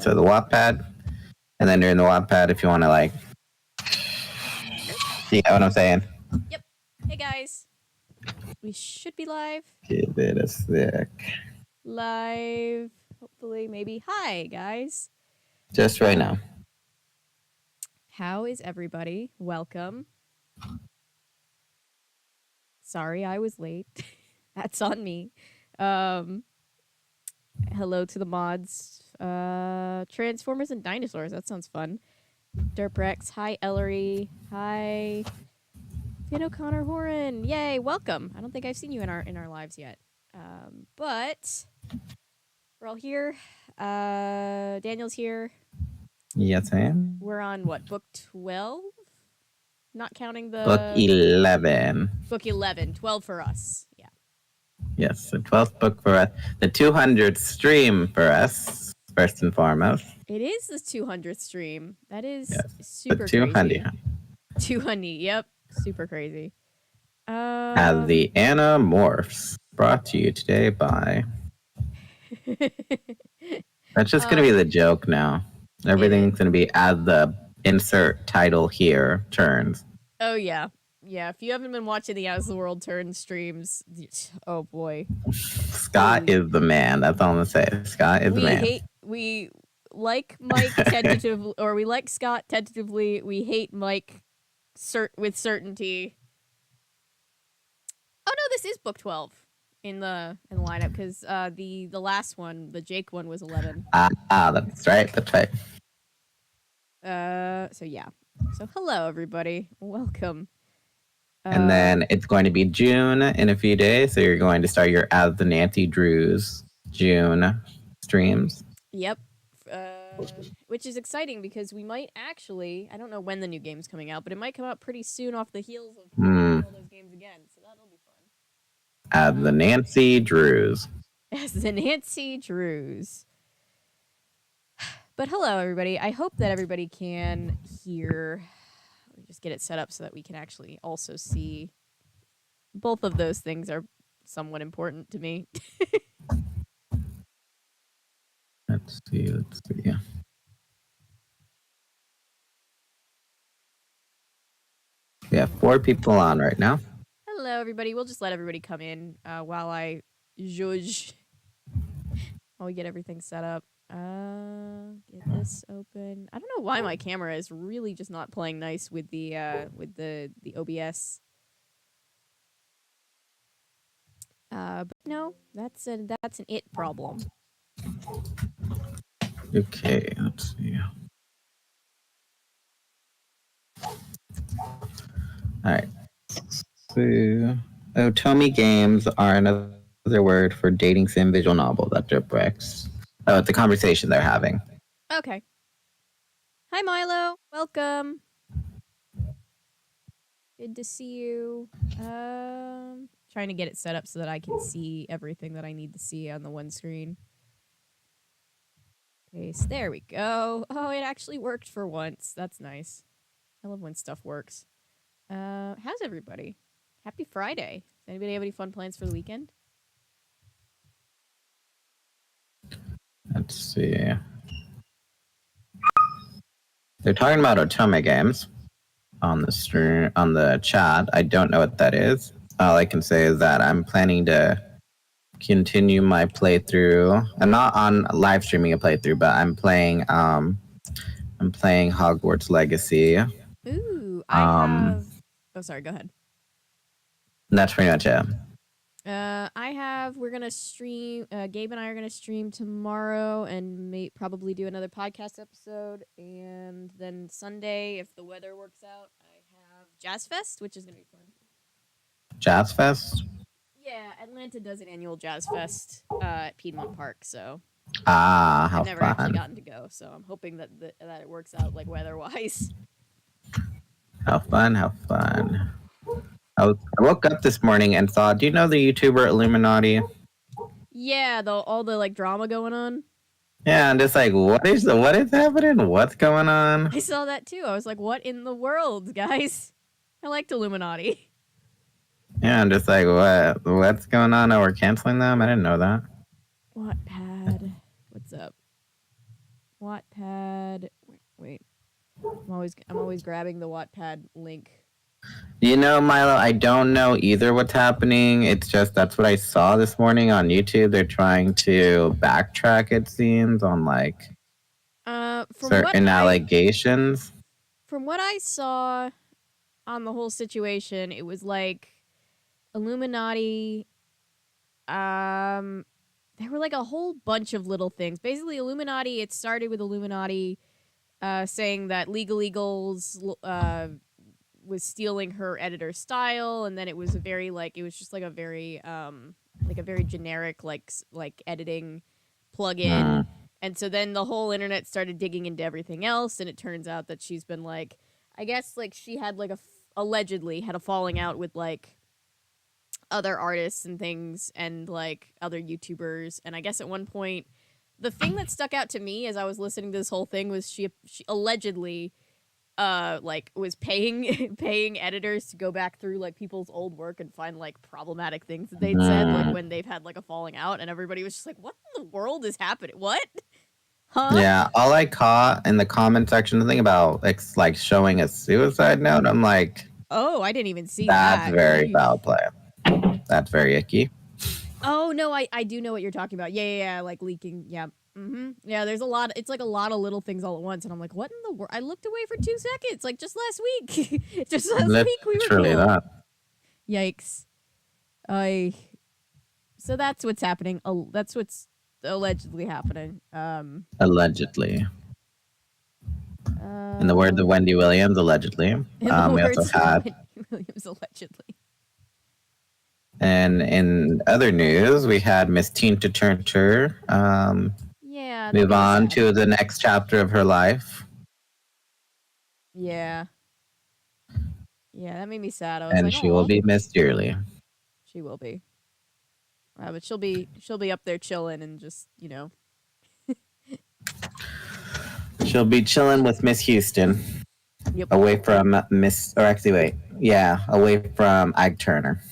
to the Wattpad. And then during the Wattpad, if you want to, like, you know what I'm saying? Yep. Hey, guys. We should be live. Give it a sec. Live. Hopefully, maybe. Hi, guys. Just right now. How is everybody? Welcome. Sorry I was late. That's on me. Hello to the mods. Transformers and Dinosaurs. That sounds fun. Derprex. Hi, Ellery. Hi. Finn O'Connor Horan. Yay, welcome. I don't think I've seen you in our lives yet. But we're all here. Daniel's here. Yes, I am. We're on what, book 12? Not counting the Book 11. Book 11, 12 for us. Yeah. Yes, the 12th book for us. The 200th stream for us, first and foremost. It is the 200th stream. That is the super 200. crazy. 200, yep. Super crazy. As the Animorphs, brought to you today by... That's just going to be the joke now. Everything's going to be as the insert title here turns. Oh, yeah. Yeah, if you haven't been watching the As the World Turns streams, oh boy. Scott is the man. That's all I'm going to say. Scott is the man. We like Mike tentatively, or we like Scott tentatively. We hate Mike with certainty. Oh no, this is book 12 in the lineup because the last one, the Jake one, was 11. That's right. That's right. So yeah. So hello everybody. Welcome. And then it's going to be June in a few days, so you're going to start your As the Nancy Drews June streams. Yep. Which is exciting because we might actually, I don't know when the new game's coming out, but it might come out pretty soon off the heels of all those games again, so that'll be fun. As the Nancy Drews. As the Nancy Drews. But hello, everybody. I hope that everybody can hear. Let me just get it set up so that we can actually also see. Both of those things are somewhat important to me. Let's see. We have 4 people on right now. Hello, everybody. We'll just let everybody come in while I judge. While we get everything set up. Get this open. I don't know why my camera is really just not playing nice with the OBS. But no, that's an it problem. Okay, let's see. All right. So, Otomi games are another word for dating sim visual novel. That's Rex. Oh, it's a conversation they're having. Okay. Hi, Milo. Welcome. Good to see you. Trying to get it set up so that I can see everything that I need to see on the one screen. Paste. There we go. Oh, it actually worked for once. That's nice. I love when stuff works. How's everybody? Happy Friday. Does anybody have any fun plans for the weekend? Let's see. They're talking about Otome games on the stream, on the chat. I don't know what that is. All I can say is that I'm planning to continue my playthrough. I'm not on live streaming a playthrough, but I'm playing Hogwarts Legacy. Ooh, I have. Oh, sorry. Go ahead. That's pretty much it. We're gonna stream. Gabe and I are gonna stream tomorrow, and probably do another podcast episode. And then Sunday, if the weather works out, I have Jazz Fest, which is gonna be fun. Jazz Fest? Yeah, Atlanta does an annual Jazz Fest at Piedmont Park, so how I've never fun. actually gotten to go. So I'm hoping that it works out like weather-wise. How fun! I woke up this morning and thought, do you know the YouTuber Illuminati? Yeah, all the like drama going on. Yeah, I'm just like, what is happening? What's going on? I saw that too. I was like, what in the world, guys? I liked Illuminati. Yeah, I'm just like, what's going on? Oh, we're canceling them? I didn't know that. Wattpad. What's up? Wattpad. Wait. I'm always grabbing the Wattpad link. You know, Milo, I don't know either what's happening. It's just that's what I saw this morning on YouTube. They're trying to backtrack, it seems, on like certain allegations. From what I saw on the whole situation, it was like Illuminati. There were like a whole bunch of little things. Basically, Illuminati. It started with Illuminati saying that Legal Eagles was stealing her editor style, and then it was a very it was just like a very generic like editing plugin. And so then the whole internet started digging into everything else, and it turns out that she's been I guess she had allegedly had a falling out with other artists and things and other YouTubers. And I guess at one point, the thing that stuck out to me as I was listening to this whole thing was she allegedly was paying editors to go back through people's old work and find problematic things that they'd said when they've had a falling out, and everybody was just like, what in the world is happening? What? Huh? Yeah, all I caught in the comment section, the thing about showing a suicide note, I'm like, oh, I didn't even see that. That's very foul play. That's very icky. Oh no, I do know what you're talking about. Yeah, leaking. Yeah. Yeah, there's a lot. It's a lot of little things all at once, and I'm like, what in the world? I looked away for 2 seconds, just last week. Just last week we were cool. That. Yikes. So that's what's happening. That's what's allegedly happening. Allegedly. In the words of Wendy Williams, allegedly. We also had Wendy Williams, allegedly. And in other news, we had Miss Tina Turner move on to the next chapter of her life. Yeah. Yeah, that made me sad. And she will be missed dearly. She will be. But she'll be up there chilling and just, She'll be chilling with Miss Houston. Yep. Away from away from Ike Turner.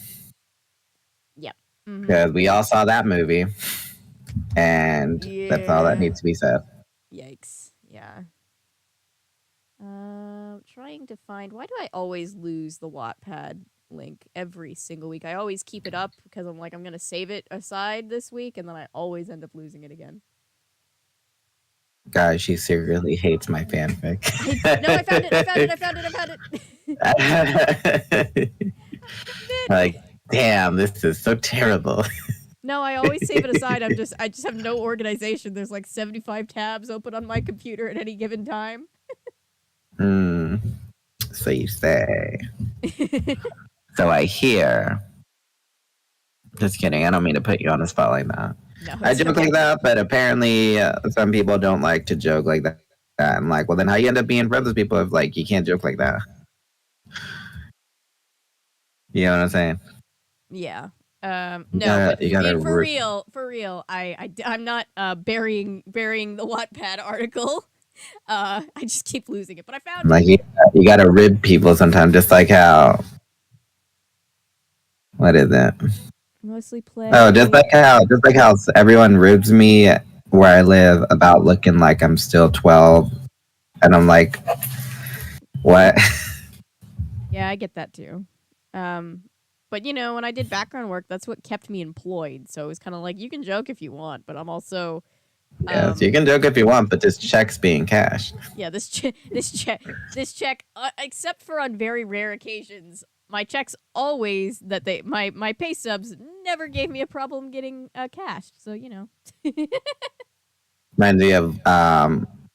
Yep. Because we all saw that movie. And that's all that needs to be said. Yikes. Yeah. Trying to find, why do I always lose the Wattpad link every single week? I always keep it up because I'm I'm going to save it aside this week, and then I always end up losing it again. Guys, she secretly hates my fanfic. No, I found it. Damn, this is so terrible. No, I always save it aside. I just have no organization. There's 75 tabs open on my computer at any given time. So you say. So I hear. Just kidding. I don't mean to put you on the spot like that. No, I joke like that, but apparently some people don't like to joke like that. I'm like, well, then how you end up being friends with people if you can't joke like that? You know what I'm saying? Yeah. No, but for real, I'm not burying the Wattpad article. I just keep losing it, but I found it. You gotta rib people sometimes, just like how. What is it? Mostly play. Oh, just like how everyone ribs me where I live about looking like I'm still 12, and I'm like, what? Yeah, I get that too. But when I did background work, that's what kept me employed. So it was kind of you can joke if you want, but I'm also. Yeah, so you can joke if you want, but this check's being cashed. Yeah, this check, except for on very rare occasions, my checks always my pay stubs never gave me a problem getting cashed. So Reminds me of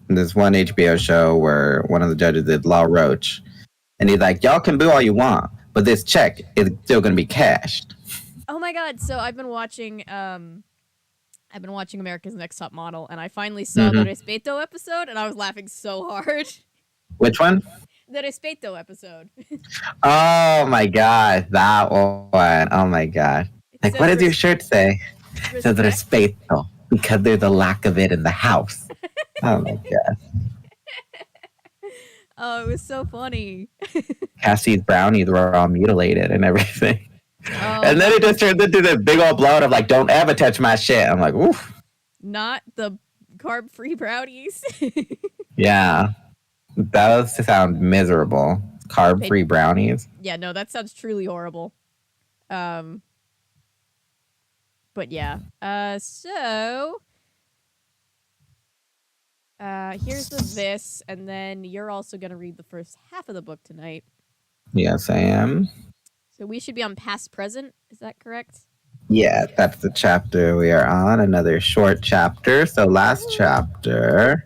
this one HBO show where one of the judges did Law Roach, and he's like, "Y'all can boo all you want, but this check is still gonna be cashed." Oh my god! So I've been watching America's Next Top Model, and I finally saw the Respeto episode, and I was laughing so hard. Which one? The Respeto episode. Oh my god, that one. Oh my god. What does your shirt say? It says Respeto, because there's a lack of it in the house. Oh my god. Oh, it was so funny. Cassie's brownies were all mutilated and everything. Oh, and then it just turns into this big old blowout of don't ever touch my shit. I'm like, oof. Not the carb-free brownies. Yeah, those sound miserable. It, Carb-free brownies. yeah, no, that sounds truly horrible. Um, but yeah. Here's the this, and then you're also gonna read the first half of the book tonight. Yes, I am. So we should be on past present. Is that correct? Yeah, that's the chapter we are on. Another short chapter. So last chapter,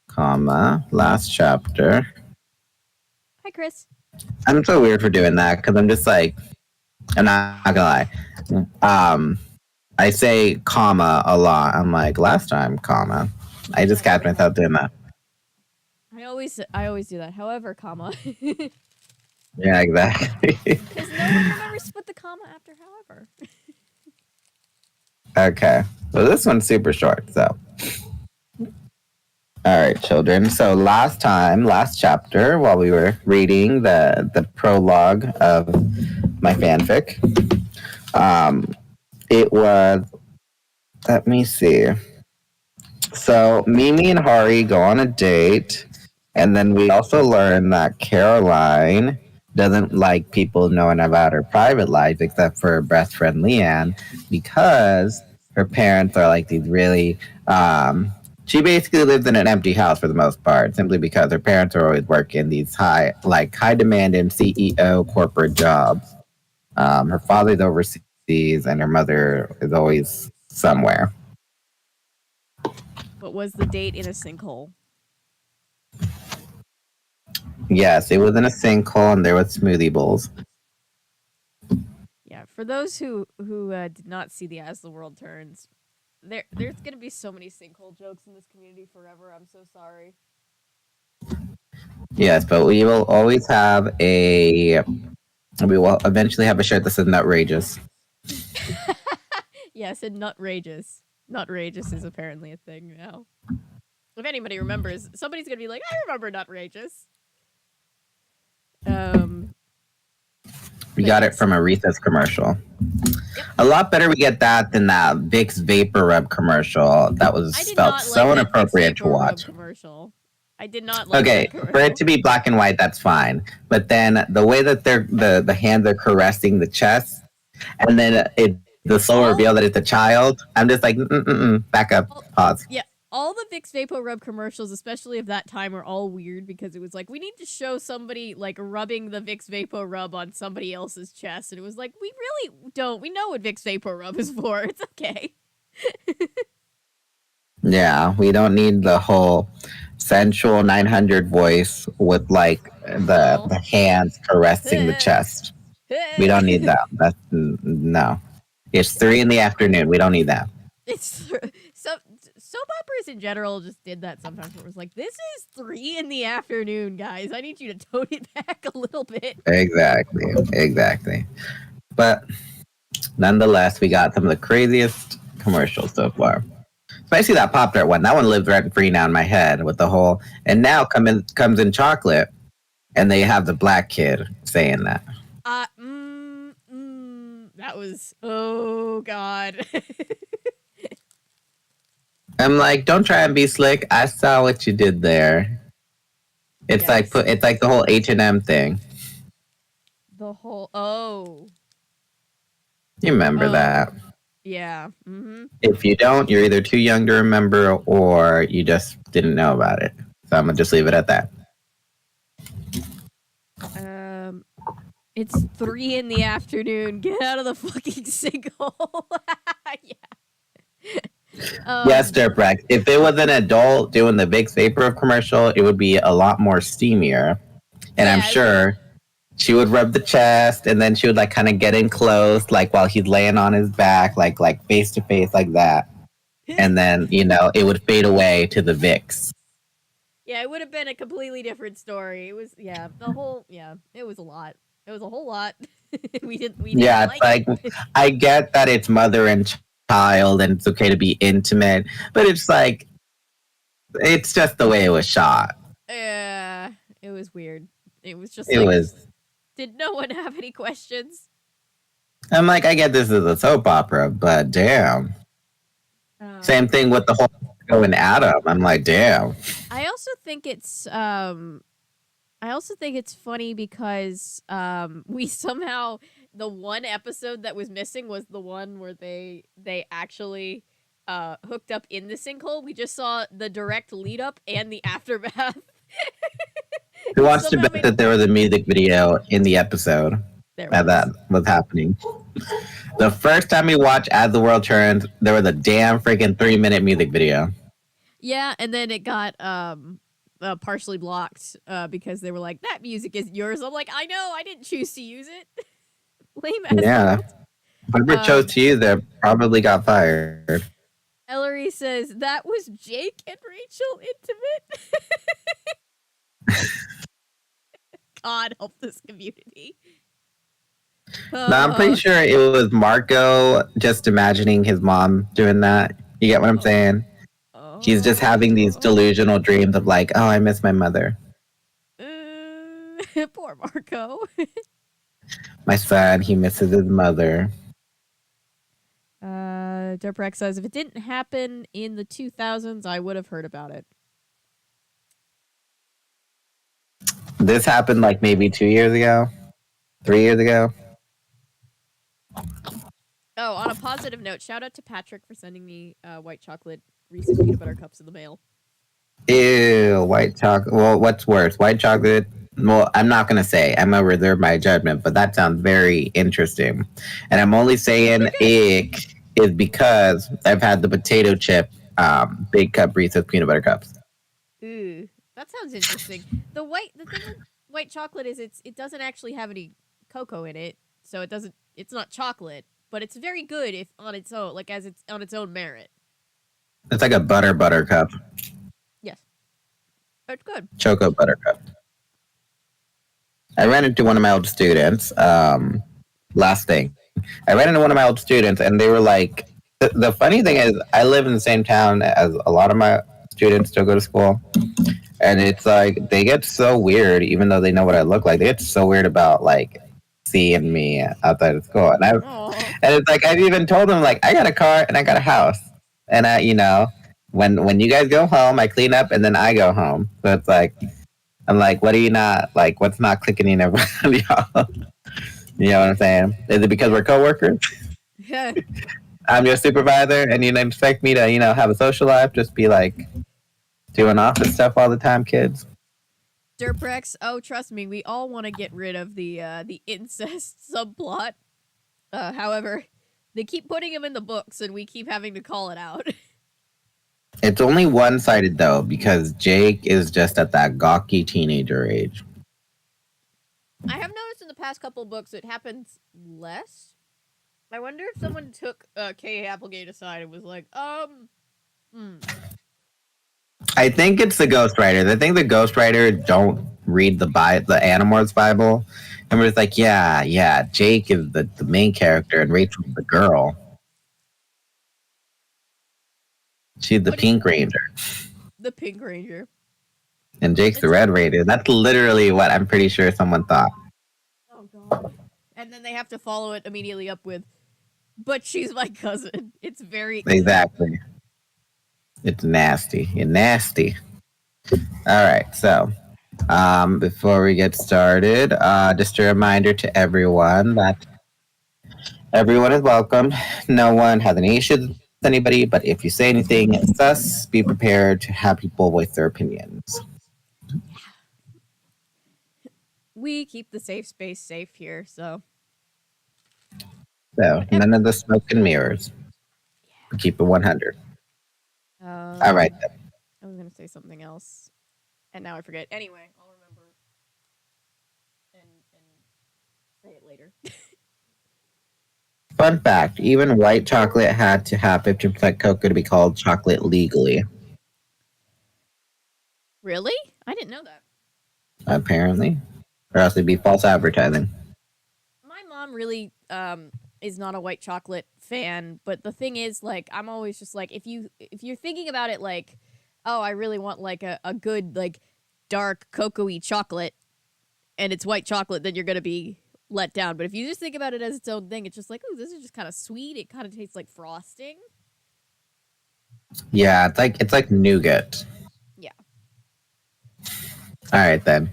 comma, last chapter. Hi, Chris. I'm so weird for doing that because I'm just like, I'm not gonna lie. I say comma a lot. I'm like, last time, comma. I just catch myself doing that. I always do that. However, comma. Yeah, exactly. Because no one remembers to put the comma after however. Okay. Well, this one's super short, so. All right, children. So last chapter, while we were reading the prologue of my fanfic, it was, let me see. So Mimi and Hari go on a date, and then we also learn that Caroline doesn't like people knowing about her private life except for her best friend Leanne because her parents are like these really she basically lives in an empty house for the most part simply because her parents are always working these high demanding CEO corporate jobs. Her father's overseas and her mother is always somewhere. But was the date in a sinkhole? Yes, it was in a sinkhole and there was smoothie bowls. Yeah, for those who did not see the As the World Turns, there's gonna be so many sinkhole jokes in this community forever. I'm so sorry. Yes, but we will always have we will eventually have a shirt that says Nutrageous. Yes, and nutrageous. Nutrageous is apparently a thing now. If anybody remembers, somebody's gonna be like, I remember nutrageous. We got it from a Recess commercial. Yep. A lot better we get that than that Vicks Vapor Rub commercial. That was felt so inappropriate to watch. Commercial. I did not like okay, for it to be black and white, that's fine. But then the way that the hands are caressing the chest, and then the slow reveal that it's a child, I'm just like, back up, pause. Yeah, all the Vicks Vapor Rub commercials, especially of that time, are all weird because it was like, we need to show somebody like rubbing the Vicks Vapor Rub on somebody else's chest, and it was like, we really don't. We know what Vicks Vapor Rub is for. It's okay. Yeah, we don't need the whole sensual 900 voice with like the hands caressing the chest. We don't need that. That's no. It's 3 PM. We don't need that. It's soap operas in general just did that sometimes. Where it was like, this is 3 PM, guys. I need you to tone it back a little bit. Exactly. But nonetheless, we got some of the craziest commercials so far. Especially that Pop Tart one. That one lives rent free now in my head with the whole. And now comes in chocolate, and they have the black kid saying that. That was, oh god. I'm like, don't try and be slick. I saw what you did there. It's like the whole H&M thing. The whole You remember that? Yeah. Mm-hmm. If you don't, you're either too young to remember or you just didn't know about it. So I'm gonna just leave it at that. It's 3 PM. Get out of the fucking sinkhole. Yeah. Yes, Dirtbrack. If it was an adult doing the Vicks Vapor commercial, it would be a lot more steamier. And I'm sure she would rub the chest and then she would like kind of get in close, like while he's laying on his back, like face to face like that. And then, it would fade away to the Vicks. Yeah, it would have been a completely different story. It was, it was a lot. It was a whole lot. we didn't it's like I get that it's mother and child and it's okay to be intimate, but it's like, it's just the way it was shot. Yeah, it was weird. It was just did no one have any questions? I'm like, I get this is a soap opera, but damn. Same thing with the whole going at him. I'm like, damn. I also think it's funny because we somehow, the one episode that was missing was the one where they actually hooked up in the sinkhole. We just saw the direct lead up and the aftermath. Who wants to bet that there was a music video in the episode that was happening? The first time we watched As the World Turns, there was a damn freaking 3-minute music video. Yeah, and then it got partially blocked because they were like, that music is yours. I'm like, I know, I didn't choose to use it. Lame ass. Yeah. Whoever chose to use it probably got fired. Ellery says, that was Jake and Rachel intimate. God help this community. No, I'm pretty sure it was Marco just imagining his mom doing that. You get what I'm saying? He's just having these delusional dreams of like, oh, I miss my mother. Poor Marco. My son, he misses his mother. Derprek says, if it didn't happen in the 2000s, I would have heard about it. This happened like maybe 2 years ago, 3 years ago. Oh, on a positive note, shout out to Patrick for sending me white chocolate Reese's peanut butter cups in the mail. Ew, white chocolate. Well, what's worse, white chocolate? Well, I'm not going to say. I'm going to reserve my judgment, but that sounds very interesting. And I'm only saying ick is because I've had the potato chip big cup Reese's peanut butter cups. Ooh, that sounds interesting. The thing with white chocolate is it doesn't actually have any cocoa in it, so it's not chocolate, but it's very good if on its own, like as it's on its own merit. It's like a butter cup. Yes. It's good. Choco butter cup. I ran into one of my old students, last thing. I ran into one of my old students and they were like, the funny thing is I live in the same town as a lot of my students still go to school. And it's like, they get so weird, even though they know what I look like. They get so weird about like seeing me outside of school. And it's like, I've even told them like, I got a car and I got a house. And I, when you guys go home, I clean up and then I go home. So it's like, I'm like, what are you not, like, what's not clicking in around y'all? You know what I'm saying? Is it because we're coworkers? Yeah. I'm your supervisor and you expect me to, have a social life, just be like doing office stuff all the time, kids? Derprex, oh, trust me, we all want to get rid of the incest subplot. However, they keep putting him in the books and we keep having to call it out. It's only one-sided, though, because Jake is just at that gawky teenager age. I have noticed in the past couple books it happens less. I wonder if someone took K. Applegate aside and was like, I think it's the ghostwriters. I think the ghostwriters don't read the Animorphs Bible. And we're just like, yeah, Jake is the main character and Rachel's the girl. She's the Pink Ranger. The Pink Ranger. And Jake's the Red Ranger. That's literally what I'm pretty sure someone thought. Oh, God. And then they have to follow it immediately up with, but she's my cousin. It's very... Exactly. It's nasty. It's nasty. All right, so before we get started, just a reminder to everyone that everyone is welcome. No one has any issues with anybody, but if you say anything sus, be prepared to have people voice their opinions. We keep the safe space safe here, so... So, none of the smoke and mirrors. Keep it 100. All right, then. I was going to say something else, and now I forget. Anyway, I'll remember and say it later. Fun fact, even white chocolate had to have 50% cocoa to be called chocolate legally. Really? I didn't know that. Apparently. Or else it'd be false advertising. My mom really is not a white chocolate fan, but the thing is, like, I'm always just like, if you're thinking about it like, oh, I really want like a good like dark cocoa-y chocolate and it's white chocolate, then you're gonna be let down. But if you just think about it as its own thing, it's just like, oh, this is just kind of sweet. It kind of tastes like frosting. Yeah, it's like nougat. Yeah. All right then.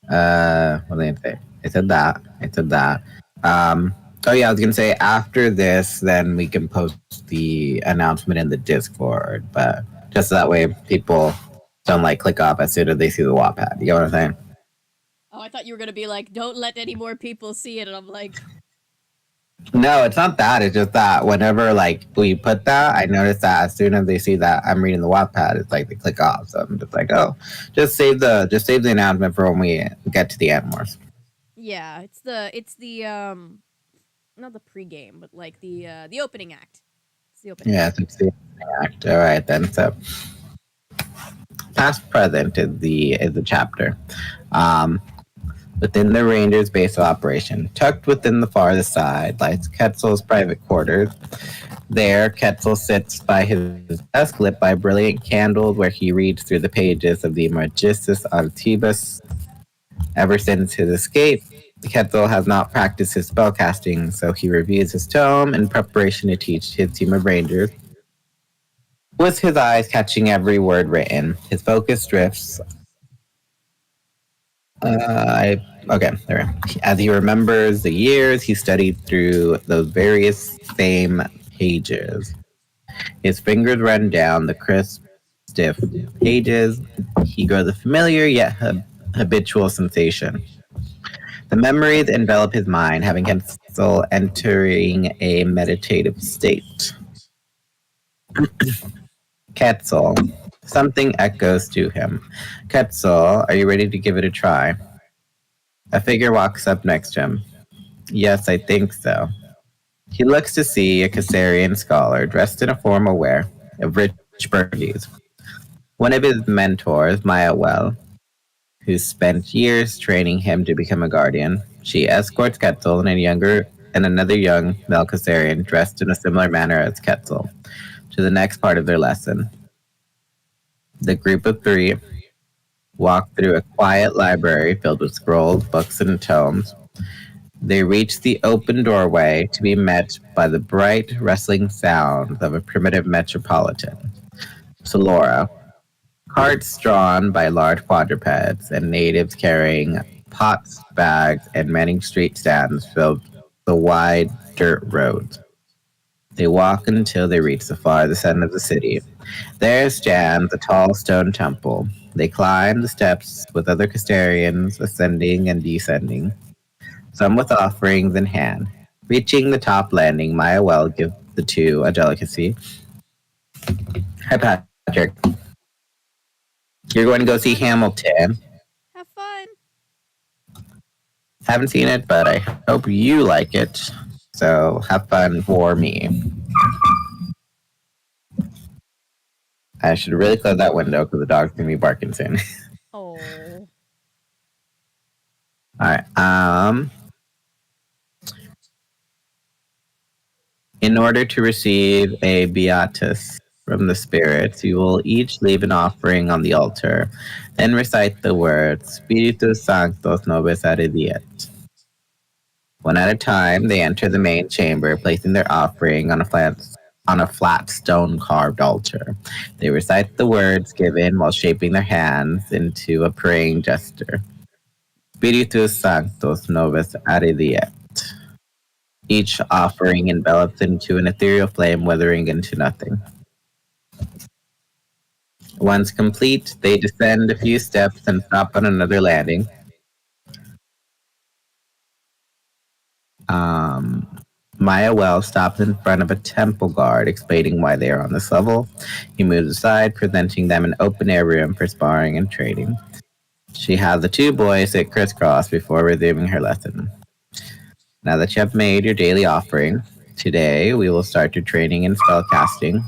What did I say? I said that. I said that. Um. Oh yeah, I was gonna say after this, then we can post the announcement in the Discord, but just that way people don't like click off as soon as they see the Wattpad. You know what I'm saying? Oh, I thought you were gonna be like, don't let any more people see it, and I'm like, No, it's not that. It's just that whenever like we put that, I notice that as soon as they see that I'm reading the Wattpad, it's like they click off. So I'm just like, oh, just save the announcement for when we get to the Animorphs. yeah, it's the not the pregame, but like the opening act. It's the opening Yeah, act. it's the act. All right then. So past present is the chapter. Um, Within the Ranger's base of operation, tucked within the farthest side, lies Quetzal's private quarters. There, Quetzal sits by his desk, lit by a brilliant candle, where he reads through the pages of the Magistus Artibus. Ever since his escape, Quetzal has not practiced his spellcasting, so he reviews his tome in preparation to teach his team of rangers. With his eyes catching every word written, his focus drifts. Okay, there. As he remembers the years he studied through those various same pages, his fingers run down the crisp, stiff pages. He grows a familiar yet habitual sensation. The memories envelop his mind, having Quetzal entering a meditative state. Quetzal. Something echoes to him. Quetzal, are you ready to give it a try? A figure walks up next to him. Yes, I think so. He looks to see a Caesarian scholar dressed in a formal wear of rich burgundies. One of his mentors, Maya Well, who spent years training him to become a guardian. She escorts Quetzal and another young male Caesarian dressed in a similar manner as Quetzal to the next part of their lesson. The group of three walk through a quiet library filled with scrolls, books, and tomes. They reach the open doorway to be met by the bright, rustling sounds of a primitive metropolitan, Solora. Carts drawn by large quadrupeds and natives carrying pots, bags, and many street stands filled the wide dirt roads. They walk until they reach the farthest end of the city. There stands a tall stone temple. They climb the steps with other Castarians ascending and descending, some with offerings in hand. Reaching the top landing, Maya Well gives the two a delicacy. Hi, Patrick. You're going to go Have see fun. Hamilton. Have fun. Haven't seen it, but I hope you like it. So have fun for me. I should really close that window because the dog's going to be barking soon. Oh. All right. In order to receive a beatus from the spirits, you will each leave an offering on the altar, then recite the words Spiritus Sanctos nobis adediet. One at a time, they enter the main chamber, placing their offering on a flat stone carved altar. They recite the words given while shaping their hands into a praying gesture. Spiritus Sanctos nobis adediet. Each offering envelops into an ethereal flame, withering into nothing. Once complete, they descend a few steps and stop on another landing. Um, Maya Well stops in front of a temple guard, explaining why they are on this level. He moves aside, presenting them an open air room for sparring and training. She has the two boys sit crisscross before resuming her lesson. Now that you have made your daily offering, today we will start your training in spellcasting.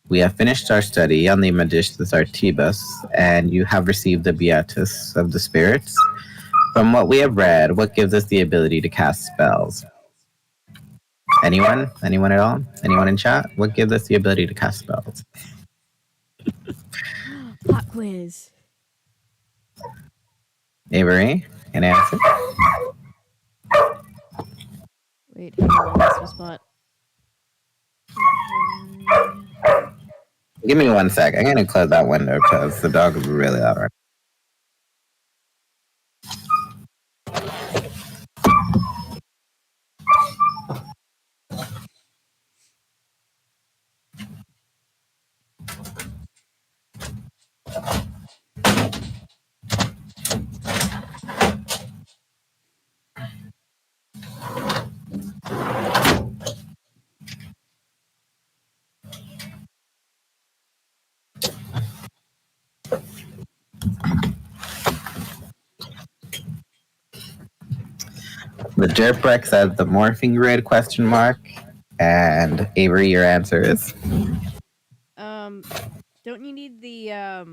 We have finished our study on the Magistus Artibus, and you have received the Beatus of the Spirits. From what we have read, what gives us the ability to cast spells? Anyone? Anyone at all? Anyone in chat? What gives us the ability to cast spells? Pop quiz. Avery, an answer? Wait, hang on. I lost my spot. Give me 1 sec. I'm gonna close that window because the dog is really loud. Right. The Jerprek says the morphing grid question mark. And Avery, your answer is Don't you need the oh,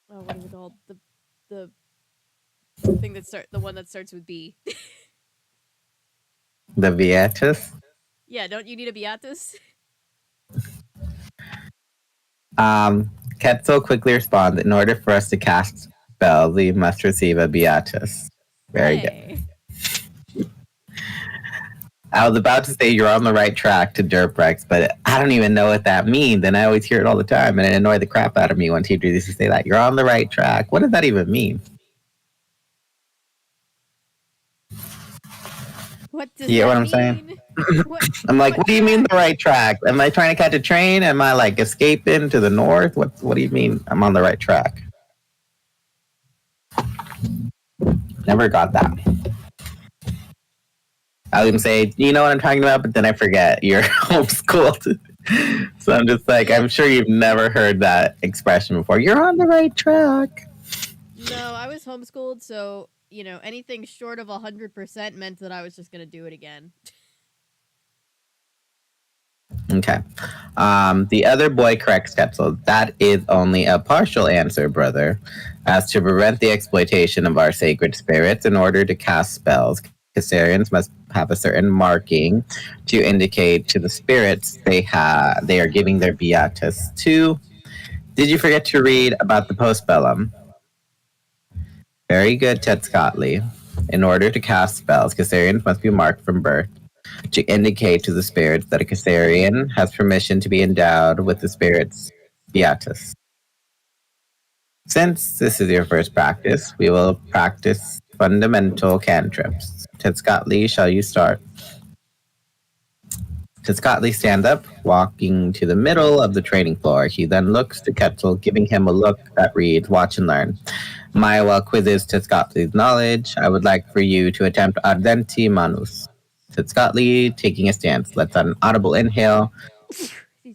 what is it called? The thing the one that starts with B. the Vietus. Yeah, don't you need a Beatus? Quetzal quickly responds, in order for us to cast spells, we must receive a Beatus. Very good. I was about to say you're on the right track to Jerprex, but I don't even know what that means, and I always hear it all the time, and it annoys the crap out of me when teachers used to say that. You're on the right track. What does that even mean? What does you get what I'm mean? saying? I'm like, what do you mean the right track? Am I trying to catch a train? Am I like escaping to the north? What do you mean I'm on the right track? Never got that. I was gonna say, you know what I'm talking about, but then I forget. You're homeschooled. So I'm just like, I'm sure you've never heard that expression before. You're on the right track. No, I was homeschooled, so anything short of 100% meant that I was just gonna do it again. Okay. The other boy corrects Quetzal. That is only a partial answer, brother. As to prevent the exploitation of our sacred spirits, in order to cast spells, Caesarians must have a certain marking to indicate to the spirits they are giving their beatus to. Did you forget to read about the postbellum? Very good, Tetscotli. In order to cast spells, Caesarians must be marked from birth to indicate to the spirits that a Caesarian has permission to be endowed with the spirit's beatus. Since this is your first practice, we will practice fundamental cantrips. Tetscotli, shall you start? Tetscotli stands up, walking to the middle of the training floor. He then looks to Quetzal, giving him a look that reads, watch and learn. Maiwa quizzes Tetscotli's knowledge. I would like for you to attempt ardenti manus. Tetscotli, taking a stance, lets out an audible inhale,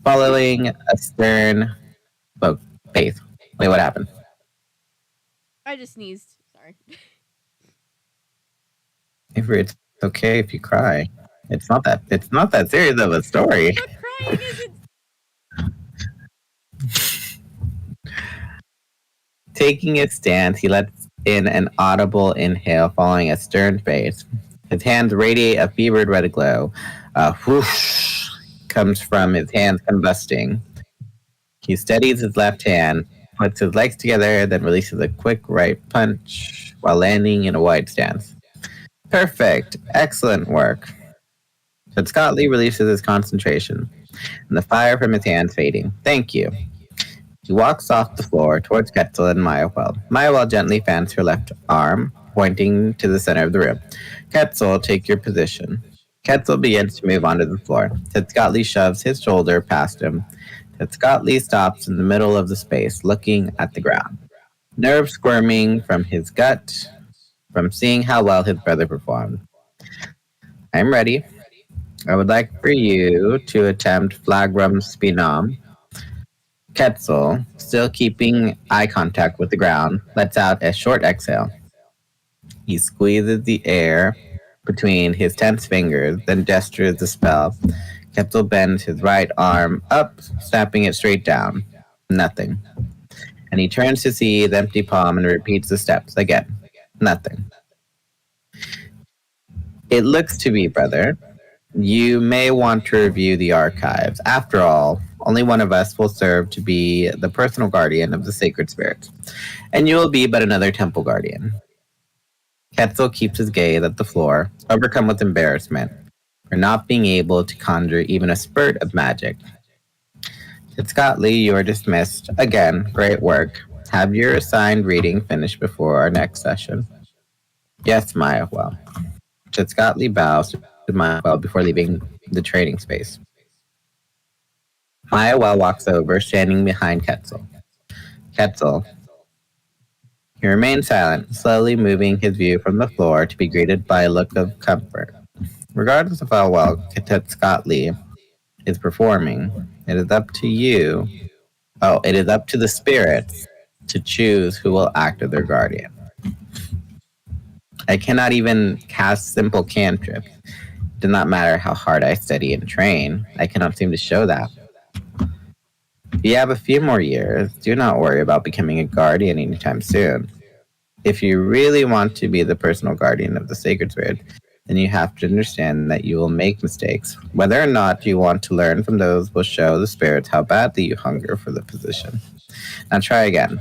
following a stern pace. Wait, what happened? I just sneezed. Sorry. Avery, it's okay if you cry. It's not that serious of a story. But crying isn't. Taking a stance, he lets in an audible inhale, following a stern face. His hands radiate a fevered red glow. A whoosh comes from his hands combusting. He steadies his left hand, puts his legs together, then releases a quick right punch while landing in a wide stance. Perfect. Excellent work. Tetscotli releases his concentration, and the fire from his hands fading. Thank you. He walks off the floor towards Quetzal and Mayawel. Mayawel gently fans her left arm, pointing to the center of the room. Quetzal, take your position. Quetzal begins to move onto the floor. Tetscotli shoves his shoulder past him. Tetscotli stops in the middle of the space, looking at the ground. Nerves squirming from his gut, from seeing how well his brother performed. I'm ready. I would like for you to attempt flagrum spinam. Quetzal, still keeping eye contact with the ground, lets out a short exhale. He squeezes the air between his tense fingers, then gestures the spell. Quetzal bends his right arm up, snapping it straight down. Nothing. And he turns to see his empty palm and repeats the steps again. Nothing. It looks to be, brother. You may want to review the archives. After all, only one of us will serve to be the personal guardian of the sacred spirits, and you will be but another temple guardian. Quetzal keeps his gaze at the floor, overcome with embarrassment. for not being able to conjure even a spurt of magic. Scott Lee, you are dismissed. Again, great work. Have your assigned reading finished before our next session? Yes, Maya. Well, Scott Lee bows to Maya Well before leaving the trading space. Maya Well walks over, standing behind Ketzel. Ketzel. He remains silent, slowly moving his view from the floor to be greeted by a look of comfort. Regardless of how well Cadet Scott Lee is performing, it is up to you. Oh, it is up to the spirits to choose who will act as their guardian. I cannot even cast simple cantrips. It does not matter how hard I study and train. I cannot seem to show that. You have a few more years. Do not worry about becoming a guardian anytime soon. If you really want to be the personal guardian of the sacred spirit, then you have to understand that you will make mistakes. Whether or not you want to learn from those will show the spirits how badly you hunger for the position. Now try again.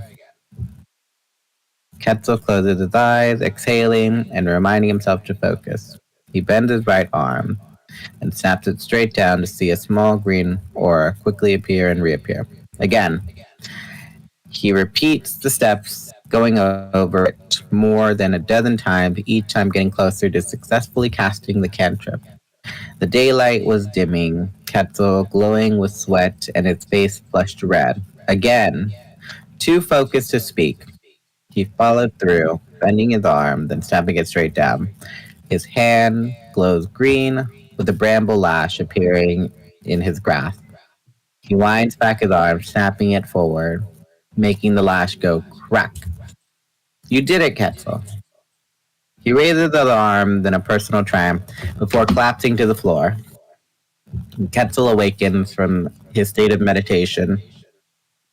Ketzel closes his eyes, exhaling and reminding himself to focus. He bends his right arm and snaps it straight down to see a small green aura quickly appear and reappear. Again, he repeats the steps, going over it more than a dozen times, each time getting closer to successfully casting the cantrip. The daylight was dimming, Ketzel glowing with sweat and his face flushed red. Again, too focused to speak. He followed through, bending his arm, then snapping it straight down. His hand glows green, with a bramble lash appearing in his grasp. He winds back his arm, snapping it forward, making the lash go crack. You did it, Ketzel. He raises the arm, then a personal triumph, before collapsing to the floor. Ketzel awakens from his state of meditation.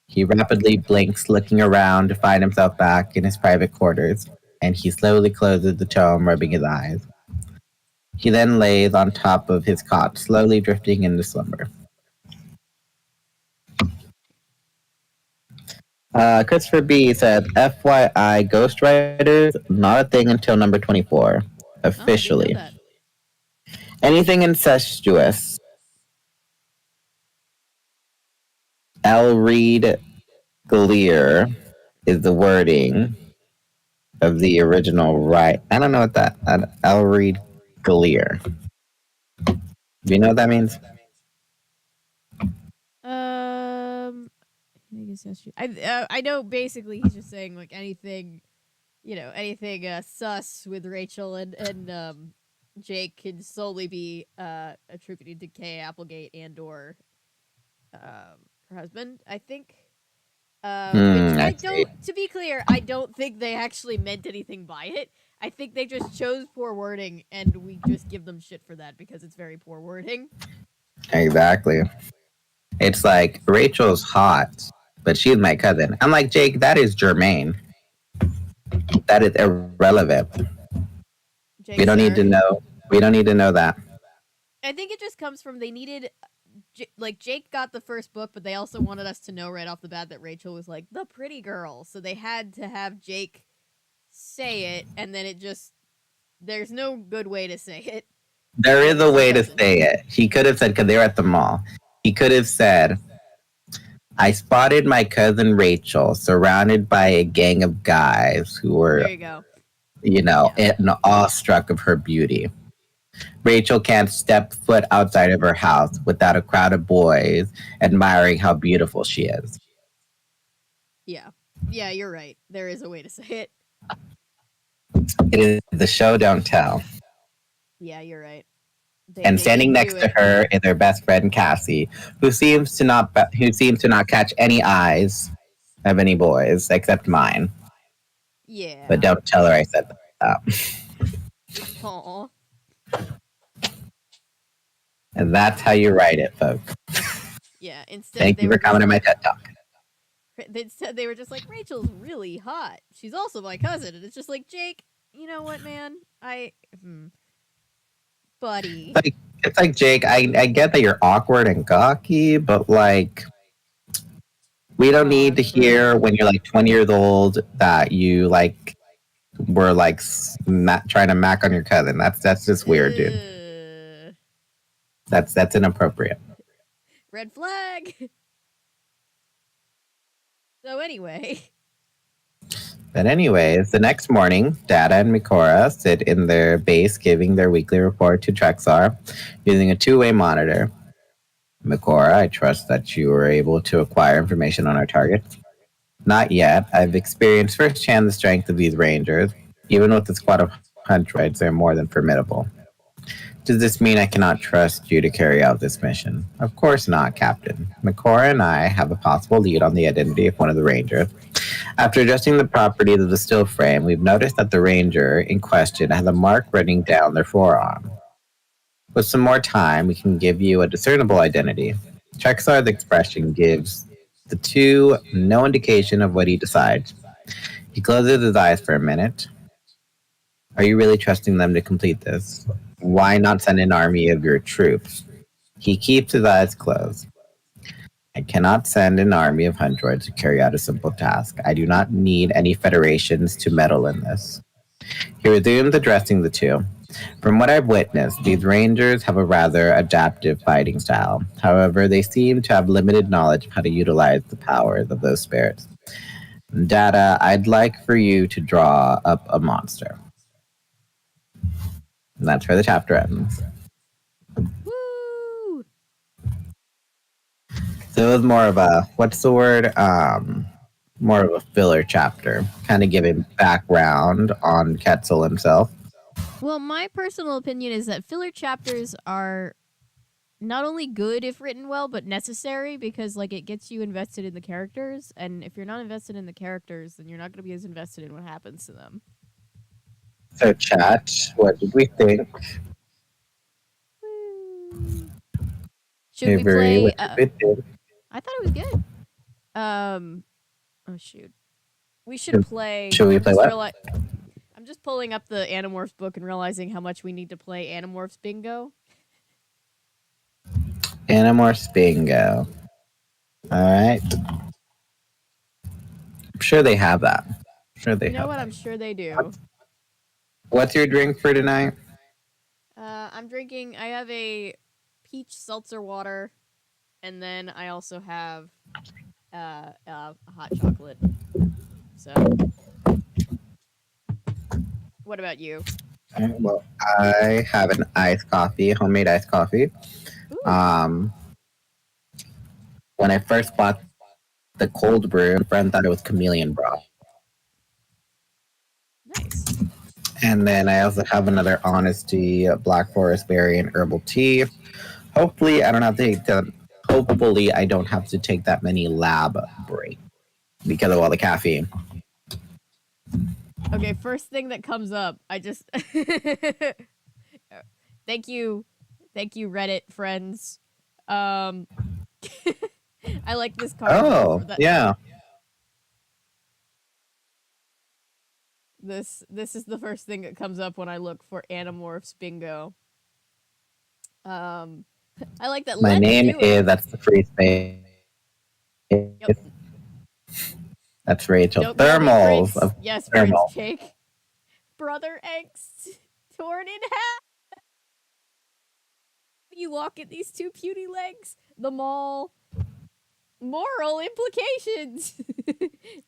He rapidly blinks, looking around to find himself back in his private quarters, and he slowly closes the tome, rubbing his eyes. He then lays on top of his cot, slowly drifting into slumber. Christopher B said, FYI, ghostwriters, not a thing until number 24. Officially. Oh, I didn't know that. Anything incestuous. L. Reed Gleer is the wording of the original right. I don't know what that. L. Reed Gleer. Do you know what that means? I know basically he's just saying like anything, anything sus with Rachel and Jake can solely be attributed to Kay Applegate and or her husband. I think. Which I don't. To be clear, I don't think they actually meant anything by it. I think they just chose poor wording, and we just give them shit for that because it's very poor wording. Exactly. It's like Rachel's hot, but she's my cousin. I'm like, Jake, that is germane. That is irrelevant. Jake, we don't need to know. We don't need to know that. I think it just comes from they needed. Like Jake got the first book, but they also wanted us to know right off the bat that Rachel was like the pretty girl, so they had to have Jake say it, and then it just there's no good way to say it. There is a way to say it. He could have said, because they were at the mall, he could have said, I spotted my cousin Rachel surrounded by a gang of guys who were, there you go. Awestruck of her beauty. Rachel can't step foot outside of her house without a crowd of boys admiring how beautiful she is. Yeah. Yeah, you're right. There is a way to say it. It is the show, don't tell. Yeah, you're right. And standing next to her is her best friend Cassie, who seems to not catch any eyes of any boys except mine. Yeah. But don't tell her I said that. Aww. And that's how you write it, folks. Yeah. Instead, thank you for coming to my TED Talk. Instead, they were just like, Rachel's really hot. She's also my cousin, and it's just like, Jake, you know what, man? Buddy. It's like Jake. I get that you're awkward and gawky, but like, we don't need to hear when you're like 20 years old that you like were like trying to mac on your cousin. That's just weird, dude. That's inappropriate. Red flag. So anyway, But anyways, the next morning, Data and Mikora sit in their base giving their weekly report to Trexar using a two-way monitor. Mikora, I trust that you were able to acquire information on our targets. Not yet. I've experienced firsthand the strength of these rangers. Even with a squad of hundreds, they're more than formidable. Does this mean I cannot trust you to carry out this mission? Of course not, Captain. Mikora and I have a possible lead on the identity of one of the rangers. After adjusting the properties of the still frame, we've noticed that the ranger in question has a mark running down their forearm. With some more time, we can give you a discernible identity. Trexar's expression gives the two no indication of what he decides. He closes his eyes for a minute. Are you really trusting them to complete this? Why not send an army of your troops? He keeps his eyes closed. I cannot send an army of hundreds to carry out a simple task. I do not need any federations to meddle in this. He resumes addressing the two. From what I've witnessed, these rangers have a rather adaptive fighting style. However, they seem to have limited knowledge of how to utilize the powers of those spirits. Data, I'd like for you to draw up a monster. And that's where the chapter ends. woo! So it was more of a, what's the word? More of a filler chapter, kind of giving background on Quetzal himself. Well, my personal opinion is that filler chapters are not only good if written well, but necessary because like it gets you invested in the characters, and if you're not invested in the characters, then you're not going to be as invested in what happens to them. So, chat, what did we think? Woo. Should we Avery, play? what did we think? I thought it was good. Oh shoot. We should play. Should we play what? I'm just pulling up the Animorphs book and realizing how much we need to play Animorphs Bingo. Animorphs Bingo. Alright. I'm sure they have that. You know what? I'm sure they do. What's your drink for tonight? I'm drinking. I have a peach seltzer water, and then I also have hot chocolate. So, what about you? Well, I have an iced coffee, homemade iced coffee. Ooh. When I first bought the cold brew, a friend thought it was chameleon broth. Nice. And then I also have another Honesty Black Forest Berry and Herbal Tea. Hopefully, I don't have to take that. Hopefully, I don't have to take that many lab breaks because of all the caffeine. Okay, first thing that comes up, I just thank you, Reddit friends. I like this card. Oh, yeah. This is the first thing that comes up when I look for Animorphs Bingo. I like that. My name is, that's the free space. Yep. That's Rachel. Don't Thermals. Of yes, thermal. Prince Jake. Brother angst torn in half. You walk at these two puny legs. The mall. Moral implications.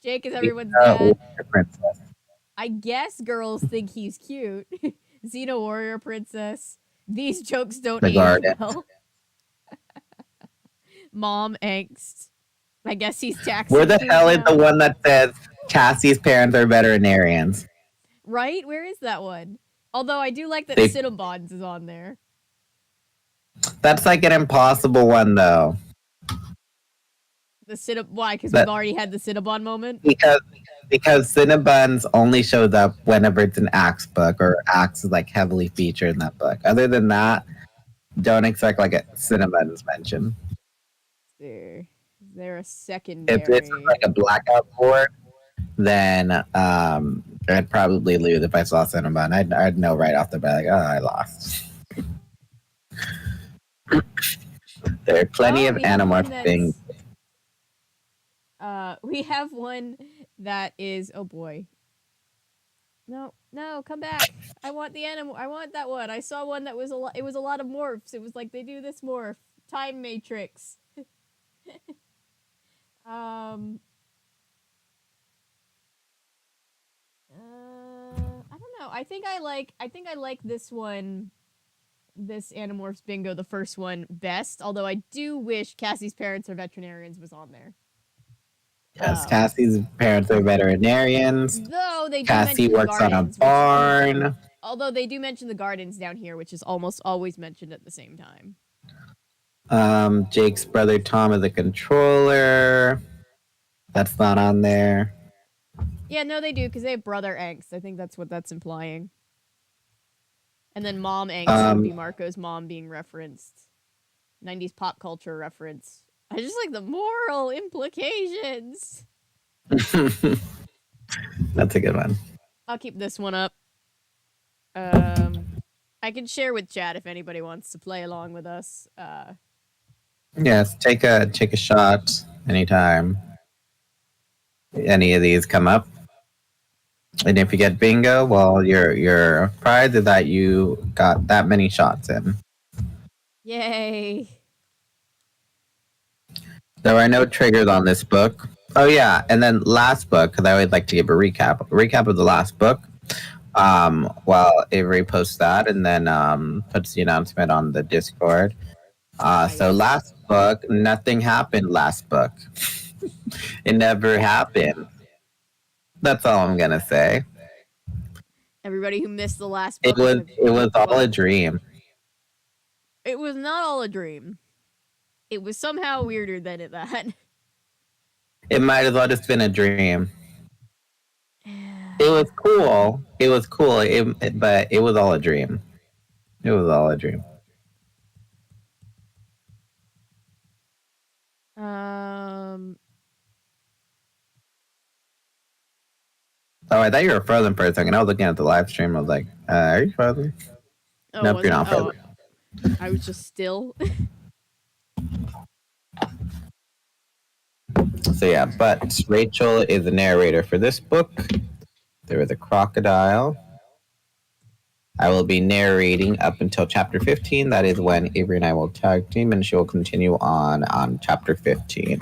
Jake is everyone's dad. Princess. I guess girls think he's cute. Xena Warrior Princess. These jokes don't age well. Mom angst. I guess he's taxing. Where the hell is the one that says Cassie's parents are veterinarians? Right? Where is that one? Although I do like that Cinnabons is on there. That's like an impossible one, though. Why? Because we've already had the Cinnabon moment? Because Cinnabons only shows up whenever it's an Axe book, or Axe is like heavily featured in that book. Other than that, don't expect like a Cinnabons mention. Is there a secondary? If it's like a blackout board, then I'd probably lose if I saw Cinnabon. I'd know right off the bat, like, oh, I lost. There are plenty of Animorphs things. We have one that is, oh boy. No, come back. I want the animal. I want that one. I saw one that was a lot. It was a lot of morphs. It was like they do this morph time matrix. um. I don't know. I think I like. I think I like this one. This Animorphs Bingo, the first one, best. Although I do wish Cassie's parents are veterinarians was on there. Yes, Cassie's parents are veterinarians. Though they do Cassie mention the works on a gardens, barn. although they do mention the gardens down here, which is almost always mentioned at the same time. Jake's brother Tom is a controller. That's not on there. Yeah, no, they do because they have brother angst. I think that's what that's implying. And then mom angst would be Marco's mom being referenced. 90s pop culture reference. I just like the moral implications. That's a good one. I'll keep this one up. I can share with chat if anybody wants to play along with us. Yes, take a shot anytime any of these come up. And if you get bingo, well, your prize is that you got that many shots in. Yay! There are no triggers on this book. Oh yeah, and then last book, because I always like to give a recap of the last book. While Avery posts that, and then puts the announcement on the Discord. So last book, nothing happened. Last book, it never happened. That's all I'm gonna say. Everybody who missed the last book. It was all a dream. It was not all a dream. It was somehow weirder than that. It might as well just been a dream. It was cool. It was cool. But it was all a dream. It was all a dream. Oh, I thought you were frozen for a second. I was looking at the live stream. I was like, are you frozen? Oh, nope, you're not frozen. I was just still. So yeah, but Rachel is the narrator for this book. There is a crocodile. I will be narrating up until chapter 15. That is when Avery and I will tag team, and she will continue on chapter 15.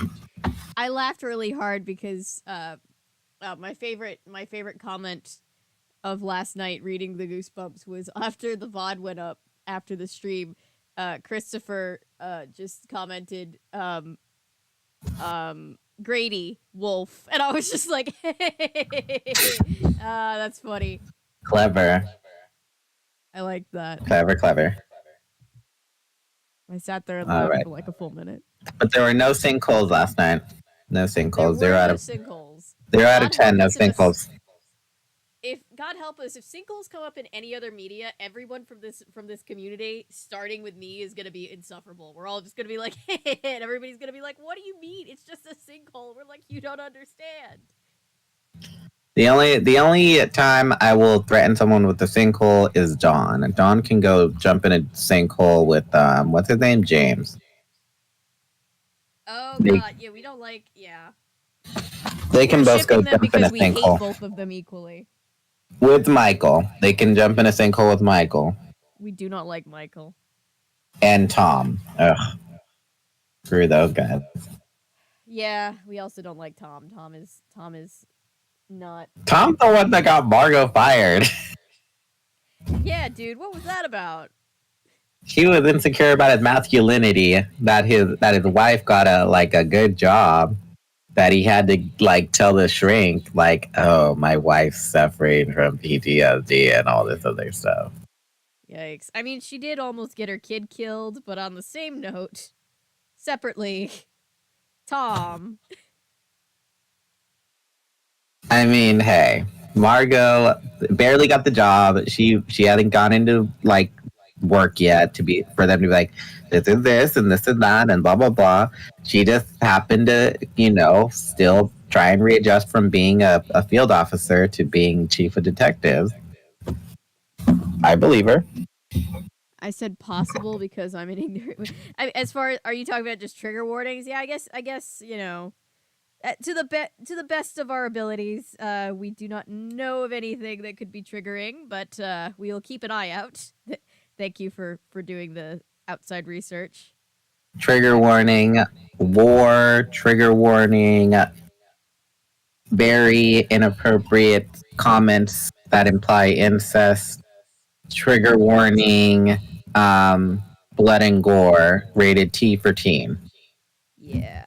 I laughed really hard because my favorite comment of last night reading the Goosebumps was after the VOD went up after the stream. Christopher just commented Grady Wolf, and I was just like, that's funny. Clever. I like that. Clever. I sat there and laughed for like a full minute. But there were no sinkholes last night. No sinkholes. There were no sinkholes. 0 out of 10. No sinkholes. If God help us, if sinkholes come up in any other media, everyone from this community, starting with me, is gonna be insufferable. We're all just gonna be like, and everybody's gonna be like, "What do you mean? It's just a sinkhole." We're like, "You don't understand." The only time I will threaten someone with a sinkhole is Dawn. Dawn can go jump in a sinkhole with what's his name, James. Oh God, yeah, we don't like, yeah. They can both go jump in a sinkhole. We hate both of them equally. With Michael, they can jump in a sinkhole with Michael. We do not like Michael. And Tom. Ugh. Screw those guys. Yeah, we also don't like Tom. Tom is not. Tom's the one that got Margot fired. Yeah, dude, what was that about? He was insecure about his masculinity, that his wife got a good job, that he had to tell the shrink oh, my wife's suffering from PTSD and all this other stuff. Yikes. I mean, she did almost get her kid killed, but on the same note, separately, Tom. I mean, hey, Margot barely got the job. She hadn't gone into work yet for them to be like, this is this and this is that and blah blah blah. She just happened to, still try and readjust from being a field officer to being chief of detectives. I believe her. I said possible because I'm an ignorant. As far as, are you talking about just trigger warnings? Yeah, I guess to the best of our abilities, we do not know of anything that could be triggering, but we will keep an eye out. Thank you for doing the outside research. Trigger warning, war, trigger warning, very inappropriate comments that imply incest, trigger warning, blood and gore, rated T for teen. Yeah.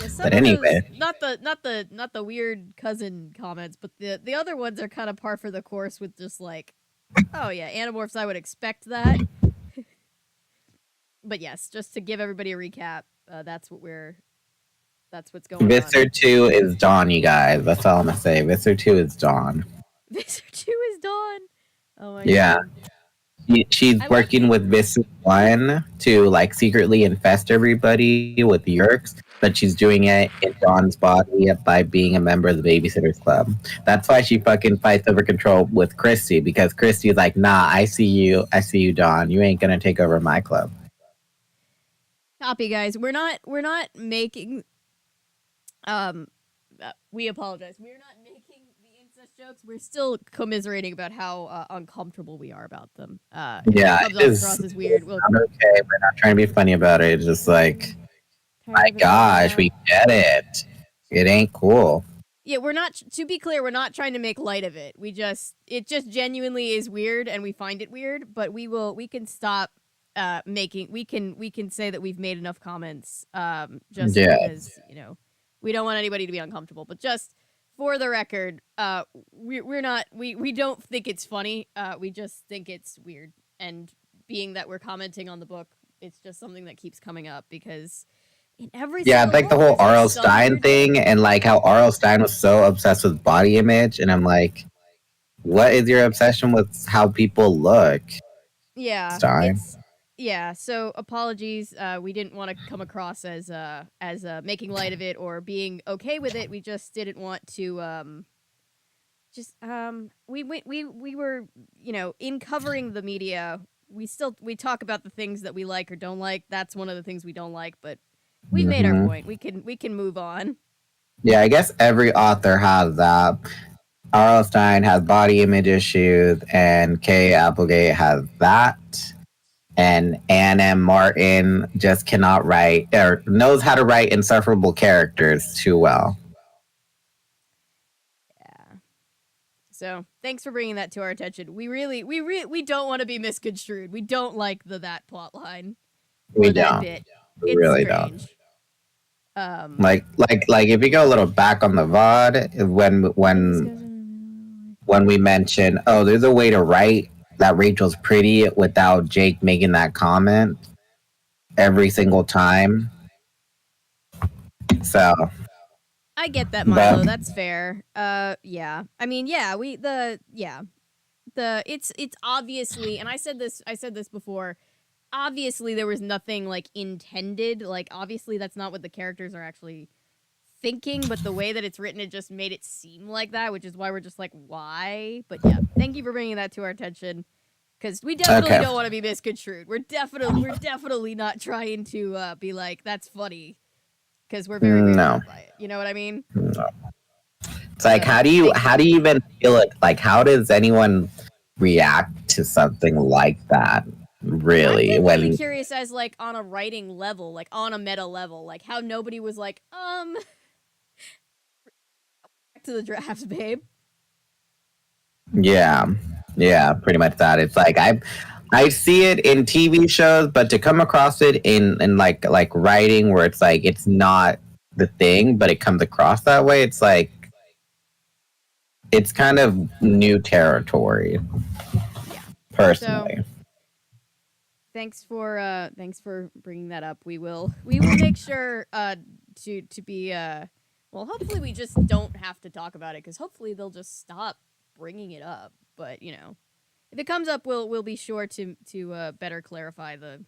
Yeah, some But of those anyway, not the weird cousin comments, but the other ones are kind of par for the course with just like, oh yeah, Animorphs, I would expect that. But yes, just to give everybody a recap, that's what's going on. Visser 2 is Dawn, you guys. That's all I'm gonna say. Visser 2 is Dawn. Visser 2 is Dawn. Oh my Yeah. god. She's working with Visser 1 to like secretly infest everybody with Yerks, but she's doing it in Dawn's body by being a member of the Babysitters Club. That's why she fucking fights over control with Christy, because Christy's like, nah, I see you, Dawn. You ain't gonna take over my club. Copy, guys. We're not making we apologize. We're not making the incest jokes. We're still commiserating about how uncomfortable we are about them. Yeah, it comes off for us as weird. We're okay. We're not trying to be funny about it. It's just like, my gosh, we get it. It ain't cool. Yeah, we're not. To be clear, we're not trying to make light of it. It just genuinely is weird, and we find it weird. But we can stop making. We can say that we've made enough comments. Just because we don't want anybody to be uncomfortable. But just for the record, we're not. We don't think it's funny. We just think it's weird. And being that we're commenting on the book, it's just something that keeps coming up because. Yeah, like the whole R.L. Stine thing, and like how R.L. Stine was so obsessed with body image, and I'm like, what is your obsession with how people look? Yeah, Stine. Yeah, so apologies. We didn't want to come across as making light of it or being okay with it. We just didn't want to we were, in covering the media, we talk about the things that we like or don't like. That's one of the things we don't like, but we've made our point. We can move on. Yeah, I guess every author has that. R.L. Stine has body image issues, and K. Applegate has that. And Ann M. Martin just cannot write, or knows how to write insufferable characters too well. Yeah. So thanks for bringing that to our attention. We don't want to be misconstrued. We don't like that plot line. We don't. We really strange. don't. Like if you go a little back on the VOD, when we mention, oh, there's a way to write that Rachel's pretty without Jake making that comment every single time. So I get that, Milo. That's fair. Yeah. I mean, yeah, it's obviously, and I said this before, obviously there was nothing like intended. Like obviously that's not what the characters are actually thinking, but the way that it's written, it just made it seem like that, which is why we're just like, why? But yeah, thank you for bringing that to our attention, because we definitely don't want to be misconstrued. We're definitely not trying to be like, that's funny, because we're very weirded by it. You know what I mean? No. It's like, how do you even feel it? Like, how does anyone react to something like that? Really? I'm really curious as like on a writing level, like on a meta level, like how nobody was like, back to the drafts, babe. Yeah, pretty much that. It's like I see it in TV shows, but to come across it in like writing where it's like it's not the thing, but it comes across that way, it's like it's kind of new territory. Yeah. Personally. So, thanks for bringing that up. We will make sure to be well, hopefully we just don't have to talk about it, because hopefully they'll just stop bringing it up. But if it comes up, we'll be sure to better clarify the.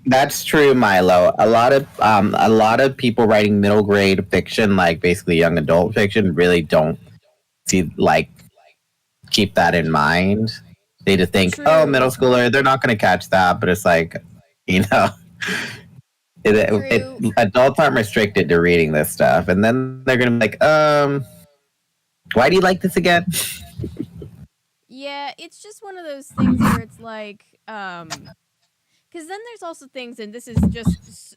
That's true, Milo. A lot of people writing middle grade fiction, like basically young adult fiction, really don't keep that in mind. They just think, oh, middle schooler, they're not going to catch that. But it's like, True. Adults aren't restricted to reading this stuff, and then they're gonna be like, why do you like this again? Yeah, it's just one of those things where it's like, because then there's also things, and this is just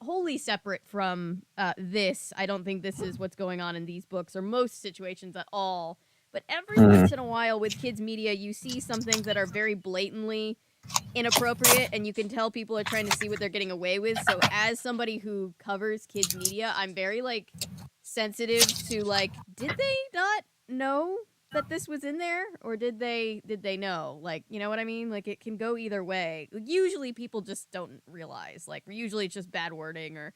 wholly separate from this. I don't think this is what's going on in these books or most situations at all. But every once in a while with kids' media, you see some things that are very blatantly inappropriate, and you can tell people are trying to see what they're getting away with. So, as somebody who covers kids' media, I'm very like sensitive to like, did they not know that this was in there, or did they know? Like, you know what I mean? Like, it can go either way. Usually, people just don't realize. Like, usually it's just bad wording or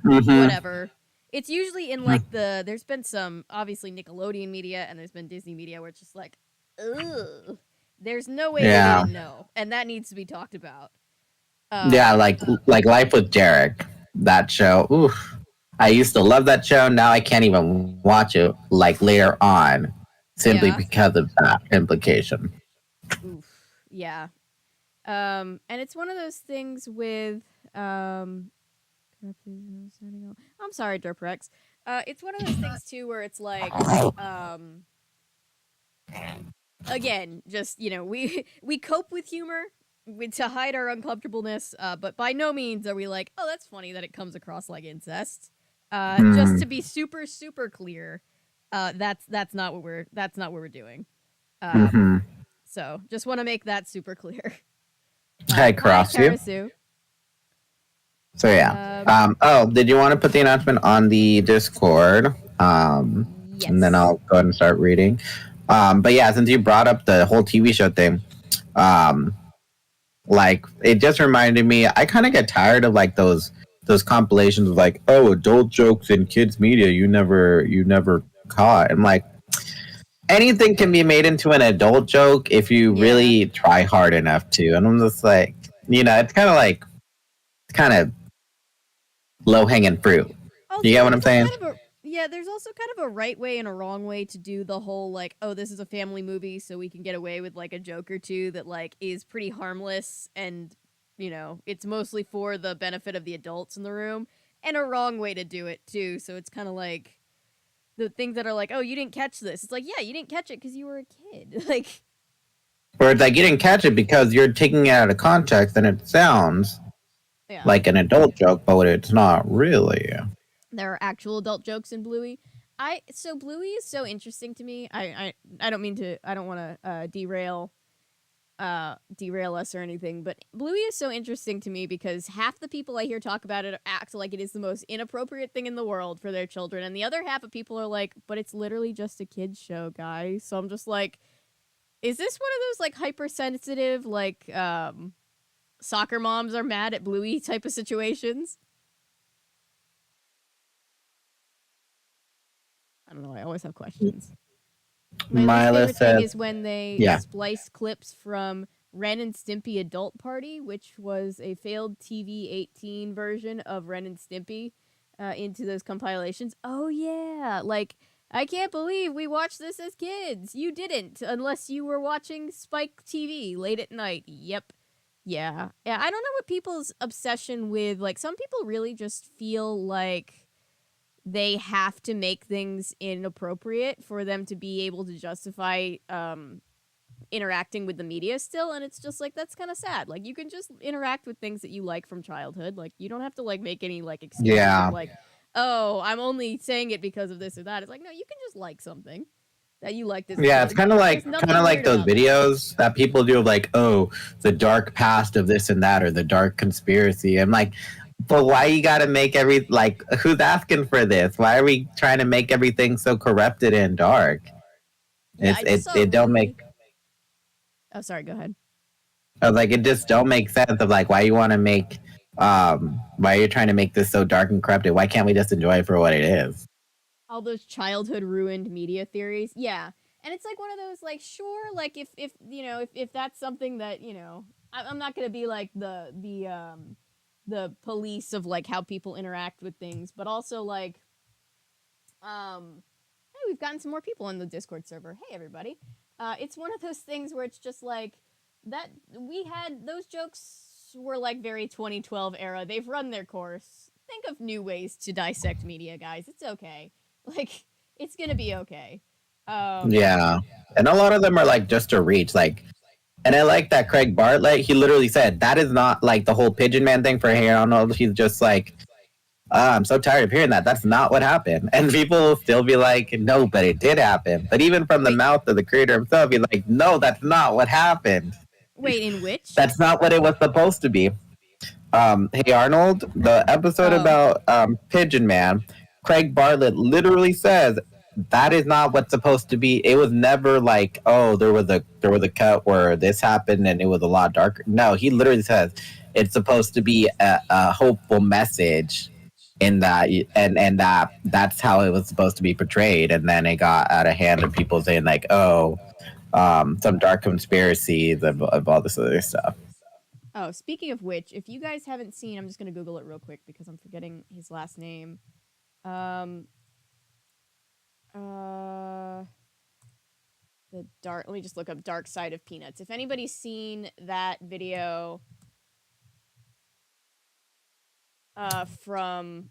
Mm-hmm. whatever. It's usually in like there's been some obviously Nickelodeon media and there's been Disney media where it's just like, ugh. There's no way they Yeah. didn't know, and that needs to be talked about. Yeah, Um, like Life with Derek. That show. Oof. I used to love that show. Now I can't even watch it like later on, simply yeah, because of that implication. oof, yeah. And it's one of those things with I'm sorry, Derprex. It's one of those things too where it's like, um, again, just we cope with humor to hide our uncomfortableness, but by no means are we like, oh, that's funny that it comes across like incest. Just Mm. to be super super clear, that's not what we're doing. Um, Mm-hmm. so just want to make that super clear. I Hi, cross you. Karasu. So yeah. Oh, did you want to put the announcement on the Discord? And then Yes. I'll go ahead and start reading. But yeah, since you brought up the whole TV show thing, um, like it just reminded me. I kind of get tired of like those compilations of like, oh, adult jokes in kids media you never caught. And like anything can be made into an adult joke if you Yeah. really try hard enough to. And I'm just like, it's kind of like kind of low hanging fruit. You Also, get what I'm there's a saying? kind of a yeah, there's also kind of a right way and a wrong way to do the whole like, oh, this is a family movie, so we can get away with like a joke or two that like is pretty harmless and it's mostly for the benefit of the adults in the room, and a wrong way to do it too. So it's kind of like the things that are like, oh, you didn't catch this. It's like, yeah, you didn't catch it because you were a kid. Like, Or it's like you didn't catch it because you're taking it out of context and it sounds yeah, like an adult joke, but it's not really. there are actual adult jokes in Bluey. Bluey is so interesting to me. I don't mean to. I don't want to derail us or anything, but Bluey is so interesting to me because half the people I hear talk about it act like it is the most inappropriate thing in the world for their children, and the other half of people are like, but it's literally just a kids show, guys. So I'm just like, is this one of those like hypersensitive like soccer moms are mad at Bluey type of situations? I don't know. I always have questions. My least Mila favorite thing says, is when they yeah. splice clips from Ren and Stimpy Adult Party, which was a failed TV 18 version of Ren and Stimpy, into those compilations. Oh, yeah. Like, I can't believe we watched this as kids. You didn't, unless you were watching Spike TV late at night. Yep. Yeah. Yeah. I don't know what people's obsession with, like, some people really just feel like they have to make things inappropriate for them to be able to justify interacting with the media still, and it's just like, that's kind of sad. Like, you can just interact with things that you like from childhood. Like, you don't have to like make any like excuses of Yeah. like, oh, I'm only saying it because of this or that. It's like, no, you can just like something that you liked as a Yeah, it's kid. kind of There's like nothing weird those about that. videos that people do of like, oh, the dark past of this and that, or the dark conspiracy. I'm like, but why you gotta make like who's asking for this? Why are we trying to make everything so corrupted and dark? Yeah, I just saw a It don't make. really oh, sorry, go ahead. I was like, it just don't make sense of like why you want to make why you're trying to make this so dark and corrupted. Why can't we just enjoy it for what it is? All those childhood ruined media theories. Yeah. And it's like one of those like, sure, like if if that's something that, I'm not going to be like the police of like how people interact with things, but also like hey, we've gotten some more people in the Discord server. Hey everybody. It's one of those things where it's just like that we had those jokes were like very 2012 era. They've run their course. Think of new ways to dissect media, guys. It's okay. Like, it's gonna be okay. Um, Yeah. And a lot of them are like just a reach. Like, and I like that Craig Bartlett, he literally said that is not like the whole Pigeon Man thing for Hey Arnold. He's just like, I'm so tired of hearing that. That's not what happened. And people will still be like, no, but it did happen. But even from the wait, mouth of the creator himself, he's like, no, that's not what happened. wait, in which? That's not what it was supposed to be. Hey Arnold, the episode Oh, about Pigeon Man, Craig Bartlett literally says that is not what's supposed to be. It was never like, oh, there was a cut where this happened and it was a lot darker. No, he literally says it's supposed to be a hopeful message in that, and that's how it was supposed to be portrayed. And then it got out of hand of people saying like, oh, some dark conspiracies of all this other stuff. oh. Speaking of which, if you guys haven't seen, I'm just gonna Google it real quick because I'm forgetting his last name. Um, uh, the dark. Let me just look up Dark Side of Peanuts. If anybody's seen that video, from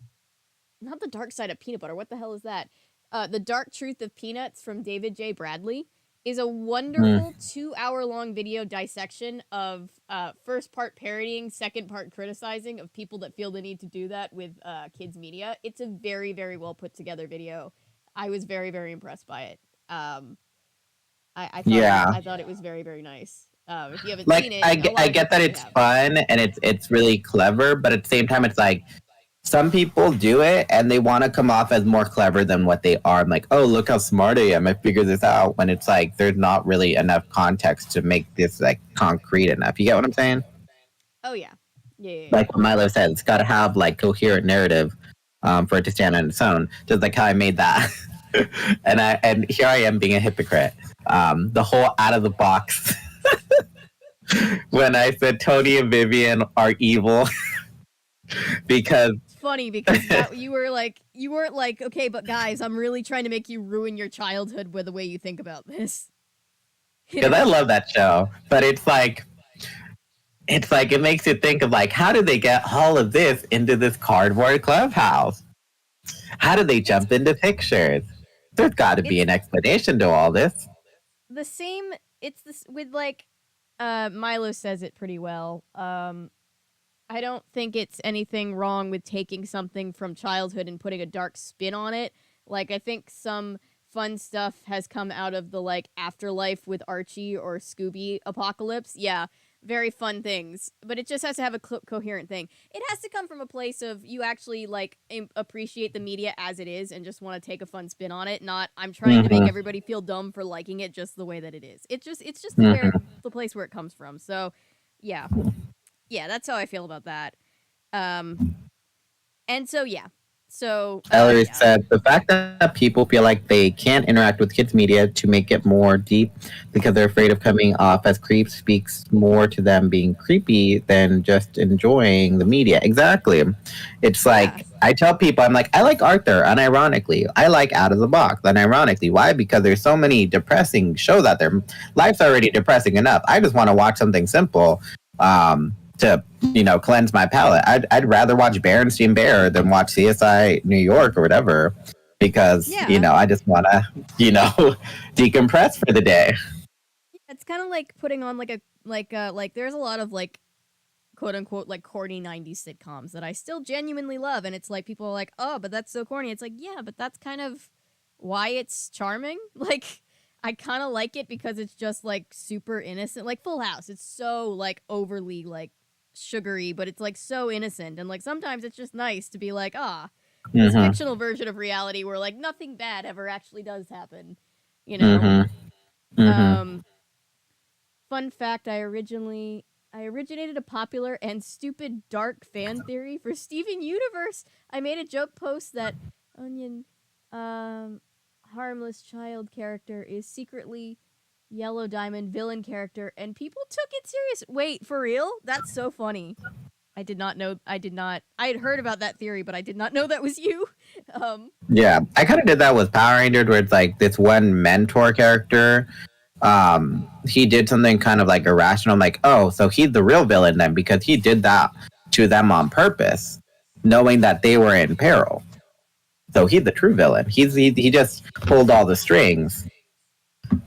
not the Dark Side of Peanut Butter. What the hell is that? The Dark Truth of Peanuts from David J. Bradley is a wonderful 2-hour long video dissection of first part parodying, second part criticizing of people that feel the need to do that with kids media. It's a very, very well put together video. I was very, very impressed by it. I thought it was very, very nice. If you haven't Like seen it, I get that it's fun and it's really clever, but at the same time, it's like some people do it and they want to come off as more clever than what they are. I'm like, oh, look how smart I am. I figured this out. When it's like there's not really enough context to make this like concrete enough. You get what I'm saying? Oh yeah, yeah. Like what Milo said, it's got to have like coherent narrative for it to stand on its own. Just like how I made that, and here I am being a hypocrite. The whole out of the box. When I said Tony and Vivian are evil because It's funny because you weren't like, okay, but guys, I'm really trying to make you ruin your childhood with the way you think about this. because I love that show, but it's like it makes you think of like how did they get all of this into this cardboard clubhouse? How did they jump into pictures? There's got to be an explanation to all this. The same. It's this with like, Milo says it pretty well. I don't think it's anything wrong with taking something from childhood and putting a dark spin on it. Like, I think some fun stuff has come out of the, like, Afterlife with Archie or Scooby apocalypse. Yeah, very fun things. But it just has to have a coherent thing. It has to come from a place of you actually, like, appreciate the media as it is and just want to take a fun spin on it. Not, I'm trying to make everybody feel dumb for liking it just the way that it is. It's just the place where it comes from. So, yeah. Yeah, that's how I feel about that. And so yeah. So Ellery said the fact that people feel like they can't interact with kids media to make it more deep because they're afraid of coming off as creeps speaks more to them being creepy than just enjoying the media. Exactly. It's like I tell people, I'm like, I like Arthur unironically. I like Out of the Box unironically. Why? Because there's so many depressing shows out there. Life's already depressing enough. I just want to watch something simple. To cleanse my palate. I'd rather watch Berenstain Bear than watch CSI New York or whatever because I just want to decompress for the day. It's kind of like putting on like there's a lot of like quote unquote like corny 90s sitcoms that I still genuinely love, and it's like people are like, oh, but that's so corny. It's like, yeah, but that's kind of why it's charming. Like, I kind of like it because it's just like super innocent. Like Full House, it's so like overly like sugary, but it's like so innocent, and like sometimes it's just nice to be like, this fictional version of reality where like nothing bad ever actually does happen, Fun fact, I originated a popular and stupid dark fan theory for Steven Universe. I made a joke post that Onion harmless child character is secretly Yellow Diamond villain character, and people took it serious. Wait, for real? That's so funny. I did not know. I had heard about that theory, but I did not know that was you. Yeah, I kind of did that with Power Rangers, where it's like this one mentor character he did something kind of like irrational. I'm like, oh, so he's the real villain then because he did that to them on purpose, knowing that they were in peril. So he's the true villain. He just pulled all the strings.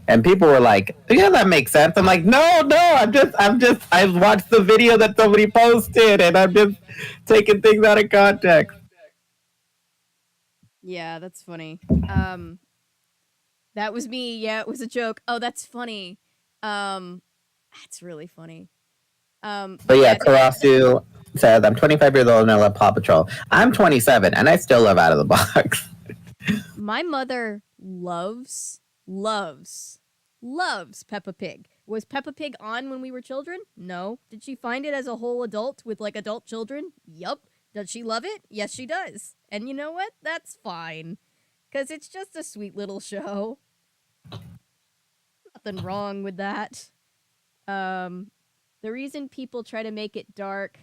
And people were like, yeah, that makes sense. I'm like, no, I watched the video that somebody posted and I'm just taking things out of context. Yeah, that's funny. That was me. Yeah, it was a joke. Oh, that's funny. That's really funny. But yeah, Yeah, Karasu says, I'm 25 years old and I love Paw Patrol. I'm 27 and I still love Out of the Box. my mother loves Peppa Pig. Was Peppa Pig on when we were children? No. Did she find it as a whole adult with like adult children? Yup. Does she love it? Yes, she does. And you know what? That's fine. Because it's just a sweet little show. Nothing wrong with that. The reason people try to make it dark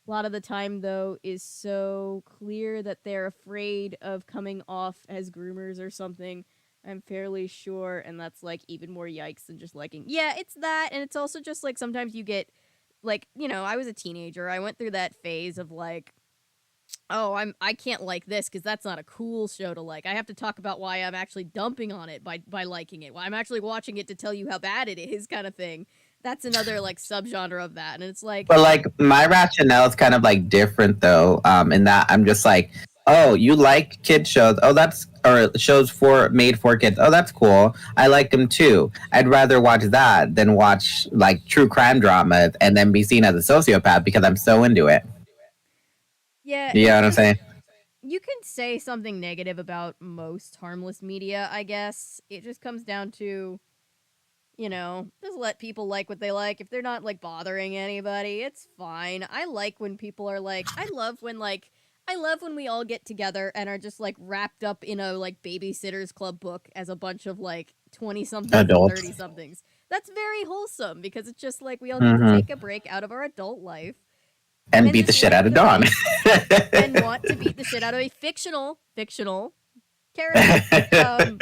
a lot of the time, though, is so clear that they're afraid of coming off as groomers or something. I'm fairly sure, and that's like even more yikes than just liking. Yeah, it's that, and it's also just like sometimes you get like, you know, I was a teenager. I went through that phase of like, oh, I can't like this because that's not a cool show to like. I have to talk about why I'm actually dumping on it by liking it. Why I'm actually watching it to tell you how bad it is, kind of thing. That's another like subgenre of that, and it's like, But like my rationale is kind of like different though, in that I'm just like, oh, you like kid shows? Oh, that's or shows for made for kids. Oh, that's cool. I like them too. I'd rather watch that than watch like true crime dramas and then be seen as a sociopath because I'm so into it. yeah, You know it's what I'm just saying? you can say something negative about most harmless media, I guess. It just comes down to, you know, just let people like what they like. If they're not like bothering anybody, it's fine. I like when people are like, I love when we all get together and are just like wrapped up in a like babysitters club book as a bunch of like 20 somethings and Adults. 30 somethings. That's very wholesome because it's just like we all get to Mm-hmm. take a break out of our adult life And and beat the just shit like out of the Dawn. thing and want to beat the shit out of a fictional character.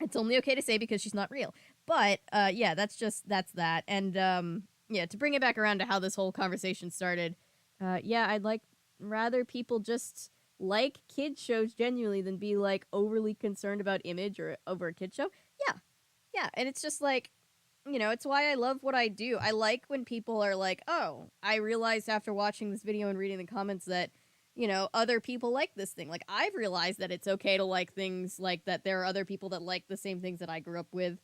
It's only okay to say because she's not real. But yeah, that's that. And yeah, to bring it back around to how this whole conversation started, yeah, I'd like rather people just like kid shows genuinely than be like overly concerned about image or over a kid show. Yeah. Yeah, and it's just like, you know, it's why I love what I do. I like when people are like, "Oh, I realized after watching this video and reading the comments that, you know, other people like this thing." Like I've realized that it's okay to like things like that there are other people that like the same things that I grew up with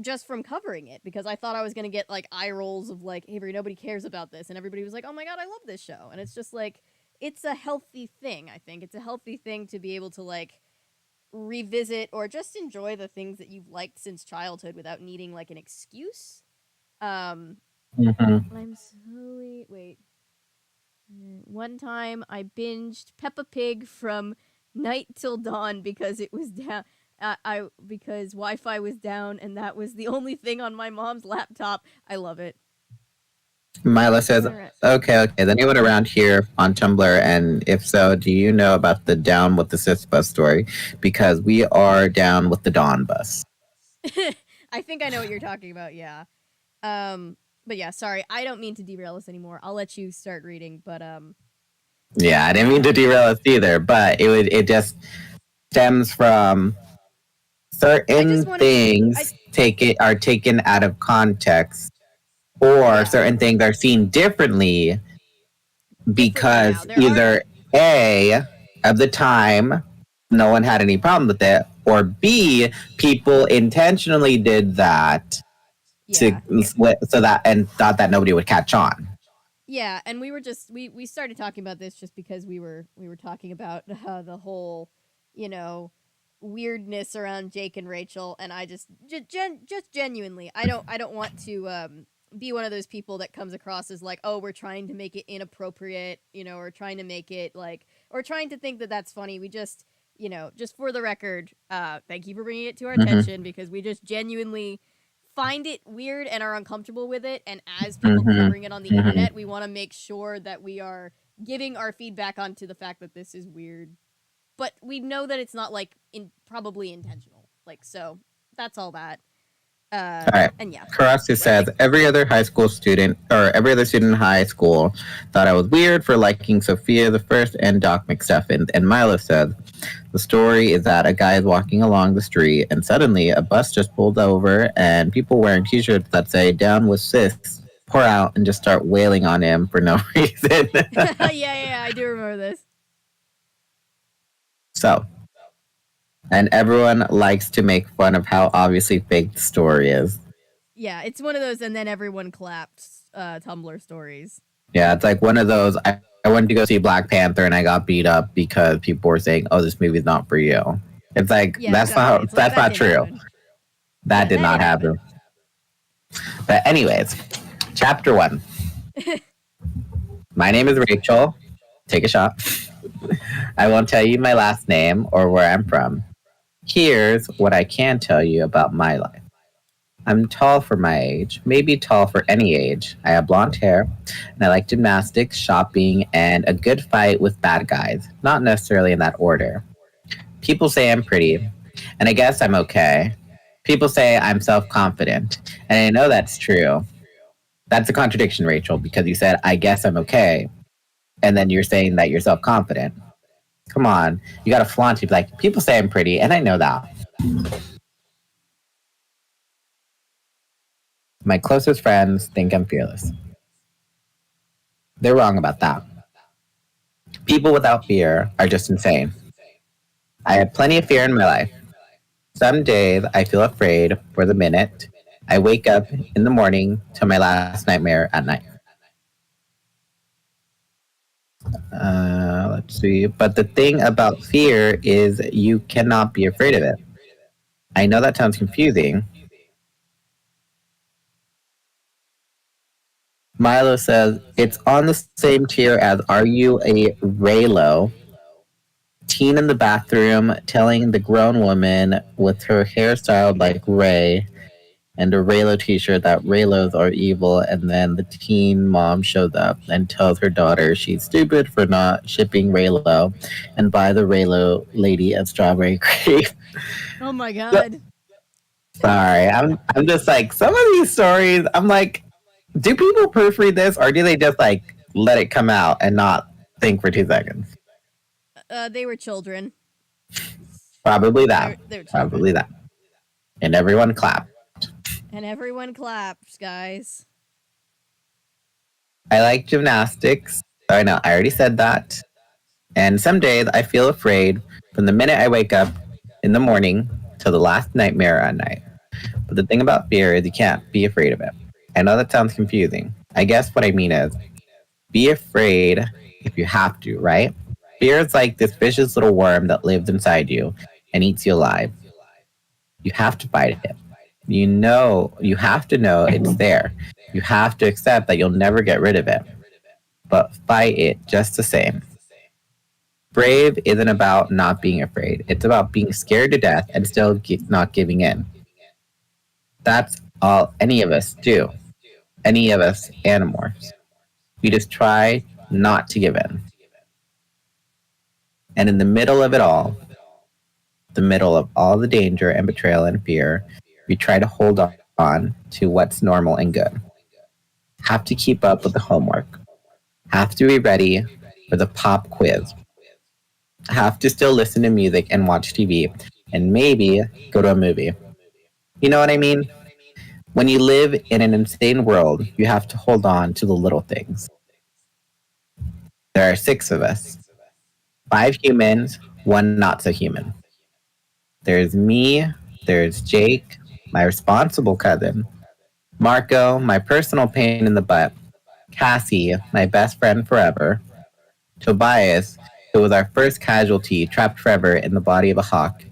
just from covering it because I thought I was going to get like eye rolls of like, "Avery, nobody cares about this." And everybody was like, "Oh my god, I love this show." And it's just like it's a healthy thing, I think. It's a healthy thing to be able to like revisit or just enjoy the things that you've liked since childhood without needing like an excuse. Um, Mm-hmm. I'm slowly wait. One time I binged Peppa Pig from night till dawn because it was down. I because Wi-Fi was down and that was the only thing on my mom's laptop. I love it. Mila says, Anyone around? okay. Is anyone around here on Tumblr? And if so, do you know about the Down with the Sis bus story? Because we are down with the Dawn bus. I think I know what you're talking about. Yeah. But yeah, sorry, I don't mean to derail us anymore. I'll let you start reading, but Yeah, I didn't mean to derail us either, but it just stems from I just certain wanted I things are taken out of context, or yeah, certain things are seen differently differently now. because There are either A, of the time, no one had any problem with it, or B, people intentionally did that to yeah. so that and thought that nobody would catch on. Yeah, and we were just we started talking about this just because we were talking about the whole, you know, weirdness around Jake and Rachel, and I just genuinely I don't want to be one of those people that comes across as like, oh, we're trying to make it inappropriate, you know, or trying to make it like or trying to think that that's funny. We just, you know, just for the record, thank you for bringing it to our Mm-hmm. attention because we just genuinely find it weird and are uncomfortable with it. And as people Mm-hmm. covering it on the Mm-hmm. internet, we want to make sure that we are giving our feedback onto the fact that this is weird. But we know that it's not like probably intentional. Like so, that's all that. All right. And yeah, Karasu right. says every other high school student or every other student in high school thought I was weird for liking Sophia the First and Doc McStuffins. And Milo says the story is that a guy is walking along the street and suddenly a bus just pulled over and people wearing T-shirts that say "Down with Sis" pour out and just start wailing on him for no reason. Yeah, I do remember this. So, and everyone likes to make fun of how obviously fake the story is. Yeah, it's one of those, and then everyone clapped Tumblr stories. Yeah, it's like one of those. I went to go see Black Panther and I got beat up because people were saying, "Oh, this movie's not for you." It's like Yeah, that's exactly. not that's not true. Happen. That did not happen. But anyways, chapter 1. My name is Rachel. Take a shot. I won't tell you my last name or where I'm from. Here's what I can tell you about my life. I'm tall for my age, maybe tall for any age. I have blonde hair, and I like gymnastics, shopping, and a good fight with bad guys. Not necessarily in that order. People say I'm pretty, and I guess I'm okay. People say I'm self-confident, and I know that's true. That's a contradiction, Rachel, because you said, I guess I'm okay, and then you're saying that you're self-confident. Come on, you gotta flaunt it. Like, people say I'm pretty, and I know that. My closest friends think I'm fearless. They're wrong about that. People without fear are just insane. I have plenty of fear in my life. Some days I feel afraid for the minute I wake up in the morning to my last nightmare at night. Let's see. But the thing about fear is you cannot be afraid of it. I know that sounds confusing. Milo says it's on the same tier as Are You a Raylo? Teen in the bathroom telling the grown woman with her hair styled like Ray and a Raylo t-shirt that Raylos are evil, and then the teen mom shows up and tells her daughter she's stupid for not shipping Raylo and buy the Raylo lady a strawberry crepe. Oh my god. Sorry, I'm just like some of these stories. I'm like, do people proofread this or do they just like let it come out and not think for 2 seconds? They were children. Probably that. They're Probably that. And everyone clapped. And everyone clapped, guys. I like gymnastics. I know, I already said that. And some days I feel afraid from the minute I wake up in the morning to the last nightmare at night. But the thing about fear is you can't be afraid of it. I know that sounds confusing. I guess what I mean is be afraid if you have to, right? Fear is like this vicious little worm that lives inside you and eats you alive. You have to fight it. You have to know it's there. You have to accept that you'll never get rid of it. But fight it just the same. Brave isn't about not being afraid. It's about being scared to death and still not giving in. That's all any of us do. Any of us Animorphs. We just try not to give in. And in the middle of it all, the middle of all the danger and betrayal and fear, we try to hold on to what's normal and good. Have to keep up with the homework. Have to be ready for the pop quiz. Have to still listen to music and watch TV. And maybe go to a movie. You know what I mean? When you live in an insane world, you have to hold on to the little things. There are 6 of us. 5 humans, 1 not so human. There's me, there's Jake, my responsible cousin, Marco, my personal pain in the butt, Cassie, my best friend forever, Tobias, who was our first casualty trapped forever in the body of a hawk,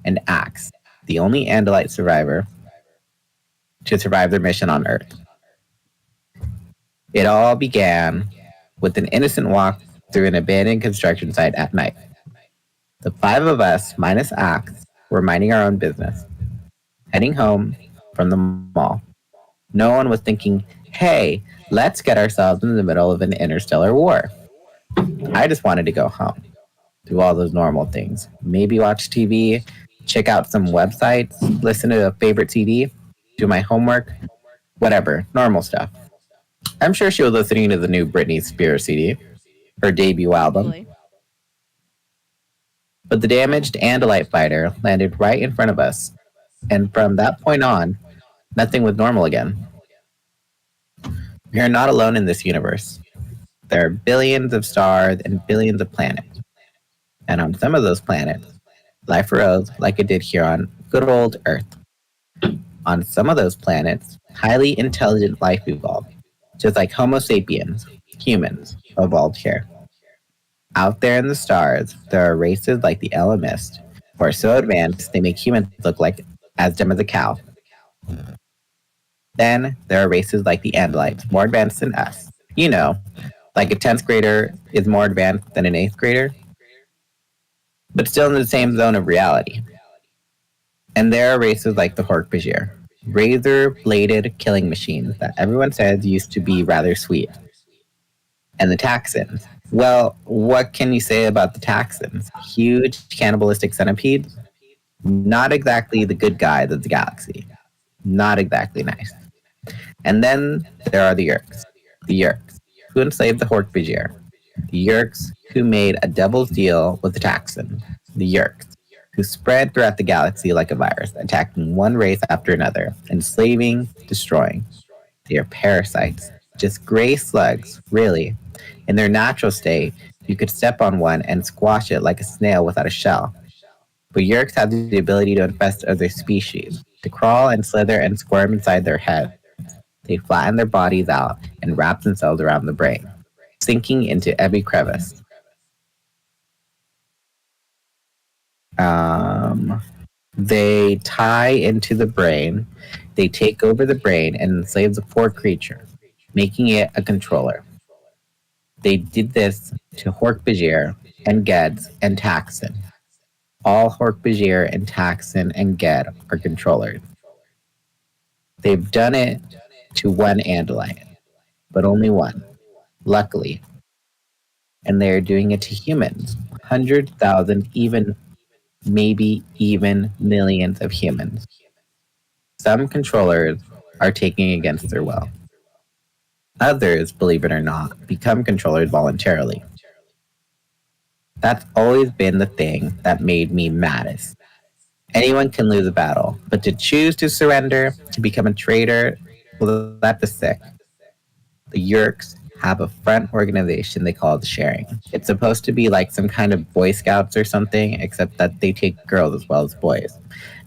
and Axe, the only Andalite survivor to survive their mission on Earth. It all began with an innocent walk through an abandoned construction site at night. The 5 of us, minus Axe, were minding our own business, heading home from the mall. No one was thinking, hey, let's get ourselves in the middle of an interstellar war. I just wanted to go home, do all those normal things. Maybe watch TV, check out some websites, listen to a favorite CD. do my homework, whatever, normal stuff. I'm sure she was listening to the new Britney Spears CD, her debut album. Probably. But the damaged Andalite fighter landed right in front of us, and from that point on, nothing was normal again. We are not alone in this universe. There are billions of stars and billions of planets. And on some of those planets, life arose like it did here on good old Earth. On some of those planets, highly intelligent life evolved, just like Homo sapiens, humans, evolved here. Out there in the stars, there are races like the Ellimist, who are so advanced they make humans look like as dumb as a cow. Then there are races like the Andalites, more advanced than us. You know, like a 10th grader is more advanced than an 8th grader, but still in the same zone of reality. And there are races like the Hork-Bajir, razor-bladed killing machines that everyone says used to be rather sweet. And the Taxons. Well, what can you say about the Taxons? Huge cannibalistic centipedes? Not exactly the good guys of the galaxy. Not exactly nice. And then there are the Yeerks. The Yeerks, who enslaved the Hork-Bajir. The Yeerks, who made a devil's deal with the Taxons. The Yeerks, who spread throughout the galaxy like a virus, attacking one race after another, enslaving, destroying. They are parasites, just gray slugs, really. In their natural state, you could step on one and squash it like a snail without a shell. But Yeerks have the ability to infest other species, to crawl and slither and squirm inside their heads. They flatten their bodies out and wrap themselves around the brain, sinking into every crevice. They tie into the brain, they take over the brain and enslave the poor creature, making it a controller. They did this to Hork-Bajir and Geds and Taxon. All Hork-Bajir and Taxon and Ged are controllers. They've done it to one Andalite, but only one, luckily. And they're doing it to humans, 100,000, even maybe even millions of humans. Some controllers are taking against their will. Others, believe it or not, become controllers voluntarily. That's always been the thing that made me maddest. Anyone can lose a battle, but to choose to surrender, to become a traitor, well, that's the sick. The Yeerks have a front organization they call the Sharing. It's supposed to be like some kind of Boy Scouts or something, except that they take girls as well as boys,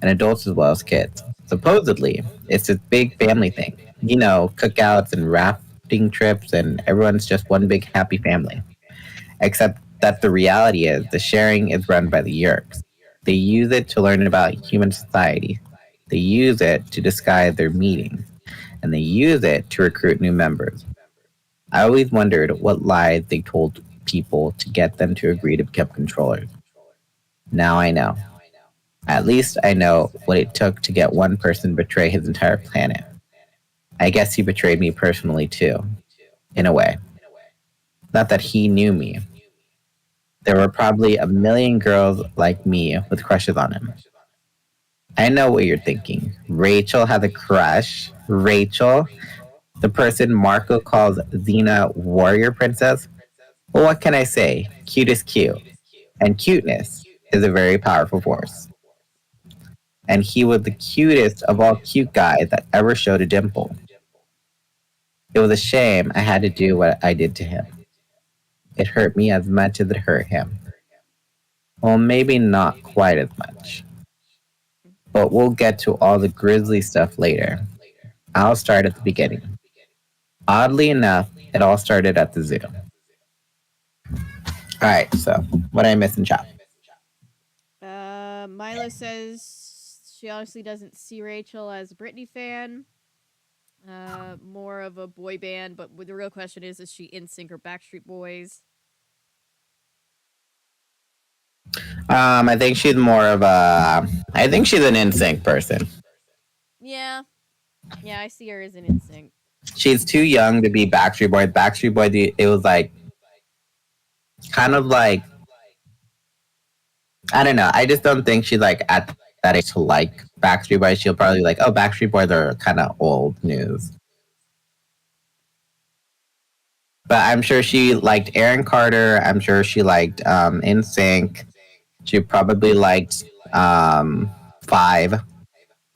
and adults as well as kids. Supposedly, it's this big family thing. You know, cookouts and rafting trips, and everyone's just one big happy family. Except that the reality is the Sharing is run by the Yeerks. They use it to learn about human society. They use it to disguise their meetings. And they use it to recruit new members. I always wondered what lies they told people to get them to agree to become controllers. Now I know. At least I know what it took to get one person to betray his entire planet. I guess he betrayed me personally too, in a way. Not that he knew me. There were probably a million girls like me with crushes on him. I know what you're thinking. Rachel has a crush. Rachel, the person Marco calls Xena Warrior Princess. Well, what can I say? Cute is cute. And cuteness is a very powerful force. And he was the cutest of all cute guys that ever showed a dimple. It was a shame I had to do what I did to him. It hurt me as much as it hurt him. Well, maybe not quite as much. But we'll get to all the grisly stuff later. I'll start at the beginning. Oddly enough, it all started at the zoo. Alright, so what did I miss in chat? Milo says she honestly doesn't see Rachel as a Britney fan. More of a boy band, but the real question is she NSYNC or Backstreet Boys? I think she's more of a. I think she's an NSYNC person. Yeah. Yeah, I see her as an NSYNC. She's too young to be Backstreet Boys. Backstreet Boys, it was like. Kind of like. I don't know. I just don't think she's like at that age to like Backstreet Boys, she'll probably be like, "Oh, Backstreet Boys are kind of old news." But I'm sure she liked Aaron Carter. I'm sure she liked NSYNC. She probably liked Five.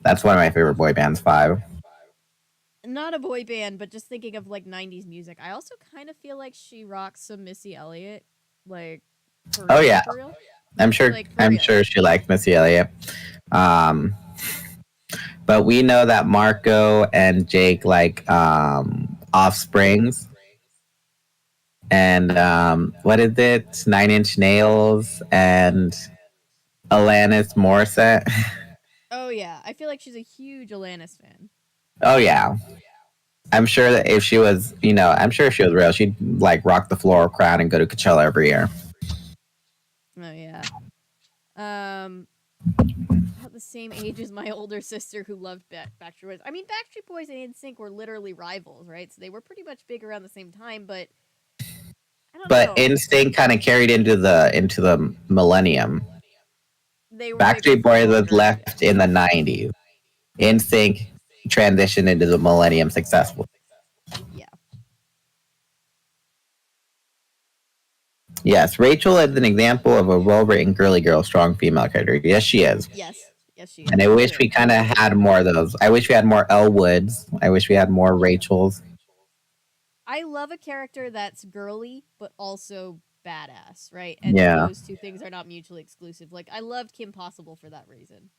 That's one of my favorite boy bands, Five. Not a boy band, but just thinking of like 90s music. I also kind of feel like she rocks some Missy Elliott. Like, for Oh real, yeah, for real? I'm sure. Like, for I'm real. sure she liked Missy Elliott. Um, but we know that Marco and Jake like Offsprings and what is it? 9 Inch Nails and Alanis Morissette. Oh, yeah. I feel like she's a huge Alanis fan. Oh yeah, I'm sure that if she was, I'm sure if she was real, she'd like rock the floral crown and go to Coachella every year. Oh, yeah. About the same age as my older sister who loved Backstreet Boys. I mean, Backstreet Boys and NSYNC were literally rivals, right? So they were pretty much big around the same time, but I don't But know. Instinct kind of carried into the millennium. They were bigger Backstreet for Boys was longer. left in the '90s. NSYNC transitioned into the millennium successfully. Yeah. Yes, Rachel is an example of a well-written girly girl, strong female character. Yes, she is. Yes. Yes, she is. And I wish we kind of had more of those. I wish we had more Elwoods. I wish we had more Rachels. I love a character that's girly, but also badass, right? And Yeah. those two things are not mutually exclusive. Like, I loved Kim Possible for that reason.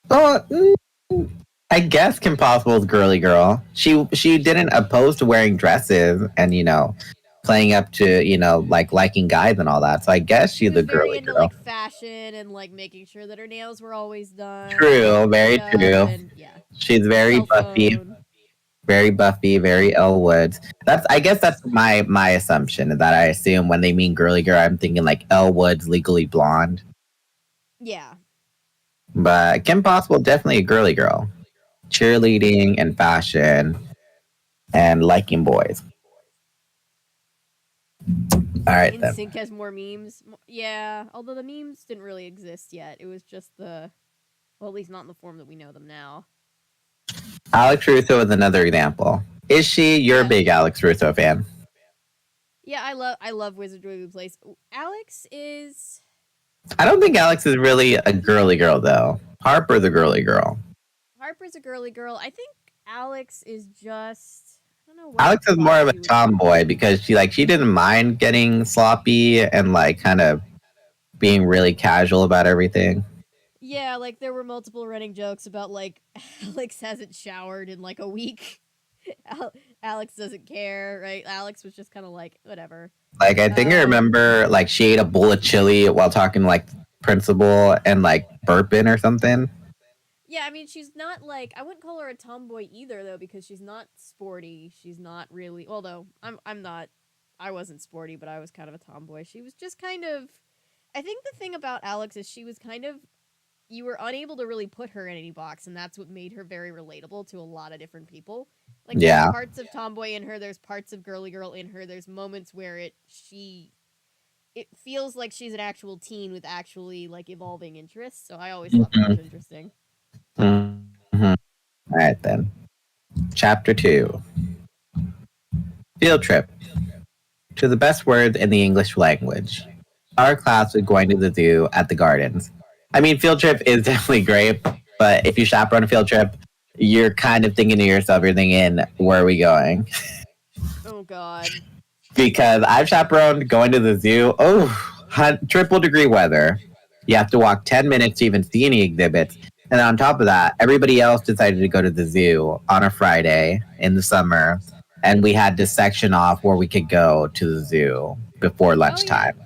Oh, I guess Kim Possible's girly girl. She didn't oppose to wearing dresses and playing up to like liking guys and all that. So I guess She she's was a very girly into girl. like fashion and like making sure that her nails were always done. True, very makeup, true. And yeah, She's very cell Buffy, phone. very Elwood. I guess that's my assumption that I assume when they mean girly girl, I'm thinking like Elwood's Legally Blonde. Yeah. But Kim Possible definitely a girly girl, cheerleading and fashion and liking boys. All right then. NSYNC has more memes. Yeah, although the memes didn't really exist yet. It was just well, at least not in the form that we know them now. Alex Russo is another example. Is she? You're a big Alex Russo fan. Yeah, I love Wizardry of the Place. Alex is. I don't think Alex is really a girly girl though. Harper's a girly girl. Harper's a girly girl. I think Alex is just. I don't know what Alex is more of a tomboy because she didn't mind getting sloppy and like kind of being really casual about everything. Yeah, like there were multiple running jokes about like Alex hasn't showered in like a week. Alex doesn't care, right? Alex was just kind of like whatever. Like I think I remember like she ate a bowl of chili while talking like principal and like burping or something. Yeah, I mean she's not like I wouldn't call her a tomboy either though because she's not sporty. She's not really although I'm not I wasn't sporty, but I was kind of a tomboy. She was just kind of I think the thing about Alex is she was kind of you were unable to really put her in any box, and that's what made her very relatable to a lot of different people. Like, there's parts of tomboy in her, there's parts of girly girl in her, there's moments where it feels like she's an actual teen with actually, like, evolving interests, so I always thought that was interesting. Mm-hmm. All right, then. Chapter 2. Field trip. To the best words in the English language. Our class was going to the zoo at the gardens. I mean, field trip is definitely great, but if you chaperone a field trip, you're kind of thinking to yourself, you're thinking, where are we going? Oh, God. Because I've chaperoned going to the zoo. Oh, triple degree weather. You have to walk 10 minutes to even see any exhibits. And on top of that, everybody else decided to go to the zoo on a Friday in the summer. And we had to section off where we could go to the zoo before lunchtime.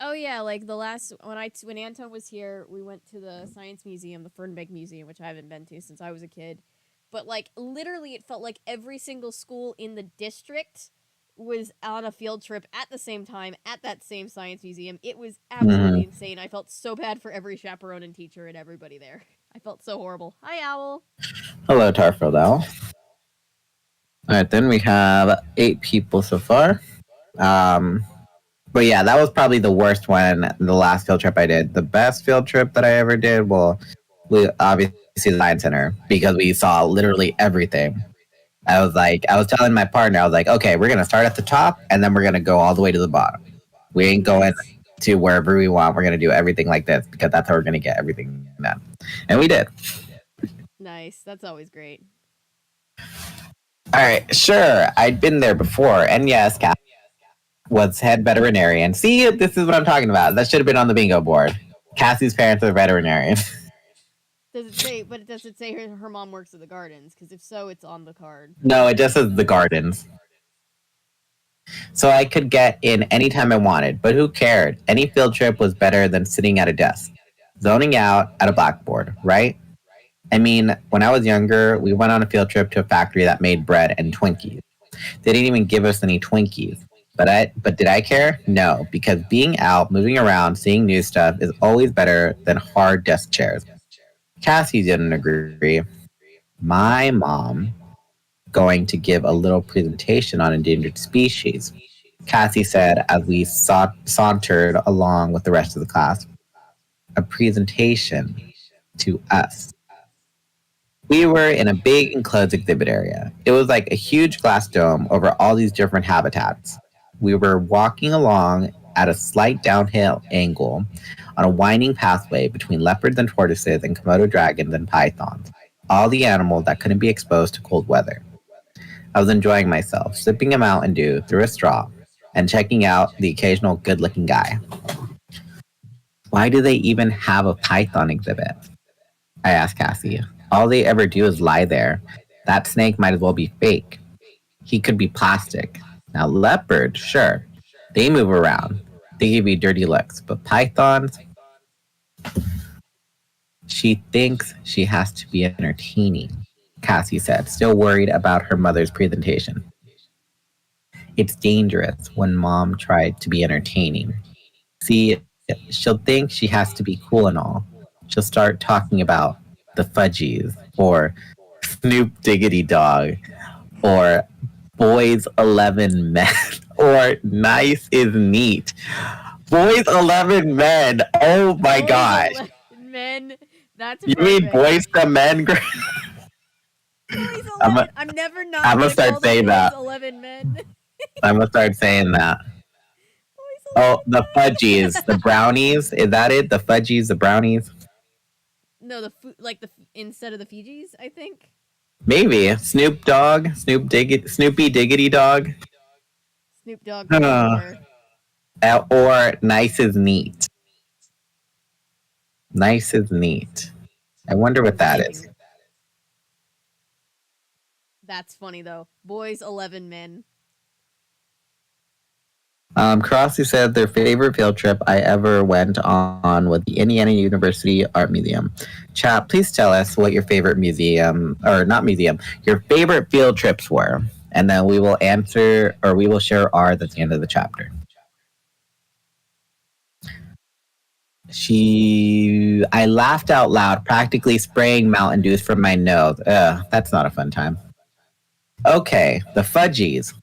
Oh yeah, like the last when Anton was here, we went to the science museum, the Fernbank Museum, which I haven't been to since I was a kid. But like literally, it felt like every single school in the district was on a field trip at the same time at that same science museum. It was absolutely insane. I felt so bad for every chaperone and teacher and everybody there. I felt so horrible. Hi, Owl. Hello, Tarfield Owl. All right, then we have 8 people so far. But yeah, that was probably the worst one. The last field trip I did. The best field trip that I ever did, well, we obviously the science center because we saw literally everything. I was telling my partner, I was like, okay, we're gonna start at the top and then we're gonna go all the way to the bottom. We ain't going Nice. to wherever we want. We're gonna do everything like this because that's how we're gonna get everything done. And we did. Nice. That's always great. All right, sure. I'd been there before, and yes, Kat was head veterinarian. See, this is what I'm talking about. That should have been on the bingo board. Cassie's parents are veterinarians. Does it say? But does it say her mom works at the gardens? Because if so, it's on the card. No, it just says the gardens. So I could get in anytime I wanted, but who cared? Any field trip was better than sitting at a desk, zoning out at a blackboard, right? I mean, when I was younger, we went on a field trip to a factory that made bread and Twinkies. They didn't even give us any Twinkies. But did I care? No, because being out, moving around, seeing new stuff is always better than hard desk chairs. Cassie didn't agree. My mom going to give a little presentation on endangered species. Cassie said as we sauntered along with the rest of the class. A presentation to us. We were in a big enclosed exhibit area. It was like a huge glass dome over all these different habitats. We were walking along at a slight downhill angle on a winding pathway between leopards and tortoises and Komodo dragons and pythons, all the animals that couldn't be exposed to cold weather. I was enjoying myself, sipping a Mountain Dew through a straw and checking out the occasional good looking guy. Why do they even have a python exhibit? I asked Cassie. All they ever do is lie there. That snake might as well be fake. He could be plastic. Now, leopards, sure, they move around. They give you dirty looks. But pythons, she thinks she has to be entertaining, Cassie said, still worried about her mother's presentation. It's dangerous when mom tried to be entertaining. See, she'll think she has to be cool and all. She'll start talking about the fudgies or Snoop Diggity Dog or Boys 11 Men or Nice is Neat. Boys 11 Men. Oh my gosh. Men. That's You perfect. mean Boys to Men? Boys 11. I'm never not I'm gonna gonna start call them saying Boys that. 11 Men. I'm gonna start saying that. Boys 11 Oh, the Men. fudgies, the brownies. Is that it? The fudgies, the brownies? No, instead of the Fijis, I think. Maybe Snoop Dogg, Snoopy Diggity Dog, Snoop Dogg for sure. or Nice is Neat. Nice is Neat. I wonder what that is. That's funny though. Boys 11 Men. Crossley said their favorite field trip I ever went on was the Indiana University Art Museum. Chat, please tell us what your favorite museum, or not museum, your favorite field trips were. And then we will answer, or we will share ours at the end of the chapter. I laughed out loud, practically spraying Mountain Dews from my nose. Ugh, that's not a fun time. Okay, the fudgies.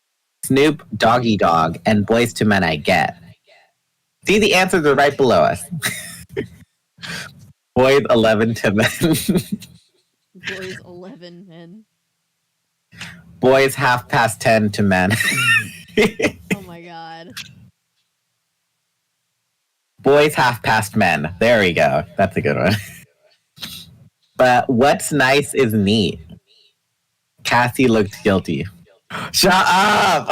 Snoop, Doggy Dog, and Boys to Men I get. See, the answers are right below us. Boys 11 to Men. Boys 11 Men. Boys 10:30 to men. Oh my god. Boys 50 men. There we go. That's a good one. But what's nice is neat. Cassie looked guilty. Shut up!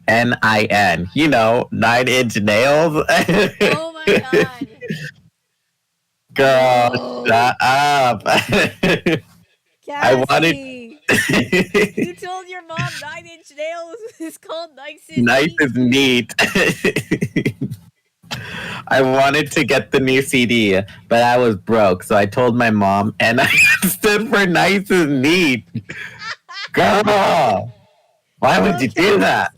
NIN. You know, 9-inch nails. Oh my god. Girl, Oh. shut up. Cassie, you told your mom 9-inch nails is called Nice is Nice Neat. is neat. I wanted to get the new CD, but I was broke, so I told my mom, and I stood for Nice is Neat. Girl, why would you do that?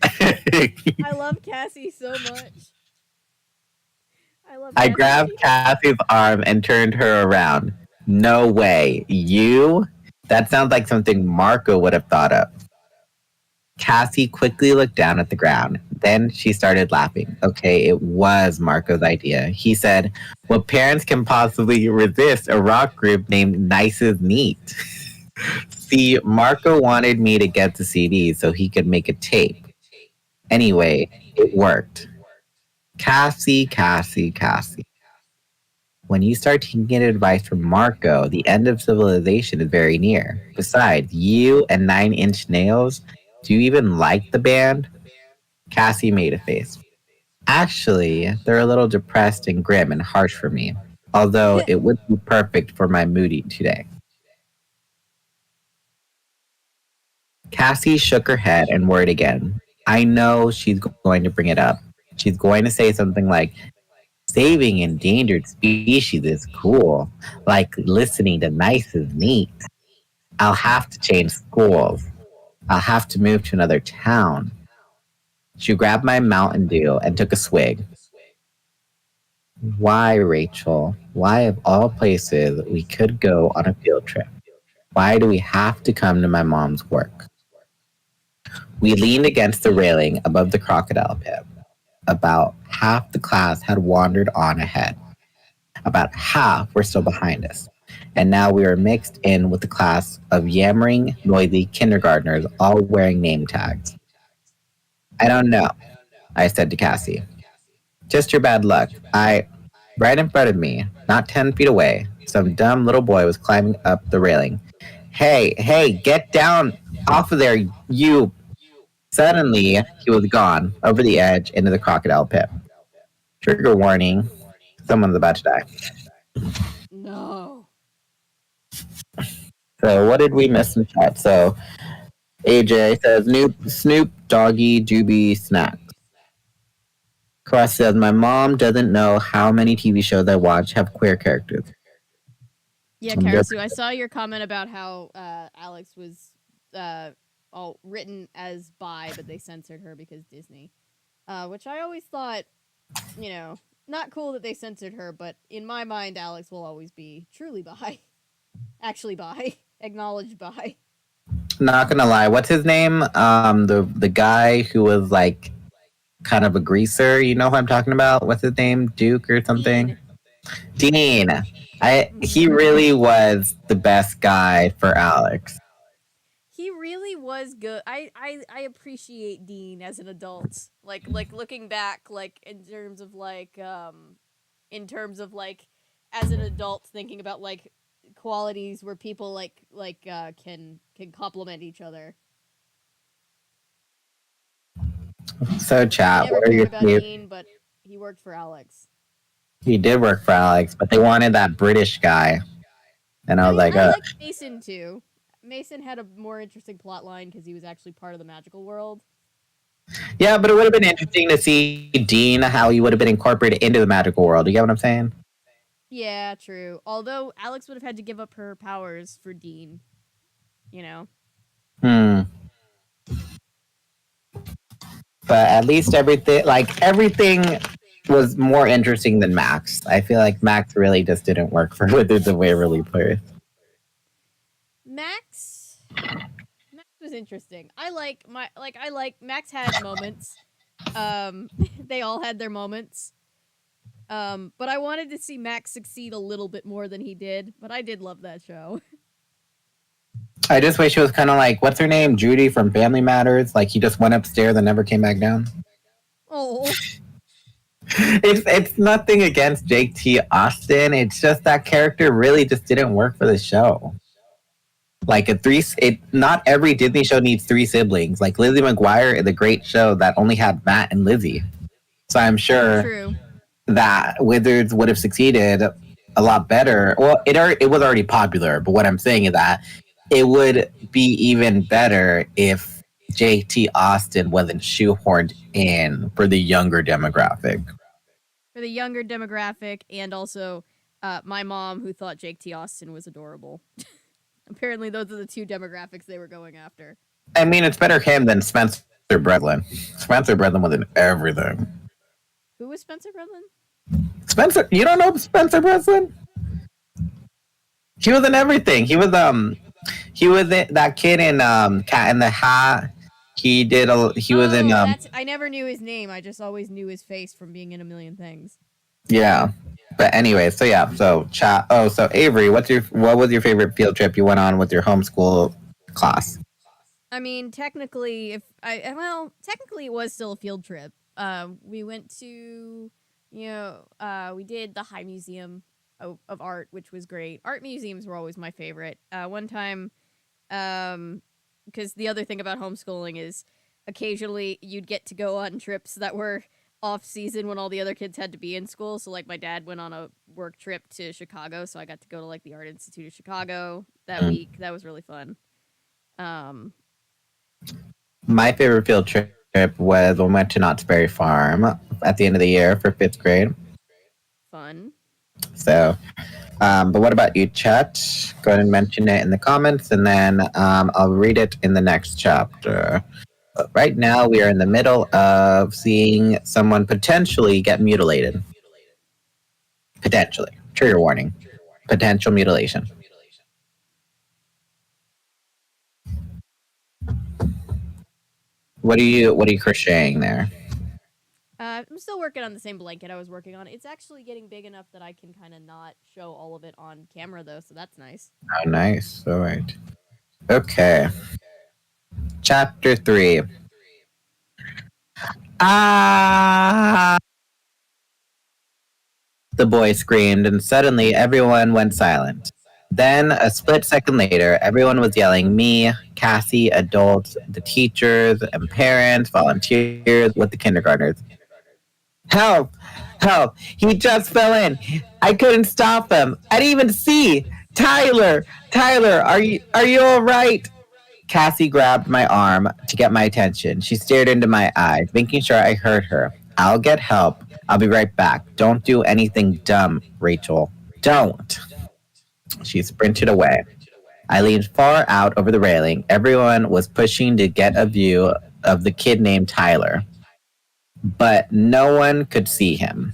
I love Cassie so much. I grabbed Cassie's arm and turned her around. No way. You? That sounds like something Marco would have thought of. Cassie quickly looked down at the ground. Then she started laughing. Okay, it was Marco's idea. He said, "What parents can possibly resist a rock group named Nice is Neat?" See, Marco wanted me to get the CD so he could make a tape. Anyway, it worked. Cassie, Cassie, Cassie. When you start taking advice from Marco, the end of civilization is very near. Besides, you and Nine Inch Nails, do you even like the band? Cassie made a face. Actually, they're a little depressed and grim and harsh for me, although it would be perfect for my moody today. Cassie shook her head and worried again. I know she's going to bring it up. She's going to say something like, saving endangered species is cool, like listening to Nice is Neat. I'll have to change schools. I'll have to move to another town. She grabbed my Mountain Dew and took a swig. Why, Rachel? Why, of all places, we could go on a field trip? Why do we have to come to my mom's work? We leaned against the railing above the crocodile pit. About half the class had wandered on ahead. About half were still behind us. And now we were mixed in with the class of yammering, noisy kindergartners all wearing name tags. I don't know, I said to Cassie. Just your bad luck. Right in front of me, not 10 feet away, some dumb little boy was climbing up the railing. Hey, hey, get down off of there, you. Suddenly, he was gone, over the edge, into the crocodile pit. Trigger warning, someone's about to die. No. So, what did we miss in chat? So, AJ says, Snoop, Doggy, Doobie, Snack. Cross says, my mom doesn't know how many TV shows I watch have queer characters. Yeah, Karasu, I saw your comment about how Alex was all written as bi, but they censored her because Disney. Which I always thought, not cool that they censored her, but in my mind, Alex will always be truly bi. Actually bi. Acknowledged bi. Not gonna lie, what's his name? The guy who was like kind of a greaser. You know who I'm talking about? What's his name? Duke or something? Dean. He really was the best guy for Alex. He really was good. I appreciate Dean as an adult. Like looking back, like in terms of like as an adult thinking about like qualities where people can complement each other. So chat, Never what are cared your about Dean, but he worked for Alex. He did work for Alex, but they wanted that British guy. And I was I like Mason too. Mason had a more interesting plot line because he was actually part of the magical world. Yeah, but it would have been interesting to see Dean, how he would have been incorporated into the magical world. You get what I'm saying? Yeah, true. Although Alex would have had to give up her powers for Dean. But at least everything was more interesting than Max. I feel like Max really just didn't work for Wizards of Waverly players. Max was interesting. I like Max had moments. They all had their moments. But I wanted to see Max succeed a little bit more than he did, but I did love that show. I just wish it was kind of like, what's her name? Judy from Family Matters. Like, he just went upstairs and never came back down. Oh. It's nothing against Jake T. Austin. It's just that character really just didn't work for the show. Like not every Disney show needs three siblings. Like Lizzie McGuire is a great show that only had Matt and Lizzie. So I'm sure that Wizards would have succeeded a lot better. Well, it was already popular, but what I'm saying is that it would be even better if J.T. Austin wasn't shoehorned in for the younger demographic. For the younger demographic, and also my mom who thought Jake T. Austin was adorable. Apparently, those are the two demographics they were going after. I mean, it's better him than Spencer Breslin. Spencer Breslin was in everything. Who was Spencer Breslin? Spencer, you don't know Spencer Breslin? He was in everything. He was that kid in Cat in the Hat. He did. He was in. That's I never knew his name. I just always knew his face from being in a million things. Yeah. But anyway, so yeah, so chat. Oh, so Avery, what was your favorite field trip you went on with your homeschool class? I mean, technically, technically it was still a field trip. We went to, we did the High Museum of Art, which was great. Art museums were always my favorite. One time, because the other thing about homeschooling is occasionally you'd get to go on trips that were off season when all the other kids had to be in school. So like my dad went on a work trip to Chicago, so I got to go to like the Art Institute of Chicago that week. That was really fun. My favorite field trip was when we went to Knott's Berry Farm at the end of the year for 5th grade. Fun. So, but what about you, Chet? Go ahead and mention it in the comments, and then I'll read it in the next chapter. But right now, we are in the middle of seeing someone potentially get mutilated. Potentially. Trigger warning. Potential mutilation. What are you crocheting there? I'm still working on the same blanket I was working on. It's actually getting big enough that I can kind of not show all of it on camera, though, so that's nice. Oh, nice. All right. Okay. Chapter 3. Ah! The boy screamed, and suddenly everyone went silent. Then, a split second later, everyone was yelling, me, Cassie, adults, the teachers, and parents, volunteers, with the kindergartners. Help! Help! He just fell in. I couldn't stop him. I didn't even see. Tyler! Tyler, are you all right? Cassie grabbed my arm to get my attention. She stared into my eyes, making sure I heard her. I'll get help. I'll be right back. Don't do anything dumb, Rachel. Don't. She sprinted away. I leaned far out over the railing. Everyone was pushing to get a view of the kid named Tyler. But no one could see him.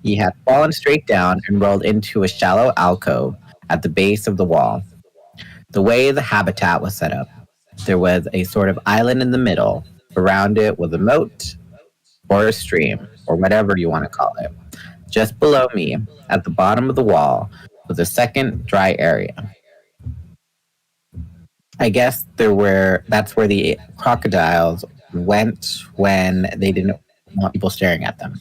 He had fallen straight down and rolled into a shallow alcove at the base of the wall. The way the habitat was set up, there was a sort of island in the middle. Around it was a moat or a stream, or whatever you want to call it. Just below me, at the bottom of the wall, was a second dry area. I guess that's where the crocodiles went when they didn't want people staring at them.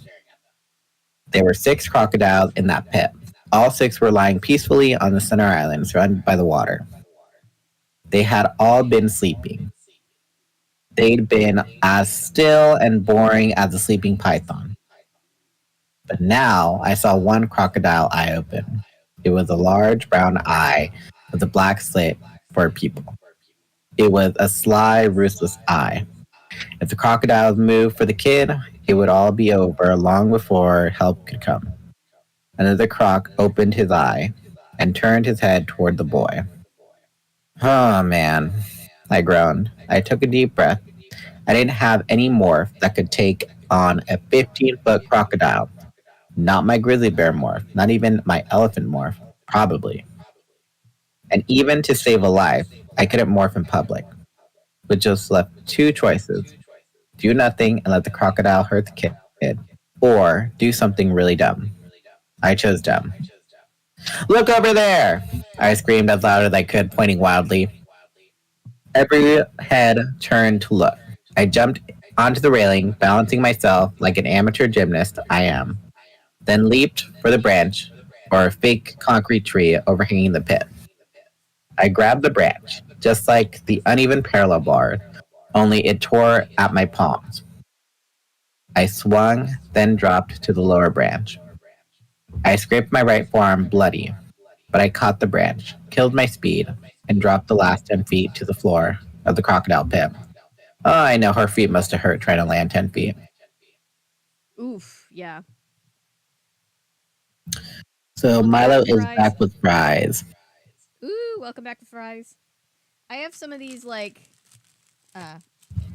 There were 6 crocodiles in that pit. All 6 were lying peacefully on the center island, surrounded by the water. They had all been sleeping. They'd been as still and boring as a sleeping python. But now I saw one crocodile eye open. It was a large brown eye with a black slit for a pupil. It was a sly, ruthless eye. If the crocodiles moved for the kid, it would all be over long before help could come. Another croc opened his eye and turned his head toward the boy. Oh, man, I groaned. I took a deep breath. I didn't have any morph that could take on a 15-foot crocodile. Not my grizzly bear morph, not even my elephant morph, probably. And even to save a life, I couldn't morph in public, which just left 2 choices. Do nothing and let the crocodile hurt the kid, or do something really dumb. I chose dumb. Look over there! I screamed as loud as I could, pointing wildly. Every head turned to look. I jumped onto the railing, balancing myself like an amateur gymnast I am, then leaped for the branch, or a fake concrete tree overhanging the pit. I grabbed the branch, just like the uneven parallel bar, only it tore at my palms. I swung, then dropped to the lower branch. I scraped my right forearm bloody, but I caught the branch, killed my speed, and dropped the last 10 feet to the floor of the crocodile pit. Oh, I know her feet must have hurt trying to land 10 feet. Oof, yeah. So Milo is back with fries. Ooh, welcome back to fries. I have some of these, like, I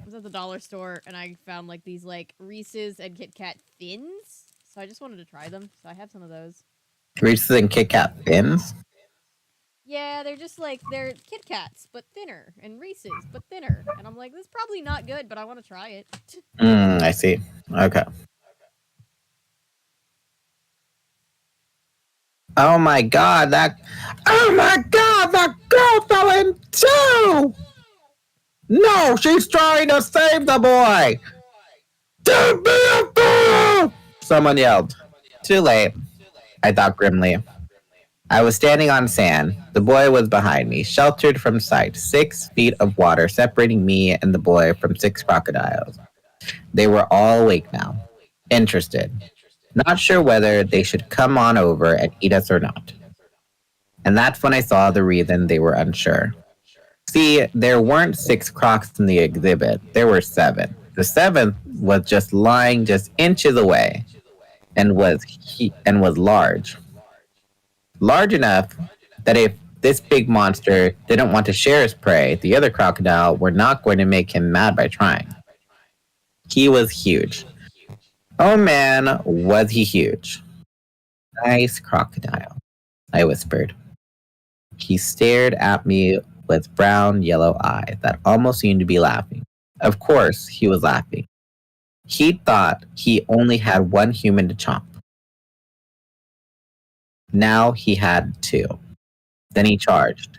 was at the dollar store and I found, like, these, like, Reese's and Kit Kat Thins. So I just wanted to try them. So I have some of those. Reese's and Kit Kat Thins? Yeah, they're just like they're Kit Kats but thinner, and Reese's but thinner, and I'm like, this is probably not good, but I want to try it. I see. Okay. Oh my god, that. Oh my god, that girl fell in too! No, she's trying to save the boy! Don't be a fool! Someone yelled. Too late, I thought grimly. I was standing on sand. The boy was behind me, sheltered from sight, 6 feet of water separating me and the boy from 6 crocodiles. They were all awake now, interested, not sure whether they should come on over and eat us or not. And that's when I saw the reason they were unsure. See, there weren't 6 crocs in the exhibit, there were 7. The 7th was just lying just inches away and was large. Large enough that if this big monster didn't want to share his prey, the other crocodile were not going to make him mad by trying. He was huge. Oh man, was he huge. Nice crocodile, I whispered. He stared at me with brown, yellow eyes that almost seemed to be laughing. Of course, he was laughing. He thought he only had one human to chomp. Now he had 2. Then he charged.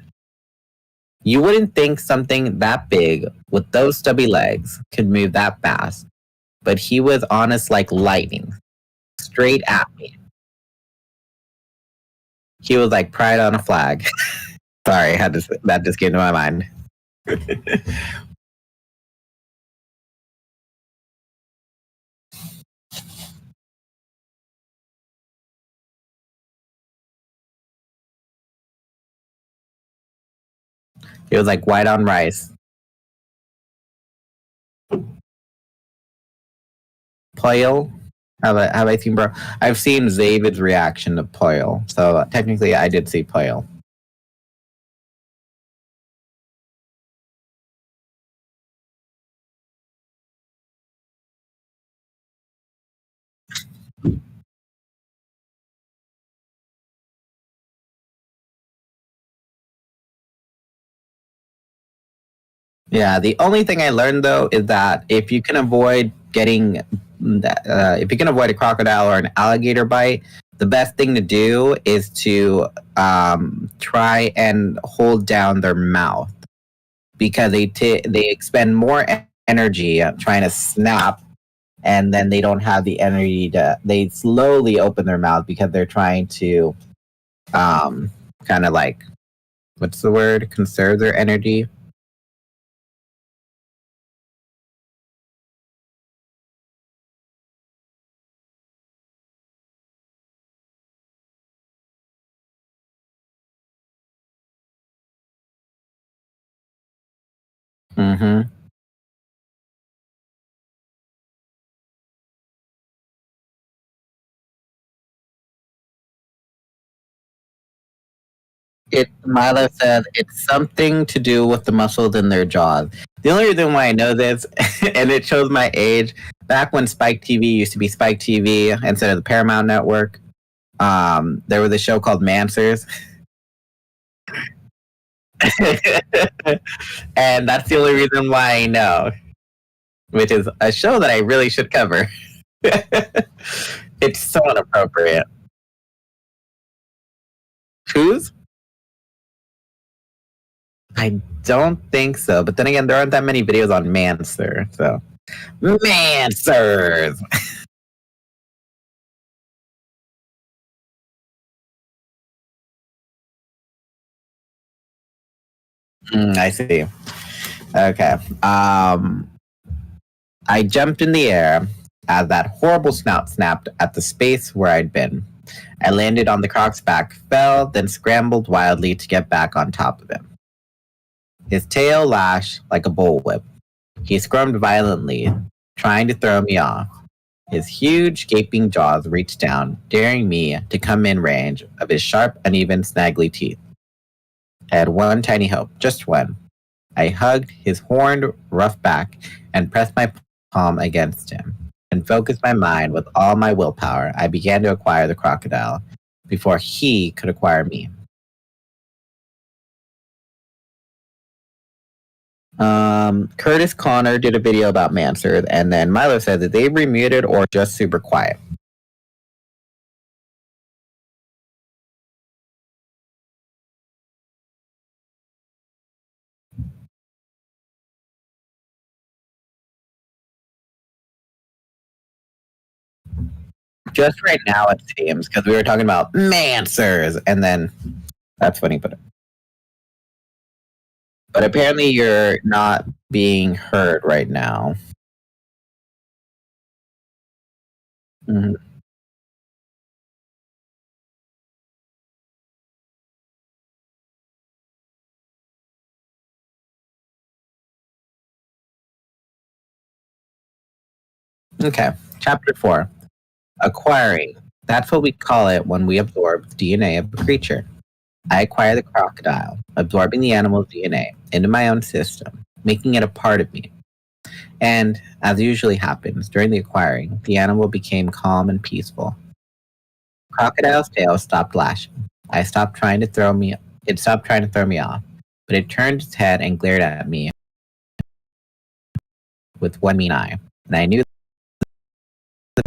You wouldn't think something that big, with those stubby legs, could move that fast, but he was honest like lightning, straight at me. He was like pride on a flag. Sorry, that just came to my mind. It was like white on rice. Poil? Have I seen bro? I've seen Zavid's reaction to Poil, so technically I did see Poil. Yeah, the only thing I learned though is that if you can avoid if you can avoid a crocodile or an alligator bite, the best thing to do is to try and hold down their mouth because they expend more energy trying to snap, and then they don't have the energy to. They slowly open their mouth because they're trying to kind of like what's the word? Conserve their energy. Mm-hmm. Milo said it's something to do with the muscles in their jaws. The only reason why I know this, and it shows my age, back when Spike TV used to be Spike TV instead of the Paramount Network, there was a show called Mansers. And that's the only reason why I know, which is a show that I really should cover. It's so inappropriate. Whose? I don't think so. But then again, there aren't that many videos on Manser. So, Mansers! I see. Okay. I jumped in the air as that horrible snout snapped at the space where I'd been. I landed on the croc's back, fell, then scrambled wildly to get back on top of him. His tail lashed like a bullwhip. He squirmed violently, trying to throw me off. His huge, gaping jaws reached down, daring me to come in range of his sharp, uneven, snaggly teeth. I had one tiny hope, just one. I hugged his horned, rough back and pressed my palm against him, and focused my mind with all my willpower. I began to acquire the crocodile before he could acquire me. Curtis Connor did a video about Mansard, and then Milo said that they remuted or just super quiet. Just right now, it seems, because we were talking about Mansers, and then that's funny, but apparently you're not being heard right now. Mhm. Okay, chapter 4. Acquiring. That's what we call it when we absorb the DNA of a creature. I acquire the crocodile, absorbing the animal's DNA into my own system, making it a part of me. And, as usually happens during the acquiring, the animal became calm and peaceful. Crocodile's tail stopped lashing. I stopped trying to throw me It stopped trying to throw me off, but it turned its head and glared at me with one mean eye, and I knew the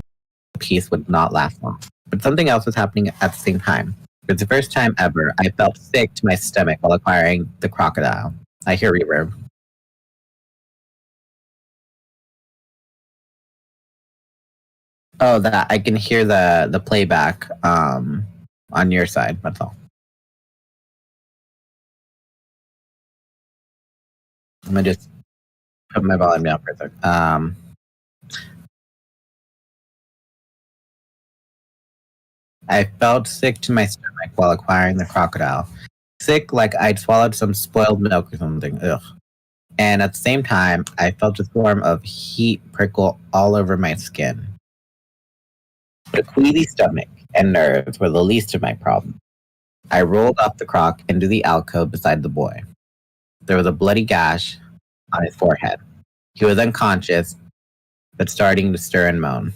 peace would not last long. But something else was happening at the same time. For the first time ever, I felt sick to my stomach while acquiring the crocodile. I hear reverb. Oh, that I can hear the playback on your side. That's all. I'm gonna just put my volume down for a sec. I felt sick to my stomach while acquiring the crocodile. Sick like I'd swallowed some spoiled milk or something. Ugh. And at the same time, I felt a storm of heat prickle all over my skin. But a queasy stomach and nerves were the least of my problem. I rolled off the croc into the alcove beside the boy. There was a bloody gash on his forehead. He was unconscious, but starting to stir and moan.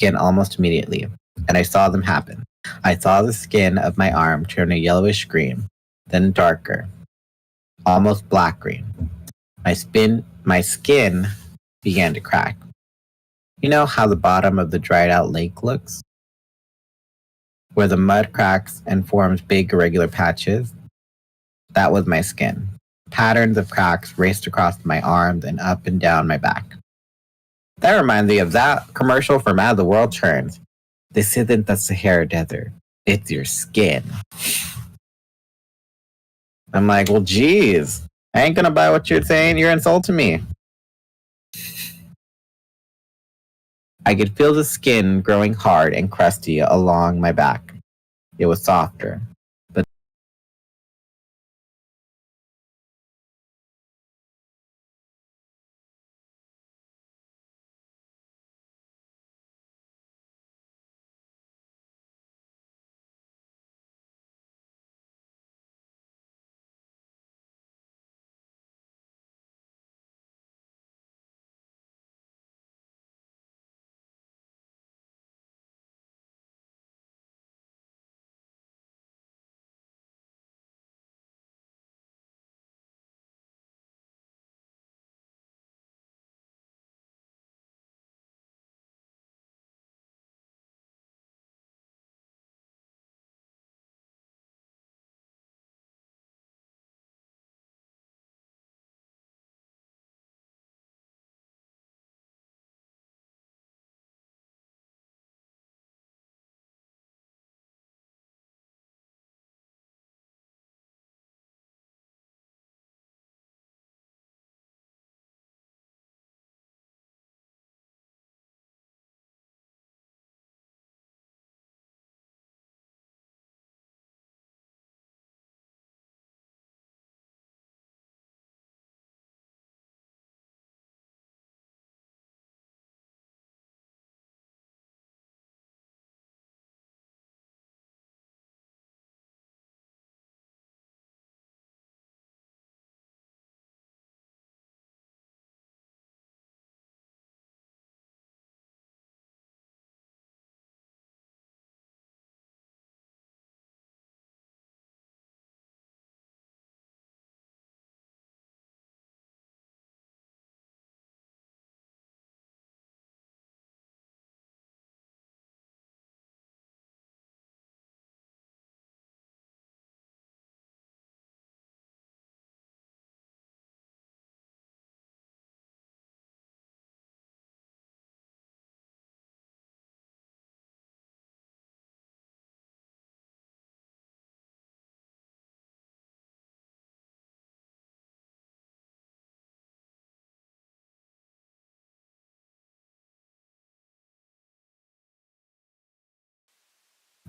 Skin almost immediately, and I saw them happen. I saw the skin of my arm turn a yellowish green, then darker, almost black green. My skin began to crack. You know how the bottom of the dried out lake looks? Where the mud cracks and forms big irregular patches? That was my skin. Patterns of cracks raced across my arms and up and down my back. That reminds me of that commercial from As the World Turns. This isn't the Sahara Desert. It's your skin. I'm like, well, geez. I ain't gonna buy what you're saying. You're insulting me. I could feel the skin growing hard and crusty along my back. It was softer, but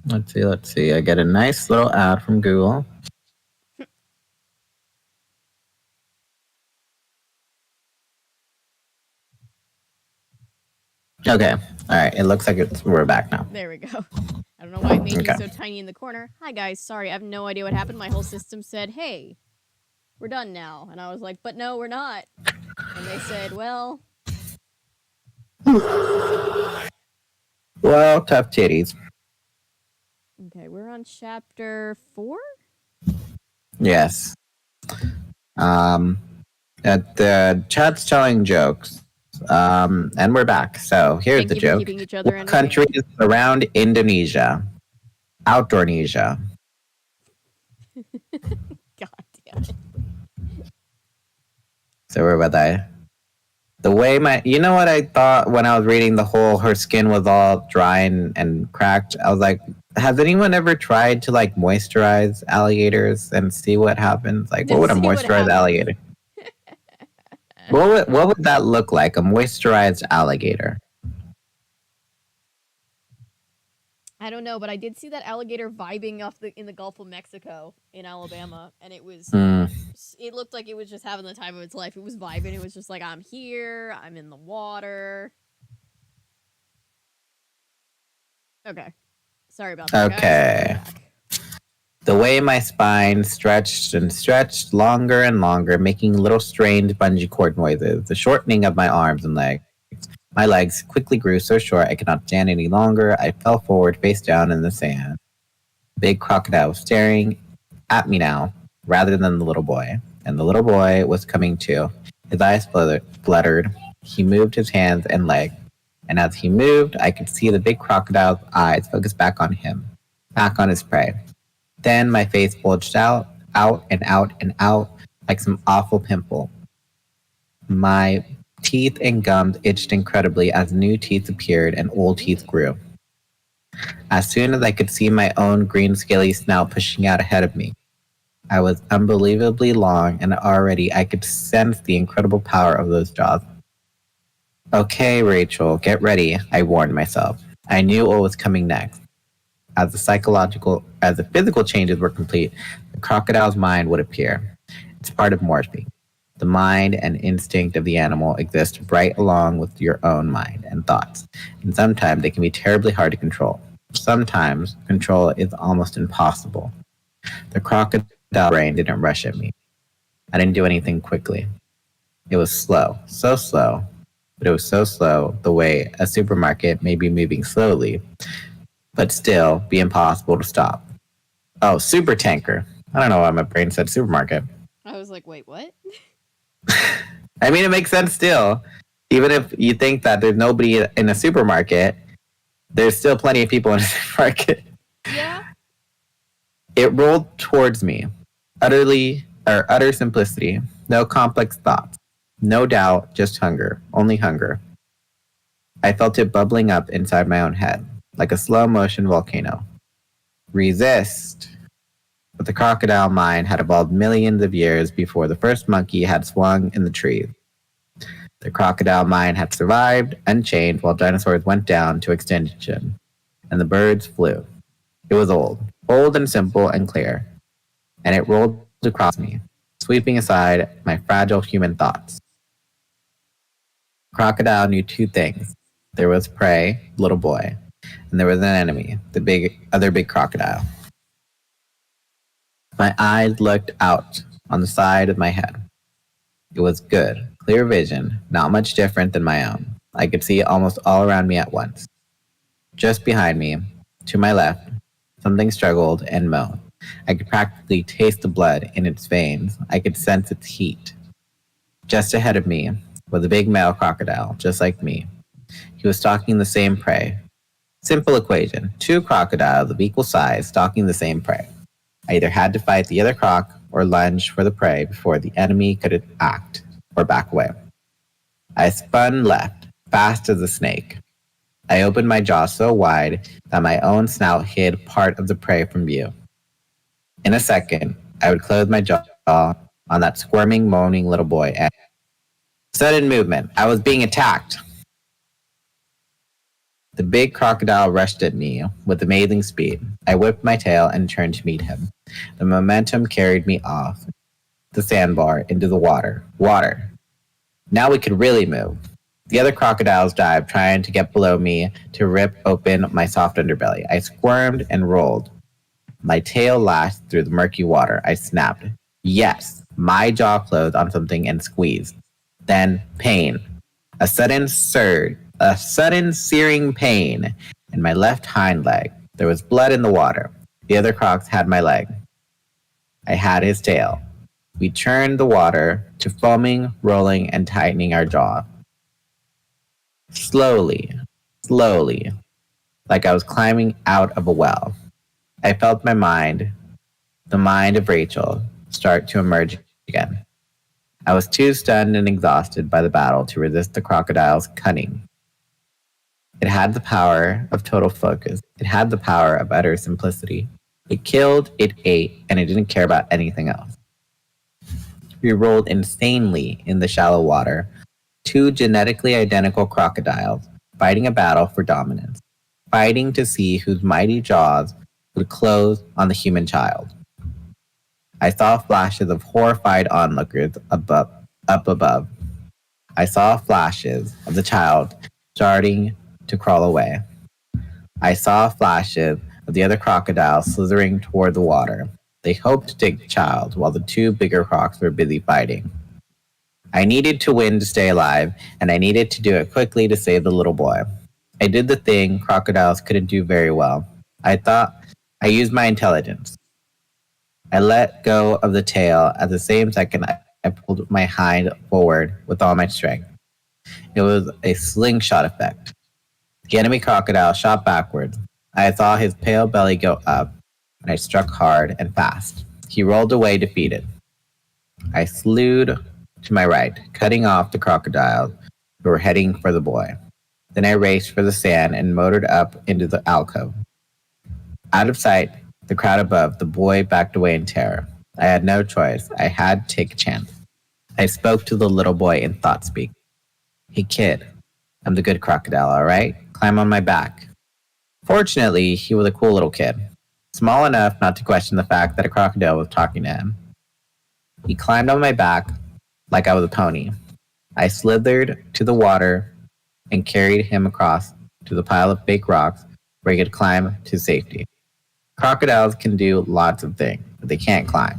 Let's see. I get a nice little ad from Google. Okay. All right. It looks like we're back now. There we go. I don't know why it made me so tiny in the corner. Hi, guys. Sorry, I have no idea what happened. My whole system said, hey, we're done now. And I was like, but no, we're not. And they said, well... Well, tough titties. Okay, we're on chapter 4? Yes. The chat's telling jokes. And we're back. So here's Thank the you joke. for keeping each other What country is around Indonesia? Outdoornesia. God damn it. So where was I? The way you know what I thought when I was reading the whole, her skin was all dry and cracked? I was like, has anyone ever tried to like moisturize alligators and see what happens? Like, what would a moisturized alligator? What would that look like? A moisturized alligator? I don't know, but I did see that alligator vibing in the Gulf of Mexico in Alabama, and it was it looked like it was just having the time of its life. It was vibing. It was just like, I'm here, I'm in the water. Okay. Sorry about that, okay. Guys. The way my spine stretched and stretched longer and longer, making little strange bungee cord noises, the shortening of my arms and legs. My legs quickly grew so short I could not stand any longer. I fell forward, face down in the sand. The big crocodile was staring at me now, rather than the little boy. And the little boy was coming too. His eyes fluttered. He moved his hands and legs. And as he moved, I could see the big crocodile's eyes focus back on him, back on his prey. Then my face bulged out and out and out like some awful pimple. My teeth and gums itched incredibly as new teeth appeared and old teeth grew. As soon as I could see my own green scaly snout pushing out ahead of me, I was unbelievably long, and already I could sense the incredible power of those jaws. Okay, Rachel, get ready, I warned myself. I knew what was coming next. As the physical changes were complete, the crocodile's mind would appear. It's part of morphing. The mind and instinct of the animal exist right along with your own mind and thoughts, and sometimes they can be terribly hard to control. Sometimes control is almost impossible. The crocodile brain didn't rush at me. I didn't do anything quickly. It was slow, so slow, but it was so slow the way a supermarket may be moving slowly, but still be impossible to stop. Oh, super tanker. I don't know why my brain said supermarket. I was like, wait, what? I mean, it makes sense still. Even if you think that there's nobody in a supermarket, there's still plenty of people in a supermarket. Yeah. It rolled towards me. Utter simplicity. No complex thoughts. No doubt, just hunger. Only hunger. I felt it bubbling up inside my own head, like a slow-motion volcano. Resist. But the crocodile mind had evolved millions of years before the first monkey had swung in the trees. The crocodile mind had survived unchanged while dinosaurs went down to extinction, and the birds flew. It was old and simple and clear, and it rolled across me, sweeping aside my fragile human thoughts. Crocodile knew two things. There was prey, little boy, and there was an enemy, the other big crocodile. My eyes looked out on the side of my head. It was good, clear vision, not much different than my own. I could see almost all around me at once. Just behind me, to my left, something struggled and moaned. I could practically taste the blood in its veins. I could sense its heat. Just ahead of me was a big male crocodile, just like me. He was stalking the same prey. Simple equation. Two crocodiles of equal size stalking the same prey. I either had to fight the other croc or lunge for the prey before the enemy could act or back away. I spun left, fast as a snake. I opened my jaw so wide that my own snout hid part of the prey from view. In a second, I would close my jaw on that squirming, moaning little boy. And sudden movement. I was being attacked. The big crocodile rushed at me with amazing speed. I whipped my tail and turned to meet him. The momentum carried me off the sandbar into the water. Water. Now we could really move. The other crocodiles dived, trying to get below me to rip open my soft underbelly. I squirmed and rolled. My tail lashed through the murky water. I snapped. Yes, my jaw closed on something and squeezed. Then pain. A sudden surge, a sudden searing pain in my left hind leg. There was blood in the water. The other crocs had my leg. I had his tail. We churned the water to foaming, rolling, and tightening our jaw. Slowly, slowly, like I was climbing out of a well. I felt my mind, the mind of Rachel, start to emerge again. I was too stunned and exhausted by the battle to resist the crocodile's cunning. It had the power of total focus. It had the power of utter simplicity. It killed, it ate, and it didn't care about anything else. We rolled insanely in the shallow water, two genetically identical crocodiles fighting a battle for dominance, fighting to see whose mighty jaws would close on the human child. I saw flashes of horrified onlookers up above. I saw flashes of the child starting to crawl away. I saw flashes of the other crocodiles slithering toward the water. They hoped to take the child while the two bigger crocs were busy fighting. I needed to win to stay alive, and I needed to do it quickly to save the little boy. I did the thing crocodiles couldn't do very well. I used my intelligence. I let go of the tail. At the same second, I pulled my hind forward with all my strength. It was a slingshot effect. The enemy crocodile shot backwards. I saw his pale belly go up, and I struck hard and fast. He rolled away defeated. I slewed to my right, cutting off the crocodiles who were heading for the boy. Then I raced for the sand and motored up into the alcove. Out of sight, the crowd above, the boy backed away in terror. I had no choice. I had to take a chance. I spoke to the little boy in thought speak. Hey kid, I'm the good crocodile, all right? Climb on my back. Fortunately, he was a cool little kid, small enough not to question the fact that a crocodile was talking to him. He climbed on my back like I was a pony. I slithered to the water and carried him across to the pile of fake rocks where he could climb to safety. Crocodiles can do lots of things, but they can't climb.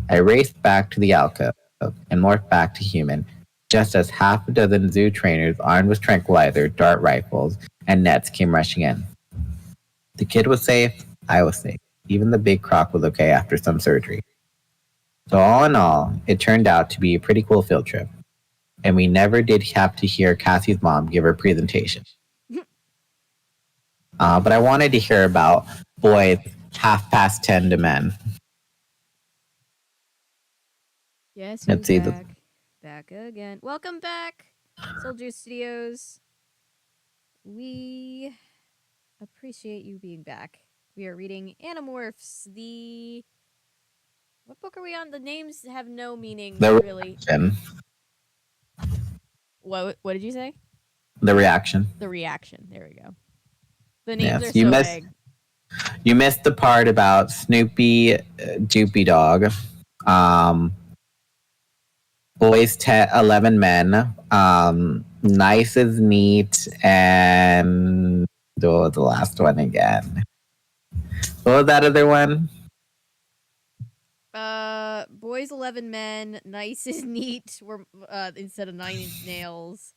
I raced back to the alcove and morphed back to human, just as half a dozen zoo trainers armed with tranquilizer, dart rifles, and nets came rushing in. The kid was safe, I was safe. Even the big croc was okay after some surgery. So all in all, it turned out to be a pretty cool field trip. And we never did have to hear Cassie's mom give her presentation. But I wanted to hear about boys 10:30 to men. Yes, Let's see the back again. Welcome back, Soldier Studios. We appreciate you being back. We are reading Animorphs. What book are we on? The names have no meaning, really. Reaction. What did you say? The reaction. The reaction. There we go. The names are you so vague. You missed the part about Snoopy, Doopy Dog, boys 11 men, nice as neat, and the last one again. What was that other one? Boys 11 men, nice is neat, were instead of 9-inch nails.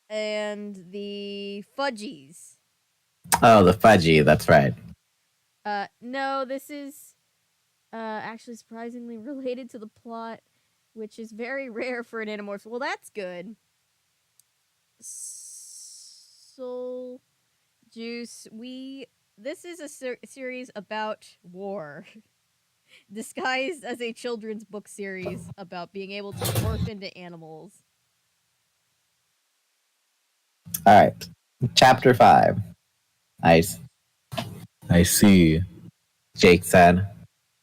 And the Fudgies. Oh, the Fudgy, that's right. No, this is actually surprisingly related to the plot, which is very rare for an Animorphs. Well, that's good. Soul Juice, this is a series about war. Disguised as a children's book series about being able to morph into animals. All right. Chapter 5. I see, Jake said.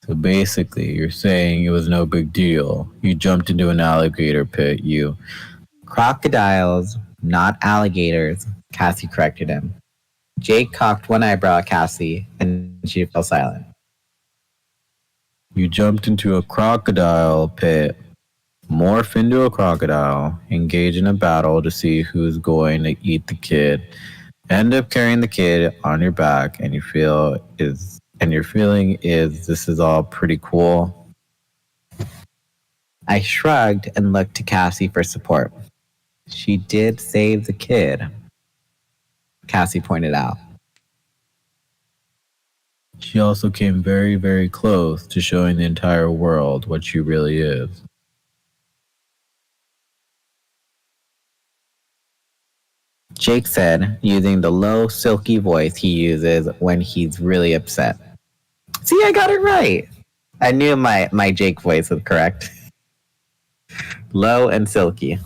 So basically, you're saying it was no big deal. You jumped into an alligator pit, you. Crocodiles, not alligators, Cassie corrected him. Jake cocked one eyebrow at Cassie, and she fell silent. You jumped into a crocodile pit. Morph into a crocodile. Engage in a battle to see who's going to eat the kid. End up carrying the kid on your back, and your feeling is this is all pretty cool. I shrugged and looked to Cassie for support. She did save the kid, Cassie pointed out. She also came very, very close to showing the entire world what she really is. Jake said, using the low, silky voice he uses when he's really upset. See, I got it right. I knew my Jake voice was correct. Low and silky.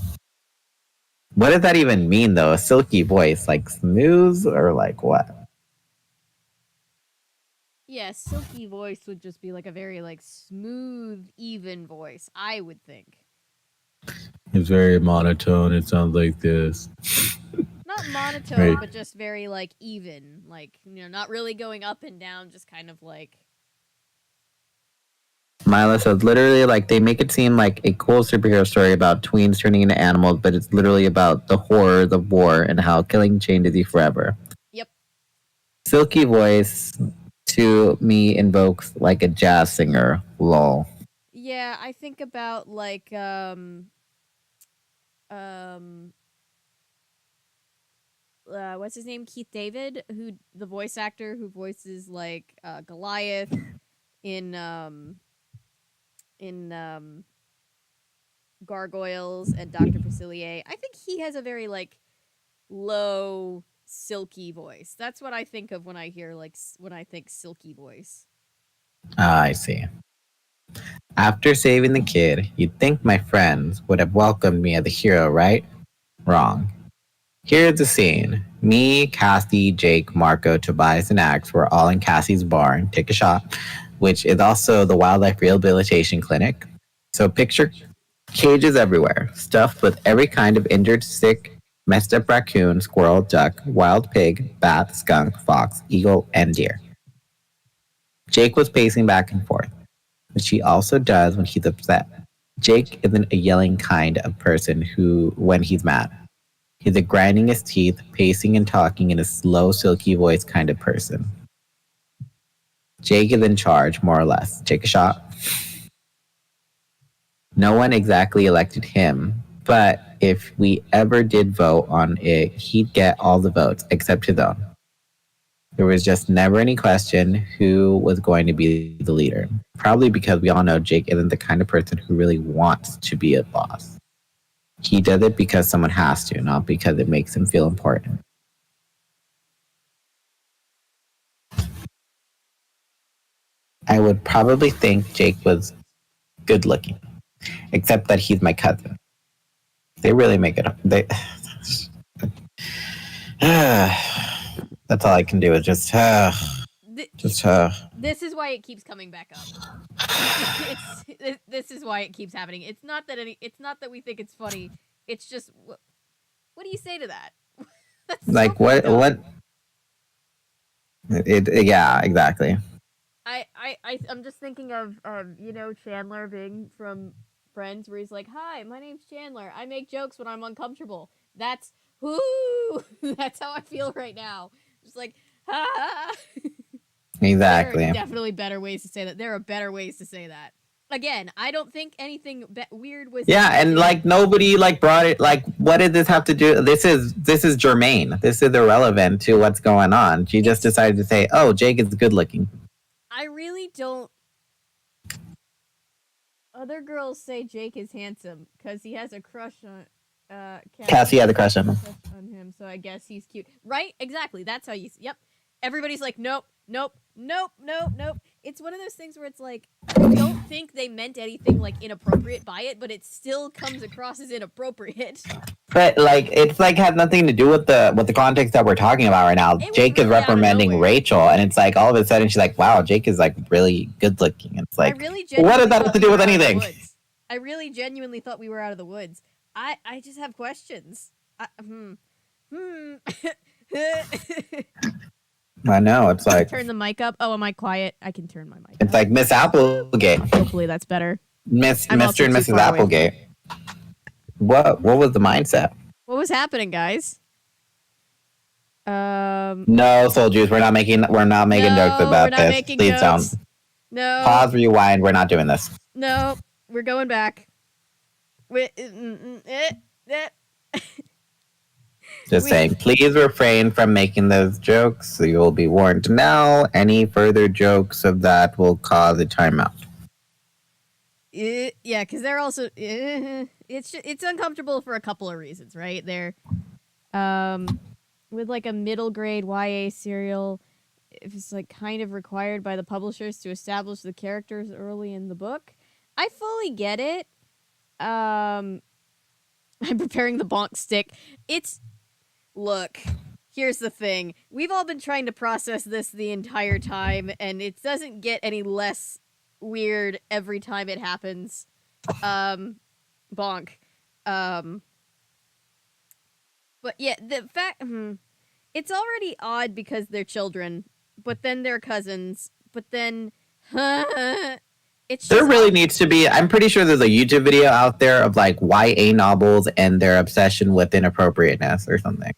What does that even mean, though? A silky voice? Like smooth or like what? Yeah, silky voice would just be like a very like smooth, even voice, I would think. It's very monotone. It sounds like this. Not monotone, Right. but just very like even. Like, not really going up and down, just kind of like. Mila says literally like they make it seem like a cool superhero story about tweens turning into animals, but it's literally about the horrors of war and how killing changes you forever. Yep. Silky voice to me invokes like a jazz singer. Lol. Yeah, I think about like what's his name? Keith David, who the voice actor who voices like Goliath in Gargoyles and Dr. Facilier. I think he has a very like low, silky voice. That's what I think of when I hear like when I think silky voice. I see. After saving the kid, you'd think my friends would have welcomed me as a hero, right? Wrong. Here's the scene. Me, Cassie, Jake, Marco, Tobias, and Axe were all in Cassie's barn, Take a Shot, which is also the wildlife rehabilitation clinic. So picture cages everywhere, stuffed with every kind of injured, sick, messed up raccoon, squirrel, duck, wild pig, bat, skunk, fox, eagle, and deer. Jake was pacing back and forth, which he also does when he's upset. Jake isn't a yelling kind of person who, when he's mad. He's a grinding his teeth, pacing and talking in a slow, silky voice kind of person. Jake is in charge, more or less. Take a shot. No one exactly elected him, but if we ever did vote on it, he'd get all the votes except his own. There was just never any question who was going to be the leader. Probably because we all know Jake isn't the kind of person who really wants to be a boss. He does it because someone has to, not because it makes him feel important. I would probably think Jake was good looking, except that he's my cousin. They really make it up. That's all I can do is just. This is why it keeps coming back up. This is why it keeps happening. It's not that we think it's funny. It's just what do you say to that? That's like so what? Yeah, exactly. I'm just thinking of Chandler Bing from Friends, where he's like, "Hi, my name's Chandler. I make jokes when I'm uncomfortable." That's that's how I feel right now. Just like, ah. Exactly. There are definitely better ways to say that. There are better ways to say that. Again, I don't think anything weird was. Yeah, and like nobody like brought it. Like, what did this have to do? This is germane. This is irrelevant to what's going on. She just decided to say, "Oh, Jake is good looking." I really don't. Other girls say Jake is handsome because he has a crush on. Cassie had a crush on him. So I guess he's cute, right? Exactly. That's how you. Yep. Everybody's like, nope. It's one of those things where it's like, I don't think they meant anything like inappropriate by it, but it still comes across as inappropriate. But like, it's like has nothing to do with the context that we're talking about right now. Jake is reprimanding Rachel, and it's like all of a sudden she's like, "Wow, Jake is like really good looking." It's like, what does that have to do with anything? I really genuinely thought we were out of the woods. I just have questions. I know. It's like Turn the mic up. Oh, am I quiet? I can turn my mic it's up. like Miss Applegate, Hopefully that's better. I'm Mr. also and too Mrs. far away from Applegate. What was the mindset? What was happening, guys? No, Soul Juice, we're not making jokes we're about not this. making Please jokes. don't. No. Pause, rewind. We're not doing this. No, we're going back. Just saying, please refrain from making those jokes. You will be warned now. Any further jokes of that will cause a timeout. Yeah, because they're also it's uncomfortable for a couple of reasons, right? They're with like a middle grade YA serial, if it's like kind of required by the publishers to establish the characters early in the book. I fully get it. I'm preparing the bonk stick. Look, here's the thing. We've all been trying to process this the entire time, and it doesn't get any less weird every time it happens. Bonk. But yeah, the fact it's already odd because they're children, but then they're cousins, but then it's There just really needs to be. I'm pretty sure there's a YouTube video out there of like YA novels and their obsession with inappropriateness or something.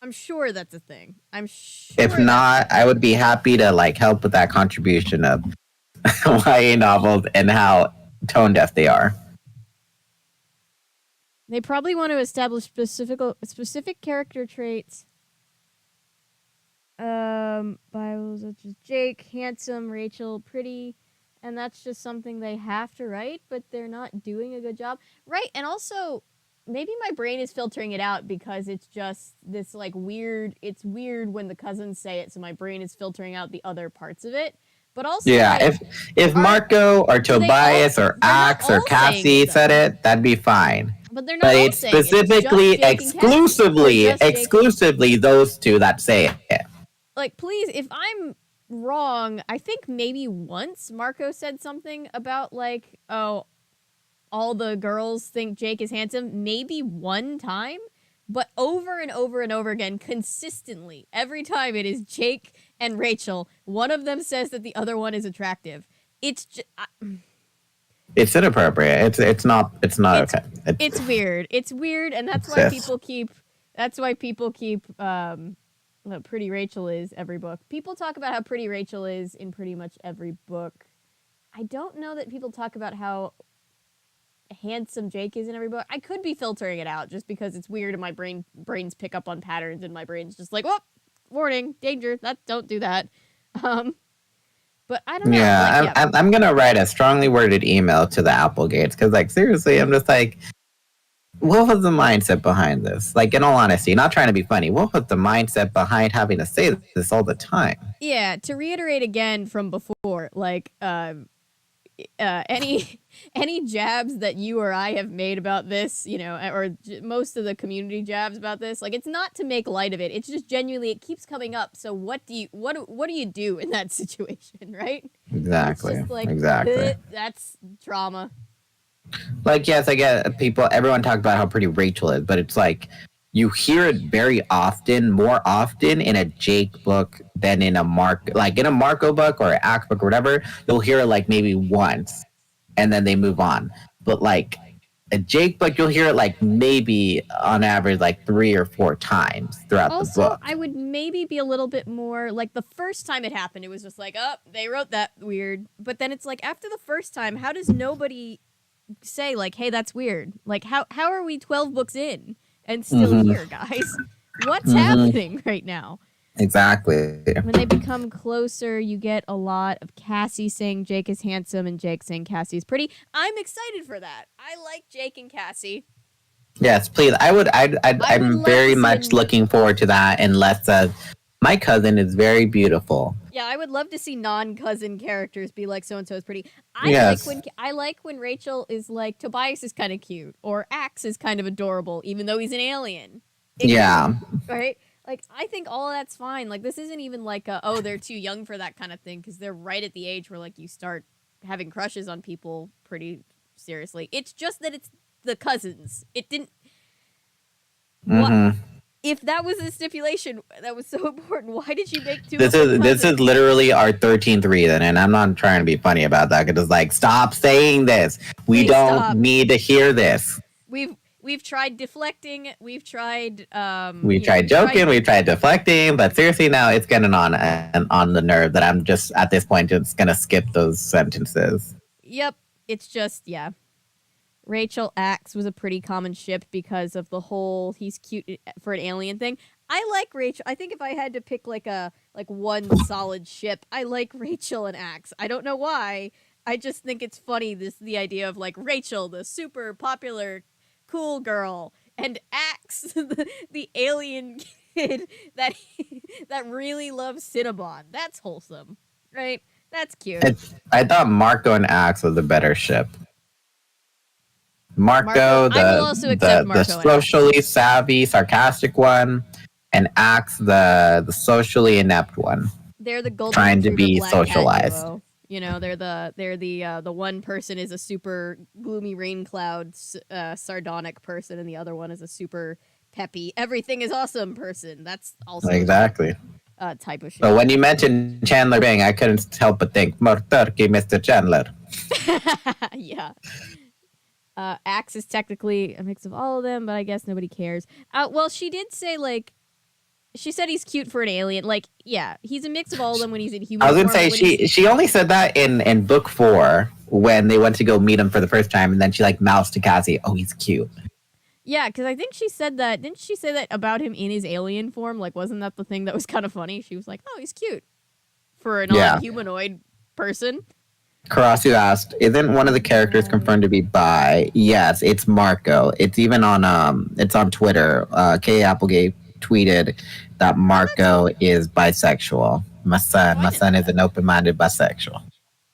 I'm sure that's a thing. I'm sure. If not, I would be happy to like help with that contribution of YA novels and how tone deaf they are. They probably want to establish specific character traits. Bibles such as Jake, handsome, Rachel, pretty, and that's just something they have to write, but they're not doing a good job. Right, and also maybe my brain is filtering it out because it's just this like weird. It's weird when the cousins say it, so my brain is filtering out the other parts of it. But also, yeah, like, if Marco or Tobias or Axe or Cassie said it, that'd be fine. But they're not. But all it's saying specifically, it. It's exclusively those two that say it. Like, please, if I'm wrong, I think maybe once Marco said something about like, oh, all the girls think Jake is handsome. Maybe one time. But over and over and over again, consistently, every time it is Jake and Rachel, one of them says that the other one is attractive. It's just, it's inappropriate. It's not okay. It's weird. It's weird, and that's why people keep. That's why people keep. Pretty Rachel is every book. People talk about how Pretty Rachel is in pretty much every book. I don't know that people talk about how handsome Jake is in every book. I could be filtering it out just because it's weird and my brains pick up on patterns and my brain's just like, oh, warning, danger, don't do that. But I don't know. Yeah, I'm gonna write a strongly worded email to the Applegates because, like, seriously, I'm just like, what was the mindset behind this? Like, in all honesty, not trying to be funny, what was the mindset behind having to say this all the time? Yeah, to reiterate again from before, like, any jabs that you or I have made about this, you know, or most of the community jabs about this, like, it's not to make light of it. It's just genuinely, it keeps coming up. So what do you do in that situation, right? Exactly. It's just like, exactly. That's trauma. Like, yes, I get everyone talks about how pretty Rachel is, but it's like, you hear it very often, more often in a Jake book than in a Marco book or an Axe book or whatever. You'll hear it like maybe once, and then they move on. But like a Jake book, you'll hear it like maybe on average like 3 or 4 times throughout the book. Also, I would maybe be a little bit more like the first time it happened, it was just like, oh, they wrote that weird. But then it's like after the first time, how does nobody say like, hey, that's weird? Like how are we 12 books in? And still here, guys. What's happening right now? Exactly. When they become closer, you get a lot of Cassie saying Jake is handsome and Jake saying Cassie is pretty. I'm excited for that. I like Jake and Cassie. Yes, please. I'm very much looking forward to that. Unless my cousin is very beautiful. Yeah, I would love to see non-cousin characters be like so and so is pretty. I like when Rachel is like Tobias is kind of cute or Axe is kind of adorable, even though he's an alien. Right. Like I think all of that's fine. Like this isn't even like they're too young for that kind of thing because they're right at the age where like you start having crushes on people pretty seriously. It's just that it's the cousins. It didn't. What? If that was a stipulation that was so important, why did you make two This Muslim is cousins? literally our 13th reason, and I'm not trying to be funny about that. Because it's like, stop saying this. We Please don't stop. need to hear this. We've tried deflecting. We've tried We tried joking. We tried deflecting. But seriously, now it's getting on the nerve that I'm just at this point just gonna skip those sentences. Yep. It's just Rachel Axe was a pretty common ship because of the whole he's cute for an alien thing. I like Rachel. I think if I had to pick like one solid ship, I like Rachel and Axe. I don't know why. I just think it's funny the idea of like Rachel, the super popular cool girl, and Axe, the alien kid that really loves Cinnabon. That's wholesome, right? That's cute. I thought Marco and Axe was a better ship. Marco, I will also accept Marco the socially savvy, sarcastic one, and Axe, the socially inept one. They're the golden trying to be black socialized. duo. You know, they're the one person is a super gloomy rain cloud, sardonic person, and the other one is a super peppy, everything is awesome person. That's also exactly type of shit. But when you mentioned Chandler Bing, I couldn't help but think, more turkey, Mr. Chandler. Yeah. Axe is technically a mix of all of them, but I guess nobody cares. Well, she did say like. She said he's cute for an alien. Like, yeah, he's a mix of all of them when he's in human form. I was going to say, she only said that in book 4 when they went to go meet him for the first time, and then she like mouthed to Cassie, oh, he's cute. Yeah, because I think she said that. Didn't she say that about him in his alien form? Like, wasn't that the thing that was kind of funny? She was like, oh, he's cute for a non-humanoid person. Karasu asked, isn't one of the characters confirmed to be bi? Yes, it's Marco. It's even on it's on Twitter. Kay Applegate tweeted that Marco is bisexual. My son is an open-minded bisexual.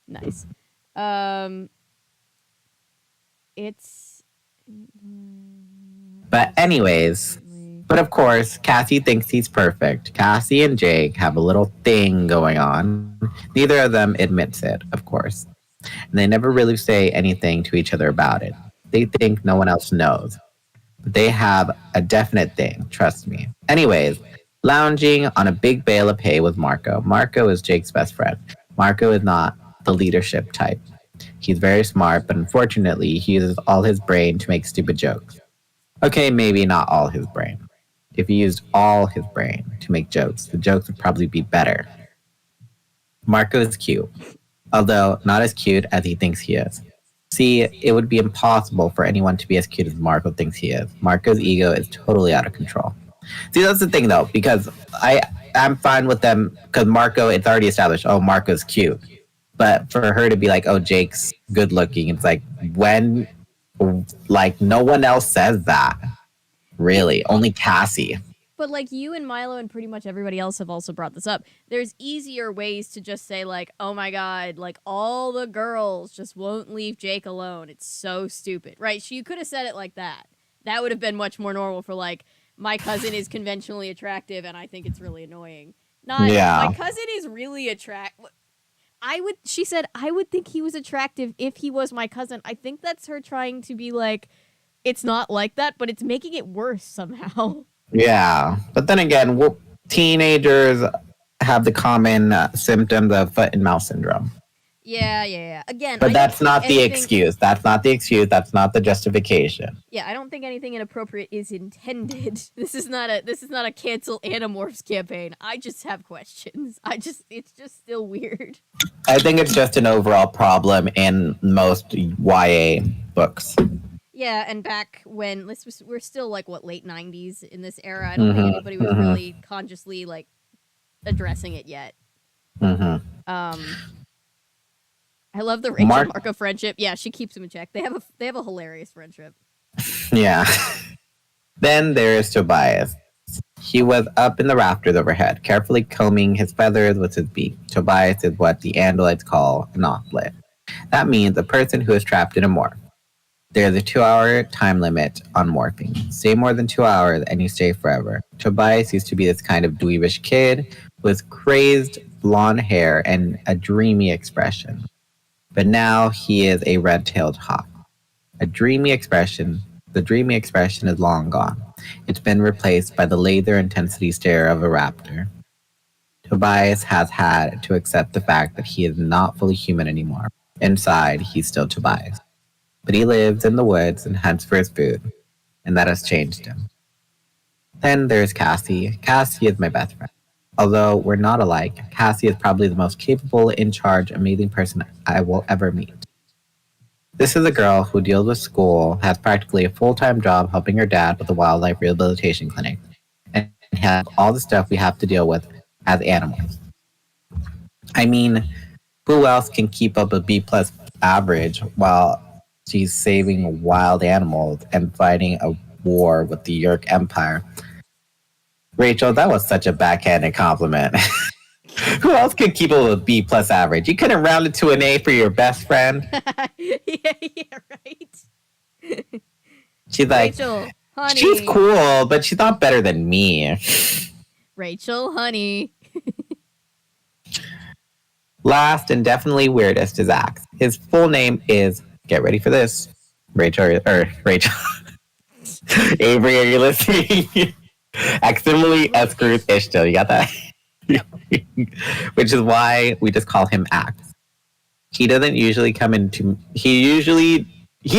Nice. It's. But anyways, but of course, Cassie thinks he's perfect. Cassie and Jake have a little thing going on. Neither of them admits it, of course. And they never really say anything to each other about it. They think no one else knows. They have a definite thing, trust me. Anyways, lounging on a big bale of hay with Marco. Marco is Jake's best friend. Marco is not the leadership type. He's very smart, but unfortunately, he uses all his brain to make stupid jokes. Okay, maybe not all his brain. If he used all his brain to make jokes, the jokes would probably be better. Marco is cute, although not as cute as he thinks he is. See, it would be impossible for anyone to be as cute as Marco thinks he is. Marco's ego is totally out of control. See, that's the thing, though, because I'm fine with them, because Marco, it's already established, oh, Marco's cute. But for her to be like, oh, Jake's good looking, it's like, when, like, no one else says that. Really, only Cassie. But like you and Milo and pretty much everybody else have also brought this up. There's easier ways to just say like, oh my God, like all the girls just won't leave Jake alone. It's so stupid, right? You could have said it like that. That would have been much more normal for like, my cousin is conventionally attractive and I think it's really annoying. Not, my cousin is really attractive. She said, I would think he was attractive if he was my cousin. I think that's her trying to be like, it's not like that, but it's making it worse somehow. Yeah, but then again, teenagers have the common symptoms of foot and mouth syndrome. Yeah. Again, but that's not the excuse. That's not the excuse. That's not the justification. Yeah, I don't think anything inappropriate is intended. This is not a cancel Animorphs campaign. I just have questions. It's just still weird. I think it's just an overall problem in most YA books. Yeah, and back when we're still like late 90s in this era. I don't think anybody was really consciously like addressing it yet. I love the Rachel Marco friendship. Yeah, she keeps him in check. They have a hilarious friendship. Yeah. Then there is Tobias. He was up in the rafters overhead, carefully combing his feathers with his beak. Tobias is what the androids call an offlet. That means a person who is trapped in a morph. There's a 2-hour time limit on morphing. Stay more than 2 hours and you stay forever. Tobias used to be this kind of dweebish kid with crazed blonde hair and a dreamy expression. But now he is a red-tailed hawk. The dreamy expression is long gone. it's been replaced by the laser intensity stare of a raptor. Tobias has had to accept the fact that he is not fully human anymore. Inside, he's still Tobias. But he lives in the woods and hunts for his food, and that has changed him. Then there's Cassie. Cassie is my best friend. Although we're not alike, Cassie is probably the most capable, in charge, amazing person I will ever meet. This is a girl who deals with school, has practically a full-time job helping her dad with a wildlife rehabilitation clinic, and has all the stuff we have to deal with as animals. I mean, who else can keep up a B plus average while she's saving wild animals and fighting a war with the Yerk Empire? Rachel, that was such a backhanded compliment. Who else could keep up a B plus average? You couldn't round it to an A for your best friend? Yeah, right. She's like, Rachel, honey. she's cool, but she's not better than me. Rachel, honey. Last and definitely weirdest is Axe. His full name is, get ready for this, Rachel. Avery, are you listening? Accidentally Escrew's Ishto. You got that? Yep. Which is why we just call him Axe. He doesn't usually come into he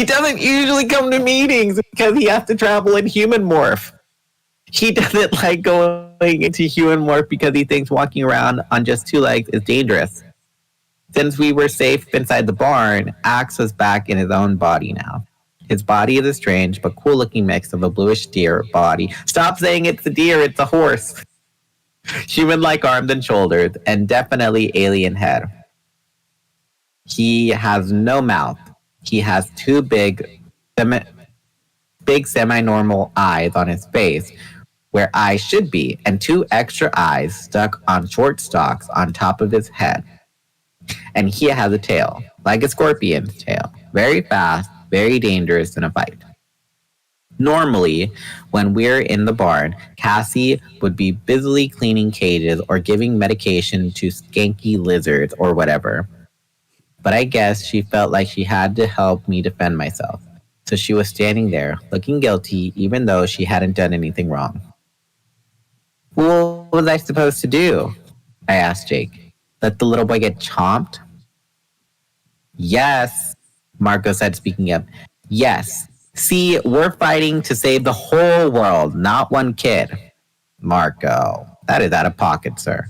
doesn't usually come to meetings because he has to travel in human morph. He doesn't like going into human morph because he thinks walking around on just two legs is dangerous. Since we were safe inside the barn, Axe was back in his own body now. His body is a strange but cool looking mix of a bluish deer body. Stop saying it's a deer, it's a horse. Human like arms and shoulders, and definitely alien head. He has no mouth. He has two big semi-normal eyes on his face, where eyes should be, and two extra eyes stuck on short stalks on top of his head. And he has a tail, like a scorpion's tail, very fast, very dangerous in a fight. Normally, when we're in the barn, Cassie would be busily cleaning cages or giving medication to skanky lizards or whatever. But I guess she felt like she had to help me defend myself. So she was standing there, looking guilty, even though she hadn't done anything wrong. What was I supposed to do? I asked Jake. Let the little boy get chomped? Yes, Marco said, speaking up. Yes. See, we're fighting to save the whole world, not one kid. Marco, that is out of pocket, sir.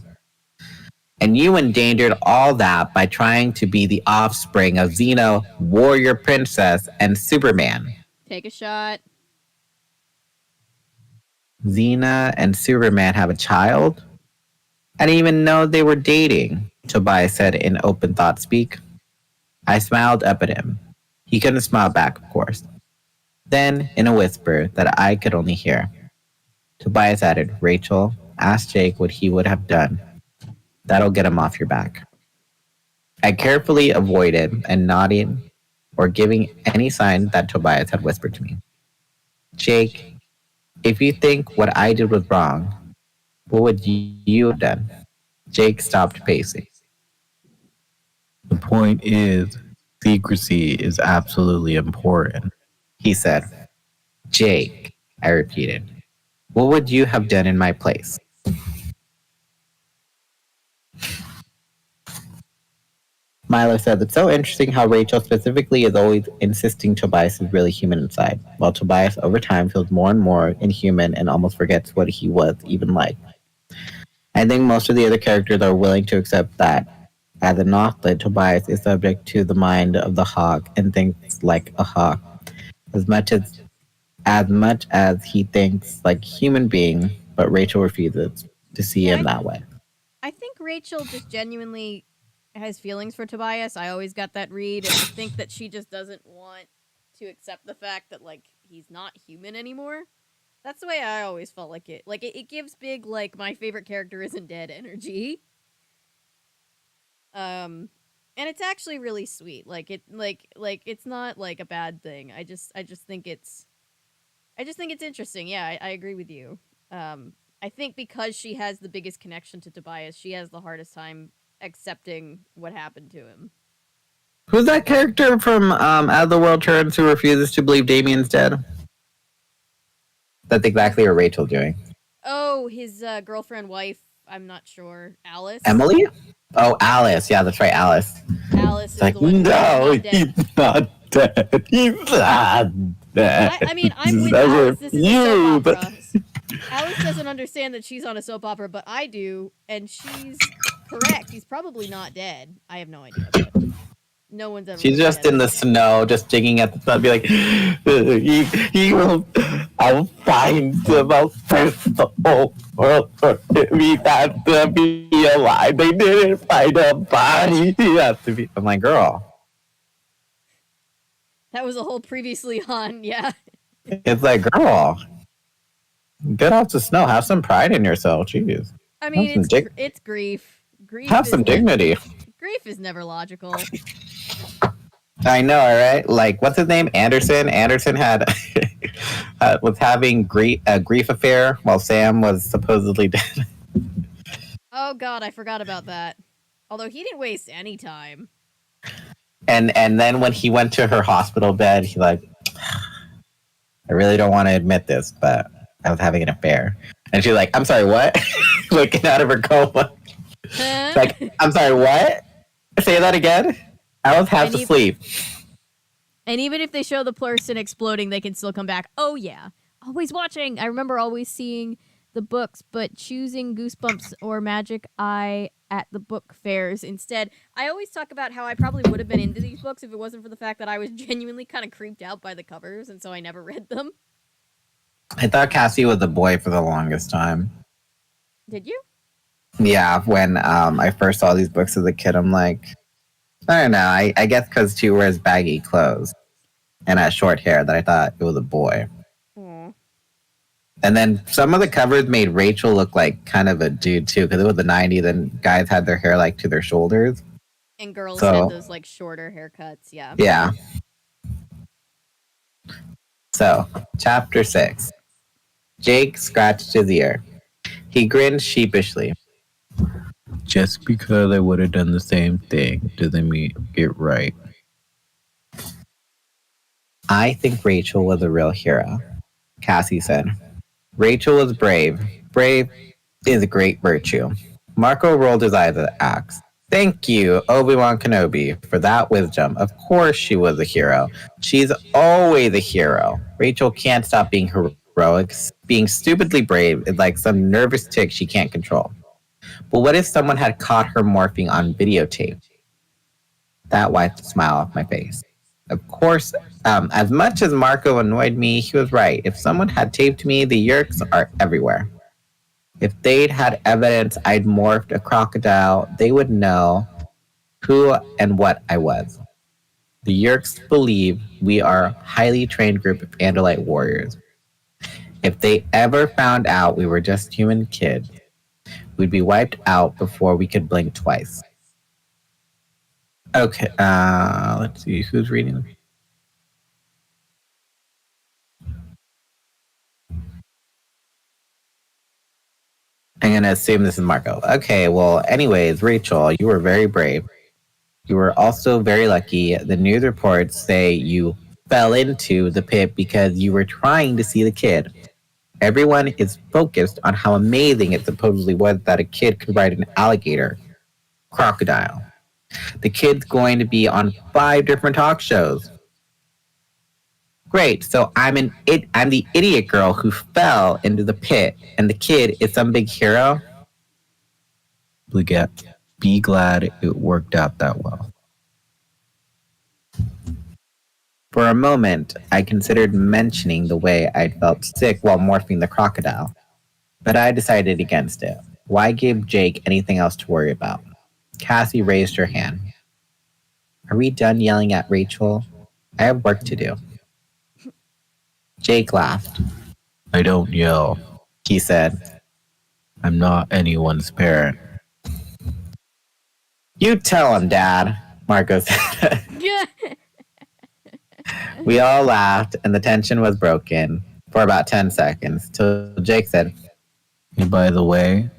And you endangered all that by trying to be the offspring of Xeno, warrior princess, and Superman. Take a shot. Xena and Superman have a child? I didn't even know they were dating, Tobias said in open thought speak. I smiled up at him. He couldn't smile back, of course. Then, in a whisper that I could only hear, Tobias added, Rachel, ask Jake what he would have done. That'll get him off your back. I carefully avoided and nodding or giving any sign that Tobias had whispered to me. Jake, if you think what I did was wrong, what would you have done? Jake stopped pacing. The point is, secrecy is absolutely important, he said. Jake, I repeated, what would you have done in my place? Milo said, it's so interesting how Rachel specifically is always insisting Tobias is really human inside, while Tobias over time feels more and more inhuman and almost forgets what he was even like. I think most of the other characters are willing to accept that. As an Nothlit, Tobias is subject to the mind of the hawk and thinks like a hawk, as much as he thinks like a human being, but Rachel refuses to see him that way. I think Rachel just genuinely has feelings for Tobias. I always got that read, and I think that she just doesn't want to accept the fact that, like, he's not human anymore. That's the way I always felt like it. Like, it gives big, like, my favorite character isn't dead energy. And it's actually really sweet. Like, it's not, like, a bad thing. I just think it's interesting. Yeah, I agree with you. I think because she has the biggest connection to Tobias, she has the hardest time accepting what happened to him. Who's that character from As the World Turns who refuses to believe Damien's dead? That's exactly what Rachel doing. Oh, his girlfriend, wife. I'm not sure. Alice. Emily? Oh, Alice. Yeah, that's right, Alice. Alice It's is like, the one who's like, he's no, not dead. he's not dead. He's not dead. I mean, I'm with Never Alice. This is a soap you. opera. Alice doesn't understand that she's on a soap opera, but I do, and she's correct. He's probably not dead. I have no idea, but no one's ever She's really just dead in the again. snow, just digging at the sun, be like, he will, I'll find him, I'll search the whole world for him. He has to be alive. They didn't find a body. He has to be. I'm like, girl, That was a whole previously on, yeah. it's like, girl, get off the snow. Have some pride in yourself. Jeez. I mean, Have some, it's grief. Grief have is some dignity. grief is never logical. I know, right? Like, what's his name? Anderson. Anderson had was having a grief affair while Sam was supposedly dead. Oh God, I forgot about that. Although he didn't waste any time. And then when he went to her hospital bed, he like, I really don't want to admit this, but I was having an affair. And she's like, I'm sorry, what? Looking out of her coma. Like, I'm sorry, what? Say that again? I was half asleep. And even if they show the person exploding, they can still come back. Oh yeah, always watching. I remember always seeing the books, but choosing Goosebumps or Magic Eye at the book fairs instead. I always talk about how I probably would have been into these books if it wasn't for the fact that I was genuinely kind of creeped out by the covers, and so I never read them. I thought Cassie was a boy for the longest time. Did you? Yeah, when I first saw these books as a kid, I'm like, I don't know. I guess because she wears baggy clothes and has short hair that I thought it was a boy. Aww. And then some of the covers made Rachel look like kind of a dude too, because it was the '90s and guys had their hair like to their shoulders. And girls had those like shorter haircuts, yeah. Yeah. So, chapter 6. Jake scratched his ear. He grinned sheepishly. Just because I would have done the same thing doesn't mean it right. I think Rachel was a real hero, Cassie said. Rachel was brave. Brave is a great virtue. Marco rolled his eyes at Axe. Thank you, Obi-Wan Kenobi, for that wisdom. Of course she was a hero. She's always a hero. Rachel can't stop being heroic. Being stupidly brave is like some nervous tick she can't control. But what if someone had caught her morphing on videotape? That wiped a smile off my face. Of course, as much as Marco annoyed me, he was right. If someone had taped me, the Yerks are everywhere. If they'd had evidence I'd morphed a crocodile, they would know who and what I was. The Yerks believe we are a highly trained group of Andalite warriors. If they ever found out we were just human kids, we'd be wiped out before we could blink twice. Okay, let's see, who's reading? I'm going to assume this is Marco. Okay, well, anyways, Rachel, you were very brave. You were also very lucky. The news reports say you fell into the pit because you were trying to see the kid. Everyone is focused on how amazing it supposedly was that a kid could ride an alligator, crocodile. The kid's going to be on 5 different talk shows. Great, so I'm the idiot girl who fell into the pit, and the kid is some big hero? Be glad it worked out that well. For a moment, I considered mentioning the way I'd felt sick while morphing the crocodile, but I decided against it. Why give Jake anything else to worry about? Cassie raised her hand. Are we done yelling at Rachel? I have work to do. Jake laughed. I don't yell, he said. I'm not anyone's parent. You tell him, Dad, Marco said. We all laughed, and the tension was broken for about 10 seconds, till Jake said, hey, by the way,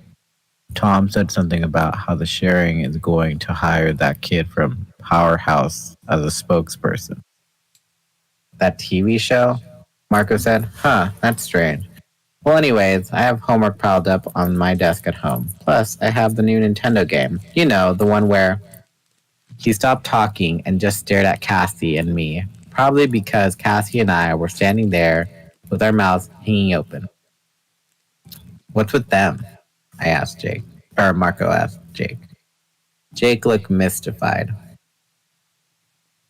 Tom said something about how the sharing is going to hire that kid from Powerhouse as a spokesperson. That TV show? Marco said, huh, that's strange. Well, anyways, I have homework piled up on my desk at home. Plus, I have the new Nintendo game. You know, the one where he stopped talking and just stared at Cassie and me. Probably because Cassie and I were standing there with our mouths hanging open. What's with them? I asked Jake. Or Marco asked Jake. Jake looked mystified.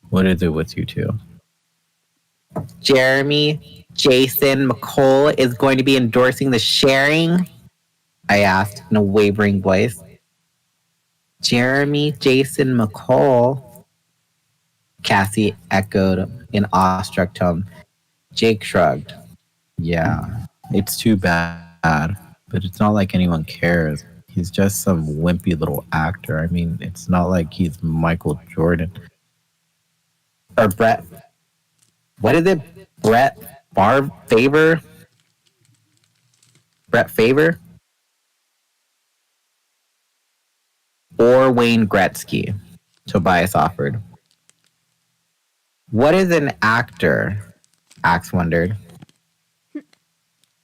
What is it with you two? Jeremy, Jason, McCole is going to be endorsing the sharing? I asked in a wavering voice. Jeremy, Jason, McCole? Cassie echoed in awestruck tone. Jake shrugged. Yeah, it's too bad, but it's not like anyone cares. He's just some wimpy little actor. I mean, it's not like he's Michael Jordan. Or Brett. What is it? Brett Favor? Brett Favor? Or Wayne Gretzky? Tobias offered. What is an actor? Axe wondered.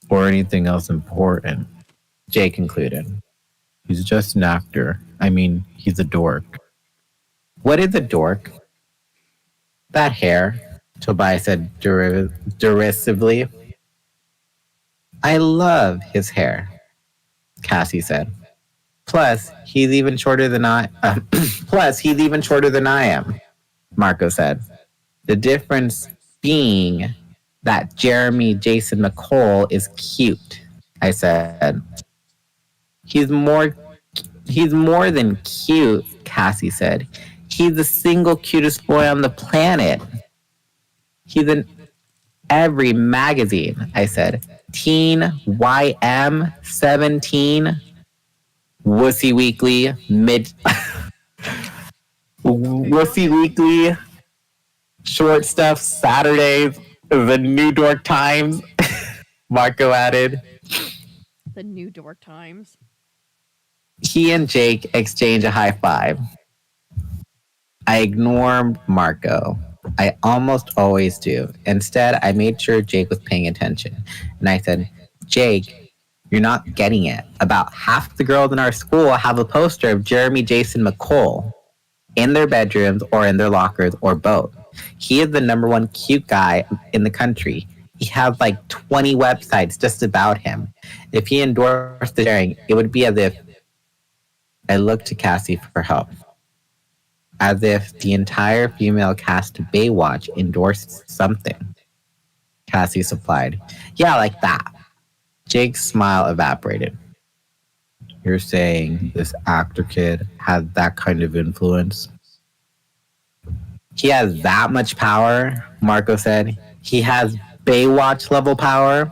Or anything else important? Jay concluded. He's just an actor. I mean, he's a dork. What is a dork? That hair, Tobias said derisively. I love his hair, Cassie said. Plus, he's even shorter than I. Plus, he's even shorter than I am, Marco said. The difference being that Jeremy Jason McCole is cute, I said. He's more than cute, Cassie said. He's the single cutest boy on the planet. He's in every magazine, I said. Teen, YM, 17, Wussy Weekly, Wussy Weekly, Short Stuff, Saturdays, The New York Times, Marco added. The New York Times. He and Jake exchanged a high five. I ignored Marco. I almost always do. Instead, I made sure Jake was paying attention. And I said, Jake, you're not getting it. About half the girls in our school have a poster of Jeremy Jason McCole in their bedrooms or in their lockers or both. He is the number one cute guy in the country. He has like 20 websites just about him. If he endorsed the sharing, it would be as if I looked to Cassie for help. As if the entire female cast of Baywatch endorsed something. Cassie supplied. Yeah, like that. Jake's smile evaporated. You're saying this actor kid has that kind of influence? He has that much power, Marco said. He has Baywatch level power.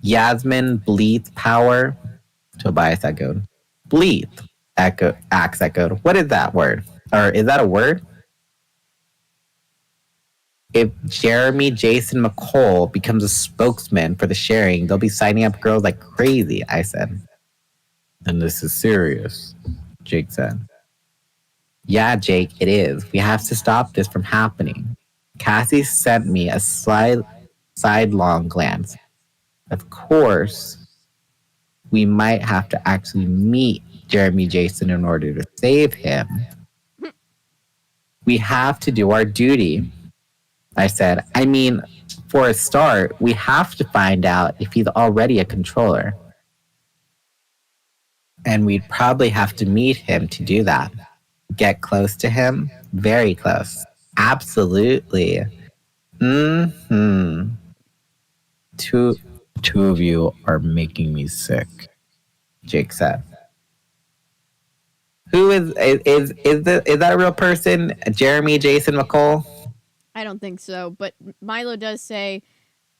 Yasmin Bleeth power, Tobias echoed. Bleeth, Axe echoed. What is that word? Or is that a word? If Jeremy Jason McCole becomes a spokesman for the sharing, they'll be signing up girls like crazy, I said. Then this is serious, Jake said. Yeah, Jake, it is. We have to stop this from happening. Cassie sent me a sidelong glance. Of course, we might have to actually meet Jeremy Jason in order to save him. We have to do our duty, I said. I mean, for a start, we have to find out if he's already a controller. And we'd probably have to meet him to do that. Get close to him? Very close. Absolutely. Mm-hmm. Two of you are making me sick, Jake said. Who is that a real person? Jeremy Jason McCole? I don't think so, but Milo does say,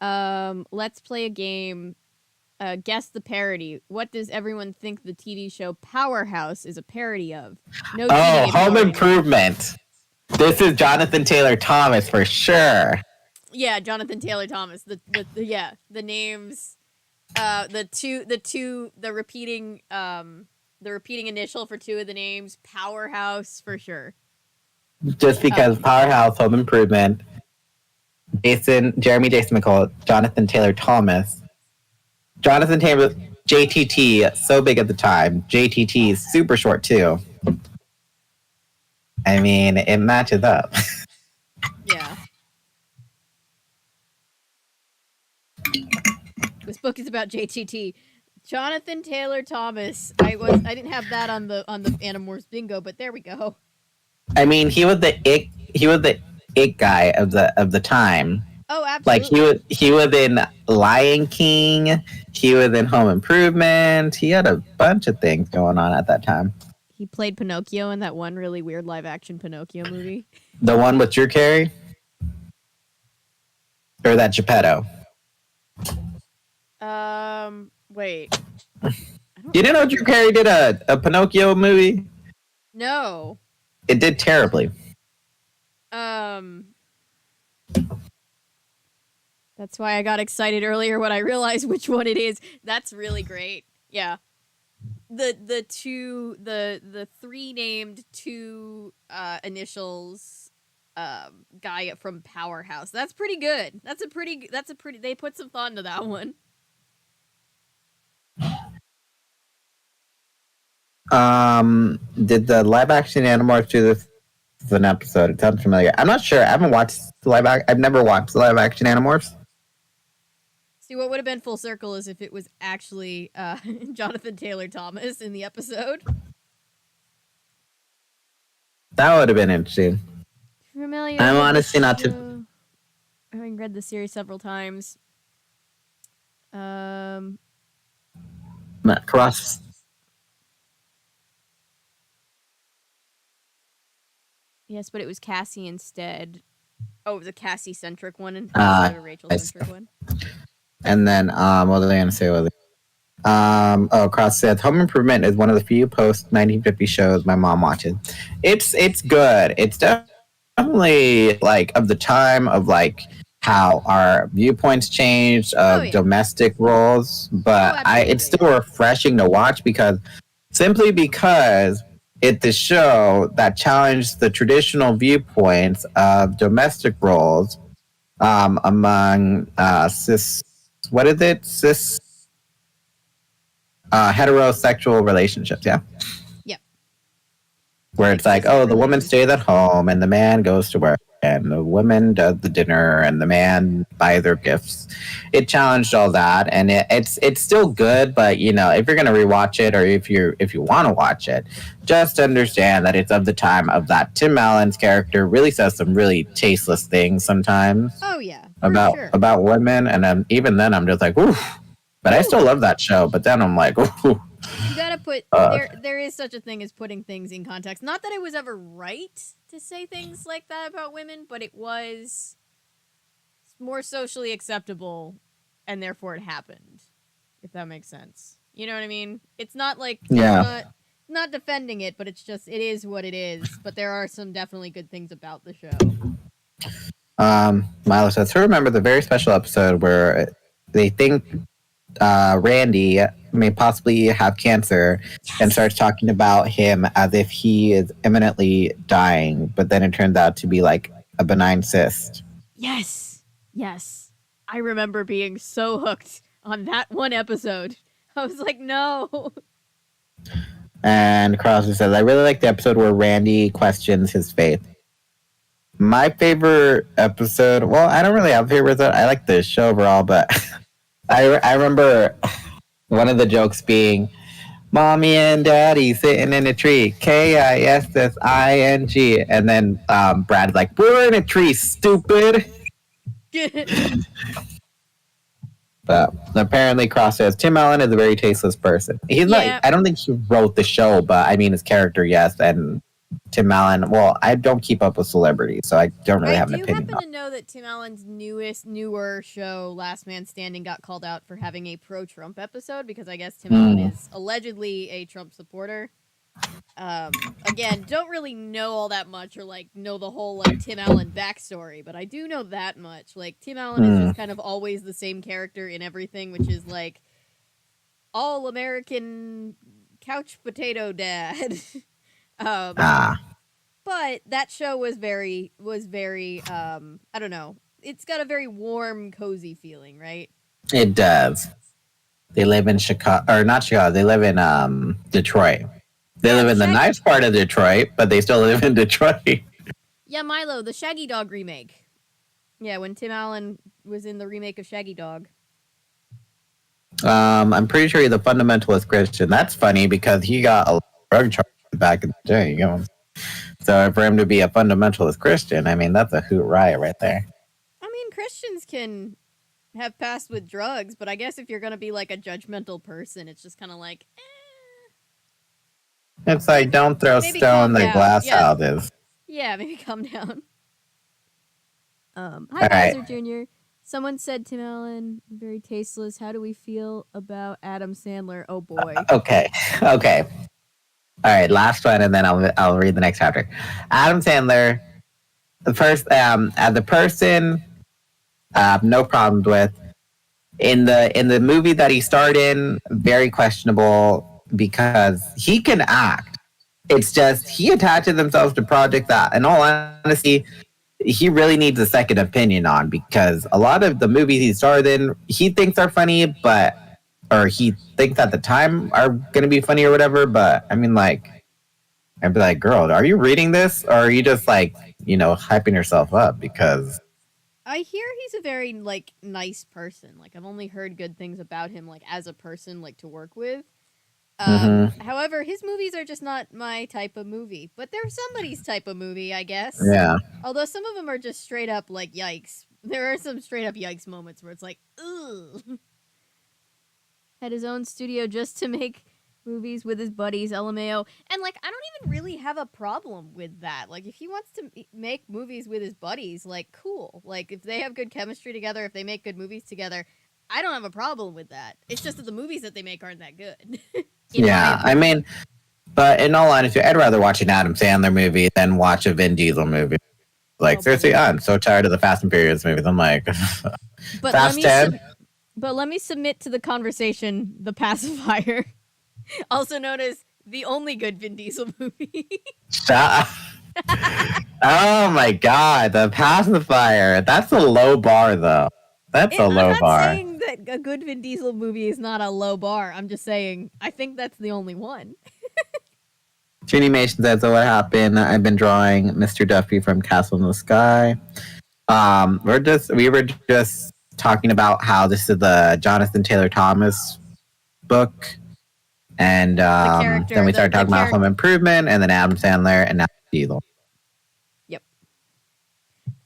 let's play a game. Guess the parody. What does everyone think the TV show Powerhouse is a parody of? No Oh, Home Improvement. This is Jonathan Taylor Thomas for sure. Yeah, Jonathan Taylor Thomas. The names, the repeating initial for two of the names, Powerhouse for sure. Just because Powerhouse, Home Improvement, Jeremy Jason McCall, Jonathan Taylor Thomas. Jonathan Taylor, JTT, so big at the time. JTT is super short too. I mean, it matches up. Yeah. This book is about JTT. Jonathan Taylor Thomas. I didn't have that on the Animorphs bingo, but there we go. I mean, he was the it guy of the time. Oh, Like absolutely. he was in Lion King. He was in Home Improvement. He had a bunch of things going on at that time. He played Pinocchio in that one really weird live action Pinocchio movie. The one with Drew Carey, or that Geppetto. Wait. I don't You didn't know Drew Carey did a Pinocchio movie? No. It did terribly. That's why I got excited earlier when I realized which one it is. That's really great. Yeah. The three named two initials guy from Powerhouse. That's pretty good. That's a pretty they put some thought into that one. Did the live action Animorphs do this as an episode? It sounds familiar. I'm not sure. I haven't watched I've never watched the live action Animorphs. See, what would have been full circle is if it was actually Jonathan Taylor Thomas in the episode. That would have been interesting. Familiar. I'm honestly not too. Having read the series several times. Cross. Yes, but it was Cassie instead. Oh, it was a Cassie-centric one instead of a Rachel-centric one. And then, what was I going to say? Cross said Home Improvement is one of the few post 1950 shows my mom watches. It's good. It's definitely like of the time of like how our viewpoints changed of domestic roles, but it's still refreshing to watch because it's a show that challenged the traditional viewpoints of domestic roles among cis heterosexual relationships, yeah. Yep. Where it's like, oh, the woman stays at home and the man goes to work and the woman does the dinner and the man buys their gifts. It challenged all that, and it's still good, but you know, if you're gonna rewatch it or if you want to watch it, just understand that it's of the time of that Tim Allen's character really says some really tasteless things sometimes. Oh yeah, about women, and even then I'm just like, oof. But I still love that show. But then I'm like, ooh. You gotta put there is such a thing as putting things in context. Not that it was ever right to say things like that about women, but it was more socially acceptable, and therefore it happened. If that makes sense, you know what I mean? It's not like not defending it, but it's just it is what it is. But there are some definitely good things about the show. Milo says, "I remember the very special episode where they think Randy may possibly have cancer and starts talking about him as if he is imminently dying, but then it turns out to be like a benign cyst." Yes. I remember being so hooked on that one episode. I was like, no. And Crosby says, "I really like the episode where Randy questions his faith." My favorite episode, well, I don't really have a favorite episode. I like the show overall, but I remember one of the jokes being, "Mommy and Daddy sitting in a tree, KISSING," and then Brad's like, "We're in a tree, stupid." But apparently, Cross says Tim Allen is a very tasteless person. He's not. I don't think he wrote the show, but I mean his character, yes, and Tim Allen. Well, I don't keep up with celebrities, so I don't really have an opinion. I do happen to know that Tim Allen's newer show, Last Man Standing, got called out for having a pro-Trump episode because I guess Tim Allen is allegedly a Trump supporter. Again, don't really know all that much or like know the whole like Tim Allen backstory, but I do know that much. Like Tim Allen is just kind of always the same character in everything, which is like all American couch potato dad. But that show was very I don't know. It's got a very warm, cozy feeling, right? It does. They live in Chicago, or not Chicago. They live in Detroit. They live in the nice part of Detroit, but they still live in Detroit. Yeah, Milo, the Shaggy Dog remake. Yeah, when Tim Allen was in the remake of Shaggy Dog. I'm pretty sure he's a fundamentalist Christian. That's funny because he got a drug charge back in the day. You know? So for him to be a fundamentalist Christian, I mean, that's a hoot riot right there. I mean, Christians can have passed with drugs, but I guess if you're going to be like a judgmental person, it's just kind of like, It's like, don't throw stone at glass houses. Yeah, maybe calm down. Hi, Bowser Jr. Someone said Tim Allen, very tasteless. How do we feel about Adam Sandler? Oh, boy. Okay. All right, last one, and then I'll read the next chapter. Adam Sandler, the first, as a person, no problems with. In the movie that he starred in, very questionable because he can act. It's just he attaches himself to projects that, in all honesty, he really needs a second opinion on, because a lot of the movies he starred in, he thinks are funny, or he thinks at the time are going to be funny or whatever. But I mean, like, I'd be like, girl, are you reading this, or are you just like, hyping yourself up? Because I hear he's a very like nice person. Like, I've only heard good things about him, like as a person, like to work with. However, his movies are just not my type of movie, but they're somebody's type of movie, I guess. Yeah. Although some of them are just straight up like yikes. There are some straight up yikes moments where it's like, ugh. Had his own studio just to make movies with his buddies, LMAO. And like, I don't even really have a problem with that. Like, if he wants to make movies with his buddies, like, cool. Like, if they have good chemistry together, if they make good movies together, I don't have a problem with that. It's just that the movies that they make aren't that good. Yeah, I mean, but in all honesty, I'd rather watch an Adam Sandler movie than watch a Vin Diesel movie. Like, seriously, I'm so tired of the Fast and Furious movies. I'm like, but Fast 10? But let me submit to the conversation, The Pacifier, also known as the only good Vin Diesel movie. Shut up. Oh my God, The Pacifier. That's a low bar, though. That's a low bar. I'm not saying that a good Vin Diesel movie is not a low bar. I'm just saying I think that's the only one. Trini Mason says, so what happened? I've been drawing Mr. Duffy from Castle in the Sky. We were just talking about how this is the Jonathan Taylor Thomas book. And then we started talking about Home Improvement, and then Adam Sandler, and now Diesel. Yep.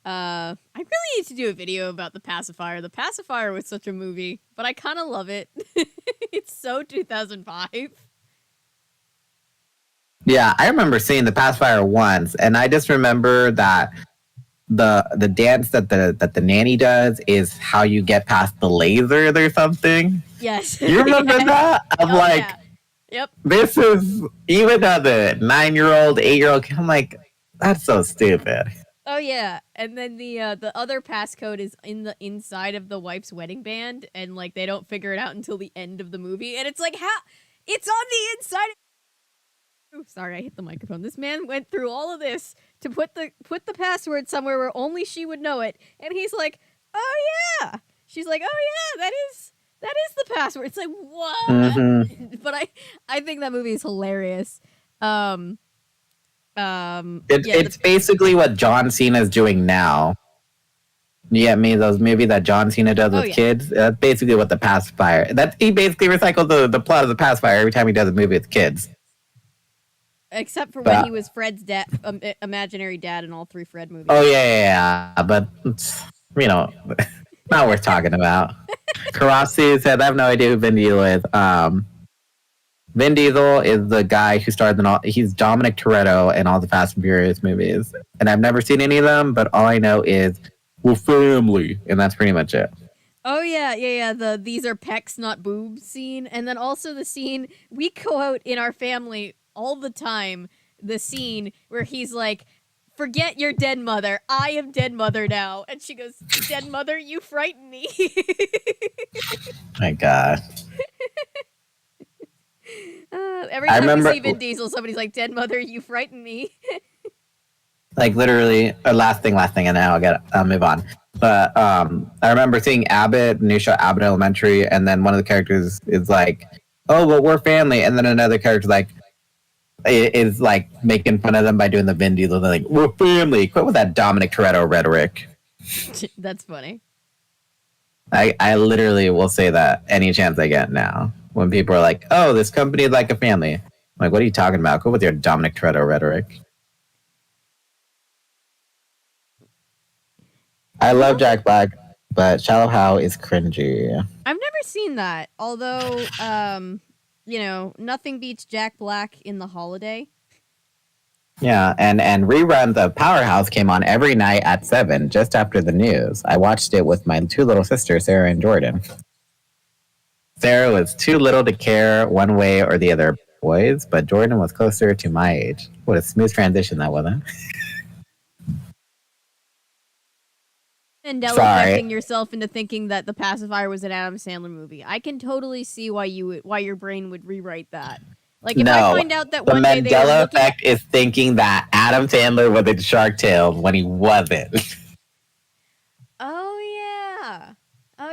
I really need to do a video about The Pacifier. The Pacifier was such a movie, but I kind of love it. It's so 2005. Yeah, I remember seeing The Pacifier once, and I just remember that the dance that the nanny does is how you get past the laser or something. Yes. You remember that? I'm like, yeah. Yep. This is, even as a 9-year-old, 8-year-old kid, I'm like, that's so stupid. Oh yeah, and then the other passcode is in the inside of the wife's wedding band, and like they don't figure it out until the end of the movie, and it's like, how? It's on the inside. Oh, sorry, I hit the microphone. This man went through all of this to put the password somewhere where only she would know it, and he's like, oh yeah. She's like, oh yeah, that is the password. It's like, what? Mm-hmm. But I think that movie is hilarious. It's basically what John Cena's doing now. You get me? Those movies that John Cena does with kids. That's basically what The Pacifier. He basically recycled the plot of The Pacifier every time he does a movie with kids. Except for when he was Fred's dad, imaginary dad in all 3 Fred movies. Oh yeah. But not worth talking about. Karasu said, I have no idea who Vin Diesel is. Vin Diesel is the guy who starred he's Dominic Toretto in all the Fast and Furious movies. And I've never seen any of them, but all I know is, we're family. And that's pretty much it. Oh, yeah. The these are pecs, not boobs scene. And then also the scene, we quote in our family all the time, the scene where he's like, forget your dead mother. I am dead mother now. And she goes, dead mother, you frighten me. My God. Every time we see Vin Diesel, somebody's like, dead mother, you frighten me. Like literally, last thing, and now I'll move on. But I remember seeing Abbott, new show Abbott Elementary, and then one of the characters is like, "Oh, well, we're family," and then another character is like making fun of them by doing the Vin Diesel, like, "We're family." Quit with that Dominic Toretto rhetoric. That's funny. I literally will say that any chance I get now when people are like, "Oh, this company is like a family." I'm like, what are you talking about? Quit with your Dominic Toretto rhetoric. I love Jack Black, but Shallow Hal is cringy. I've never seen that. Although, nothing beats Jack Black in The Holiday. Yeah, and reruns of Powerhouse came on every night at 7, just after the news. I watched it with my 2 little sisters, Sarah and Jordan. Sarah was too little to care one way or the other boys, but Jordan was closer to my age. What a smooth transition that wasn't. Mandela affecting yourself into thinking that The Pacifier was an Adam Sandler movie. I can totally see why your brain would rewrite that. Like if I find out that one day they were looking... The Mandela effect is thinking that Adam Sandler was in Shark Tale when he wasn't. Oh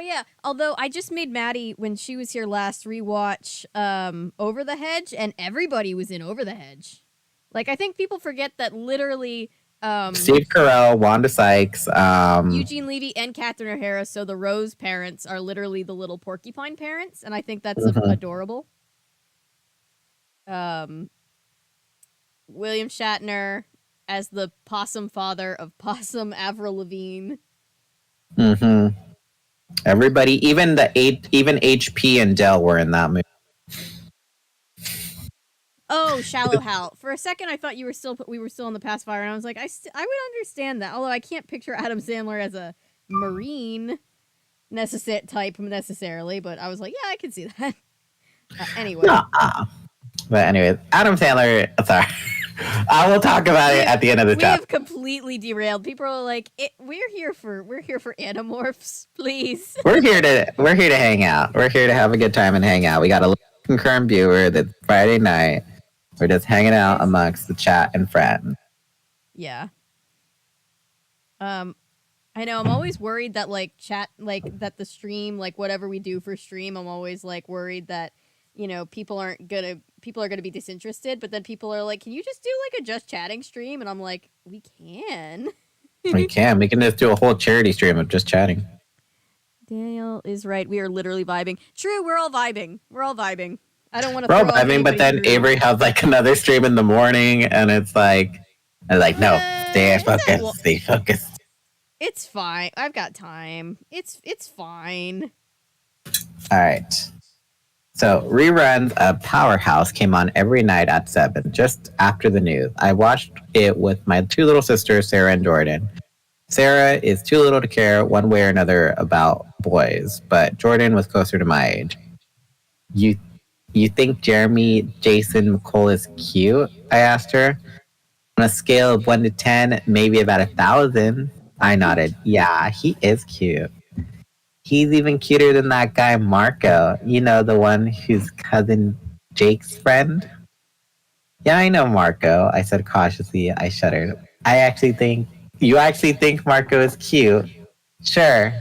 yeah. Although I just made Maddie, when she was here last, rewatch Over the Hedge, and everybody was in Over the Hedge. Like I think people forget that literally Steve Carell, Wanda Sykes, Eugene Levy, and Catherine O'Hara. So the Rose parents are literally the little porcupine parents, and I think that's adorable. William Shatner as the possum father of Possum Avril Lavigne. Everybody, even HP and Dell were in that movie. Oh, Shallow Hal. For a second, I thought we were still on The Pacifier, and I was like, I would understand that. Although I can't picture Adam Sandler as a Marine type necessarily, but I was like, yeah, I can see that. Anyway. But anyway, Adam Sandler. Sorry, I will talk about it at the end of the chat. We have completely derailed. People are like, we're here for Animorphs, please. We're here to hang out. We're here to have a good time and hang out. We got a concurrent viewer that's Friday night. We're just hanging out amongst the chat and friends. Yeah. I know. I'm always worried that that the stream, like whatever we do for stream, I'm always like worried that people are gonna be disinterested. But then people are like, "Can you just do like a just chatting stream?" And I'm like, "We can." We can. We can just do a whole charity stream of just chatting. Daniel is right. We are literally vibing. True, we're all vibing. I don't want to. We're all vibing, but then Avery has like another stream in the morning, and it's like, no, stay focused. It's fine. I've got time. It's fine. All right. So reruns of Powerhouse came on every night at 7, just after the news. I watched it with my 2 little sisters, Sarah and Jordan. Sarah is too little to care one way or another about boys, but Jordan was closer to my age. You think Jeremy Jason McCall is cute? I asked her. On a scale of 1 to 10, maybe about 1,000. I nodded. Yeah, he is cute. He's even cuter than that guy Marco. You know, the one who's cousin Jake's friend? Yeah, I know Marco, I said cautiously. I shuddered. You actually think Marco is cute? Sure.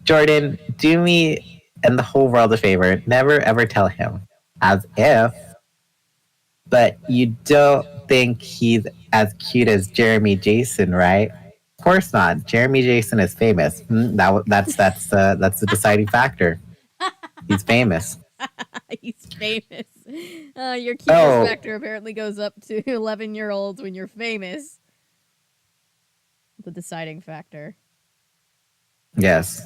Jordan, do me and the whole world a favor. Never ever tell him. As if. But you don't think he's as cute as Jeremy Jason, right? Of course not. Jeremy Jason is famous. That's the deciding factor. He's famous. He's famous. Your cuteness factor apparently goes up to 11-year-olds when you're famous. The deciding factor. Yes.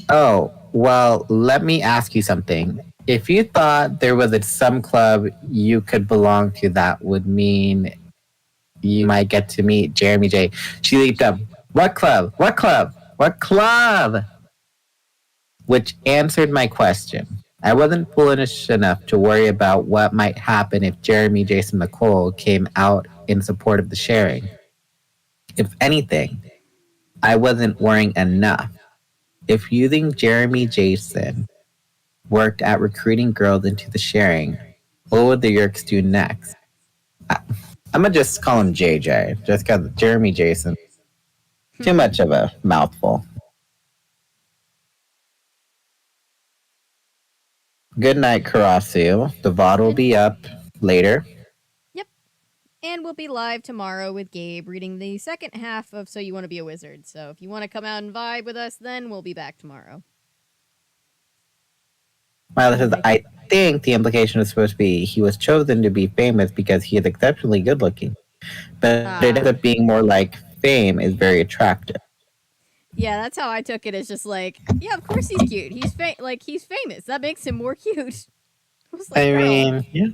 Oh, well, let me ask you something. If you thought there was some club you could belong to, that would mean you might get to meet Jeremy J. She leaped up. What club? What club? What club? Which answered my question. I wasn't foolish enough to worry about what might happen if Jeremy Jason McCall came out in support of the sharing. If anything, I wasn't worrying enough. If you think Jeremy Jason worked at recruiting girls into the sharing, what would the Yerks do next? I'm going to just call him JJ, just because Jeremy Jason. Too much of a mouthful. Good night, Karasu. The VOD will be up later. Yep. And we'll be live tomorrow with Gabe reading the second half of So You Want to Be a Wizard. So if you want to come out and vibe with us, then we'll be back tomorrow. Well, I think the implication is supposed to be he was chosen to be famous because he is exceptionally good looking. But it ends up being more like fame is very attractive. Yeah, that's how I took it. It's just like, yeah, of course he's cute. He's he's famous. That makes him more cute. I mean, yeah.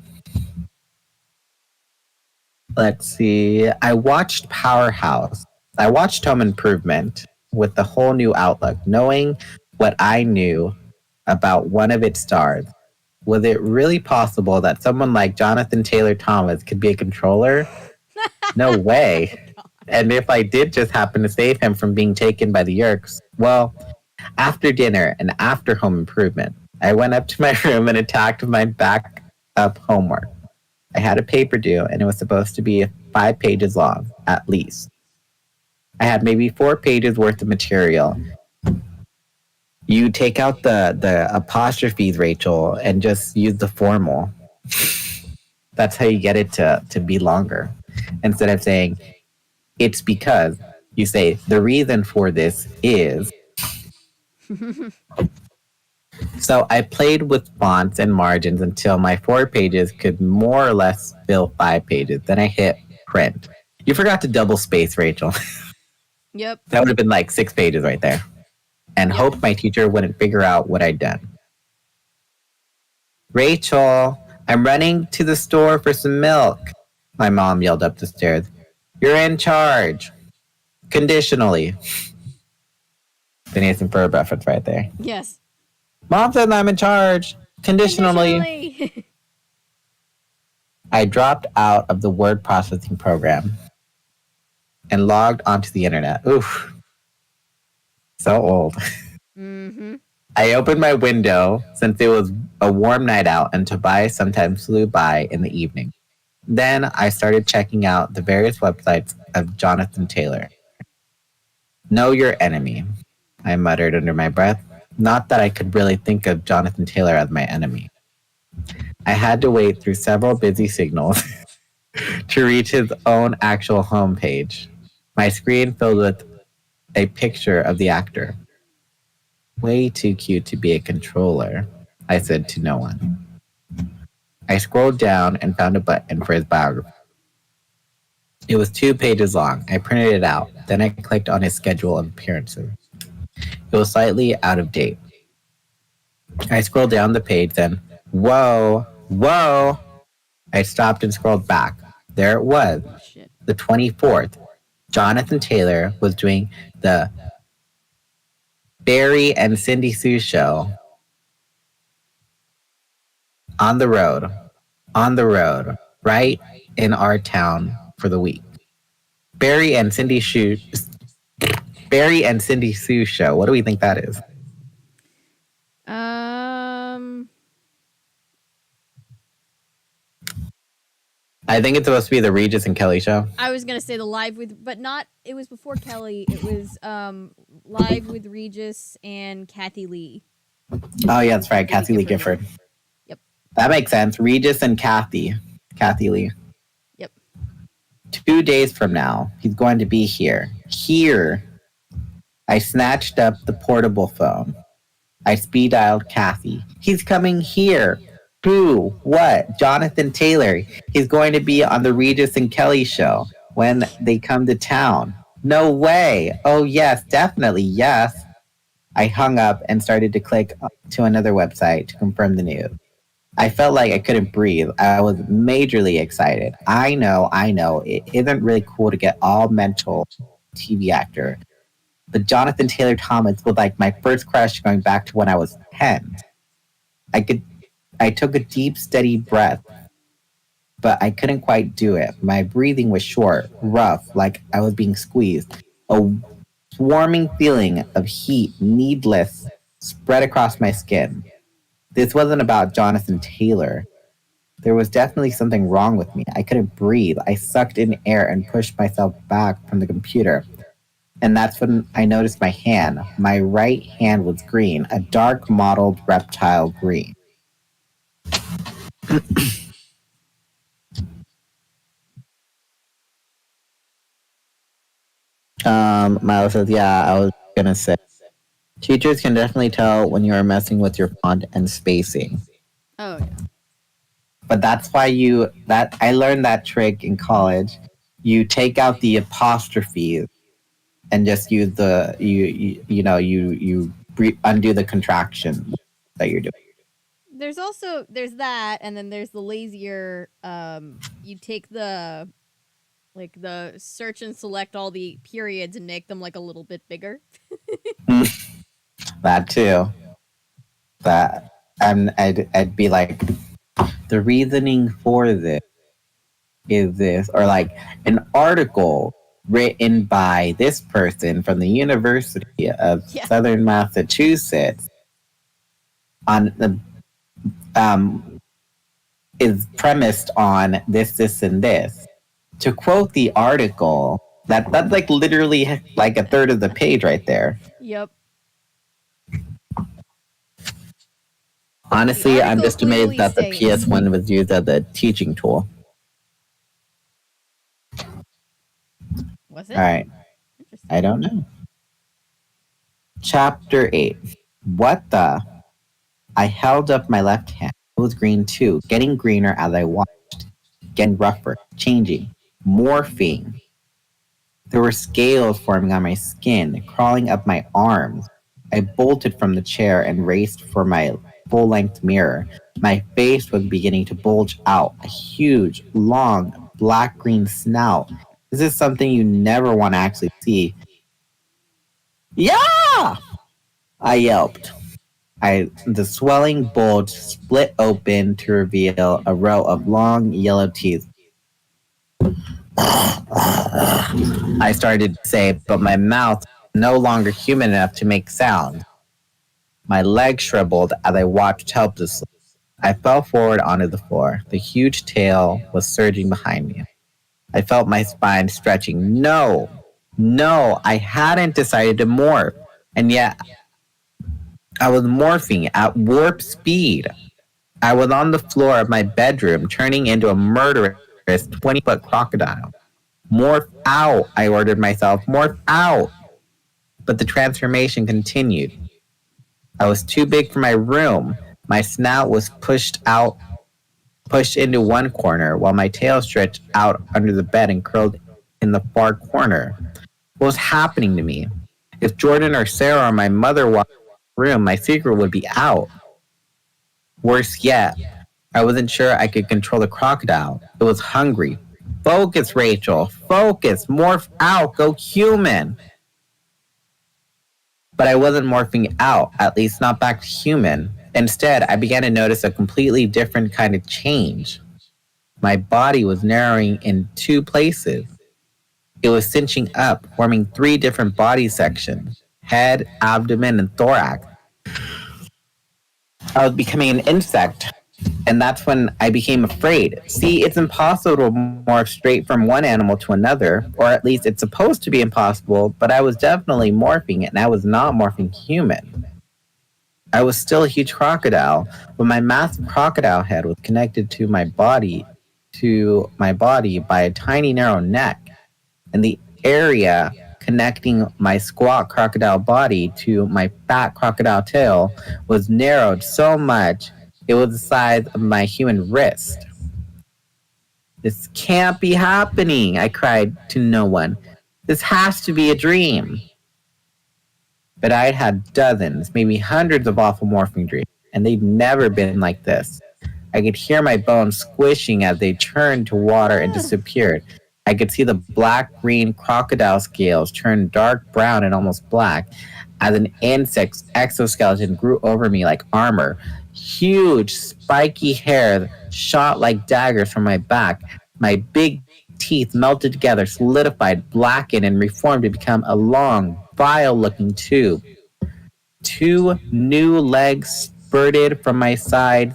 Let's see. I watched Powerhouse. I watched Home Improvement with the whole new outlook, knowing what I knew about one of its stars. Was it really possible that someone like Jonathan Taylor Thomas could be a controller? No way. And if I did just happen to save him from being taken by the Yerks, well, after dinner and after Home Improvement, I went up to my room and attacked my backup homework. I had a paper due, and it was supposed to be 5 pages long, at least. I had maybe 4 pages worth of material. You take out the apostrophes, Rachel, and just use the formal. That's how you get it to be longer. Instead of saying, it's because, you say, the reason for this is. So I played with fonts and margins until my 4 pages could more or less fill 5 pages. Then I hit print. You forgot to double space, Rachel. Yep. That would have been like 6 pages right there. And hoped my teacher wouldn't figure out what I'd done. Rachel, I'm running to the store for some milk. My mom yelled up the stairs. You're in charge. Conditionally. Phineas and Ferb reference right there. Yes. Mom says I'm in charge. Conditionally. I dropped out of the word processing program and logged onto the internet. Oof. So old. Mm-hmm. I opened my window since it was a warm night out and Tobias sometimes flew by in the evening. Then I started checking out the various websites of Jonathan Taylor. Know your enemy, I muttered under my breath. Not that I could really think of Jonathan Taylor as my enemy. I had to wait through several busy signals to reach his own actual homepage. My screen filled with a picture of the actor. Way too cute to be a controller, I said to no one. I scrolled down and found a button for his biography. It was 2 pages long. I printed it out. Then I clicked on his schedule of appearances. It was slightly out of date. I scrolled down the page, then, whoa! I stopped and scrolled back. There it was. The 24th. Jonathan Taylor was doing the Barry and Cindy Sue show on the road, right in our town for the week. Barry and Cindy Sue show. What do we think that is? I think it's supposed to be the Regis and Kelly show. I was gonna say the live with, but not. It was before Kelly. It was live with Regis and Kathy Lee. Oh yeah, that's right, Kathy Lee Gifford. Yep. That makes sense. Regis and Kathy Lee. Yep. 2 days from now, he's going to be here. Here. I snatched up the portable phone. I speed dialed Kathy. He's coming here. Who? What? Jonathan Taylor. He's going to be on the Regis and Kelly show when they come to town. No way. Oh, yes, definitely, yes. I hung up and started to click to another website to confirm the news. I felt like I couldn't breathe. I was majorly excited. I know. It isn't really cool to get all mental TV actor. But Jonathan Taylor Thomas was like my first crush going back to when I was 10. I took a deep, steady breath, but I couldn't quite do it. My breathing was short, rough, like I was being squeezed. A swarming feeling of heat, needless, spread across my skin. This wasn't about Jonathan Taylor. There was definitely something wrong with me. I couldn't breathe. I sucked in air and pushed myself back from the computer. And that's when I noticed my hand. My right hand was green, a dark mottled reptile green. Milo says, yeah, I was gonna say. Teachers can definitely tell when you are messing with your font and spacing. Oh yeah. But that's why that I learned that trick in college. You take out the apostrophes and just use the undo the contraction that you're doing. There's that, and then there's the lazier. You take the the search and select all the periods and make them like a little bit bigger. That too. That I'd be like, the reasoning for this is this, or like an article written by this person from the University of Yeah. Southern Massachusetts on the is premised on this, and this. To quote the article, that's like literally like a third of the page right there. Yep. Honestly, I'm just amazed that the PS1 was used as a teaching tool. Was it? All right. I don't know. Chapter 8. What the? I held up my left hand. It was green too, getting greener as I watched, getting rougher, changing, morphing. There were scales forming on my skin, crawling up my arms. I bolted from the chair and raced for my full length mirror. My face was beginning to bulge out, a huge, long, black green snout. This is something you never want to actually see. Yeah! I yelped. The swelling bulge split open to reveal a row of long yellow teeth. I started to say, but my mouth was no longer human enough to make sound. My legs shriveled as I watched helplessly. I fell forward onto the floor. The huge tail was surging behind me. I felt my spine stretching. No, I hadn't decided to morph. And yet, I was morphing at warp speed. I was on the floor of my bedroom, turning into a murderous 20-foot crocodile. Morph out, I ordered myself. Morph out. But the transformation continued. I was too big for my room. My snout was pushed into one corner, while my tail stretched out under the bed and curled in the far corner. What was happening to me? If Jordan or Sarah or my mother walked in the room, my secret would be out. Worse yet, I wasn't sure I could control the crocodile. It was hungry. Focus, Rachel. Focus. Morph out. Go human. But I wasn't morphing out, at least not back to human. Instead, I began to notice a completely different kind of change. My body was narrowing in two places. It was cinching up, forming three different body sections: head, abdomen, and thorax. I was becoming an insect, and that's when I became afraid. See, it's impossible to morph straight from one animal to another, or at least it's supposed to be impossible, but I was definitely morphing, and I was not morphing human. I was still a huge crocodile, but my massive crocodile head was connected to my body by a tiny narrow neck, and the area connecting my squat crocodile body to my fat crocodile tail was narrowed so much it was the size of my human wrist. This can't be happening, I cried to no one. This has to be a dream. But I'd had dozens, maybe hundreds of awful morphing dreams, and they'd never been like this. I could hear my bones squishing as they turned to water and disappeared. I could see the black-green crocodile scales turn dark brown and almost black as an insect's exoskeleton grew over me like armor. Huge, spiky hair shot like daggers from my back. My big teeth melted together, solidified, blackened, and reformed to become a long, vile-looking tube. Two new legs spurted from my sides,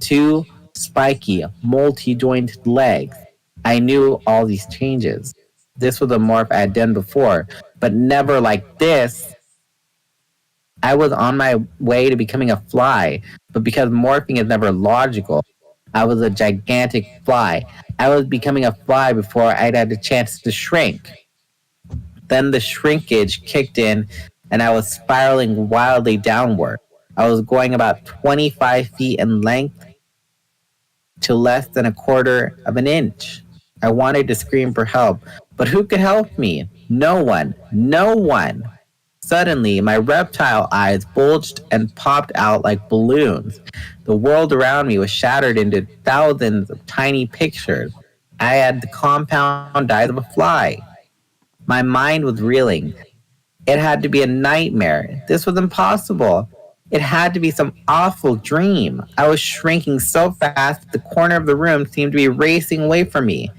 two spiky, multi-jointed legs. I knew all these changes. This was a morph I had done before, but never like this. I was on my way to becoming a fly, but because morphing is never logical, I was a gigantic fly. I was becoming a fly before I'd had a chance to shrink. Then the shrinkage kicked in, and I was spiraling wildly downward. I was going about 25 feet in length to less than a quarter of an inch. I wanted to scream for help, but who could help me? No one. No one. Suddenly, my reptile eyes bulged and popped out like balloons. The world around me was shattered into thousands of tiny pictures. I had the compound eyes of a fly. My mind was reeling. It had to be a nightmare. This was impossible. It had to be some awful dream. I was shrinking so fast that the corner of the room seemed to be racing away from me.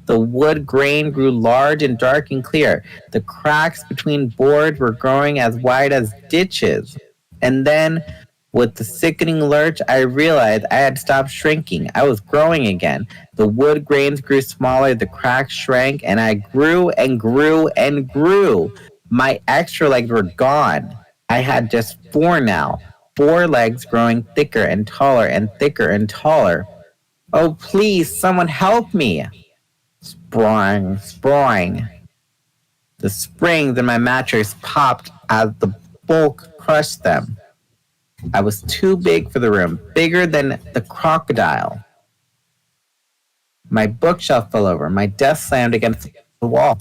The wood grain grew large and dark and clear. The cracks between boards were growing as wide as ditches. And then, with the sickening lurch, I realized I had stopped shrinking. I was growing again. The wood grains grew smaller, the cracks shrank, and I grew and grew and grew. My extra legs were gone. I had just four now. Four legs growing thicker and taller and thicker and taller. Oh, please, someone help me! Sprawling, sprawling. The springs in my mattress popped as the bulk crushed them. I was too big for the room, bigger than the crocodile. My bookshelf fell over. My desk slammed against the wall.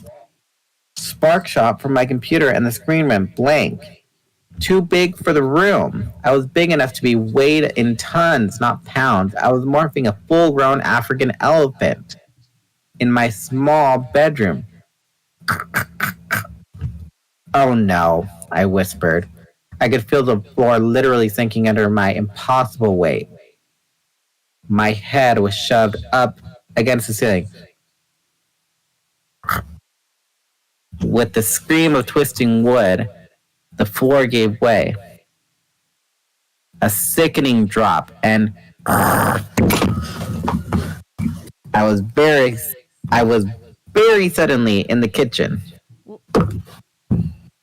Spark shot from my computer and the screen went blank. Too big for the room. I was big enough to be weighed in tons, not pounds. I was morphing a full-grown African elephant in my small bedroom. Oh no, I whispered. I could feel the floor literally sinking under my impossible weight. My head was shoved up against the ceiling. With the scream of twisting wood, the floor gave way. A sickening drop, and I was very, I was very suddenly in the kitchen.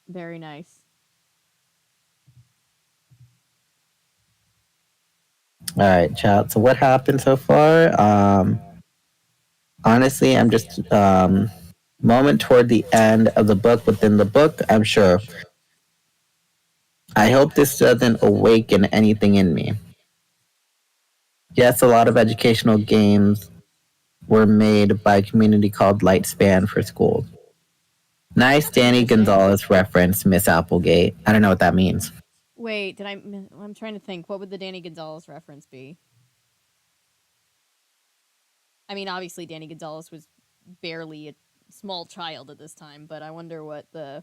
Very nice. All right, chat. So what happened so far? Honestly, I'm just moment toward the end of the book within the book. I'm sure. I hope this doesn't awaken anything in me. Yes, a lot of educational games were made by a community called Lightspan for schools. Nice Danny Gonzalez reference, Miss Applegate. I don't know what that means. Wait, did I'm trying to think. What would the Danny Gonzalez reference be? I mean, obviously, Danny Gonzalez was barely a small child at this time, but I wonder what it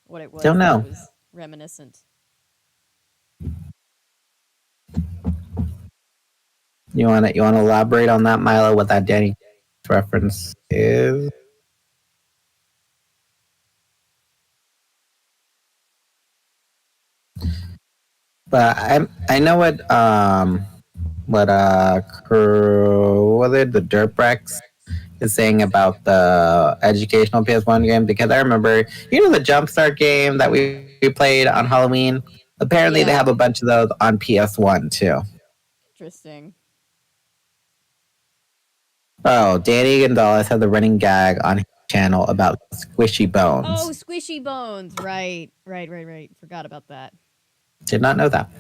was Don't know. that was reminiscent. You wanna elaborate on that, Milo? What that Danny reference is? But I know what was it, the Dirtbrex is saying about the educational PS1 game, because I remember, the Jumpstart game that we played on Halloween. Apparently, they have a bunch of those on PS1 too. Interesting. Oh, Danny Gonzalez had the running gag on his channel about squishy bones. Oh, squishy bones. Right. Forgot about that. Did not know that.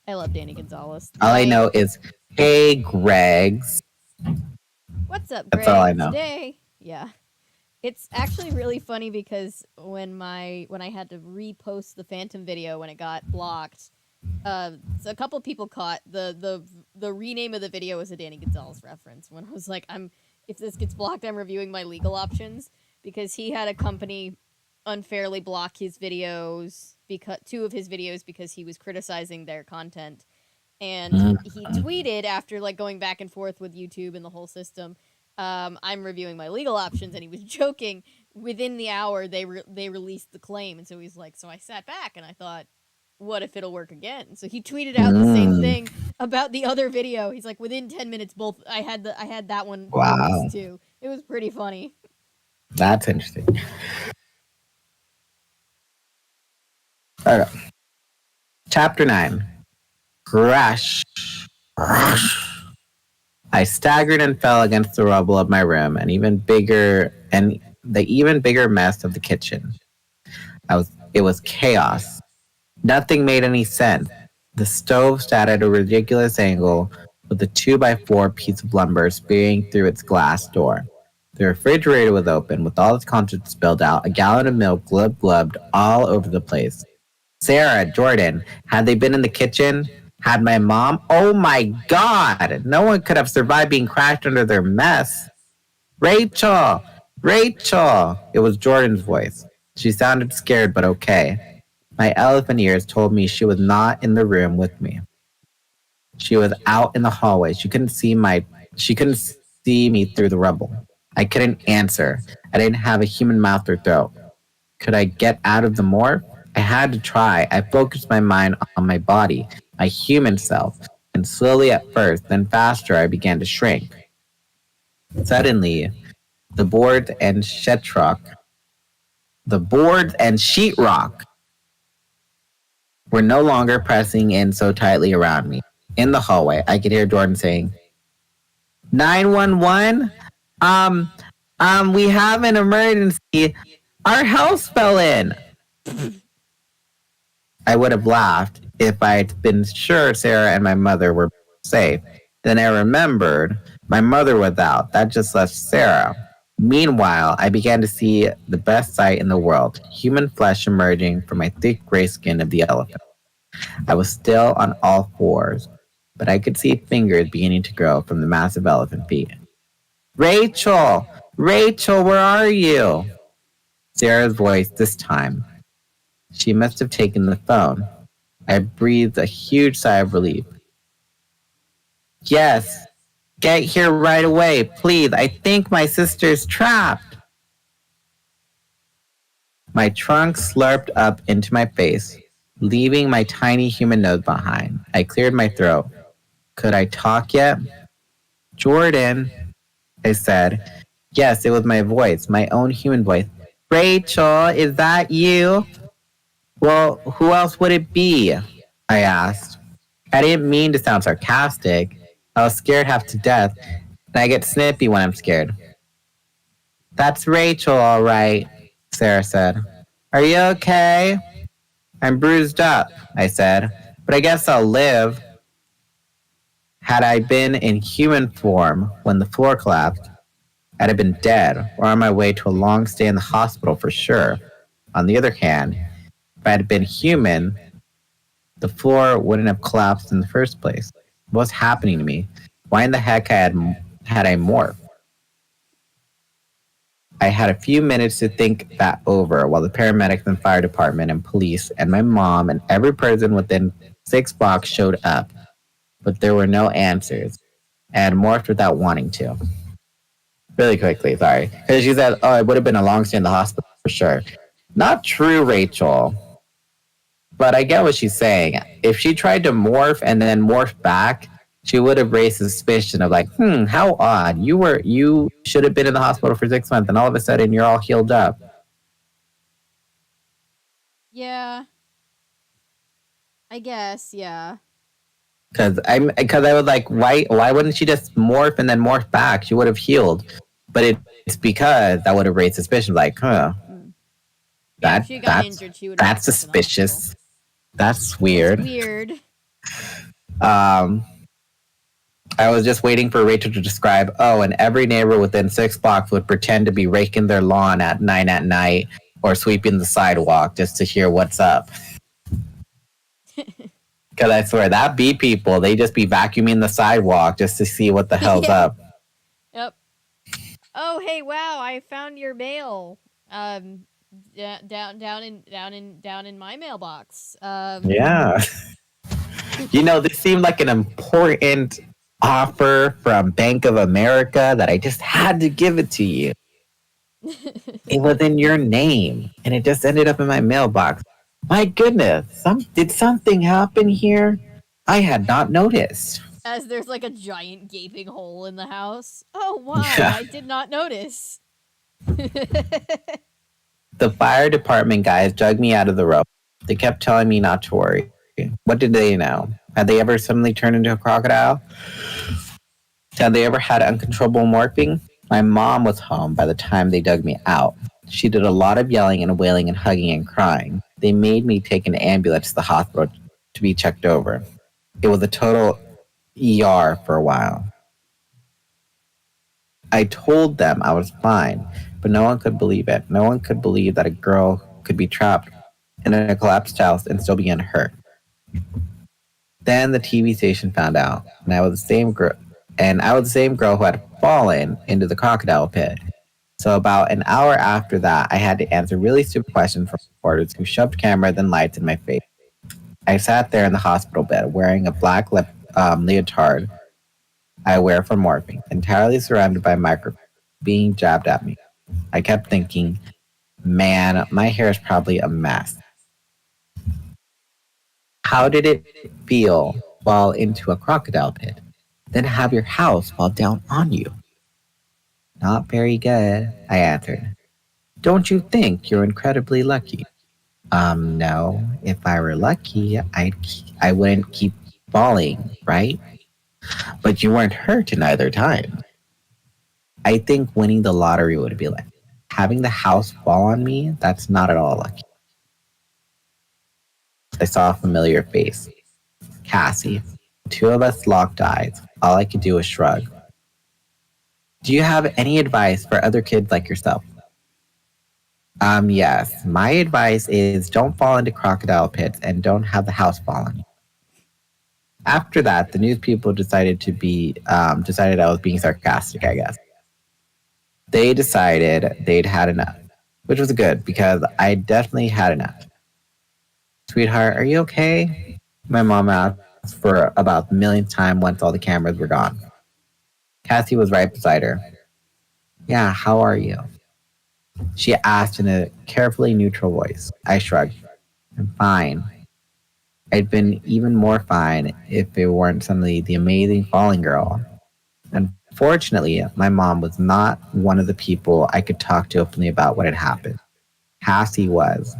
I love Danny Gonzalez. All I know is, hey, Gregs. What's up, Greg? That's all I know. Today, yeah. It's actually really funny because when I had to repost the Phantom video when it got blocked, so a couple people caught the rename of the video was a Danny Gonzalez reference. When I was like, if this gets blocked, I'm reviewing my legal options, because he had a company unfairly block his videos, because 2 of his videos, because he was criticizing their content. And he tweeted, after like going back and forth with YouTube and the whole system, I'm reviewing my legal options, and he was joking. Within the hour, they released the claim, and so he's like, so I sat back and I thought, what if it'll work again? So he tweeted out the same thing about the other video. He's like, within 10 minutes, both I had that one released too. It was pretty funny. That's interesting. Okay. Chapter 9. Crash. I staggered and fell against the rubble of my room and the even bigger mess of the kitchen. It was chaos. Nothing made any sense. The stove sat at a ridiculous angle with a 2x4 piece of lumber spearing through its glass door. The refrigerator was open with all its contents spilled out, a gallon of milk glubbed all over the place. Sarah, Jordan, had they been in the kitchen? Had my mom? Oh my god! No one could have survived being crashed under their mess. Rachel! Rachel! It was Jordan's voice. She sounded scared but okay. My elephant ears told me she was not in the room with me. She was out in the hallway. She couldn't see me through the rubble. I couldn't answer. I didn't have a human mouth or throat. Could I get out of the morph? I had to try. I focused my mind on my body, my human self, and slowly at first, then faster, I began to shrink. Suddenly, the boards and sheetrock were no longer pressing in so tightly around me. In the hallway, I could hear Jordan saying, 911? Um, we have an emergency. Our house fell in. I would have laughed if I'd been sure Sarah and my mother were safe. Then I remembered my mother was out. That just left Sarah. Meanwhile, I began to see the best sight in the world, human flesh emerging from my thick gray skin of the elephant. I was still on all fours, but I could see fingers beginning to grow from the massive elephant feet. Rachel! Rachel, where are you? Sarah's voice this time. She must have taken the phone. I breathed a huge sigh of relief. Yes, get here right away, please. I think my sister's trapped. My trunk slurped up into my face, leaving my tiny human nose behind. I cleared my throat. Could I talk yet? Jordan, I said. Yes, it was my voice, my own human voice. Rachel, is that you? Well, who else would it be? I asked. I didn't mean to sound sarcastic. I was scared half to death, and I get snippy when I'm scared. That's Rachel, all right, Sarah said. Are you okay? I'm bruised up, I said, but I guess I'll live. Had I been in human form when the floor collapsed, I'd have been dead or on my way to a long stay in the hospital for sure. On the other hand, if I had been human, the floor wouldn't have collapsed in the first place. What's happening to me? Why in the heck had I morphed? I had a few minutes to think that over while the paramedics and fire department and police and my mom and every person within 6 blocks showed up. But there were no answers. I had morphed without wanting to. Really quickly, sorry. Because she said, oh, it would have been a long stay in the hospital for sure. Not true, Rachel. But I get what she's saying. If she tried to morph and then morph back, she would have raised suspicion of like, how odd. You should have been in the hospital for 6 months and all of a sudden you're all healed up. Yeah. I guess, yeah. Because I was like, why wouldn't she just morph and then morph back? She would have healed. But it's because that would have raised suspicion, like, Yeah, if she got injured, she would have that's suspicious. That's weird. That's weird. I was just waiting for Rachel to describe, and every neighbor within 6 blocks would pretend to be raking their lawn at 9 at night or sweeping the sidewalk just to hear what's up. Because I swear, that be people. They just be vacuuming the sidewalk just to see what the hell's up. Yep. Oh, hey, wow! I found your mail. Down in my mailbox. Yeah. This seemed like an important offer from Bank of America that I just had to give it to you. It was in your name, and it just ended up in my mailbox. My goodness, did something happen here? I had not noticed. As there's like a giant gaping hole in the house. Oh, wow, yeah. I did not notice. The fire department guys dug me out of the rope. They kept telling me not to worry. What did they know? Had they ever suddenly turned into a crocodile? Had they ever had uncontrollable morphing? My mom was home by the time they dug me out. She did a lot of yelling and wailing and hugging and crying. They made me take an ambulance to the hospital to be checked over. It was a total ER for a while. I told them I was fine, but no one could believe it. No one could believe that a girl could be trapped in a collapsed house and still be unhurt. Then the TV station found out, and I was the same girl who had fallen into the crocodile pit. So about an hour after that, I had to answer really stupid questions from reporters who shoved cameras and lights in my face. I sat there in the hospital bed wearing a black leotard I wear for morphing, entirely surrounded by microphones being jabbed at me. I kept thinking, man, my hair is probably a mess. How did it feel fall into a crocodile pit? Then have your house fall down on you? Not very good, I answered. Don't you think you're incredibly lucky? No. If I were lucky, I wouldn't keep falling, right? But you weren't hurt in either time. I think winning the lottery would be like having the house fall on me. That's not at all lucky. I saw a familiar face. Cassie. Two of us locked eyes. All I could do was shrug. Do you have any advice for other kids like yourself? Yes. My advice is don't fall into crocodile pits and don't have the house fall on you. After that, the news people decided I was being sarcastic, I guess. They decided they'd had enough, which was good because I definitely had enough. Sweetheart, are you okay? My mom asked for about the millionth time once all the cameras were gone. Cassie was right beside her. Yeah, how are you? She asked in a carefully neutral voice. I shrugged. I'm fine. I'd been even more fine if it weren't suddenly the amazing falling girl. Unfortunately, my mom was not one of the people I could talk to openly about what had happened. Cassie was,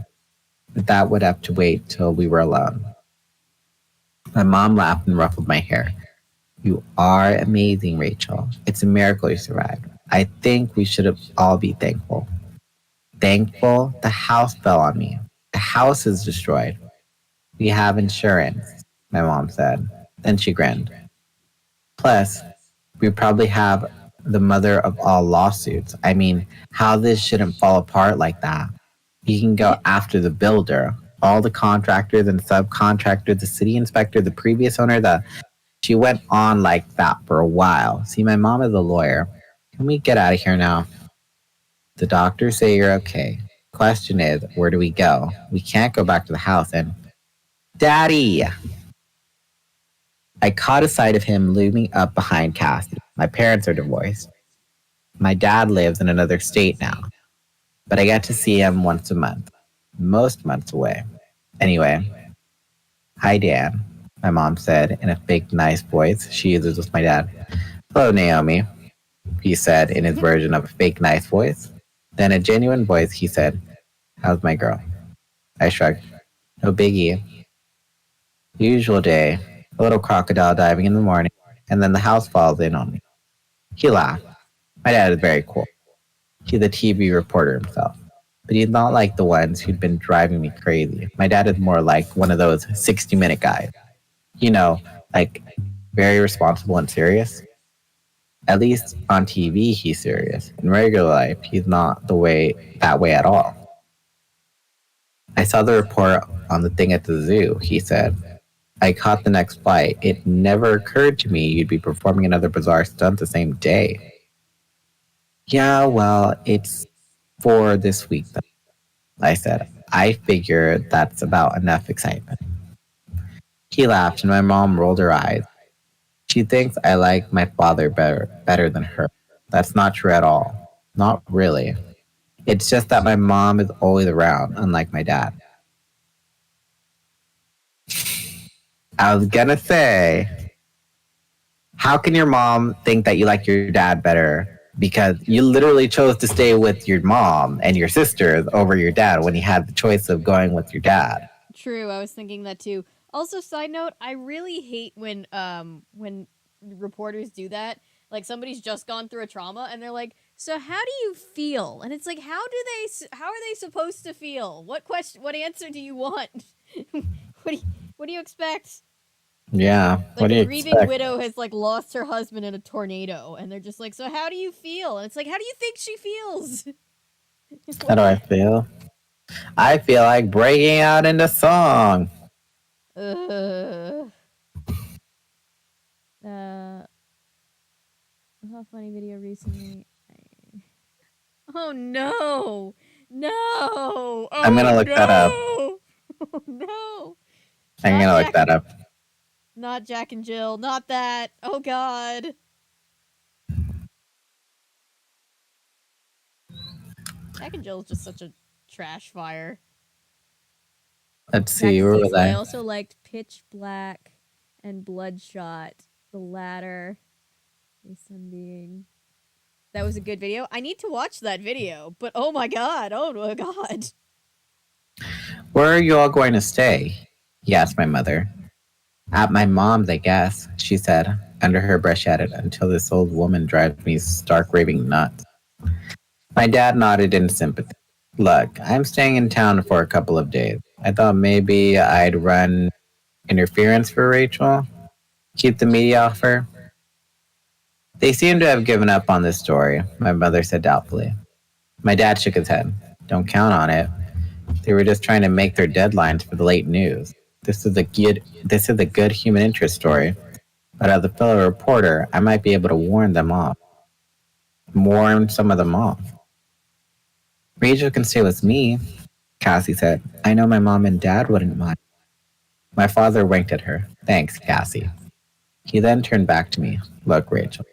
but that would have to wait till we were alone. My mom laughed and ruffled my hair. You are amazing, Rachel. It's a miracle you survived. I think we should all be thankful. Thankful? The house fell on me. The house is destroyed. We have insurance, my mom said. Then she grinned. Plus, we probably have the mother of all lawsuits. I mean, how this shouldn't fall apart like that. You can go after the builder, all the contractors and subcontractors, the city inspector, the previous owner, she went on like that for a while. See, my mom is a lawyer. Can we get out of here now? The doctors say you're okay. Question is, where do we go? We can't go back to the house and... Daddy! I caught a sight of him looming up behind Cassie. My parents are divorced. My dad lives in another state now, but I get to see him once a month. Most months away. Anyway, hi Dan, my mom said in a fake nice voice she uses with my dad. Hello Naomi, he said in his version of a fake nice voice. Then a genuine voice he said, how's my girl? I shrugged. No biggie. Usual day, a little crocodile diving in the morning, and then the house falls in on me. He laughed. My dad is very cool. He's a TV reporter himself. But he's not like the ones who'd been driving me crazy. My dad is more like one of those 60-minute guys. You know, like very responsible and serious. At least on TV, he's serious. In regular life, he's not that way at all. I saw the report on the thing at the zoo, he said. I caught the next flight. It never occurred to me you'd be performing another bizarre stunt the same day. Yeah, well, it's for this week, though, I said. I figure that's about enough excitement. He laughed and my mom rolled her eyes. She thinks I like my father better than her. That's not true at all. Not really. It's just that my mom is always around, unlike my dad. I was gonna say, how can your mom think that you like your dad better because you literally chose to stay with your mom and your sisters over your dad when you had the choice of going with your dad. True, I was thinking that too. Also, side note, I really hate when reporters do that. Like somebody's just gone through a trauma and they're like, "So how do you feel?" And it's like, how are they supposed to feel? What answer do you want? What do you expect? Yeah. Like What do a you grieving expect? widow has like lost her husband in a tornado and they're just like, "So how do you feel?" And it's like, "How do you think she feels?" How do I feel? I feel like breaking out into song. uh, I saw a funny video recently. Oh no! No! I'm Oh gonna look that up. no! Oh no! I'm Not gonna look Jack. that up. Not Jack and Jill. Not that. Oh god. Jack and Jill is just such a trash fire. Let's see, where was Parentheses. I I? also liked Pitch Black and Bloodshot. The latter, a sunbeam. That was a good video. I need to watch that video, but oh my god! Oh my god! Where are you all going to stay? He asked my mother. At my mom's, I guess, she said. Under her breath, she added, until this old woman drives me stark raving nuts. My dad nodded in sympathy. Look, I'm staying in town for a couple of days. I thought maybe I'd run interference for Rachel, keep the media off her. They seem to have given up on this story, my mother said doubtfully. My dad shook his head. Don't count on it. They were just trying to make their deadlines for the late news. This is a good human interest story. But as a fellow reporter, I might be able to warn them off. Warn some of them off. Rachel can stay with me, Cassie said. I know my mom and dad wouldn't mind. My father winked at her. Thanks, Cassie. He then turned back to me. Look, Rachel,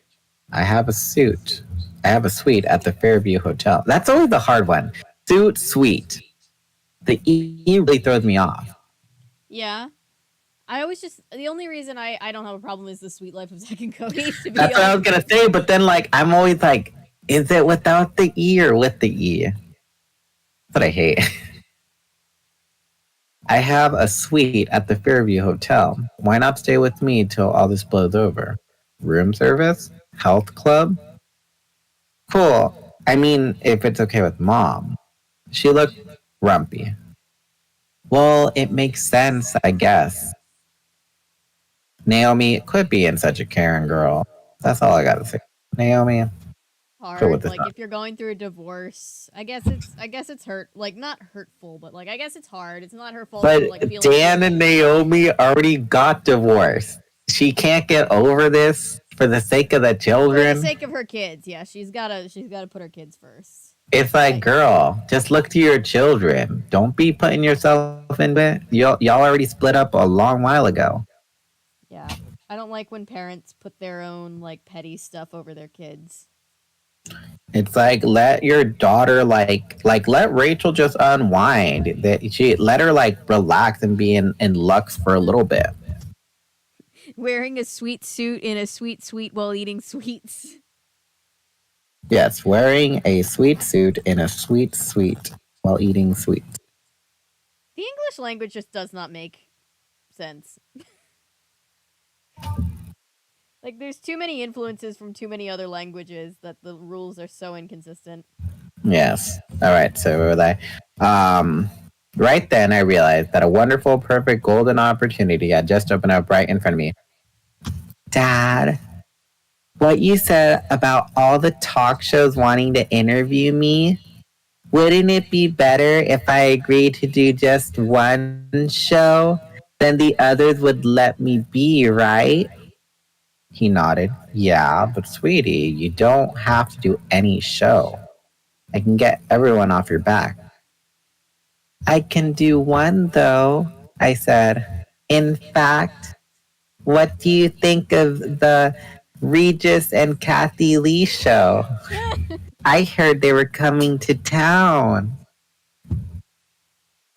I have a suit. I have a suite at the Fairview Hotel. That's always the hard one. Suit, suite. The E really throws me off. Yeah. I always just the only reason I don't have a problem is the sweet life of Zack and Cody. To be That's what I was honest, gonna say, but then like I'm always like, is it without the E or with the E? That's what I hate. I have a suite at the Fairview Hotel. Why not stay with me till all this blows over? Room service? Health club? Cool. I mean, if it's okay with mom. She looked grumpy. Well, it makes sense, I guess. Naomi quit being such a Karen girl. That's all I gotta say. Naomi, quit with hard. this. Like if you're going through a divorce, I guess it's hurt. Like not hurtful, but like I guess it's hard. It's not her fault But for like feeling Dan and guilty. Naomi already got divorced. She can't get over this for the sake of the For the children. sake of her kids, yeah, she's gotta put her kids first. It's like, girl, just look to your children. Don't be putting yourself into it. Y'all already split up a long while ago. Yeah. I don't like when parents put their own like petty stuff over their kids. It's like let your daughter let Rachel just unwind. That she let her like relax and be in Lux for a little bit. Wearing a sweet suit in a sweet suite while eating sweets. Yes, wearing a sweet suit in a sweet suite while eating sweets. The English language just does not make sense. Like there's too many influences from too many other languages that the rules are so inconsistent. Yes. All right. So where was I? Right then, I realized that a wonderful, perfect, golden opportunity had just opened up right in front of me. Dad, what you said about all the talk shows wanting to interview me, wouldn't it be better if I agreed to do just one show? Then the others would let me be, right? He nodded. Yeah, but sweetie, you don't have to do any show. I can get everyone off your back. I can do one, though, I said. In fact, what do you think of the Regis and Kathy Lee show? I heard they were coming to town.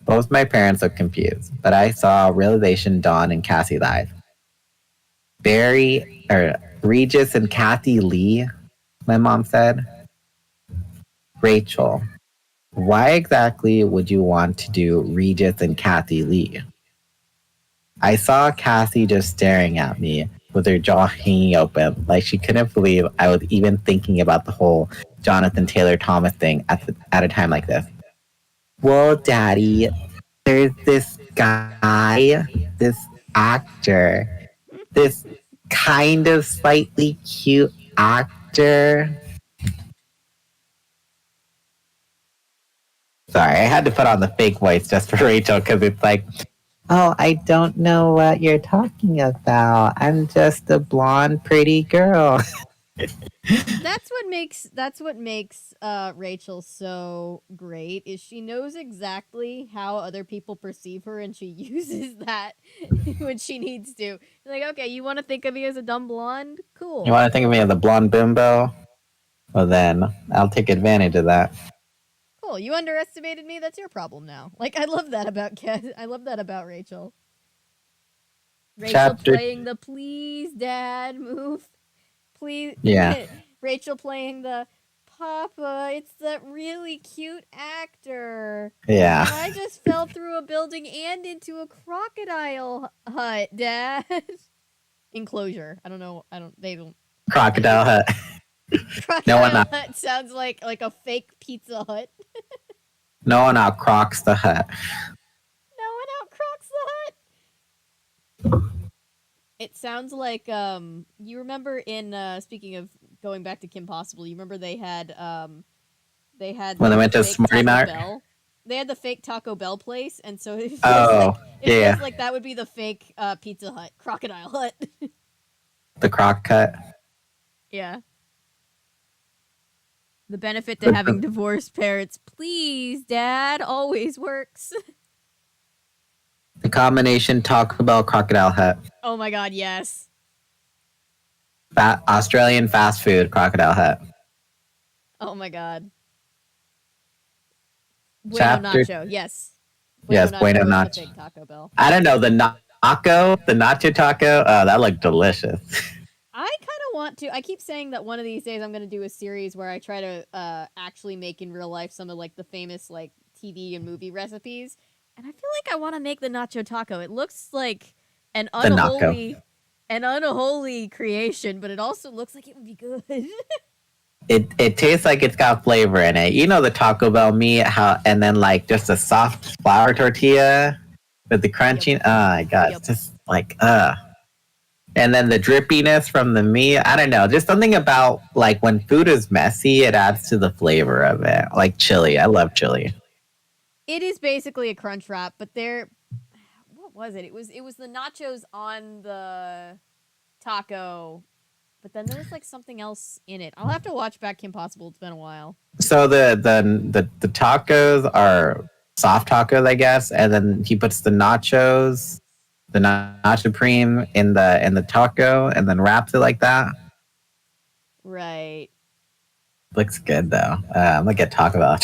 Both my parents looked confused, but I saw realization dawn in Cassie's eyes. Regis and Kathy Lee? My mom said, Rachel, why exactly would you want to do Regis and Kathy Lee? I saw Cassie just staring at me with her jaw hanging open, like she couldn't believe I was even thinking about the whole Jonathan Taylor Thomas thing at a time like this. Well, Daddy, there's this guy, this actor, this kind of slightly cute actor. Sorry, I had to put on the fake voice just for Rachel because it's like, oh, I don't know what you're talking about. I'm just a blonde, pretty girl. That's what makes Rachel so great is she knows exactly how other people perceive her and she uses that when she needs to. Like, okay, you want to think of me as a dumb blonde? Cool. You want to think of me as a blonde bimbo? Well, then I'll take advantage of that. Cool. You underestimated me. That's your problem now. Like, I love that about I love that about Rachel. Rachel playing the please dad move. Please. Yeah. Rachel playing the Papa, it's that really cute actor. Yeah. And I just fell through a building and into a crocodile hut, Dad. Enclosure. I don't know. They don't. Crocodile hut. Crocodile hut sounds like a fake Pizza Hut. No one outcrocs the hut. No one outcrocs the hut. It sounds like you remember in speaking of going back to Kim Possible, you remember they had when they went to Smarty Mart. They had the fake Taco Bell place, and so it feels like that would be the fake Pizza Hut, Crocodile Hut. The croc hut. Yeah. The benefit to having divorced parents, please, Dad, always works. The combination Taco Bell Crocodile Hut. Oh my God, yes. Australian fast food Crocodile Hut. Oh my God. Bueno Nacho, yes. Bueno Nacho. Big Taco Bell. I don't know, the nacho taco. Oh, that looked delicious. I kind of want to. I keep saying that one of these days I'm going to do a series where I try to actually make in real life some of like the famous like TV and movie recipes. And I feel like I want to make the nacho taco. It looks like an unholy creation, but it also looks like it would be good. It tastes like it's got flavor in it. You know the Taco Bell meat, and then like just a soft flour tortilla with the crunching. Yep. Oh my God, it's just like and then the drippiness from the meat. I don't know, just something about like when food is messy, it adds to the flavor of it. Like chili, I love chili. It is basically a crunch wrap, but what was it? It was the nachos on the taco, but then there was like something else in it. I'll have to watch back Kim Possible. It's been a while. So the tacos are soft tacos, I guess, and then he puts the nachos, the nacho cream in the taco, and then wraps it like that. Right. Looks good though. I'm gonna get Taco Bell.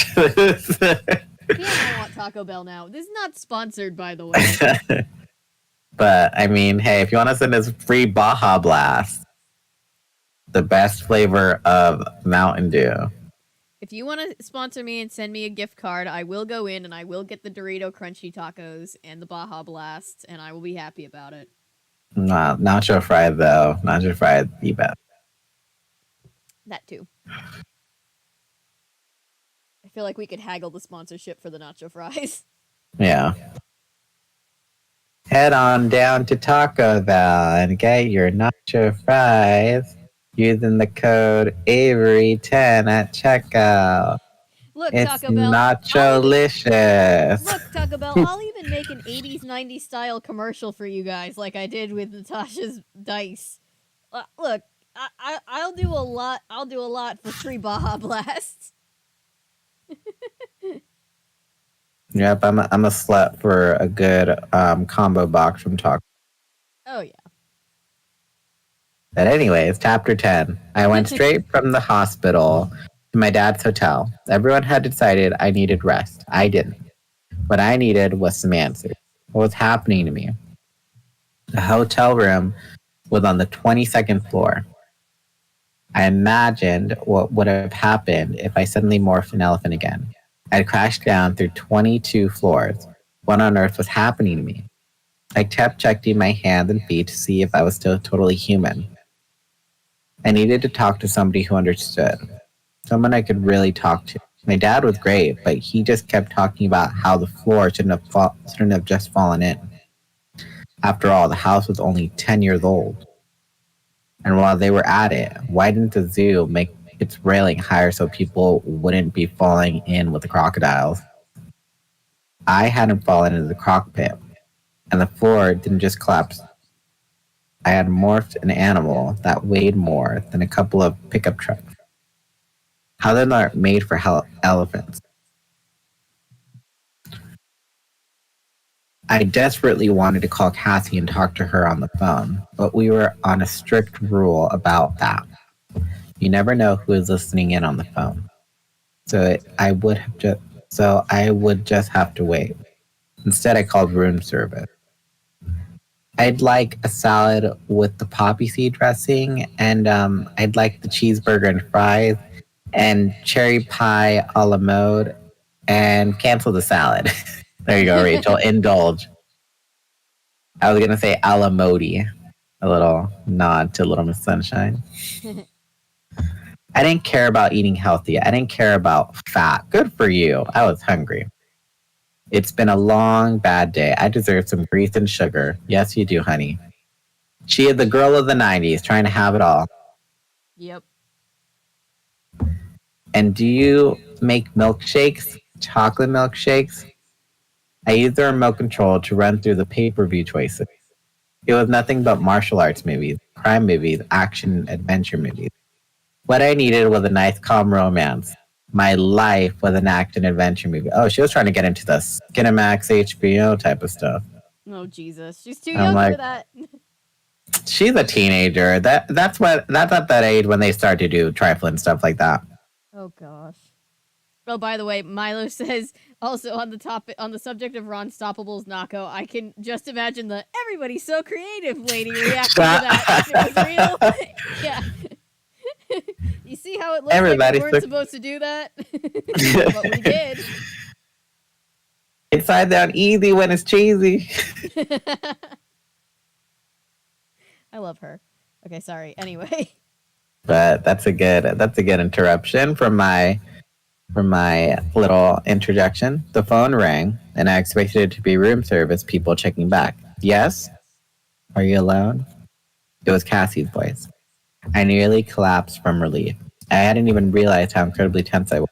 Yeah, I want Taco Bell now. This is not sponsored, by the way. But, I mean, hey, if you want to send us free Baja Blast, the best flavor of Mountain Dew. If you want to sponsor me and send me a gift card, I will go in and I will get the Dorito Crunchy Tacos and the Baja Blast, and I will be happy about it. Nah, nacho fried, though. Nacho fried, the best. That, too. I feel like we could haggle the sponsorship for the nacho fries. Yeah. Head on down to Taco Bell and get your nacho fries using the code Avery10 at checkout. Look, it's Taco Bell. Nacho-licious. Look, Taco Bell, I'll even make an 80s, 90s style commercial for you guys like I did with Natasha's Dice. Look, I'll do a lot. I'll do a lot for free Baja Blasts. Yep, I'm a slut for a good combo box from Taco. Oh, yeah. But anyways, chapter 10. I went straight from the hospital to my dad's hotel. Everyone had decided I needed rest. I didn't. What I needed was some answers. What was happening to me? The hotel room was on the 22nd floor. I imagined what would have happened if I suddenly morphed an elephant again. I'd crashed down through 22 floors. What on earth was happening to me? I kept checking my hands and feet to see if I was still totally human. I needed to talk to somebody who understood, someone I could really talk to. My dad was great, but he just kept talking about how the floor shouldn't have just fallen in. After all, the house was only 10 years old. And while they were at it, why didn't the zoo make its railing higher so people wouldn't be falling in with the crocodiles? I hadn't fallen into the croc pit, and the floor didn't just collapse. I had morphed an animal that weighed more than a couple of pickup trucks. How they're not made for elephants. I desperately wanted to call Cassie and talk to her on the phone, but we were on a strict rule about that. You never know who is listening in on the phone. I would just have to wait. Instead, I called room service. I'd like a salad with the poppy seed dressing, and I'd like the cheeseburger and fries, and cherry pie a la mode, and cancel the salad. There you go, Rachel. Indulge. I was gonna say a la mode, a little nod to Little Miss Sunshine. I didn't care about eating healthy. I didn't care about fat. Good for you. I was hungry. It's been a long, bad day. I deserve some grease and sugar. Yes, you do, honey. She is the girl of the 90s, trying to have it all. Yep. And do you make milkshakes? Chocolate milkshakes? I used the remote control to run through the pay-per-view choices. It was nothing but martial arts movies, crime movies, action adventure movies. What I needed was a nice, calm romance. My life was an action adventure movie. Oh, she was trying to get into the Skinamax HBO type of stuff. Oh Jesus, she's too I'm young like, for that. She's a teenager. That's at that age when they start to do trifling stuff like that. Oh gosh. Oh, by the way, Milo says also on the subject of Ron Stoppable's Nako, I can just imagine the "everybody's so creative" lady reacting to that if it was real. Yeah. You see how it looks like we weren't supposed to do that? But we did. It's side down easy when it's cheesy. I love her. Okay, sorry. Anyway. But that's a good interruption from my little interjection. The phone rang, and I expected it to be room service people checking back. Yes? Are you alone? It was Cassie's voice. I nearly collapsed from relief. I hadn't even realized how incredibly tense I was.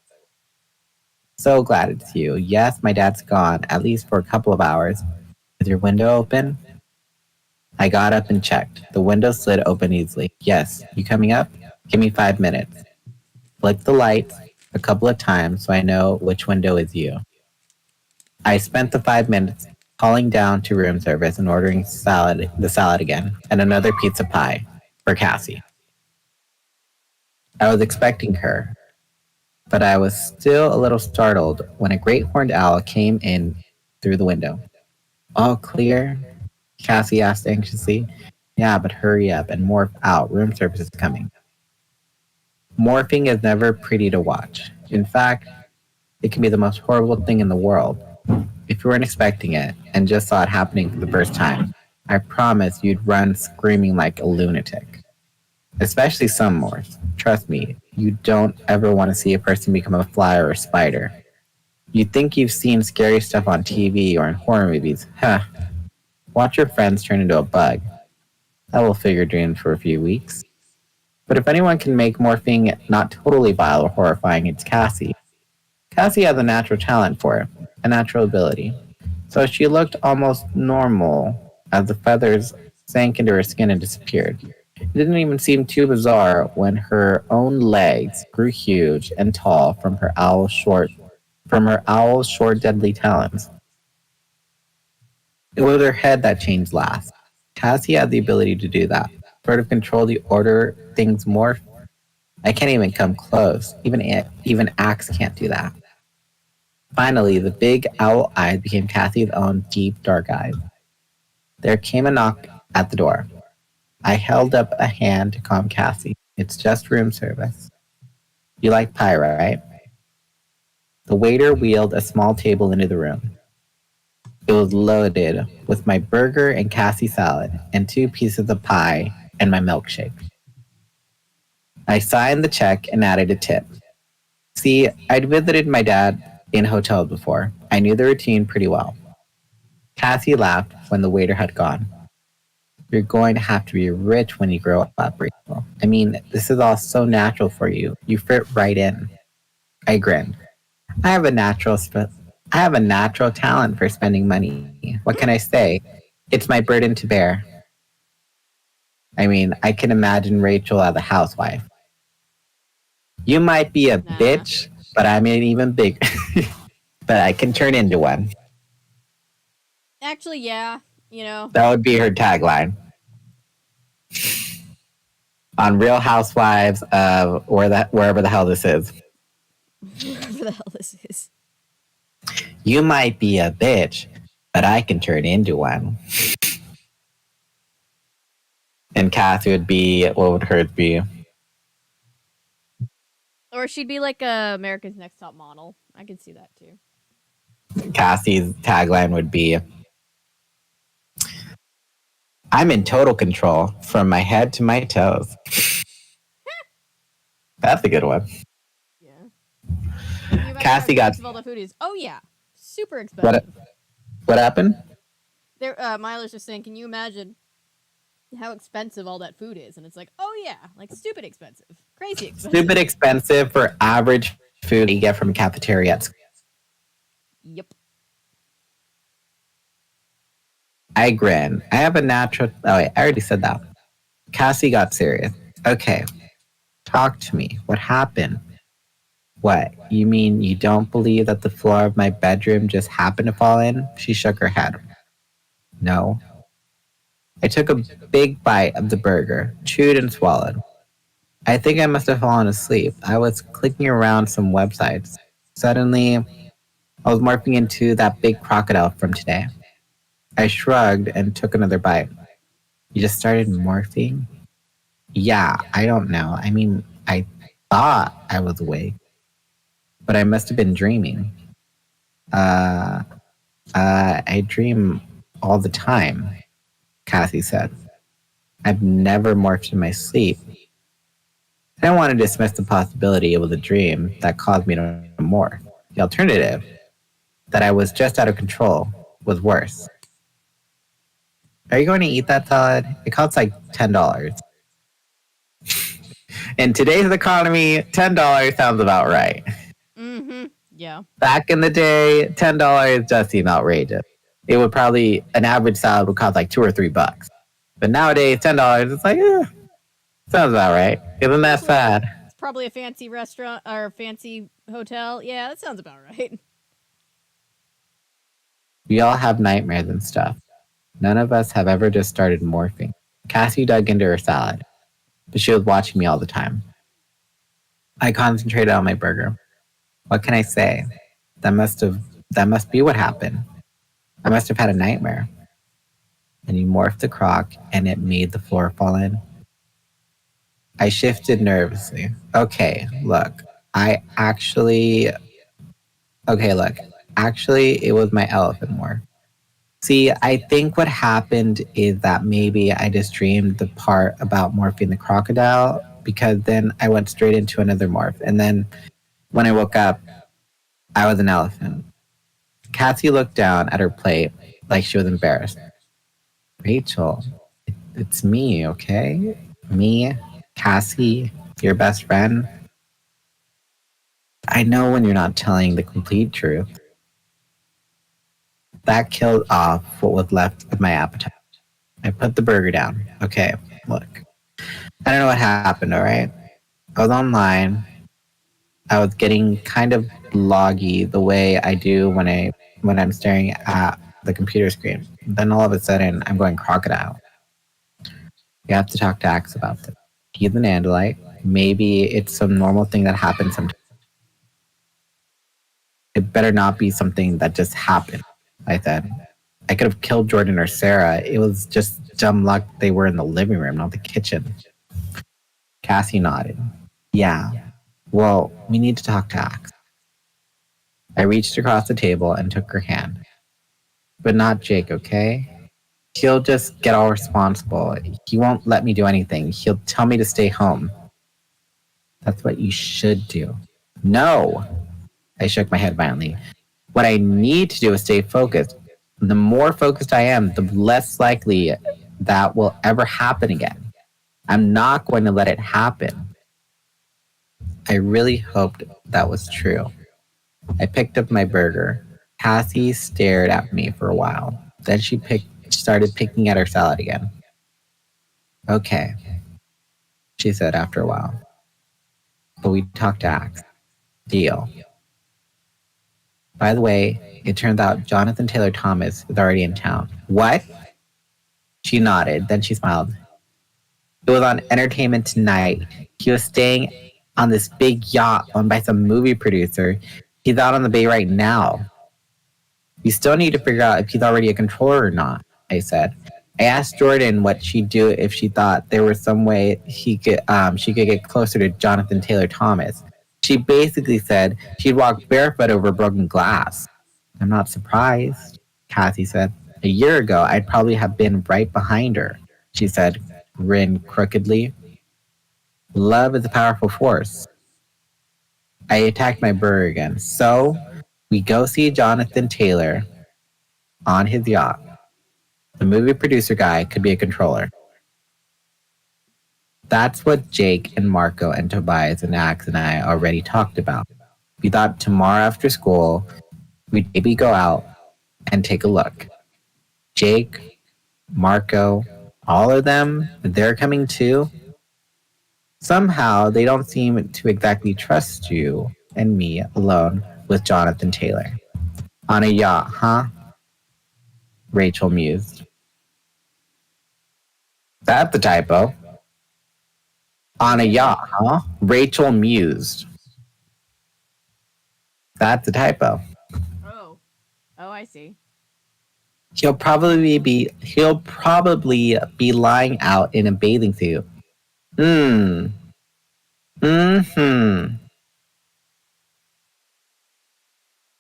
So glad it's you. Yes, my dad's gone, at least for a couple of hours. Is your window open? I got up and checked. The window slid open easily. Yes. You coming up? Give me 5 minutes. Flick the lights a couple of times so I know which window is you. I spent the 5 minutes calling down to room service and ordering the salad again, and another pizza pie for Cassie. I was expecting her, but I was still a little startled when a great horned owl came in through the window. All clear? Cassie asked anxiously. Yeah, but hurry up and morph out. Room service is coming. Morphing is never pretty to watch. In fact, it can be the most horrible thing in the world. If you weren't expecting it and just saw it happening for the first time, I promise you'd run screaming like a lunatic. Especially some morphs. Trust me, you don't ever want to see a person become a fly or a spider. You think you've seen scary stuff on TV or in horror movies. Huh. Watch your friends turn into a bug. That will fill your dreams for a few weeks. But if anyone can make morphing not totally vile or horrifying, it's Cassie. Cassie has a natural talent for it, a natural ability. So she looked almost normal as the feathers sank into her skin and disappeared. It didn't even seem too bizarre when her own legs grew huge and tall from her owl's short deadly talons. It was her head that changed last. Cassie had the ability to do that, sort of control the order things morph. I can't even come close. Even Axe can't do that. Finally, the big owl eyes became Cassie's own deep, dark eyes. There came a knock at the door. I held up a hand to calm Cassie. It's just room service. You like pie, right? The waiter wheeled a small table into the room. It was loaded with my burger and Cassie salad and 2 pieces of pie and my milkshake. I signed the check and added a tip. See, I'd visited my dad in hotels before. I knew the routine pretty well. Cassie laughed when the waiter had gone. You're going to have to be rich when you grow up, Rachel. I mean, this is all so natural for you. You fit right in. I grinned. I have a natural I have a natural talent for spending money. What can I say? It's my burden to bear. I mean, I can imagine Rachel as a housewife. You might be a Nah. bitch, but I'm an even big. But I can turn into one. Actually, yeah. You know. That would be her tagline. On Real Housewives of wherever the hell this is. Whatever the hell this is. You might be a bitch, but I can turn into one. And Cassie would be, what would hers be? Or she'd be like America's Next Top Model. I could see that too. Cassie's tagline would be, I'm in total control from my head to my toes. That's a good one. Yeah. Cassie got... all the food is. Oh yeah, super expensive. What happened? There, Milo's just saying, can you imagine how expensive all that food is? And it's like, oh yeah, like stupid expensive, crazy expensive. Stupid expensive for average food you get from a cafeteria at school. Yep. I grin. I have a natural... Oh, wait, I already said that. Cassie got serious. Okay, talk to me. What happened? What? You mean you don't believe that the floor of my bedroom just happened to fall in? She shook her head. No. I took a big bite of the burger, chewed and swallowed. I think I must have fallen asleep. I was clicking around some websites. Suddenly, I was morphing into that big crocodile from today. I shrugged and took another bite. You just started morphing? Yeah, I don't know. I mean, I thought I was awake, but I must have been dreaming. I dream all the time, Cassie said. I've never morphed in my sleep. I don't want to dismiss the possibility it was a dream that caused me to morph. The alternative, that I was just out of control, was worse. Are you going to eat that salad? It costs like $10. In today's economy, $10 sounds about right. Mm-hmm. Yeah. Back in the day, $10 does seem outrageous. It would probably, an average salad would cost like $2 or $3. But nowadays, $10, it's like, sounds about right. Isn't that sad? It's probably a fancy restaurant or a fancy hotel. Yeah, that sounds about right. We all have nightmares and stuff. None of us have ever just started morphing. Cassie dug into her salad, but she was watching me all the time. I concentrated on my burger. What can I say? That must be what happened. I must have had a nightmare. And you morphed the croc and it made the floor fall in. I shifted nervously. Okay, look, actually, it was my elephant morph. See, I think what happened is that maybe I just dreamed the part about morphing the crocodile, because then I went straight into another morph. And then when I woke up, I was an elephant. Cassie looked down at her plate like she was embarrassed. Rachel, it's me, okay? Me, Cassie, your best friend. I know when you're not telling the complete truth. That killed off what was left of my appetite. I put the burger down. Okay, look. I don't know what happened, alright? I was online. I was getting kind of loggy the way I do when I'm staring at the computer screen. Then all of a sudden, I'm going crocodile. You have to talk to Axe about this. He's an Andalite. Maybe it's some normal thing that happens sometimes. It better not be something that just happened, I said. I could have killed Jordan or Sarah. It was just dumb luck they were in the living room, not the kitchen. Cassie nodded. Yeah. Well, we need to talk to Axe. I reached across the table and took her hand. But not Jake, okay? He'll just get all responsible. He won't let me do anything. He'll tell me to stay home. That's what you should do. No! I shook my head violently. What I need to do is stay focused. The more focused I am, the less likely that will ever happen again. I'm not going to let it happen. I really hoped that was true. I picked up my burger. Cassie stared at me for a while. Then she started picking at her salad again. Okay, she said after a while. But we talked to Axe. Deal. By the way, it turns out Jonathan Taylor Thomas is already in town. What? She nodded, then she smiled. He was on Entertainment Tonight. He was staying on this big yacht owned by some movie producer. He's out on the bay right now. We still need to figure out if he's already a controller or not, I said. I asked Jordan what she'd do if she thought there was some way she could get closer to Jonathan Taylor Thomas. She basically said she'd walk barefoot over broken glass. I'm not surprised, Cassie said. A year ago, I'd probably have been right behind her, she said, grinned crookedly. Love is a powerful force. I attacked my burger again. So, we go see Jonathan Taylor on his yacht. The movie producer guy could be a controller. That's what Jake and Marco and Tobias and Axe and I already talked about. We thought tomorrow after school, we'd maybe go out and take a look. Jake, Marco, all of them, they're coming too. Somehow, they don't seem to exactly trust you and me alone with Jonathan Taylor. On a yacht, huh? Rachel mused. That's a typo. On a yacht, huh? Rachel mused. That's a typo. Oh, I see. He'll probably be lying out in a bathing suit. Mm-hmm.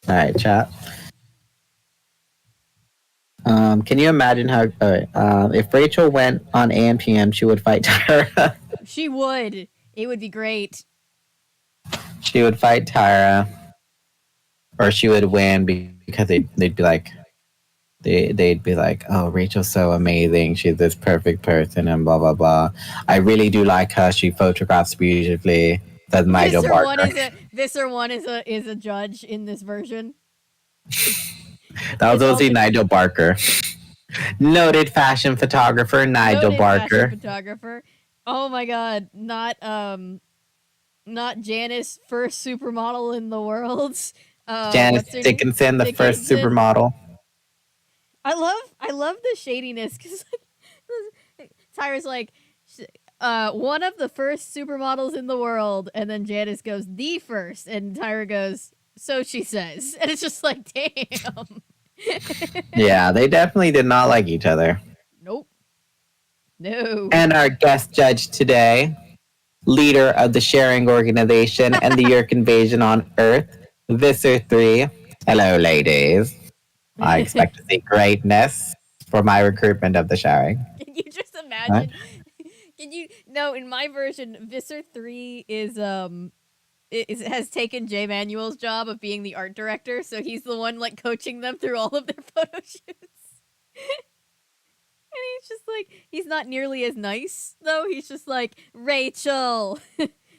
All right, chat. Can you imagine how if Rachel went on AMPM, she would fight Tyra. She would. It would be great. She would fight Tyra, or she would win because they'd be like, they'd be like, oh, Rachel's so amazing. She's this perfect person and blah, blah, blah. I really do like her. She photographs beautifully. That's Michael Barker. Visser one is a judge in this version. That was also Nigel Barker. Noted fashion photographer, Nigel Barker. Fashion photographer. Oh my god. Not Janice, first supermodel in the world. Janice Dickinson, the first supermodel. I love the shadiness because Tyra's like one of the first supermodels in the world, and then Janice goes the first, and Tyra goes, so she says, and it's just like, damn. Yeah, they definitely did not like each other. Nope. No. And our guest judge today, leader of the Sharing Organization and the Yerk Invasion on Earth, Visser 3. Hello, ladies. I expect to see greatness for my recruitment of the Sharing. Can you just imagine? No, in my version, Visser 3 has taken Jay Manuel's job of being the art director, so he's the one like coaching them through all of their photo shoots. And he's just like, he's not nearly as nice, though. He's just like, Rachel,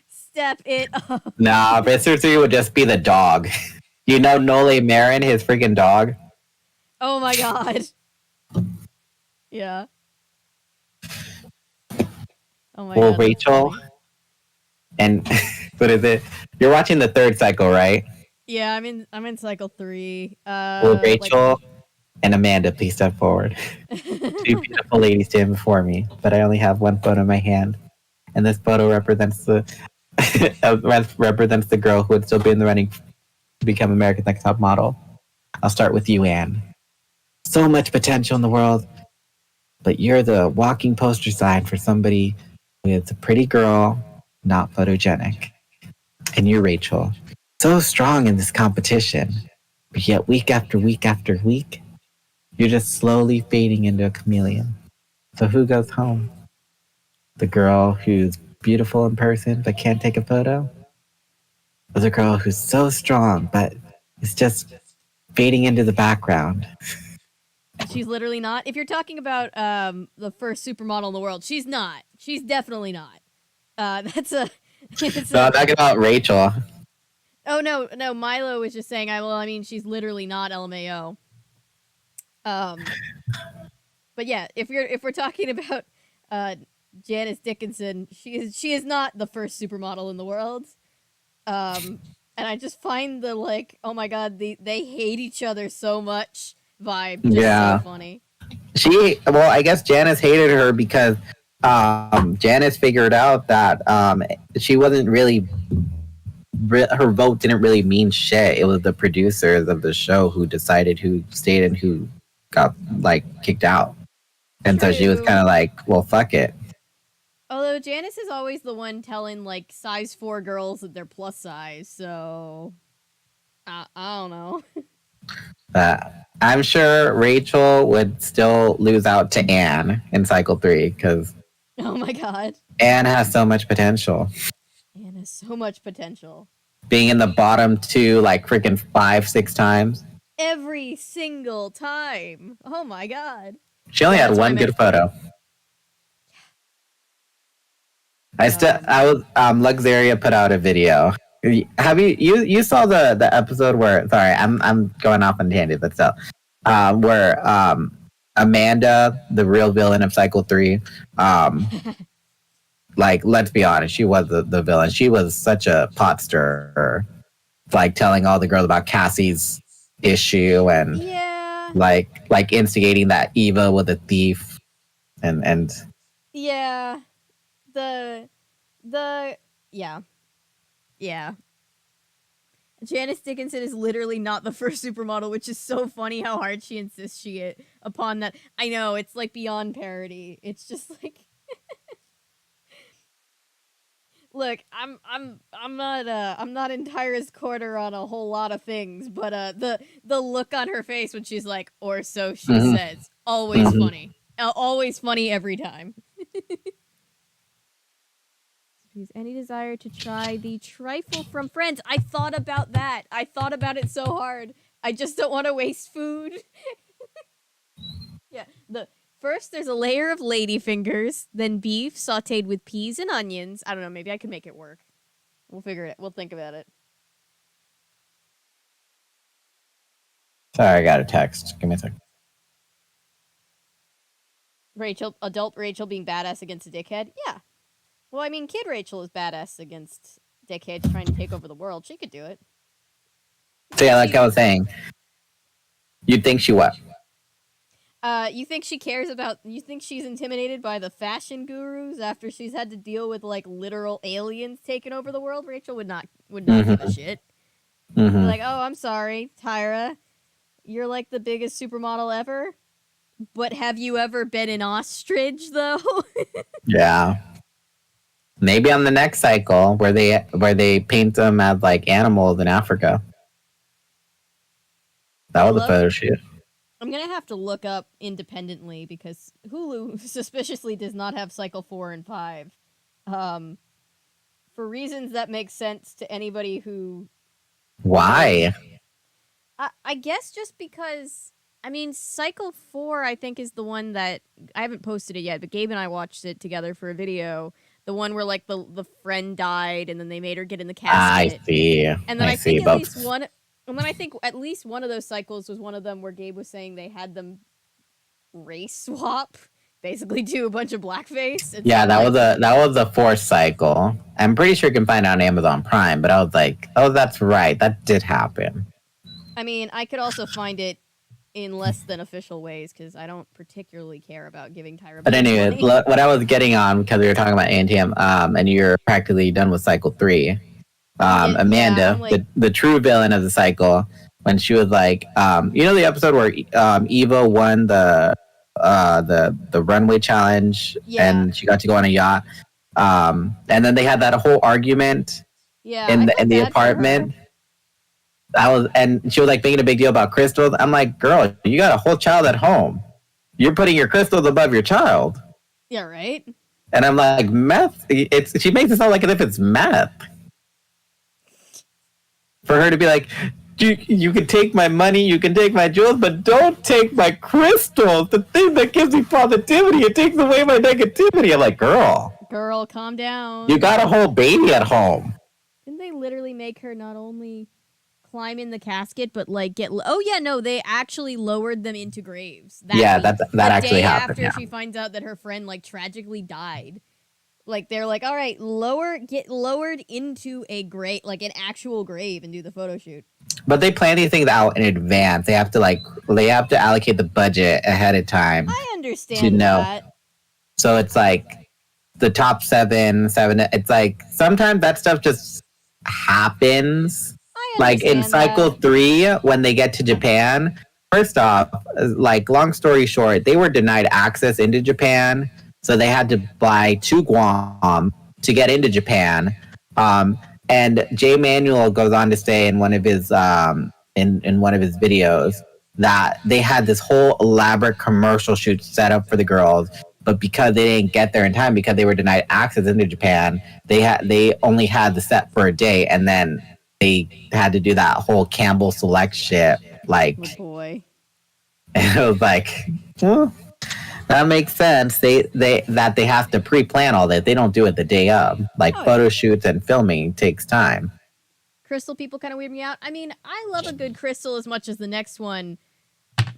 step it up. Nah, Visser 3 would just be the dog. You know Nole Marin, his freaking dog? Oh my god. Yeah. Oh my god. Well, Rachel, and what is it? You're watching the third cycle, right? Yeah, I'm in cycle 3. Well, Rachel and Amanda, please step forward. Two beautiful ladies stand before me, but I only have one photo in my hand, and this photo represents the girl who would still be in the running to become America's Next Top Model. I'll start with you, Anne. So much potential in the world, but you're the walking poster sign for somebody with a pretty girl not photogenic. And you're Rachel, so strong in this competition, but yet week after week after week, you're just slowly fading into a chameleon. So who goes home? The girl who's beautiful in person but can't take a photo? Or the girl who's so strong but is just fading into the background? She's literally not. If you're talking about the first supermodel in the world, she's not. She's definitely not. That's a. No, I'm talking about Rachel. Oh no! Milo was just saying. I mean, she's literally not LMAO. But yeah, if we're talking about Janice Dickinson, she is not the first supermodel in the world. And I just find the like, oh my god, they hate each other so much vibe just so funny. I guess Janice hated her because Janice figured out that she wasn't really her vote didn't really mean shit. It was the producers of the show who decided who stayed and who got like kicked out. And so she was kind of like, well, fuck it. Although Janice is always the one telling like size 4 girls that they're plus size, so I don't know. I'm sure Rachel would still lose out to Anne in cycle 3 because oh my god, Anne has so much potential. Anne has so much potential. Being in the bottom 2 like freaking 5-6 times. Every single time. Oh my god. She only had one good photo. Luxaria put out a video. Have you saw the episode where, sorry, I'm going off on tangent, but still, where Amanda, the real villain of cycle 3, like, let's be honest, she was the villain. She was such a pot stirrer, like telling all the girls about Cassie's issue and like instigating that Eva was a thief and yeah. Yeah. Janice Dickinson is literally not the first supermodel, which is so funny how hard she insists upon that. I know, it's like beyond parody. It's just like look, I'm not in Tyra's corner on a whole lot of things, but the look on her face when she's like, or so she says, always funny. Always funny every time. Any desire to try the trifle from Friends? I thought about that. I thought about it so hard. I just don't want to waste food. Yeah. First, there's a layer of ladyfingers, then beef sautéed with peas and onions. I don't know. Maybe I can make it work. We'll figure it. We'll think about it. Sorry, I got a text. Give me a sec. Adult Rachel being badass against a dickhead? Yeah. Well, I mean, Kid Rachel is badass against dickheads trying to take over the world. She could do it. So yeah, like I was saying, you'd think she what? You think she cares about? You think she's intimidated by the fashion gurus after she's had to deal with like literal aliens taking over the world? Rachel would not give a shit. Like, oh, I'm sorry, Tyra, you're like the biggest supermodel ever, but have you ever been an ostrich though? Yeah. Maybe on the next cycle where they paint them as like animals in Africa. That was a photo shoot. I'm gonna have to look up independently because Hulu suspiciously does not have cycle 4 and 5. For reasons that make sense to anybody who. Why? I guess just because. I mean, cycle 4 I think is the one that I haven't posted it yet, but Gabe and I watched it together for a video. The one where like the friend died and then they made her get in the casket. I see. And then I think at least one of those cycles was one of them where Gabe was saying they had them race swap, basically do a bunch of blackface. Yeah, that was a 4th cycle. I'm pretty sure you can find it on Amazon Prime, but I was like, oh, that's right, that did happen. I mean, I could also find it in less than official ways because I don't particularly care about giving Tyra. But anyway, what I was getting on, because we were talking about ANTM, and you're practically done with cycle 3. Amanda, like, the true villain of the cycle, when she was like, you know the episode where Eva won the runway challenge and she got to go on a yacht. And then they had that whole argument Yeah, I felt in the bad for her. apartment. And she was like making a big deal about crystals. I'm like, girl, you got a whole child at home. You're putting your crystals above your child. Yeah, right? And I'm like, meth? She makes it sound like as if it's meth. For her to be like, you can take my money, you can take my jewels, but don't take my crystals. The thing that gives me positivity, it takes away my negativity. I'm like, girl, calm down. you got a whole baby at home. Didn't they literally make her not only climb in the casket, but like get? Oh yeah, no, they actually lowered them into graves. That actually happened. After she finds out that her friend like tragically died, like they're like, all right, get lowered into a grave, like an actual grave, and do the photo shoot. But they plan these things out in advance. They have to allocate the budget ahead of time. I understand to know. that. So it's like the top seven. It's like sometimes that stuff just happens. Like in cycle 3, when they get to Japan, first off, like long story short, they were denied access into Japan, so they had to fly to Guam to get into Japan. And Jay Manuel goes on to say in one of his in one of his videos that they had this whole elaborate commercial shoot set up for the girls, but because they didn't get there in time, because they were denied access into Japan, they only had the set for a day, and then they had to do that whole Campbell Select shit. Like, oh boy, and it was like, well, that makes sense. They have to pre-plan all that. They don't do it the day of. Like photo shoots and filming takes time. Crystal people kind of weird me out. I mean, I love a good crystal as much as the next one,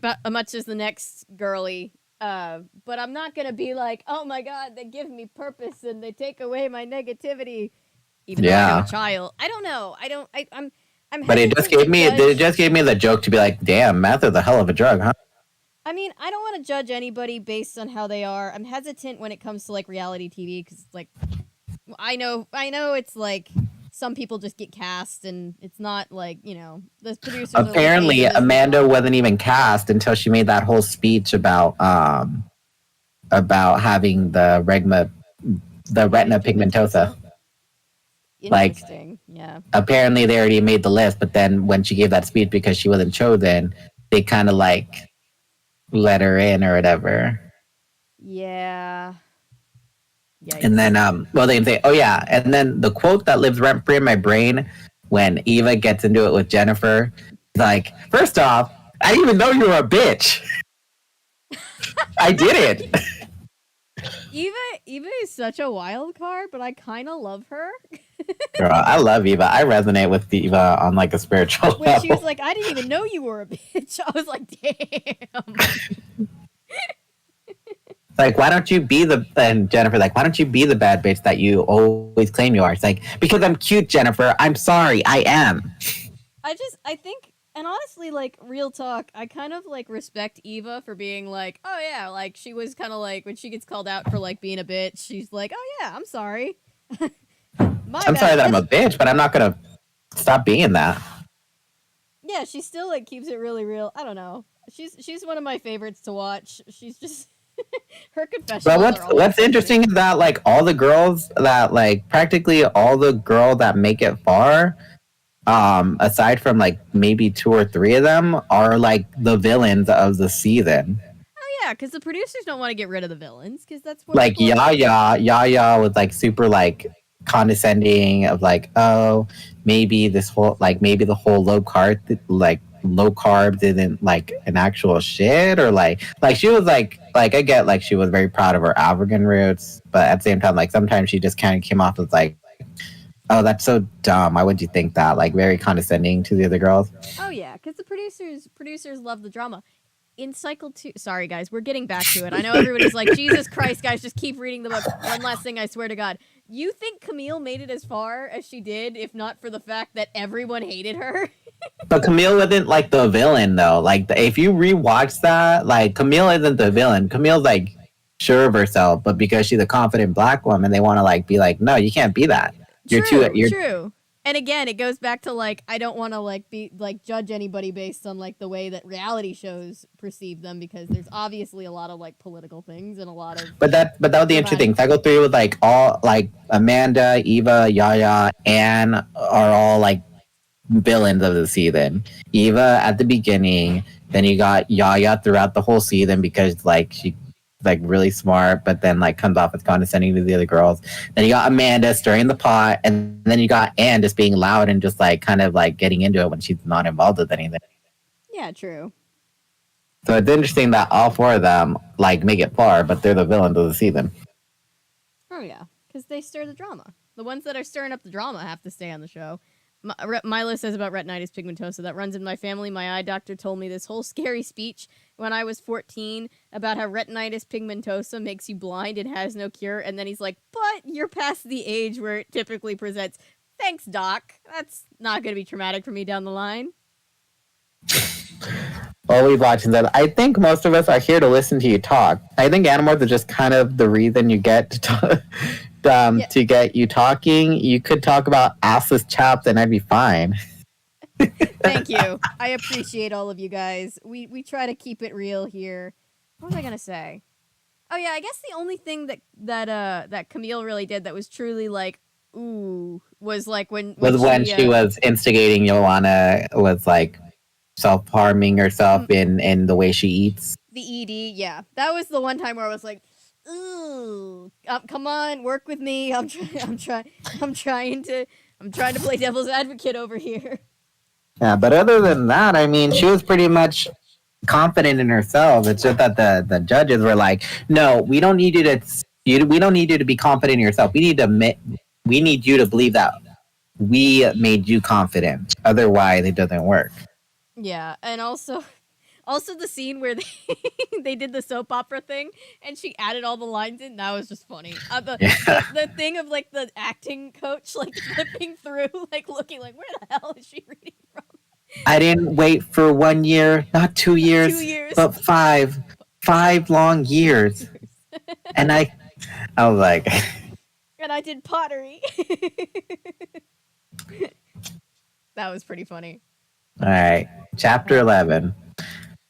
but much as the next girly. But I'm not gonna be like, oh my god, they give me purpose and they take away my negativity. Even though I have a child, I don't know. I'm. But it just gave me the joke to be like, damn, meth is a hell of a drug, huh? I mean, I don't want to judge anybody based on how they are. I'm hesitant when it comes to like reality TV because like, I know it's like some people just get cast and it's not like, you know, the producers. Apparently, Amanda wasn't even cast until she made that whole speech about having the retina pigmentosa. Like, yeah. Apparently they already made the list, but then when she gave that speech because she wasn't chosen, they kind of like let her in or whatever. Yeah. Yikes. And then, they can say, oh yeah, and then the quote that lives rent free in my brain when Eva gets into it with Jennifer, like, first off, I didn't even know you were a bitch. I didn't. Eva is such a wild card, but I kind of love her. Girl, I love Eva. I resonate with Eva on like a spiritual level. When she was like, I didn't even know you were a bitch. I was like, damn. Like, why don't you be and Jennifer, like, why don't you be the bad bitch that you always claim you are? It's like, because I'm cute, Jennifer. I'm sorry. I am. I think, and honestly, like, real talk, I kind of, like, respect Eva for being like, oh, yeah, like, she was kind of like, when she gets called out for, like, being a bitch, she's like, oh, yeah, I'm sorry. I'm sorry that I'm a bitch, but I'm not going to stop being that. Yeah, she still, like, keeps it really real. I don't know. She's one of my favorites to watch. She's just... her confessions. But what's interesting is that, like, all the girls that, like, practically all the girls that make it far... aside from like maybe 2 or 3 of them are like the villains of the season. Oh yeah, because the producers don't want to get rid of the villains because that's what like Yaya was like super like condescending of like, oh, maybe the whole low carb isn't like an actual shit, or like she was like I get like she was very proud of her African roots, but at the same time like sometimes she just kind of came off as like, oh, that's so dumb. Why would you think that? Like, very condescending to the other girls. Oh, yeah, because the producers love the drama. In cycle 2... Sorry, guys, we're getting back to it. I know everybody's like, Jesus Christ, guys, just keep reading the book. One last thing, I swear to God. You think Camille made it as far as she did, if not for the fact that everyone hated her? But Camille wasn't, like, the villain, though. Like, if you rewatch that, like, Camille isn't the villain. Camille's, like, sure of herself, but because she's a confident black woman, they want to, like, be like, no, you can't be that. True. And again, it goes back to like I don't want to like be like judge anybody based on like the way that reality shows perceive them because there's obviously a lot of like political things and a lot of But that was the interesting dramatic. thing. If I go through with like all like Amanda, Eva, Yaya, Anne are all like villains of the season. Eva at the beginning, then you got Yaya throughout the whole season because like she like really smart, but then like comes off as condescending to the other girls. Then you got Amanda stirring the pot, and then you got Anne just being loud and just like kind of like getting into it when she's not involved with anything. Yeah, true. So it's interesting that all four of them like make it far, but they're the villains of the season. Oh yeah, because they stir the drama. The ones that are stirring up the drama have to stay on the show. Milo says about retinitis pigmentosa that runs in my family. My eye doctor told me this whole scary speech when I was 14 about how retinitis pigmentosa makes you blind and has no cure. And then he's like, but you're past the age where it typically presents. Thanks, doc. That's not going to be traumatic for me down the line. Always watching that. I think most of us are here to listen to you talk. I think Animorphs is just kind of the reason you get to talk. To get you talking, you could talk about assless chaps and I'd be fine. Thank you. I appreciate all of you guys. We try to keep it real here. What was I gonna say? Oh yeah, I guess the only thing that Camille really did that was truly like ooh was like when she was instigating Joanna was like self-harming herself in the way she eats. The ED, yeah, that was the one time where I was like, ooh, come on, work with me. I'm trying to play devil's advocate over here. Yeah, but other than that, I mean, she was pretty much confident in herself. It's just that the judges were like, "No, we don't need you to. We don't need you to be confident in yourself. We need you to believe that we made you confident. Otherwise, it doesn't work." Yeah, and also the scene where they did the soap opera thing and she added all the lines in, that was just funny. The thing of like the acting coach like flipping through, like looking like where the hell is she reading from? I didn't wait for 1 year, not 2 years, 2 years, but 5 long years. And I was like, and I did pottery. That was pretty funny. All right, chapter 11.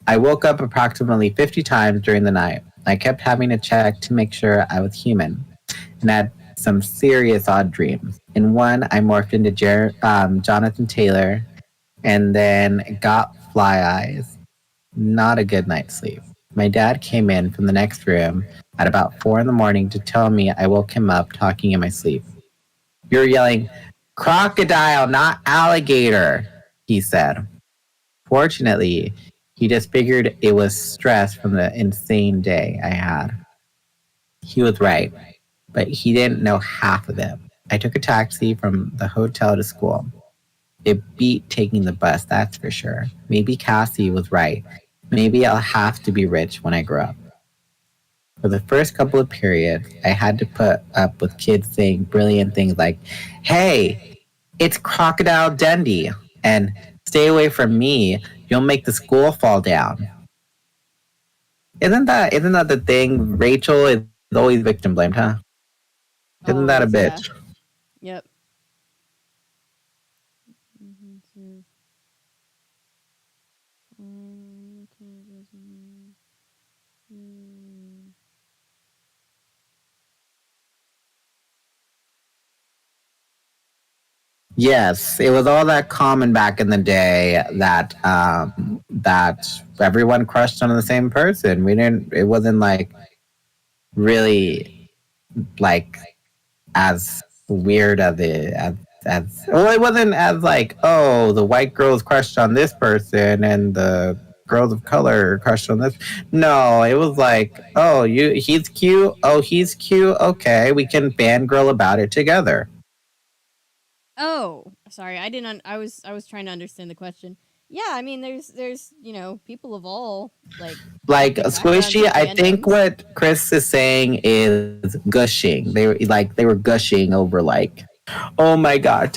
I woke up approximately 50 times during the night. I kept having to check to make sure I was human, and had some serious odd dreams. In one, I morphed into Jonathan Taylor, and then got fly eyes. Not a good night's sleep. My dad came in from the next room at about 4 a.m. to tell me I woke him up talking in my sleep. "You're yelling, 'crocodile, not alligator,' he said. Fortunately, he just figured it was stress from the insane day I had. He was right, but he didn't know half of it. I took a taxi from the hotel to school. It beat taking the bus, that's for sure. Maybe Cassie was right. Maybe I'll have to be rich when I grow up." For the first couple of periods, I had to put up with kids saying brilliant things like, "Hey, it's Crocodile Dundee," and "Stay away from me, you'll make the school fall down." Isn't that the thing? Rachel is always victim blamed, huh? Isn't that a bitch? Yeah. Yep. Yes, it was all that common back in the day that that everyone crushed on the same person. It wasn't like really like as weird as it wasn't as like, oh, the white girls crushed on this person and the girls of color crushed on this. No, it was like, oh, he's cute. Oh, he's cute. Okay, we can fangirl about it together. Oh, sorry. I didn't. I was trying to understand the question. Yeah, I mean, there's people of all like Squishy. I think what Chris is saying is gushing. They were gushing over like, "Oh my God,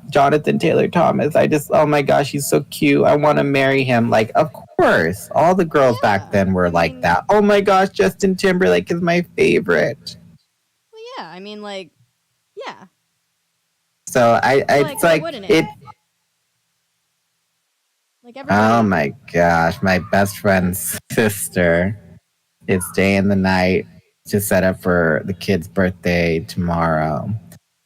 Jonathan Taylor Thomas. Oh my gosh, he's so cute. I want to marry him." Like, of course, all the girls back then were like that. "Oh my gosh, Justin Timberlake is my favorite." Well, yeah. I mean, like, yeah. So Like, it's why like wouldn't it. it? Like Oh everybody. my gosh, my best friend's sister is staying the night to set up for the kid's birthday tomorrow,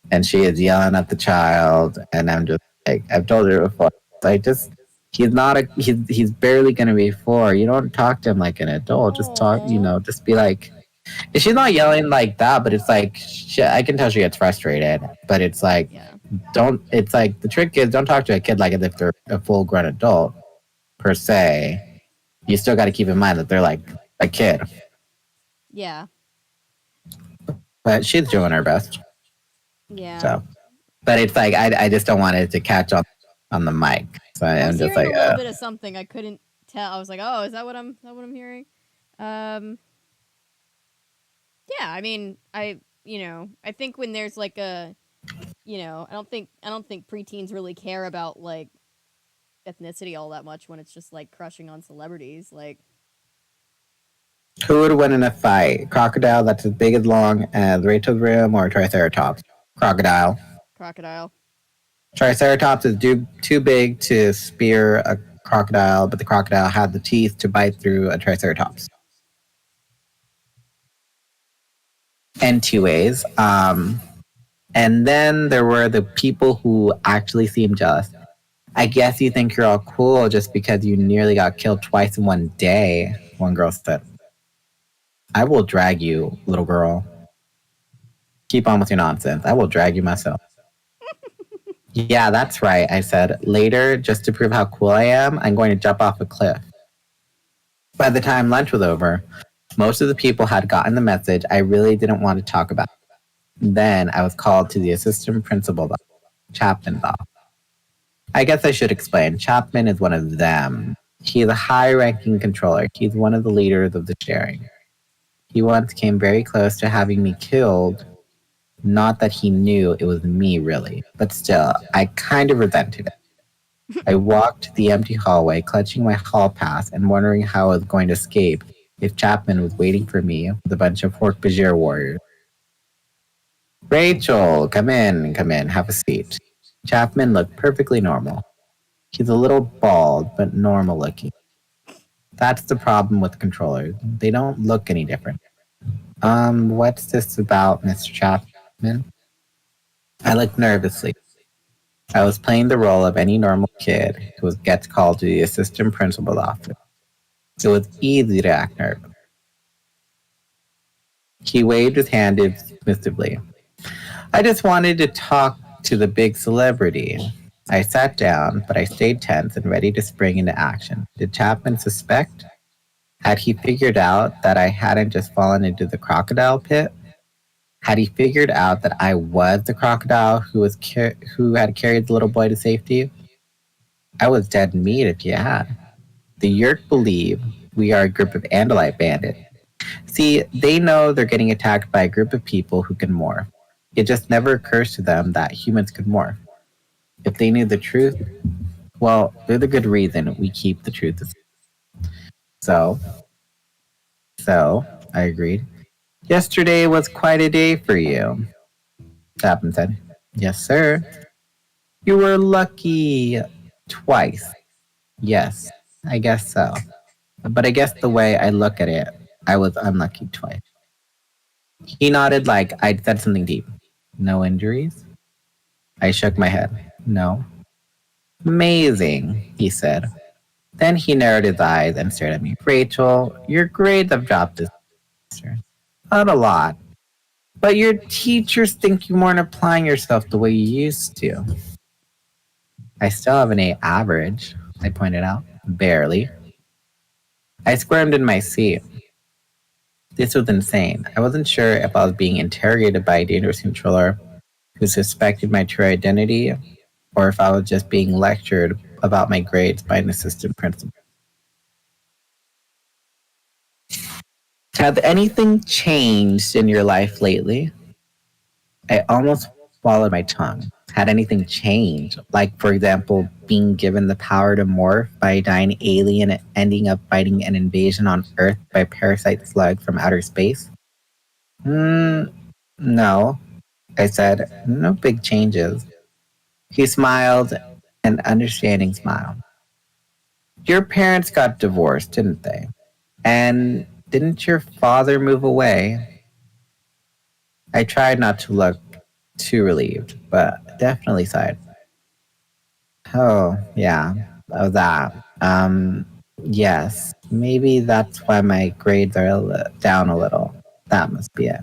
and she is yelling at the child, and I'm just like, I've told her before, I just he's not a he's barely gonna be 4. You don't talk to him like an adult. Just talk, Oh. just be like. She's not yelling like that, but it's like I can tell she gets frustrated. But it's like Yeah. don't. It's like the trick is don't talk to a kid like as if they're a full grown adult per se. You still got to keep in mind that they're like a kid. Yeah. But she's doing her best. Yeah. So, but it's like I just don't want it to catch on the mic. So I I'm was just hearing like, a little bit of something. I couldn't tell. I was like, "Oh, is that what I'm hearing?" Um yeah, I mean, I think when there's like a, I don't think preteens really care about like ethnicity all that much when it's just like crushing on celebrities, like who would win in a fight? Crocodile that's as big as long as Rachel's room, or Triceratops? Crocodile. crocodile. Triceratops is too big to spear a crocodile, but the crocodile had the teeth to bite through a Triceratops. And two ways. And then there were the people who actually seemed jealous. I guess you think you're all cool just because you nearly got killed twice in one day, one girl said. I will drag you, little girl. Keep on with your nonsense. I will drag you myself. Yeah, that's right, I said. Later, just to prove how cool I am, I'm going to jump off a cliff. By the time lunch was over, most of the people had gotten the message I really didn't want to talk about. Then I was called to the assistant principal, Chapman's office. I guess I should explain. Chapman is one of them. He is a high ranking controller. He's one of the leaders of the sharing. He once came very close to having me killed. Not that he knew it was me, really, but still, I kind of resented it. I walked the empty hallway, clutching my hall pass and wondering how I was going to escape if Chapman was waiting for me with a bunch of Hork-Bajir warriors. Rachel, come in, have a seat. Chapman looked perfectly normal. He's a little bald, but normal looking. That's the problem with controllers. They don't look any different. What's this about, Mr. Chapman? I looked nervously. I was playing the role of any normal kid who gets called to the assistant principal's office. It was easy to act nervous. He waved his hand dismissively. I just wanted to talk to the big celebrity. I sat down, but I stayed tense and ready to spring into action. Did Chapman suspect? Had he figured out that I hadn't just fallen into the crocodile pit? Had he figured out that I was the crocodile who had carried the little boy to safety? I was dead meat if you had. The Yurk believe we are a group of Andalite bandits. See, they know they're getting attacked by a group of people who can morph. It just never occurs to them that humans could morph. If they knew the truth, well, they're the good reason we keep the truth. So, so, I agreed. Yesterday was quite a day for you, Chapman said. Yes, sir. You were lucky twice. Yes, I guess so. But I guess the way I look at it, I was unlucky twice. He nodded like I'd said something deep. No injuries? I shook my head. No. Amazing, he said. Then he narrowed his eyes and stared at me. Rachel, your grades have dropped this semester. Not a lot. But your teachers think you weren't applying yourself the way you used to. I still have an A average, I pointed out. Barely. I squirmed in my seat. This was insane. I wasn't sure if I was being interrogated by a dangerous controller who suspected my true identity, or if I was just being lectured about my grades by an assistant principal. Has anything changed in your life lately? I almost swallowed my tongue. Had anything changed? Like, for example, being given the power to morph by a dying alien and ending up fighting an invasion on Earth by parasite slugs from outer space? No, I said. No big changes. He smiled an understanding smile. Your parents got divorced, didn't they? And didn't your father move away? I tried not to look too relieved, but definitely sighed. Oh, yeah, oh, that. Yes, maybe that's why my grades are down a little. That must be it.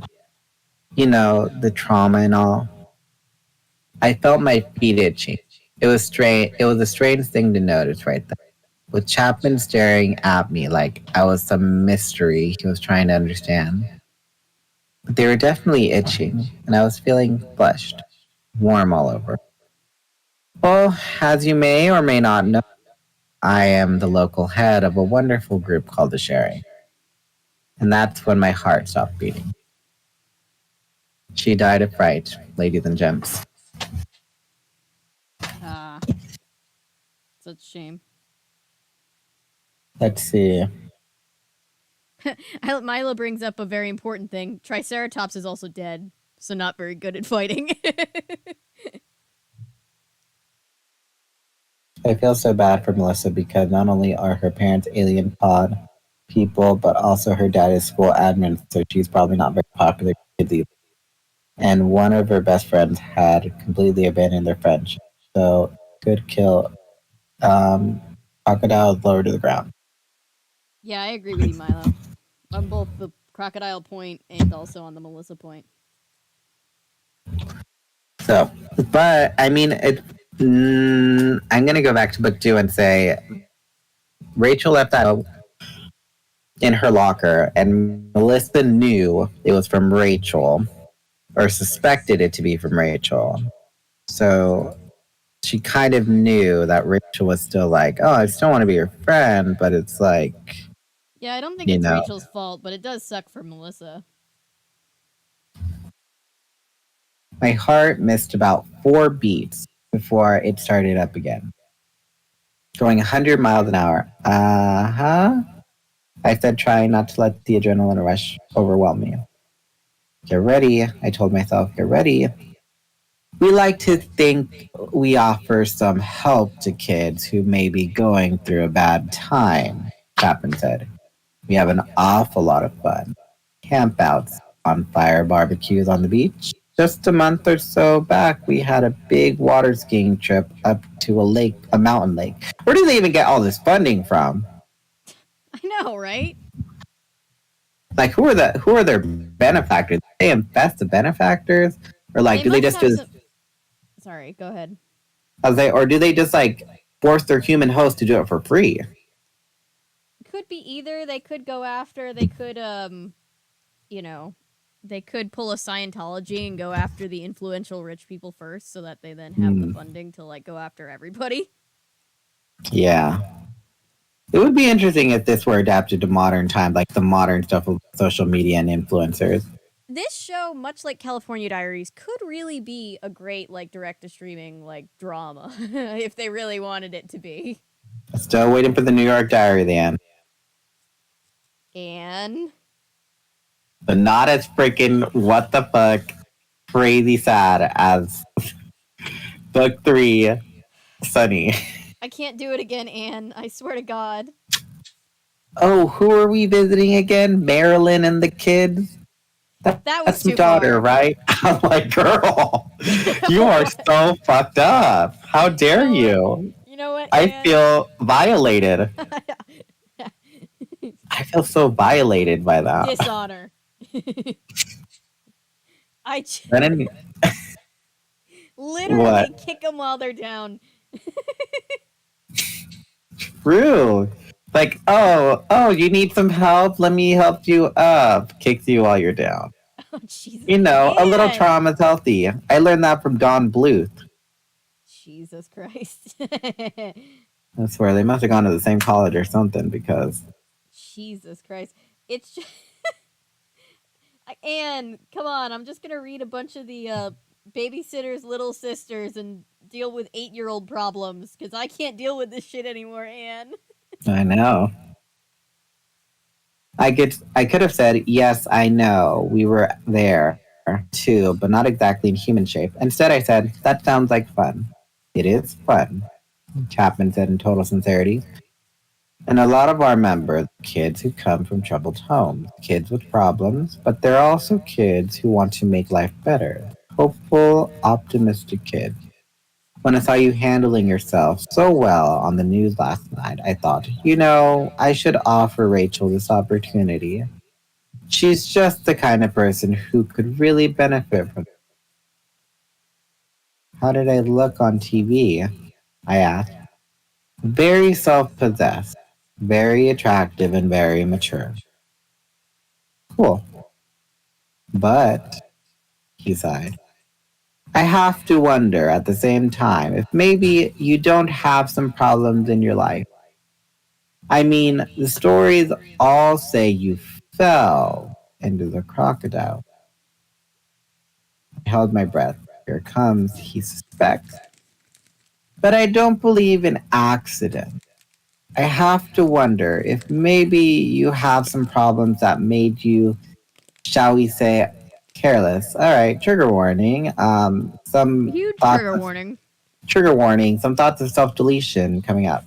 You know, the trauma and all. I felt my feet itching. It was strange. It was a strange thing to notice right there. With Chapman staring at me like I was some mystery he was trying to understand. But they were definitely itching, and I was feeling flushed, warm all over. Well, as you may or may not know, I am the local head of a wonderful group called the Sharing. And that's when my heart stopped beating. She died of fright, ladies and gents. Ah, such a shame. Let's see. Milo brings up a very important thing. Triceratops is also dead, so not very good at fighting. I feel so bad for Melissa because not only are her parents alien pod people, but also her dad is school admin, so she's probably not very popular with kids either. And one of her best friends had completely abandoned their friendship. So good kill. Um, Crocodile is lower to the ground. Yeah, I agree with you, Milo. On both the crocodile point and also on the Melissa point. So, but I mean, I'm gonna go back to book 2 and say Rachel left that in her locker, and Melissa knew it was from Rachel, or suspected it to be from Rachel. So she kind of knew that Rachel was still like, oh, I still want to be your friend, but it's like, Yeah, I don't think you it's know, Rachel's fault, but it does suck for Melissa. my heart missed about 4 beats before it started up again, going 100 miles an hour. I said, trying not to let the adrenaline rush overwhelm me. Get ready, I told myself, get ready. We like to think we offer some help to kids who may be going through a bad time, Chapman said. We have an awful lot of fun. Campouts, bonfire barbecues on the beach. Just a month or so back, we had a big water skiing trip up to a mountain lake. Where do they even get all this funding from? I know, right? Like, who are their benefactors? Do they invest the benefactors, or like, They do they must just have do? some. Sorry, go ahead. Or do they just like force their human host to do it for free? Could be either. They could go after. They could, you know, they could pull a Scientology and go after the influential rich people first, so that they then have the funding to like go after everybody. Yeah. It would be interesting if this were adapted to modern times, like the modern stuff of social media and influencers. This show, much like California Diaries, could really be a great like direct to streaming like drama if they really wanted it to be. Still waiting for the New York Diary, then. And But not as freaking what the fuck crazy sad as book 3, Sunny. I can't do it again, Anne. I swear to God. Oh, who are we visiting again? Marilyn and the kids? That was That's my too daughter, far. right? I'm like, girl, you are so fucked up. How dare you? You know what, I Anne? feel violated. I feel so violated by that. Dishonor. I Then literally what? kick them while they're down. True. Like, you need some help? Let me help you up. Kicks you while you're down. Oh, Jesus. You know, a little Anne! trauma is healthy. I learned that from Don Bluth. Jesus Christ. I swear they must have gone to the same college or something because Jesus Christ. It's just. Anne, come on. I'm just going to read a bunch of the babysitter's little sisters and deal with 8-year-old problems because I can't deal with this shit anymore, Anne. I know. I could have said, yes, I know. We were there too, but not exactly in human shape. Instead I said, that sounds like fun. It is fun, Chapman said in total sincerity. And a lot of our members are kids who come from troubled homes, kids with problems, but they're also kids who want to make life better. Hopeful, optimistic kids. When I saw you handling yourself so well on the news last night, I thought, I should offer Rachel this opportunity. She's just the kind of person who could really benefit from. How did I look on TV? I asked. Very self possessed, very attractive, and very mature. Cool. But, he sighed, I have to wonder at the same time if maybe you don't have some problems in your life. I mean, the stories all say you fell into the crocodile. I held my breath. Here comes, he suspects. But I don't believe in accidents. I have to wonder if maybe you have some problems that made you, shall we say, careless. All right, trigger warning. Some Huge thoughts trigger of warning. trigger warning. Some thoughts of self deletion coming up.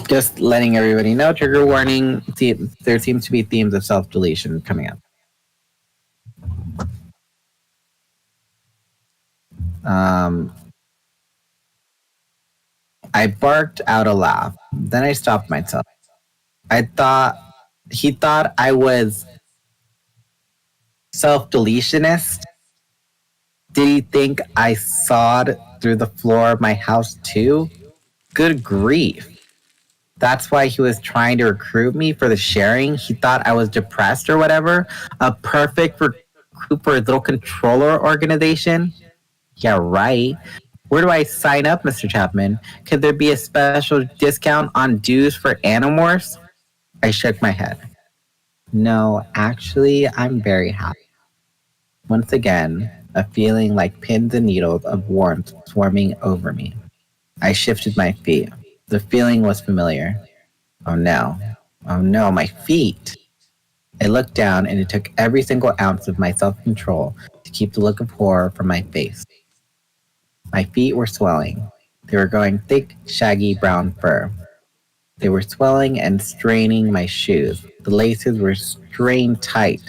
Just letting everybody know. Trigger warning. There seems to be themes of self deletion coming up. Um, I barked out a laugh. Then I stopped myself. I thought he thought I was self deletionist. Did he think I sawed through the floor of my house too? Good grief. That's why he was trying to recruit me for the sharing. He thought I was depressed or whatever. A perfect recruit for a little controller organization. Yeah, right. Where do I sign up, Mr. Chapman? Could there be a special discount on dues for Animorphs? I shook my head. No, actually, I'm very happy. Once again, a feeling like pins and needles of warmth swarming over me. I shifted my feet. The feeling was familiar. Oh no. Oh no, my feet. I looked down and it took every single ounce of my self control to keep the look of horror from my face. My feet were swelling. They were growing thick, shaggy brown fur. They were swelling and straining my shoes. The laces were strained tight.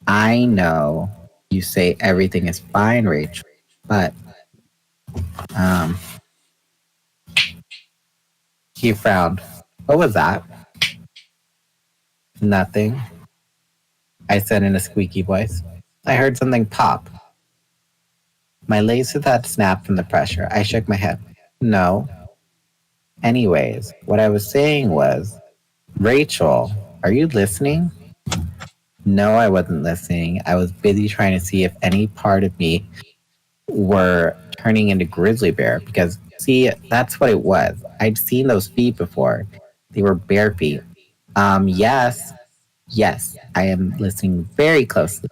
I know you say everything is fine, Rachel, but um, he frowned. What was that? Nothing, I said in a squeaky voice. I heard something pop. My laces had snapped from the pressure. I shook my head. No. Anyways, what I was saying was, Rachel, are you listening? No, I wasn't listening. I was busy trying to see if any part of me were turning into grizzly bear because, see, that's what it was. I'd seen those feet before. They were bare feet. Yes. Yes, I am listening very closely.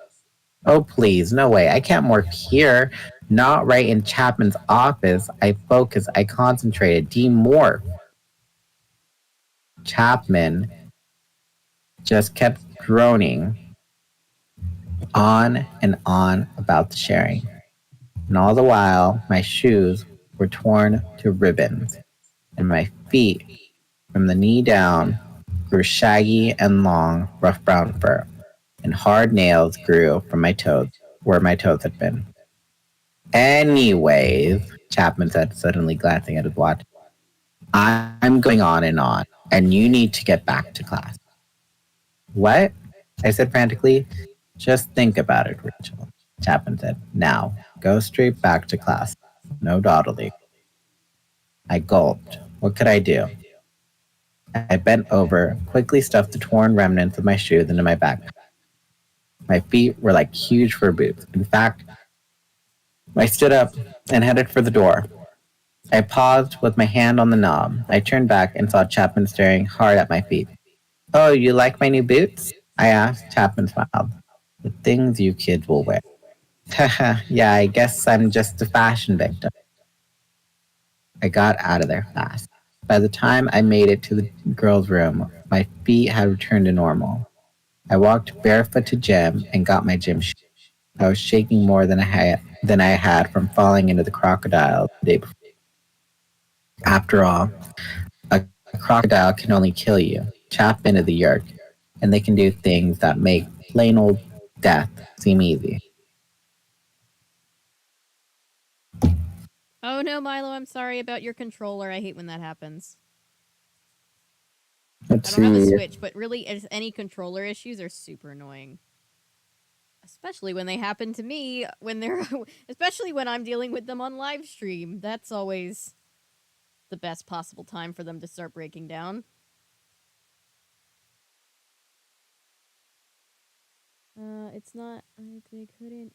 Oh, please, no way. I can't morph here. Not right in Chapman's office. I focused, I concentrated. Demorph. Chapman just kept droning on and on about the sharing. And all the while, my shoes were torn to ribbons, and my feet, from the knee down, grew shaggy and long, rough brown fur, and hard nails grew from my toes, where my toes had been. Anyways, Chapman said, suddenly glancing at his watch, I'm going on, and you need to get back to class. What? I said frantically. Just think about it, Rachel, Chapman said. Now, go straight back to class. No dawdling. I gulped. What could I do? I bent over, quickly stuffed the torn remnants of my shoes into my backpack. My feet were like huge fur boots. In fact, I stood up and headed for the door. I paused with my hand on the knob. I turned back and saw Chapman staring hard at my feet. Oh, you like my new boots? I asked. Chapman smiled. The things you kids will wear. Haha, yeah, I guess I'm just a fashion victim. I got out of there fast. By the time I made it to the girls' room, my feet had returned to normal. I walked barefoot to gym and got my gym shoes. I was shaking more than I had from falling into the crocodile the day before. After all, a crocodile can only kill you, chop into the yolk, and they can do things that make plain old death seem easy. Oh no, Milo, I'm sorry about your controller. I hate when that happens. I Let's don't have a see. Switch, but really, any controller issues are super annoying. Especially when they happen to me, especially when I'm dealing with them on live stream. That's always the best possible time for them to start breaking down. It's not. They couldn't.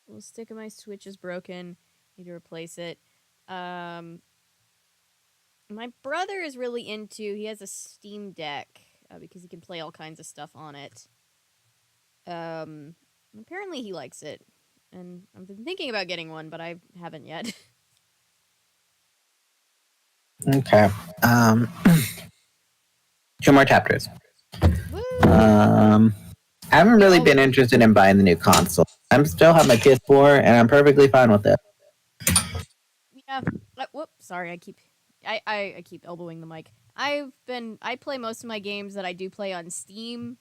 Well, stick of my Switch is broken. Need to replace it. Um, my brother is really into. He has a Steam Deck because he can play all kinds of stuff on it. Um, Apparently he likes it, and I've been thinking about getting one, but I haven't yet. Okay. Um, Two more chapters. Woo! Um, I haven't really Oh been interested in buying the new console. I'm still have my PS4, and I'm perfectly fine with it. yeah. Whoop! Sorry, I keep elbowing the mic. I play most of my games that I do play on Steam.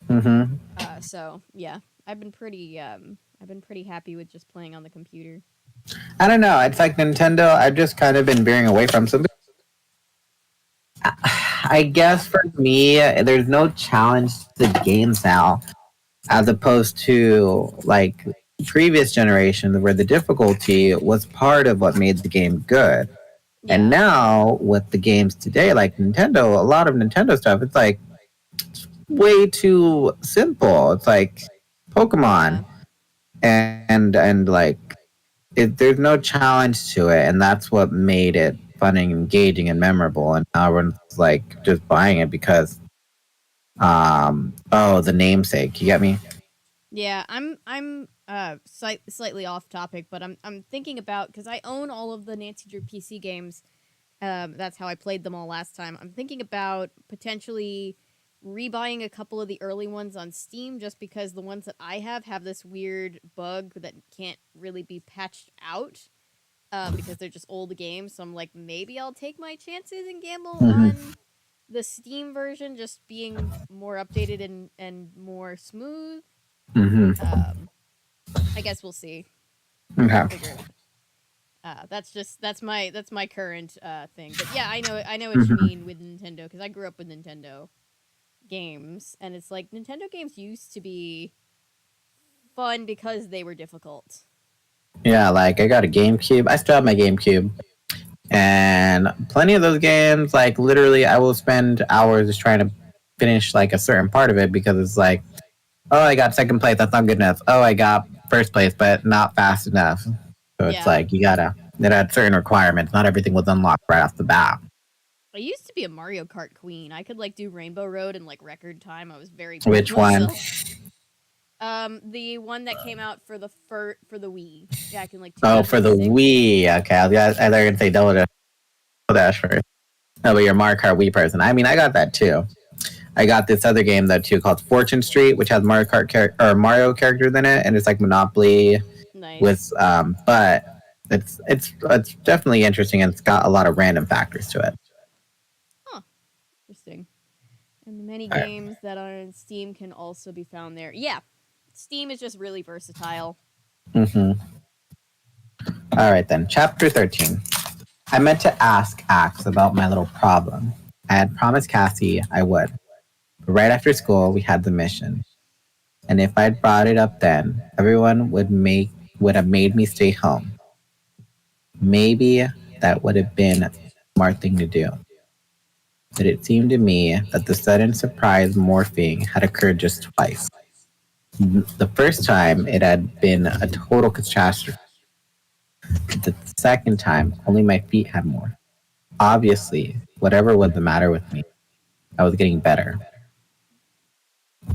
Mm-hmm. So yeah, I've been pretty happy with just playing on the computer. I don't know. It's like Nintendo. I've just kind of been veering away from some. I Yeah. guess for me, there's no challenge to the games now, as opposed to like previous generations where the difficulty was part of what made the game good. And Yeah. now with the games today, like Nintendo, a lot of Nintendo stuff, it's like way too simple. It's like Yeah. Pokemon, and like there's no challenge to it, and that's what made it fun and engaging and memorable. And now everyone's like just buying it because the namesake. You get me? Yeah, I'm slightly off topic, but I'm thinking about because I own all of the Nancy Drew PC games. That's how I played them all last time. I'm thinking about potentially rebuying a couple of the early ones on Steam, just because the ones that I have this weird bug that can't really be patched out. Because they're just old games. So I'm like, maybe I'll take my chances and gamble Mm-hmm. on the Steam version just being more updated and more smooth. Mm-hmm. Um, I guess we'll see. I'll Okay. figure it. That's my current thing. But yeah, I know what you Mm-hmm. mean with Nintendo because I grew up with Nintendo games, and it's like Nintendo games used to be fun because they were difficult. Yeah, like I got a GameCube. I still have my GameCube, and plenty of those games, like literally, I will spend hours just trying to finish like a certain part of it because it's like, oh, I got second place. That's not good enough. Oh, I got first place, but not fast enough. So it's Yeah, like it had certain requirements. Not everything was unlocked right off the bat. I used to be a Mario Kart queen. I could like do Rainbow Road in like record time. I was very proud of Which one? myself. The one that came out for the Wii back in like Oh, for the 2006. Wii. Okay, I thought you were gonna say Double Dash first. No, but you're a Mario Kart Wii person. I mean, I got that too. I got this other game though too called Fortune Street, which has Mario characters in it, and it's like Monopoly with Nice. but it's definitely interesting, and it's got a lot of random factors to it. Huh. Interesting. And the many All right. games that are on Steam can also be found there. Yeah, Steam is just really versatile. Mm-hmm. All right then. Chapter 13. I meant to ask Axe about my little problem. I had promised Cassie I would, but right after school we had the mission, and if I'd brought it up then, everyone would have made me stay home. Maybe that would have been a smart thing to do. But it seemed to me that the sudden surprise morphing had occurred just twice. The first time it had been a total catastrophe. The second time, only my feet had morphed. Obviously, whatever was the matter with me, I was getting better.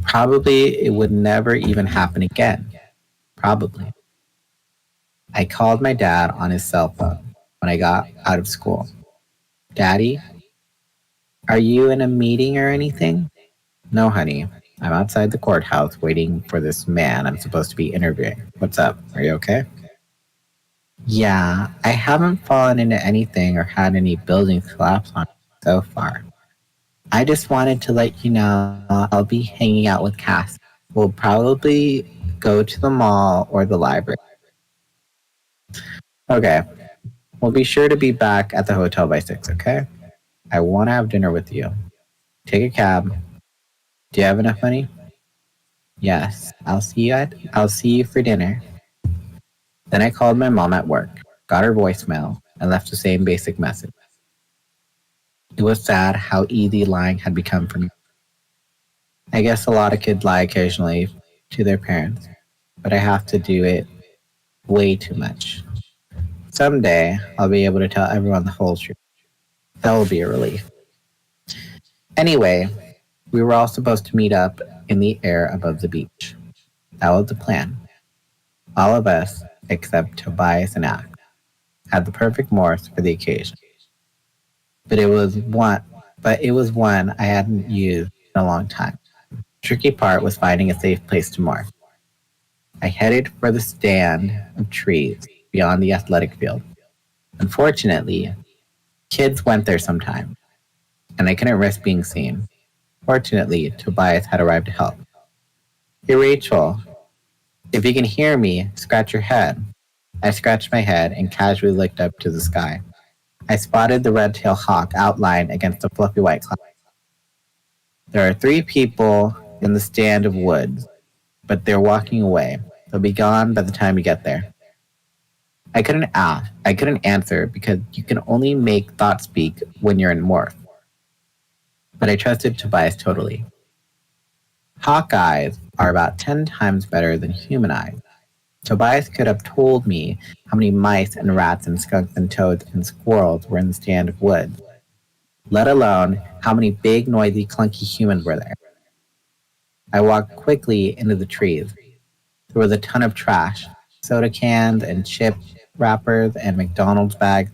Probably it would never even happen again. Probably. I called my dad on his cell phone when I got out of school. Daddy, are you in a meeting or anything? No, honey. I'm outside the courthouse waiting for this man I'm supposed to be interviewing. What's up? Are you okay? Yeah, I haven't fallen into anything or had any buildings collapse on me so far. I just wanted to let you know I'll be hanging out with Cass. We'll probably go to the mall or the library. Okay, we'll be sure to be back at the hotel by 6, okay? I want to have dinner with you. Take a cab. Do you have enough money? Yes, I'll see you for dinner. Then I called my mom at work, got her voicemail, and left the same basic message. It was sad how easy lying had become for me. I guess a lot of kids lie occasionally to their parents, but I have to do it way too much. Someday, I'll be able to tell everyone the whole truth. That will be a relief. Anyway, we were all supposed to meet up in the air above the beach. That was the plan. All of us, except Tobias and Ak, had the perfect morphs for the occasion. But it was one I hadn't used in a long time. The tricky part was finding a safe place to morph. I headed for the stand of trees beyond the athletic field. Unfortunately, kids went there sometime, and I couldn't risk being seen. Fortunately, Tobias had arrived to help. Hey Rachel, if you can hear me, scratch your head. I scratched my head and casually looked up to the sky. I spotted the red-tailed hawk outlined against the fluffy white cloud. There are 3 people in the stand of woods, but they're walking away. They'll be gone by the time you get there. I couldn't answer because you can only make thoughts speak when you're in morph. But I trusted Tobias totally. Hawk eyes are about 10 times better than human eyes. Tobias could have told me how many mice and rats and skunks and toads and squirrels were in the stand of woods, let alone how many big, noisy, clunky humans were there. I walked quickly into the trees. There was a ton of trash, soda cans and chip wrappers and McDonald's bags.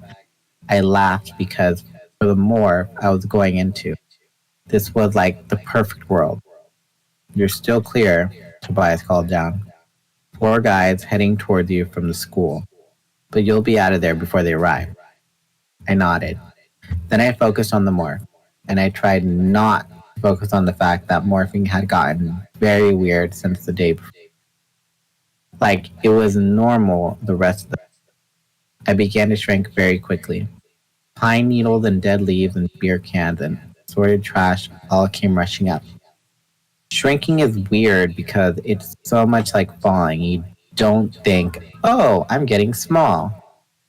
I laughed because for the morph I was going into, this was like the perfect world. You're still clear, Tobias called down. 4 guys heading toward you from the school, but you'll be out of there before they arrive. I nodded. Then I focused on the morph, and I tried not to focus on the fact that morphing had gotten very weird since the day before. Like it was normal the rest of the I began to shrink very quickly. Pine needles and dead leaves and beer cans and assorted trash all came rushing up. Shrinking is weird because it's so much like falling. You don't think, oh, I'm getting small.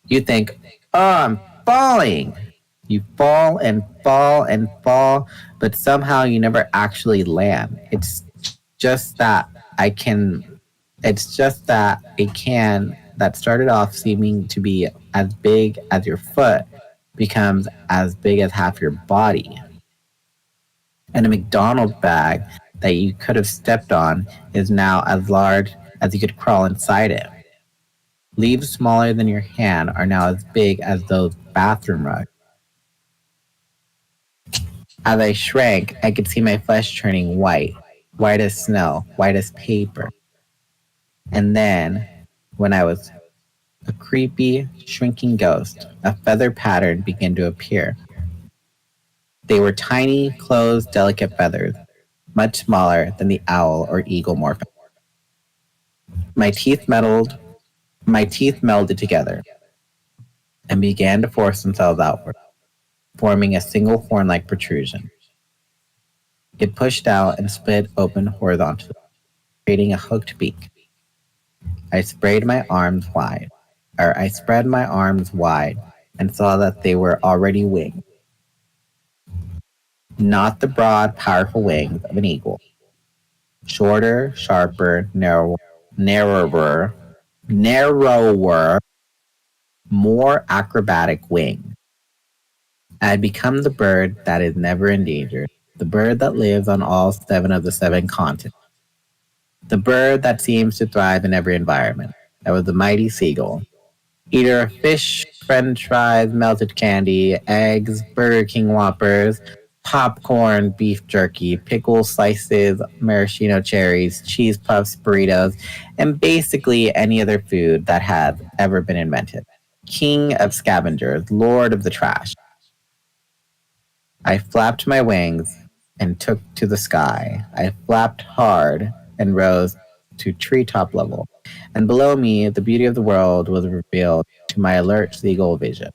You think, oh, I'm falling. You fall and fall and fall, but somehow you never actually land. It's just that a can that started off seeming to be as big as your foot becomes as big as half your body. And a McDonald's bag that you could have stepped on is now as large as you could crawl inside it. Leaves smaller than your hand are now as big as those bathroom rugs. As I shrank, I could see my flesh turning white, white as snow, white as paper. And then, when I was a creepy, shrinking ghost, a feather pattern began to appear. They were tiny, closed, delicate feathers, much smaller than the owl or eagle morphin. My teeth melded, my teeth melded together and began to force themselves outward, forming a single horn-like protrusion. It pushed out and split open horizontally, creating a hooked beak. I spread my arms wide, and saw that they were already winged. Not the broad, powerful wings of an eagle. Shorter, sharper, narrower, more acrobatic wings. I had become the bird that is never endangered, the bird that lives on all 7 of the 7 continents, the bird that seems to thrive in every environment. I was the mighty seagull, eater of fish, french fries, melted candy, eggs, Burger King Whoppers, popcorn, beef jerky, pickle slices, maraschino cherries, cheese puffs, burritos, and basically any other food that had ever been invented. King of scavengers, lord of the trash. I flapped my wings and took to the sky. I flapped hard and rose to treetop level. And below me, the beauty of the world was revealed to my alert seagull vision.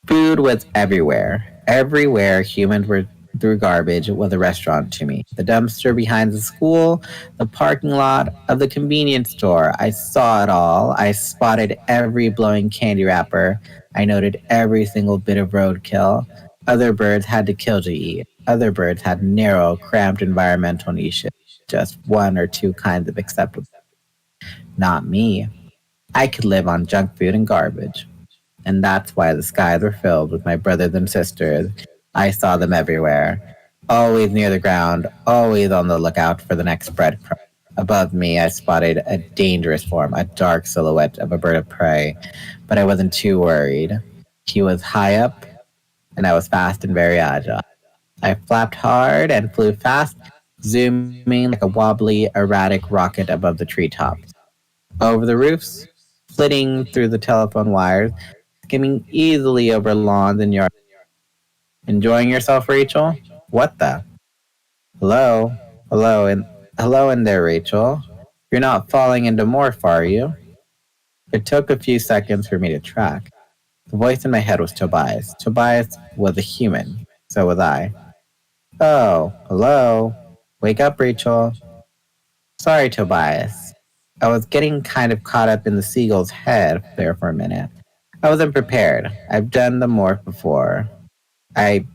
Food was everywhere. Everywhere humans were threw garbage was a restaurant to me. The dumpster behind the school, the parking lot of the convenience store. I saw it all. I spotted every blowing candy wrapper. I noted every single bit of roadkill. Other birds had to kill to eat. Other birds had narrow, cramped environmental niches. Just one or two kinds of acceptable. Not me. I could live on junk food and garbage. And that's why the skies were filled with my brothers and sisters. I saw them everywhere, always near the ground, always on the lookout for the next breadcrumb. Above me, I spotted a dangerous form, a dark silhouette of a bird of prey, but I wasn't too worried. He was high up, and I was fast and very agile. I flapped hard and flew fast, zooming like a wobbly, erratic rocket above the treetops. Over the roofs, flitting through the telephone wires, skimming easily over lawns and yards. Enjoying yourself, Rachel? What the? Hello? Hello and hello in there, Rachel. You're not falling into morph, are you? It took a few seconds for me to track. The voice in my head was Tobias. Tobias was a human. So was I. Oh, hello. Wake up, Rachel. Sorry, Tobias. I was getting kind of caught up in the seagull's head there for a minute. I wasn't prepared. I've done the morph before. I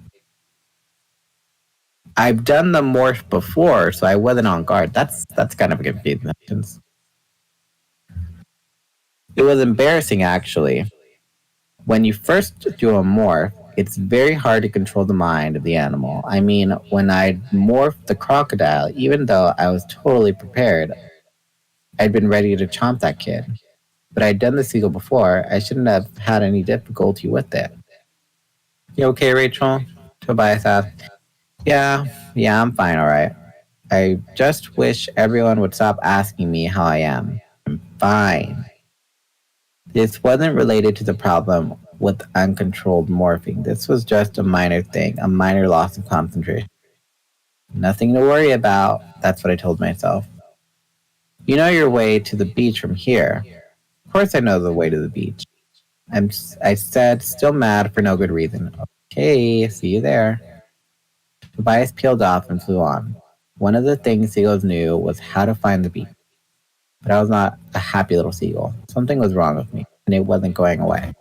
I've done the morph before, so I wasn't on guard. That's kind of a confusing sentence. It was embarrassing actually. When you first do a morph, it's very hard to control the mind of the animal. I mean, when I morphed the crocodile, even though I was totally prepared, I'd been ready to chomp that kid. But I'd done the seagull before, I shouldn't have had any difficulty with it. You okay, Rachel? Tobias asked. Yeah, I'm fine, alright. I just wish everyone would stop asking me how I am. I'm fine. This wasn't related to the problem with uncontrolled morphing. This was just a minor thing, a minor loss of concentration. Nothing to worry about, that's what I told myself. You know your way to the beach from here. Of course I know the way to the beach. I said, still mad for no good reason. Okay, see you there. Tobias peeled off and flew on. One of the things seagulls knew was how to find the beach. But I was not a happy little seagull. Something was wrong with me, and it wasn't going away.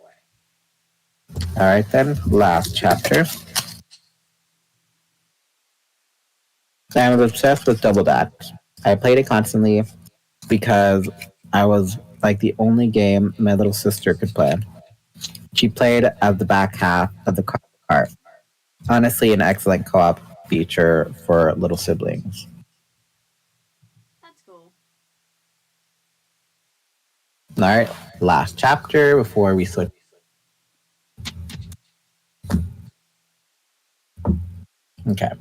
Alright then, last chapter. I was obsessed with Double Dash. I played it constantly because I was like the only game my little sister could play. She played as the back half of the cart. Honestly, an excellent co-op feature for little siblings. That's cool. Alright, last chapter before we switch. Okay.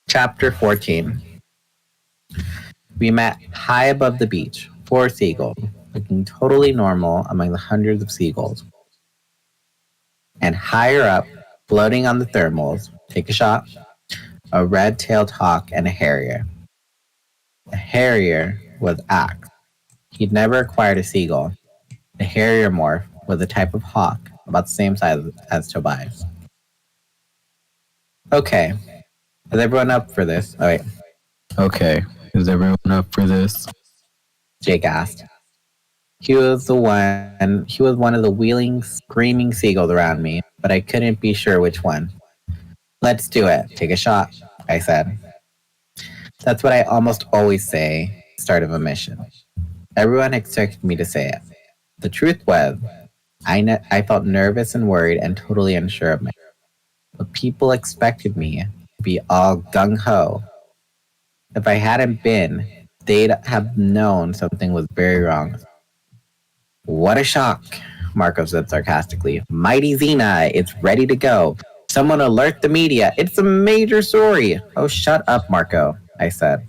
Chapter 14. We met high above the beach, 4 seagulls, looking totally normal among the hundreds of seagulls. And higher up, floating on the thermals, take a shot, a red-tailed hawk and a harrier. The harrier was Axe. He'd never acquired a seagull. The harrier morph was a type of hawk, about the same size as Tobias. Okay, is everyone up for this? Oh wait. Okay, is everyone up for this? Jake asked. He was one of the wheeling, screaming seagulls around me, but I couldn't be sure which one. Let's do it. Take a shot, I said. That's what I almost always say at the start of a mission. Everyone expected me to say it. The truth was, I felt nervous and worried and totally unsure of myself. But people expected me to be all gung-ho. If I hadn't been, they'd have known something was very wrong. What a shock, Marco said sarcastically. Mighty Xena, it's ready to go. Someone alert the media. It's a major story. Oh, shut up, Marco, I said.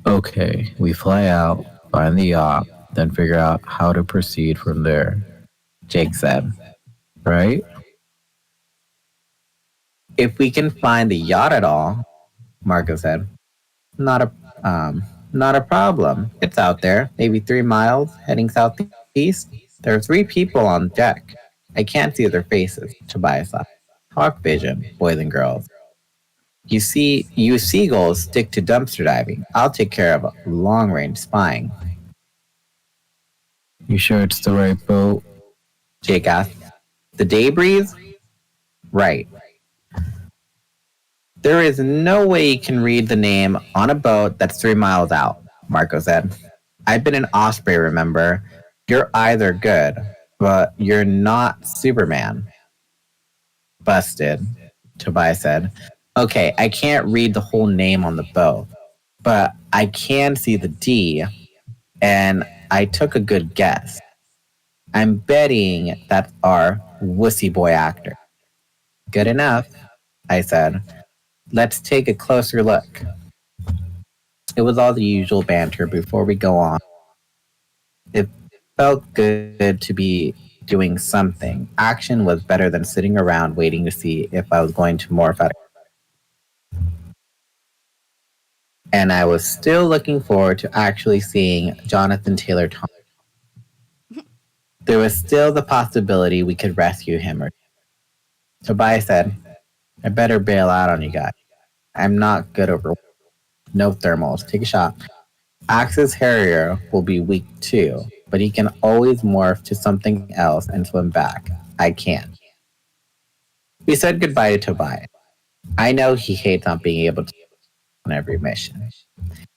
Okay, we fly out, find the yacht, then figure out how to proceed from there, Jake said. Right? If we can find the yacht at all, Marco said. Not a not a problem. It's out there, maybe 3 miles, heading southeast. There are 3 people on deck. I can't see their faces, Tobias laughed. Hawk vision, boys and girls. You see, you seagulls stick to dumpster diving. I'll take care of long range spying. You sure it's the right boat? Jake asked. The day breeze? Right. There is no way you can read the name on a boat that's 3 miles out, Marco said. I've been an osprey, remember? Your eyes are good, but you're not Superman. Busted, Tobias said. Okay, I can't read the whole name on the boat, but I can see the D, and I took a good guess. I'm betting that's our wussy boy actor. Good enough, I said. Let's take a closer look. It was all the usual banter before we go on. It felt good to be doing something. Action was better than sitting around waiting to see if I was going to morph out. And I was still looking forward to actually seeing Jonathan Taylor Thomas. There was still the possibility we could rescue him. Tobias said, I better bail out on you guys. I'm not good over. No thermals. Take a shot. Axe's Harrier will be weak too, but he can always morph to something else and swim back. I can't. We said goodbye to Tobias. I know he hates not being able to on every mission.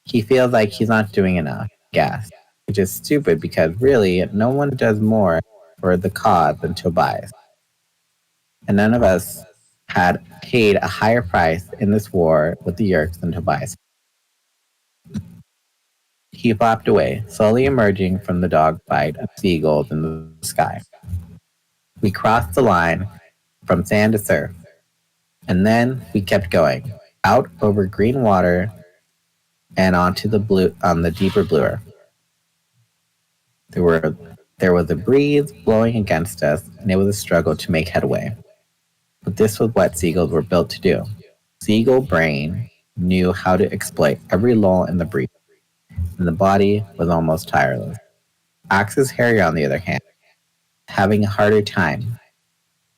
He feels like he's not doing enough, gas, which is stupid because really no one does more for the cause than Tobias. And none of us had paid a higher price in this war with the Yerks than Tobias. He flapped away, slowly emerging from the dogfight of seagulls in the sky. We crossed the line from sand to surf, and then we kept going, out over green water and onto the blue on the deeper bluer. There were there was a breeze blowing against us, and it was a struggle to make headway. But this was what seagulls were built to do. Seagull brain knew how to exploit every lull in the breeze, and the body was almost tireless. Axe's Harrier, on the other hand, having a harder time.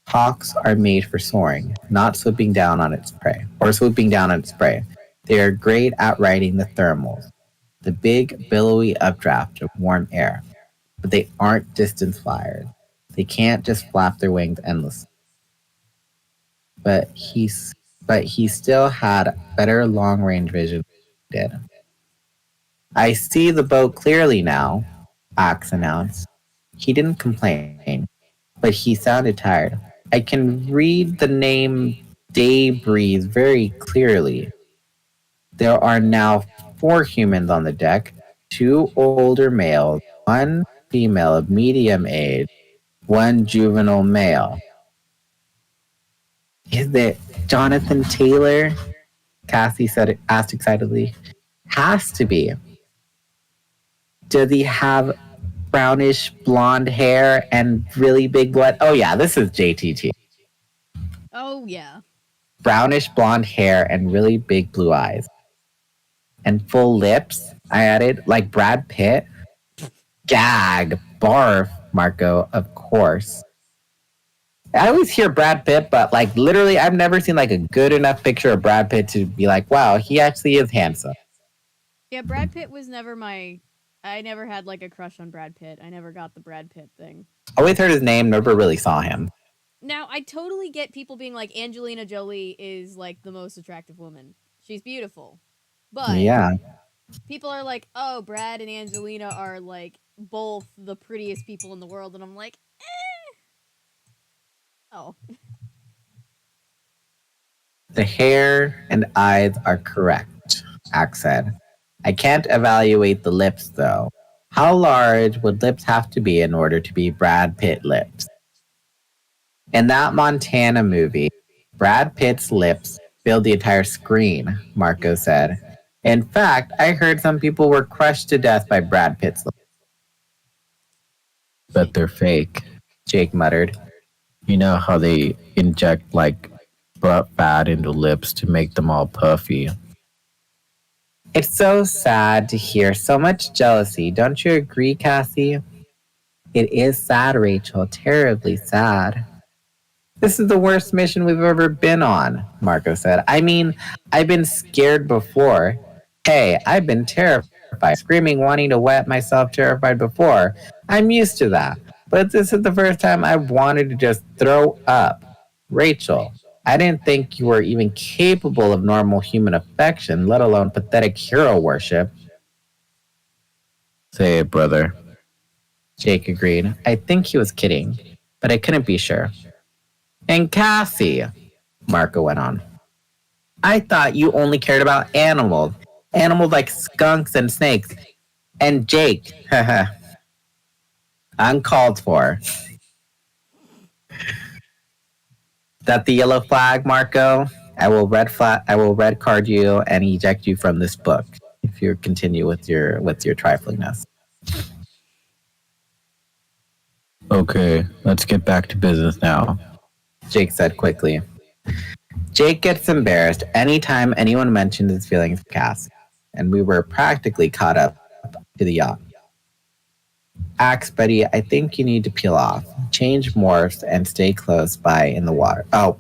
Hawks are made for soaring, not swooping down on its prey, or swooping down on its prey. They are great at riding the thermals, the big billowy updraft of warm air, but they aren't distance flyers. They can't just flap their wings endlessly. But he's but he still had better long range vision than we did. I see the boat clearly now, Axe announced. He didn't complain, but he sounded tired. I can read the name Day Breeze very clearly. There are now 4 humans on the deck, 2 older males, 1 female of medium age, 1 juvenile male. Is it Jonathan Taylor? Cassie said, asked excitedly. Has to be. Does he have brownish blonde hair and really big blood? Oh yeah, this is JTT. Oh, yeah. Brownish blonde hair and really big blue eyes. And full lips, I added, like Brad Pitt. Gag, barf, Marco, of course. I always hear Brad Pitt, but like literally, I've never seen like a good enough picture of Brad Pitt to be like, wow, he actually is handsome. Yeah, Brad Pitt was never my. I never had like a crush on Brad Pitt. I never got the Brad Pitt thing. Always heard his name, never really saw him. Now, I totally get people being like, Angelina Jolie is like the most attractive woman. She's beautiful. But Yeah. people are like, oh, Brad and Angelina are like both the prettiest people in the world. And I'm like, oh. The hair and eyes are correct, Axe said. I can't evaluate the lips, though. How large would lips have to be in order to be Brad Pitt lips? In that Montana movie, Brad Pitt's lips filled the entire screen, Marco said. In fact, I heard some people were crushed to death by Brad Pitt's lips. But they're fake, Jake muttered. You know how they inject, like, butt fat into lips to make them all puffy. It's so sad to hear so much jealousy. Don't you agree, Cassie? It is sad, Rachel. Terribly sad. This is the worst mission we've ever been on, Marco said. I mean, I've been scared before. Hey, I've been terrified. Screaming, wanting to wet myself, terrified before. I'm used to that. But this is the first time I've wanted to just throw up. Rachel, I didn't think you were even capable of normal human affection, let alone pathetic hero worship. Say it, brother. Jake agreed. I think he was kidding, but I couldn't be sure. And Cassie, Marco went on, I thought you only cared about animals. Animals like skunks and snakes. And Jake, haha, uncalled for. That the yellow flag, Marco? I will red card you and eject you from this book if you continue with your triflingness. Okay, let's get back to business now, Jake said quickly. Jake gets embarrassed anytime anyone mentions his feelings for Cass, and we were practically caught up to the yacht. Axe, buddy, I think you need to peel off, change morphs, and stay close by in the water. Oh.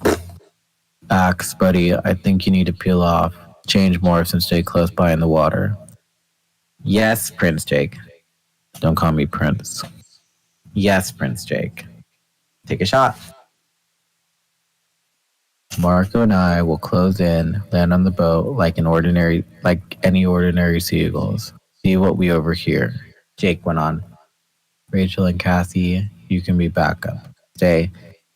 Axe, buddy, I think you need to peel off, change morphs, and stay close by in the water. Yes, Prince Jake. Don't call me Prince. Yes, Prince Jake. Take a shot. Marco and I will close in, land on the boat like any ordinary seagulls. See what we overhear. Jake went on. Rachel and Cassie, you can be backup. Stay.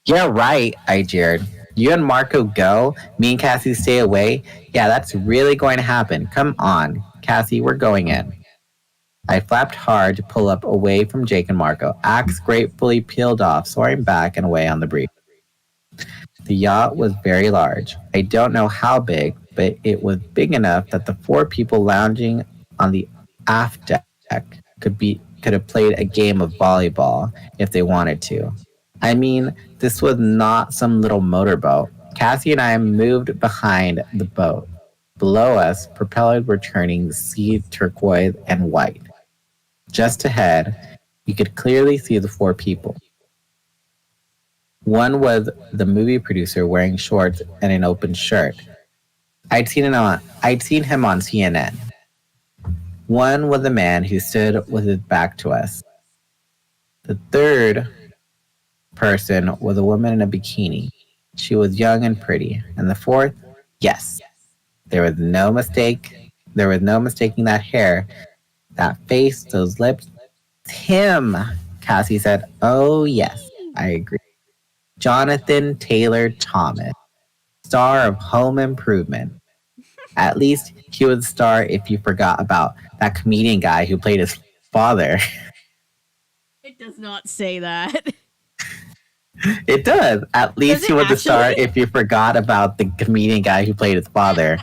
Yeah, right, I jeered. You and Marco go, me and Cassie stay away? Yeah, that's really going to happen. Come on. Cassie, we're going in. I flapped hard to pull up away from Jake and Marco. Axe gratefully peeled off, soaring back and away on the breeze. The yacht was very large. I don't know how big, but it was big enough that the four people lounging on the aft deck could have played a game of volleyball if they wanted to. I mean, this was not some little motorboat. Cassie and I moved behind the boat. Below us, propellers were turning sea turquoise and white. Just ahead, you could clearly see the four people. One was the movie producer wearing shorts and an open shirt. I'd seen him on CNN. One was a man who stood with his back to us. The third person was a woman in a bikini. She was young and pretty. And the fourth, yes, there was no mistake. There was no mistaking that hair, that face, those lips. It's him, Cassie said. Oh, yes, I agree. Jonathan Taylor Thomas, star of Home Improvement. At least he was a star if you forgot about that comedian guy who played his father. It does not say that. It does. At least he was a star if you forgot about the comedian guy who played his father.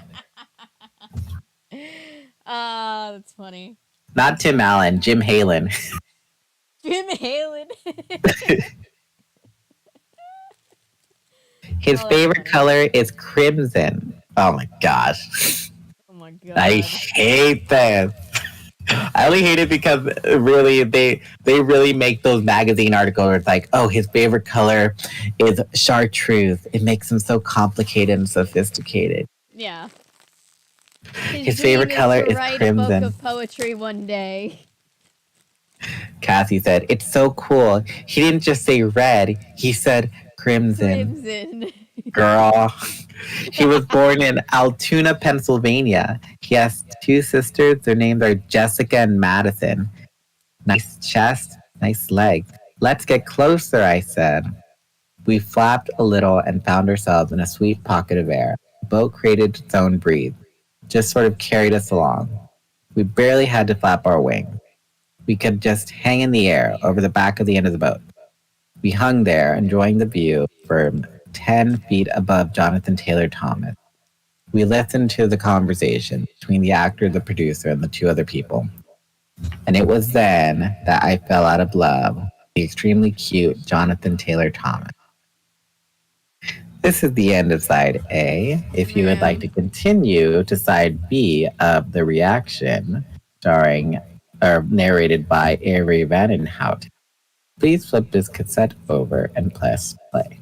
That's funny. Not Tim Allen, Jim Halen. Jim Halen. His favorite color is crimson. Oh my gosh. Oh my god. I hate this. I only hate it because really they really make those magazine articles where it's like, oh, his favorite color is chartreuse. It makes him so complicated and sophisticated. Yeah. His favorite color is write crimson. A book of poetry one day. Cassie said, "It's so cool. He didn't just say red. He said crimson." Crimson. Girl. He was born in Altoona, Pennsylvania. He has two sisters. Their names are Jessica and Madison. Nice chest, nice legs. Let's get closer, I said. We flapped a little and found ourselves in a sweet pocket of air. the boat created its own breeze, just sort of carried us along. We barely had to flap our wings. We could just hang in the air over the back of the end of the boat. We hung there, enjoying the view from 10 feet above Jonathan Taylor Thomas. We listened to the conversation between the actor, the producer, and the two other people. And it was then that I fell out of love with the extremely cute Jonathan Taylor Thomas. This is the end of side A. If you would like to continue to side B of the reaction, starring or narrated by Avery Vandenhout, please flip this cassette over and press play.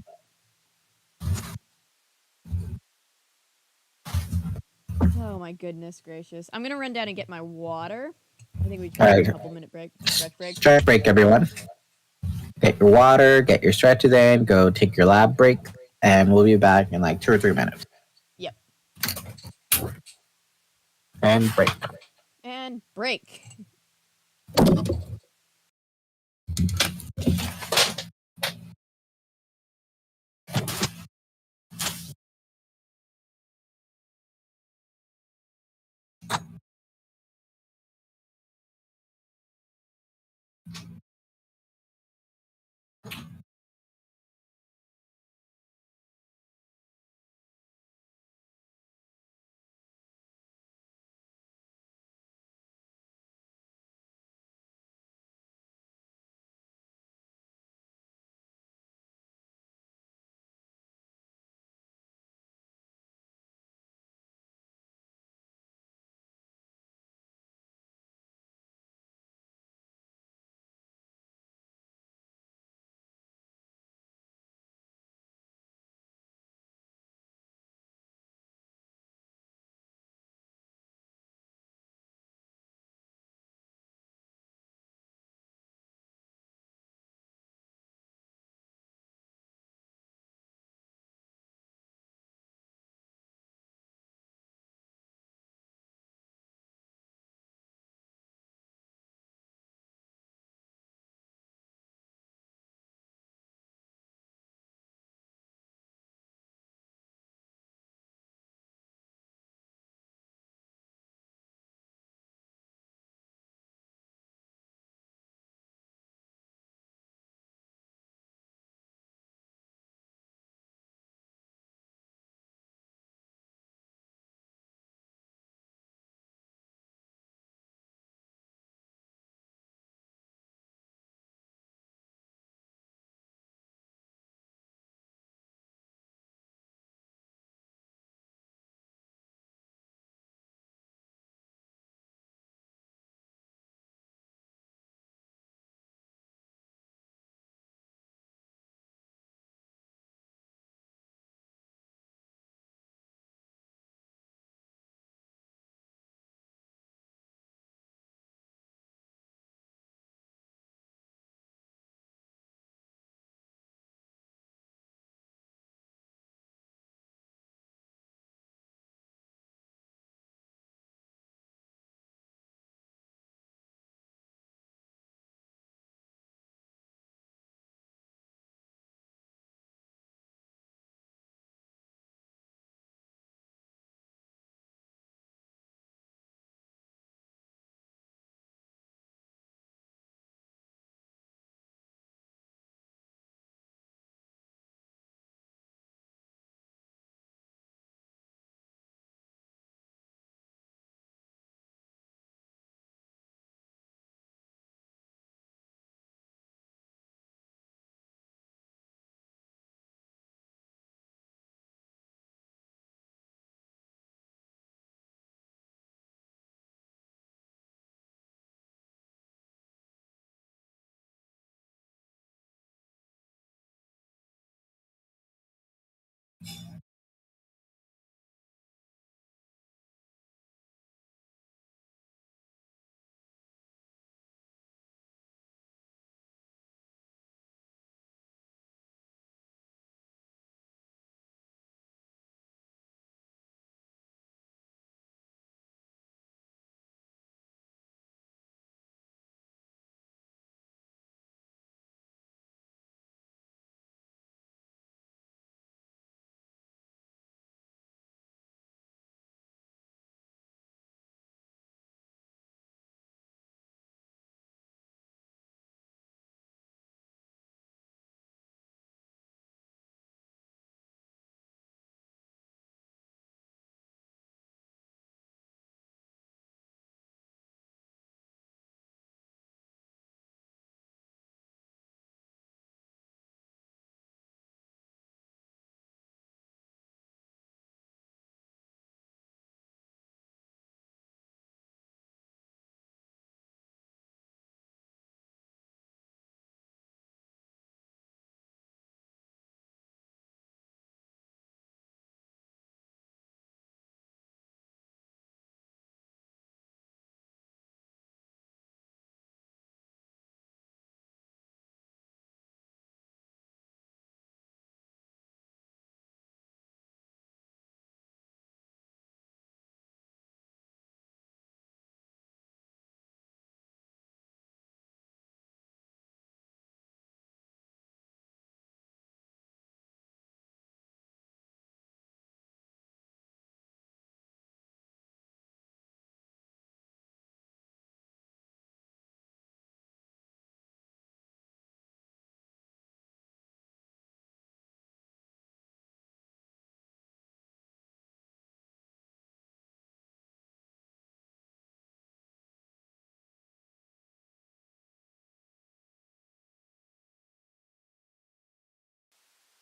Oh my goodness gracious! I'm gonna run down and get my water. I think we can All take right, a couple minute break. Stretch break. stretch break, everyone. Get your water, get your stretches in, go take your lab break, and we'll be back in like 2 or 3 minutes. Yep. And break. And break.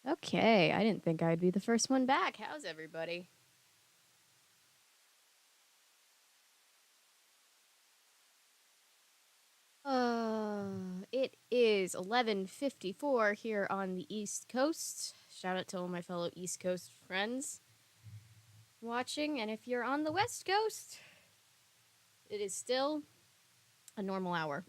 Okay, I didn't think I'd be the first one back. How's everybody? It is 11:54 here on the East Coast. Shout out to all my fellow East Coast friends watching, and if you're on the West Coast, it is still a normal hour.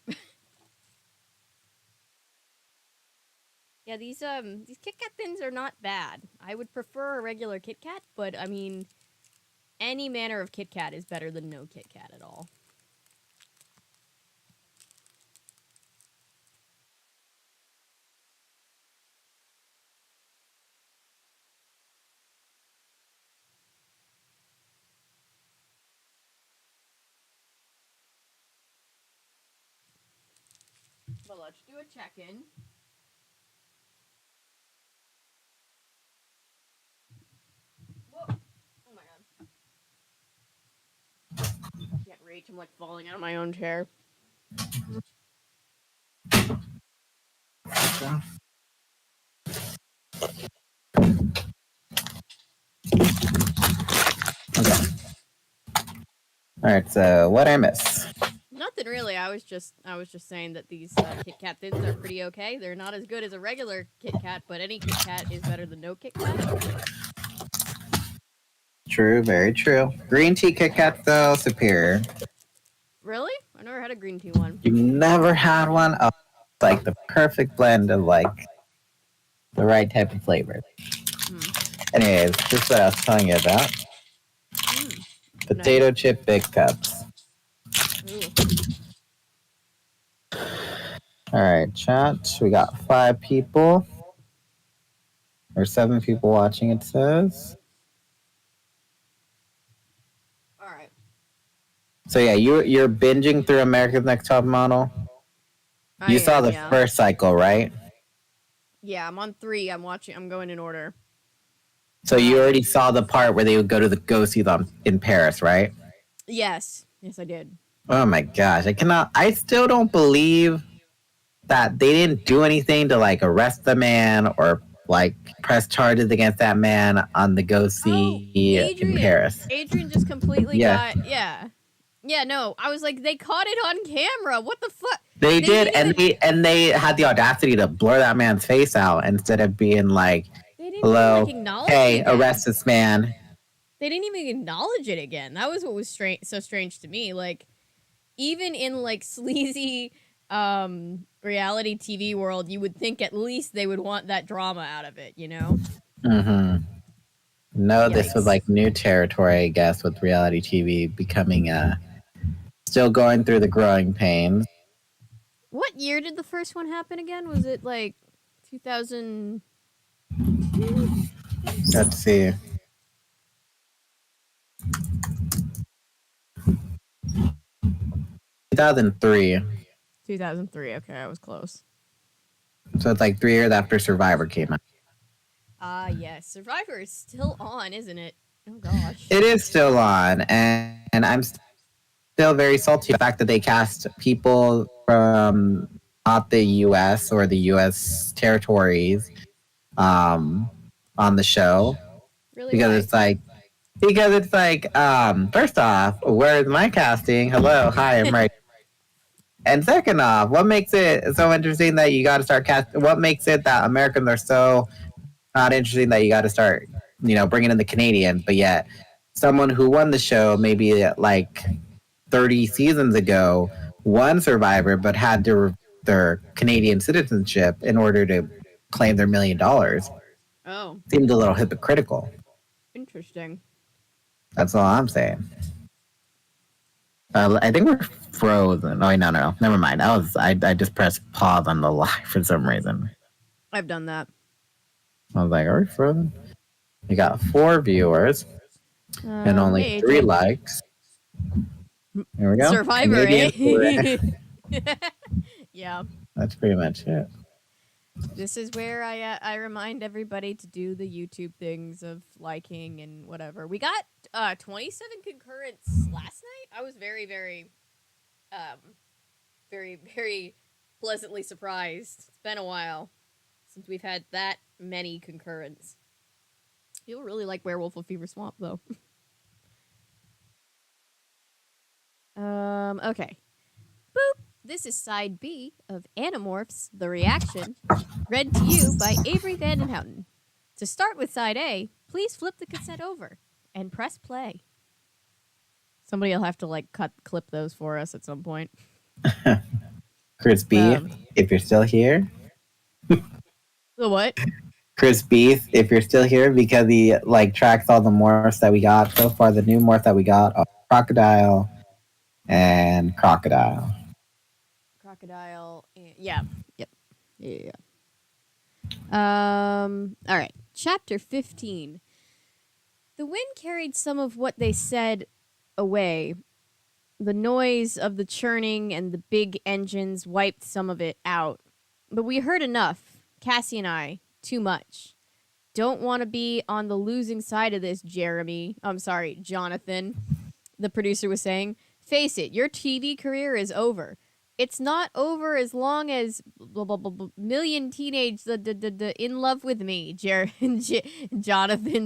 Yeah, these Kit Kat thins are not bad. I would prefer a regular Kit Kat, but I mean, any manner of Kit Kat is better than no Kit Kat at all. But let's do a check-in. Whoa! Oh my god. Can't reach. I'm like falling out of my own chair. Okay. All right. So what I miss? Nothing really. I was just saying that these Kit Kat thins are pretty okay. They're not as good as a regular Kit Kat, but any Kit Kat is better than no Kit Kat. True. Very true. Green tea Kit Kat though superior. Really? I never had a green tea one. You've never had one? Oh, it's like the perfect blend of like the right type of flavor. Anyways, this is what I was telling you about. Potato chip big cups. Ooh. All right, chat. We got 5 people. Or 7 people watching, it says. All right. So yeah, you're binging through America's Next Top Model. You saw the first cycle, right? Yeah, I'm on 3. I'm watching. I'm going in order. So you already saw the part where they would go see them in Paris, right? Yes. Yes, I did. Oh my gosh, I still don't believe that they didn't do anything to like arrest the man or like press charges against that man on the go see in Paris. Adrian just completely Yeah. Yeah, no. I was like, they caught it on camera. What the fuck? They did, and they had the audacity to blur that man's face out instead of being like, They didn't "Hello, even, like, acknowledge hey, it again. arrest this man." They didn't even acknowledge it again. That was what was so strange to me. Like, even in like sleazy reality TV world, you would think at least they would want that drama out of it, you know? Mm-hmm. No, this was Yikes. like new territory, I guess, with reality TV becoming still going through the growing pains. What year did the first one happen again? Was it like 2002? Let's see. 2003. 2003. Okay, I was close. So it's like 3 years after Survivor came out. Yes. Survivor is still on, isn't it? Oh gosh. It is still on, and I'm still very salty the fact that they cast people from not the U.S. or the U.S. territories on the show. Really? Because Why? it's like first off, where's my casting? Hello, hi, I'm right. And second off, what makes it so interesting that you got to start casting? What makes it that Americans are so not interesting that you got to start, bringing in the Canadians? But yet, someone who won the show maybe like 30 seasons ago won Survivor, but had their Canadian citizenship in order to claim their $1 million. Oh. Seemed a little hypocritical. Interesting. That's all I'm saying. I think we're frozen. Oh, no. Never mind. I just pressed pause on the live for some reason. I've done that. I was like, are we frozen? We got 4 viewers and only hey, 3 likes. Here we go. Survivor, eh? Yeah. That's pretty much it. This is where I remind everybody to do the YouTube things of liking and whatever. We got 27 concurrents last night. I was very, very, very, very pleasantly surprised. It's been a while since we've had that many concurrents. People really like Werewolf of Fever Swamp, though. Okay. Boop. This is side B of Animorphs, The Reaction, read to you by Avery Vandenhouten. To start with side A, please flip the cassette over and press play. Somebody will have to clip those for us at some point. Chris B, if you're still here. The what? Chris B, if you're still here, because he tracks all the morphs that we got so far. The new morph that we got are crocodile and crocodile. Crocodile. Yeah. Yep. Yeah. All right. Chapter 15. The wind carried some of what they said away. The noise of the churning and the big engines wiped some of it out. But we heard enough, Cassie and I, too much. Don't want to be on the losing side of this, Jonathan, the producer was saying. Face it, your TV career is over. It's not over as long as million teenage in love with me, Jonathan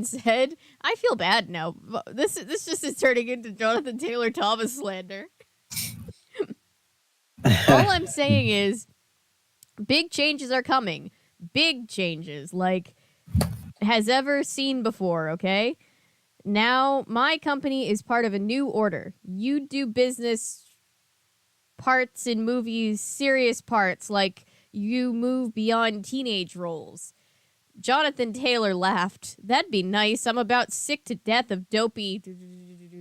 said. I feel bad now. This just is turning into Jonathan Taylor Thomas slander. All I'm saying is big changes are coming. Big changes, like has ever seen before, okay? Now my company is part of a new order. You do business parts in movies, serious parts, like you move beyond teenage roles. Jonathan Taylor laughed. That'd be nice. I'm about sick to death of Dopey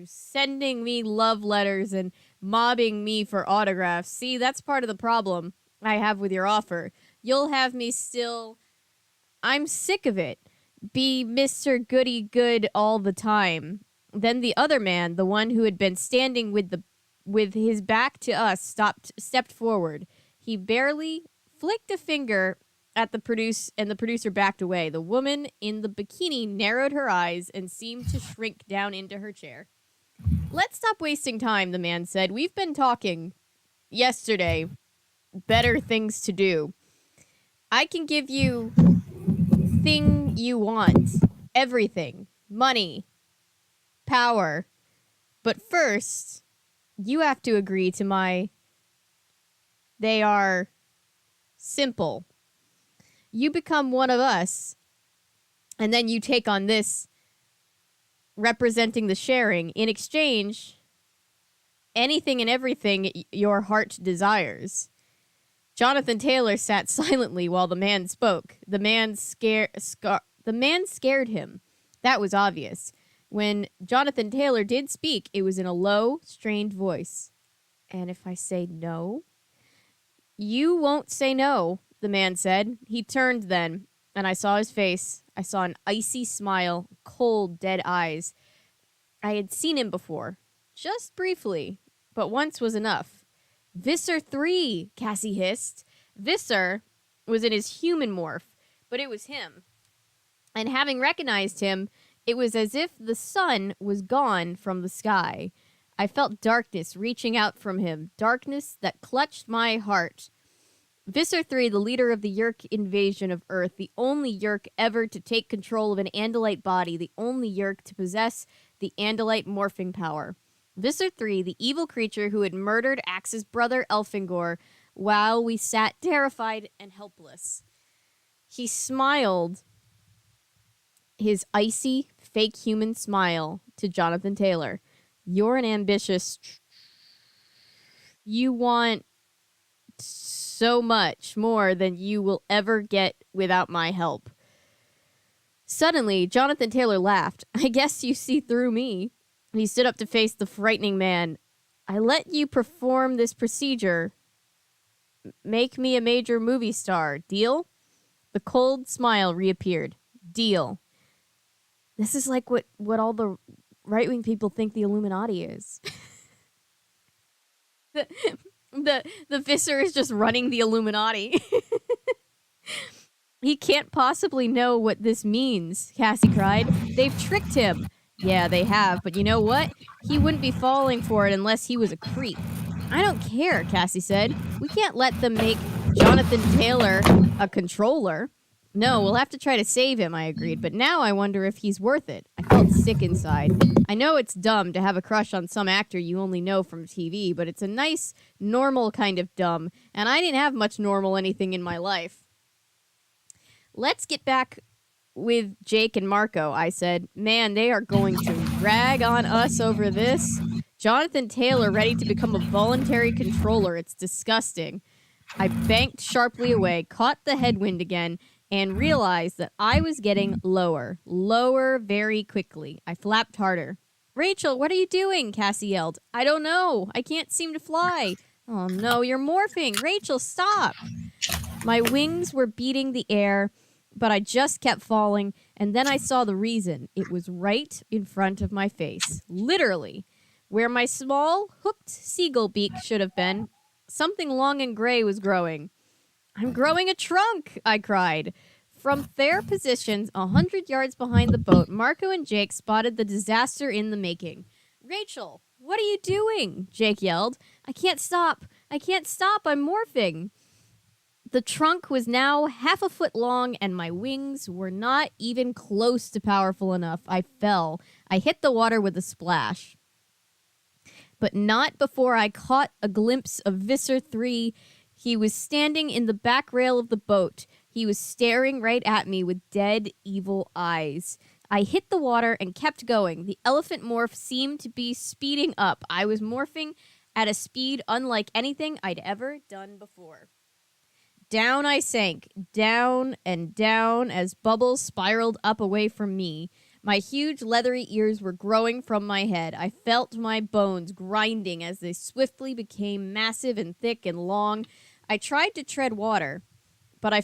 sending me love letters and mobbing me for autographs. See, that's part of the problem I have with your offer. You'll have me still... I'm sick of it. Be Mr. Goody Good all the time. Then the other man, the one who had been standing with his back to us, stepped forward. He barely flicked a finger at the producer backed away. The woman in the bikini narrowed her eyes and seemed to shrink down into her chair. Let's stop wasting time, the man said. We've been talking yesterday. Better things to do. I can give you thing you want. Everything. Money. Power. But first, you have to agree to my... They are simple. You become one of us, and then you take on this representing the sharing. In exchange, anything and everything your heart desires. Jonathan Taylor sat silently while the man spoke. The man scared him. That was obvious. When Jonathan Taylor did speak, it was in a low, strained voice. And if I say no? You won't say no, the man said. He turned then, and I saw his face. I saw an icy smile, cold, dead eyes. I had seen him before, just briefly, but once was enough. Visser 3, Cassie hissed. Visser was in his human morph, but it was him. And having recognized him, it was as if the sun was gone from the sky. I felt darkness reaching out from him, darkness that clutched my heart. Visser 3, the leader of the Yeerk invasion of Earth, the only Yeerk ever to take control of an Andalite body, the only Yeerk to possess the Andalite morphing power. Visser 3, the evil creature who had murdered Axe's brother Elfingor while we sat terrified and helpless. He smiled his icy, fake human smile to Jonathan Taylor. You're an ambitious... You want so much more than you will ever get without my help. Suddenly, Jonathan Taylor laughed. I guess you see through me. He stood up to face the frightening man. I let you perform this procedure. Make me a major movie star. Deal? The cold smile reappeared. Deal. This is like what all the right-wing people think the Illuminati is. The Visser is just running the Illuminati. He can't possibly know what this means, Cassie cried. They've tricked him. Yeah, they have, but you know what? He wouldn't be falling for it unless he was a creep. I don't care, Cassie said. We can't let them make Jonathan Taylor a controller. No, we'll have to try to save him, I agreed, but now I wonder if he's worth it. I felt sick inside. I know it's dumb to have a crush on some actor you only know from TV, but it's a nice, normal kind of dumb, and I didn't have much normal anything in my life. Let's get back with Jake and Marco, I said. Man, they are going to rag on us over this. Jonathan Taylor ready to become a voluntary controller. It's disgusting. I banked sharply away, caught the headwind again, and realized that I was getting lower very quickly. I flapped harder. Rachel, what are you doing? Cassie yelled. I don't know. I can't seem to fly. Oh no, you're morphing. Rachel, stop. My wings were beating the air, but I just kept falling, and then I saw the reason. It was right in front of my face. Literally. Where my small, hooked seagull beak should have been, something long and gray was growing. I'm growing a trunk, I cried. From fair positions, 100 yards behind the boat, Marco and Jake spotted the disaster in the making. Rachel, what are you doing? Jake yelled. I can't stop. I'm morphing. The trunk was now 1/2 foot long, and my wings were not even close to powerful enough. I fell. I hit the water with a splash. But not before I caught a glimpse of Visser 3. He was standing in the back rail of the boat. He was staring right at me with dead, evil eyes. I hit the water and kept going. The elephant morph seemed to be speeding up. I was morphing at a speed unlike anything I'd ever done before. Down I sank, down and down as bubbles spiraled up away from me. My huge leathery ears were growing from my head. I felt my bones grinding as they swiftly became massive and thick and long. I tried to tread water, but I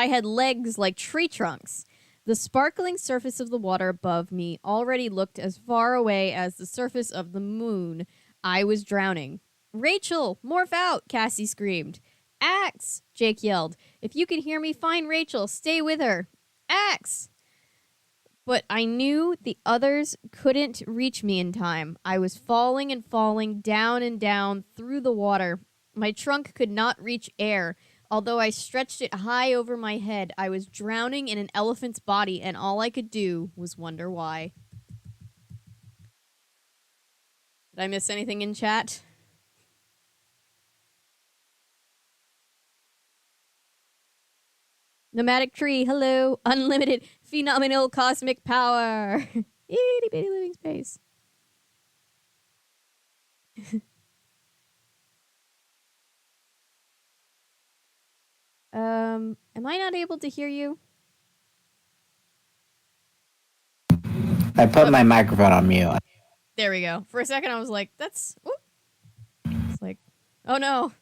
had legs like tree trunks. The sparkling surface of the water above me already looked as far away as the surface of the moon. I was drowning. Rachel, morph out, Cassie screamed. Axe, Jake yelled. If you can hear me, find Rachel. Stay with her. Axe! But I knew the others couldn't reach me in time. I was falling and falling, down and down, through the water. My trunk could not reach air. Although I stretched it high over my head, I was drowning in an elephant's body, and all I could do was wonder why. Did I miss anything in chat? Nomadic tree, hello. Unlimited, phenomenal cosmic power. Itty bitty living space. Am I not able to hear you? I put my microphone on mute. There we go. For a second, I was like, that's... Whoop. It's like, oh no.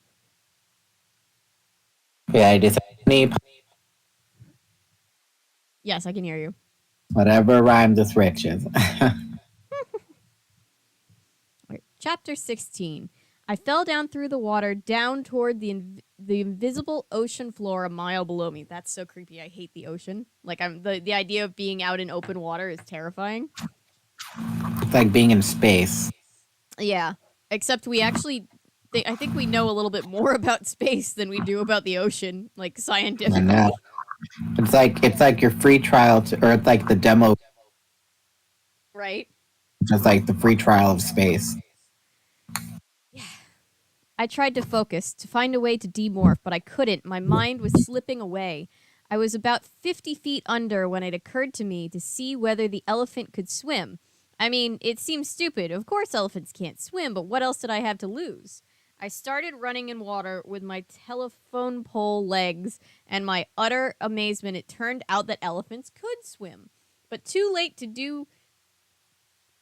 Yeah, I just need Yes, I can hear you. whatever rhymes with riches. Wait, Chapter 16. I fell down through the water, down toward the invisible ocean floor a mile below me. That's so creepy. I hate the ocean. Like, the idea of being out in open water is terrifying. It's like being in space. Yeah, except we actually... I think we know a little bit more about space than we do about the ocean, like, scientifically. I know. It's like your free trial or it's like the demo. Right? Just like the free trial of space. Yeah. I tried to focus, to find a way to demorph, but I couldn't. My mind was slipping away. I was about 50 feet under when it occurred to me to see whether the elephant could swim. I mean, it seems stupid. Of course elephants can't swim, but what else did I have to lose? I started running in water with my telephone pole legs, and my utter amazement, it turned out that elephants could swim. But too late to do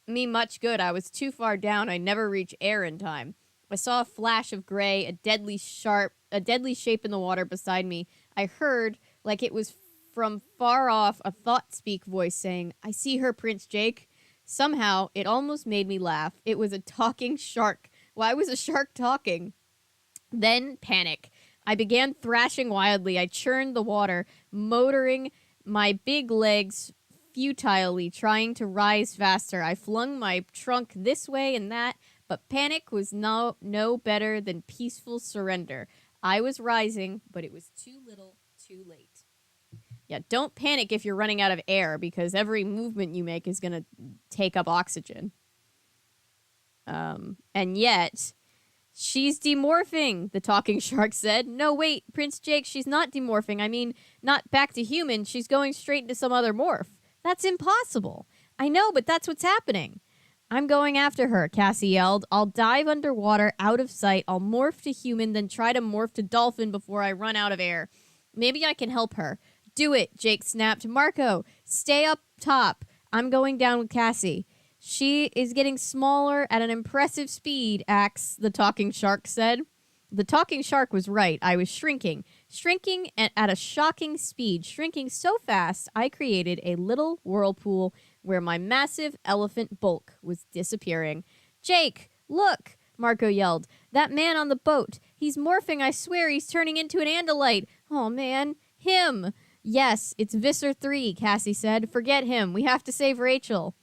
me much good. I was too far down. I'd never reach air in time. I saw a flash of gray, a deadly shape in the water beside me. I heard, like it was from far off, a thought-speak voice saying, I see her, Prince Jake. Somehow, it almost made me laugh. It was a talking shark. Why was a shark talking? Then panic. I began thrashing wildly. I churned the water, motoring my big legs futilely, trying to rise faster. I flung my trunk this way and that, but panic was no better than peaceful surrender. I was rising, but it was too little, too late. Yeah, don't panic if you're running out of air, because every movement you make is going to take up oxygen. And yet, she's demorphing, the talking shark said. No, wait, Prince Jake, she's not demorphing. I mean, not back to human. She's going straight into some other morph. That's impossible. I know, but that's what's happening. I'm going after her, Cassie yelled. I'll dive underwater, out of sight. I'll morph to human, then try to morph to dolphin before I run out of air. Maybe I can help her. Do it, Jake snapped. Marco, stay up top. I'm going down with Cassie. She is getting smaller at an impressive speed, Axe, the talking shark said. The talking shark was right. I was shrinking. Shrinking at a shocking speed. Shrinking so fast, I created a little whirlpool where my massive elephant bulk was disappearing. Jake, look, Marco yelled. That man on the boat. He's morphing, I swear. He's turning into an Andalite. Oh, man. Him. Yes, it's Visser 3, Cassie said. Forget him. We have to save Rachel.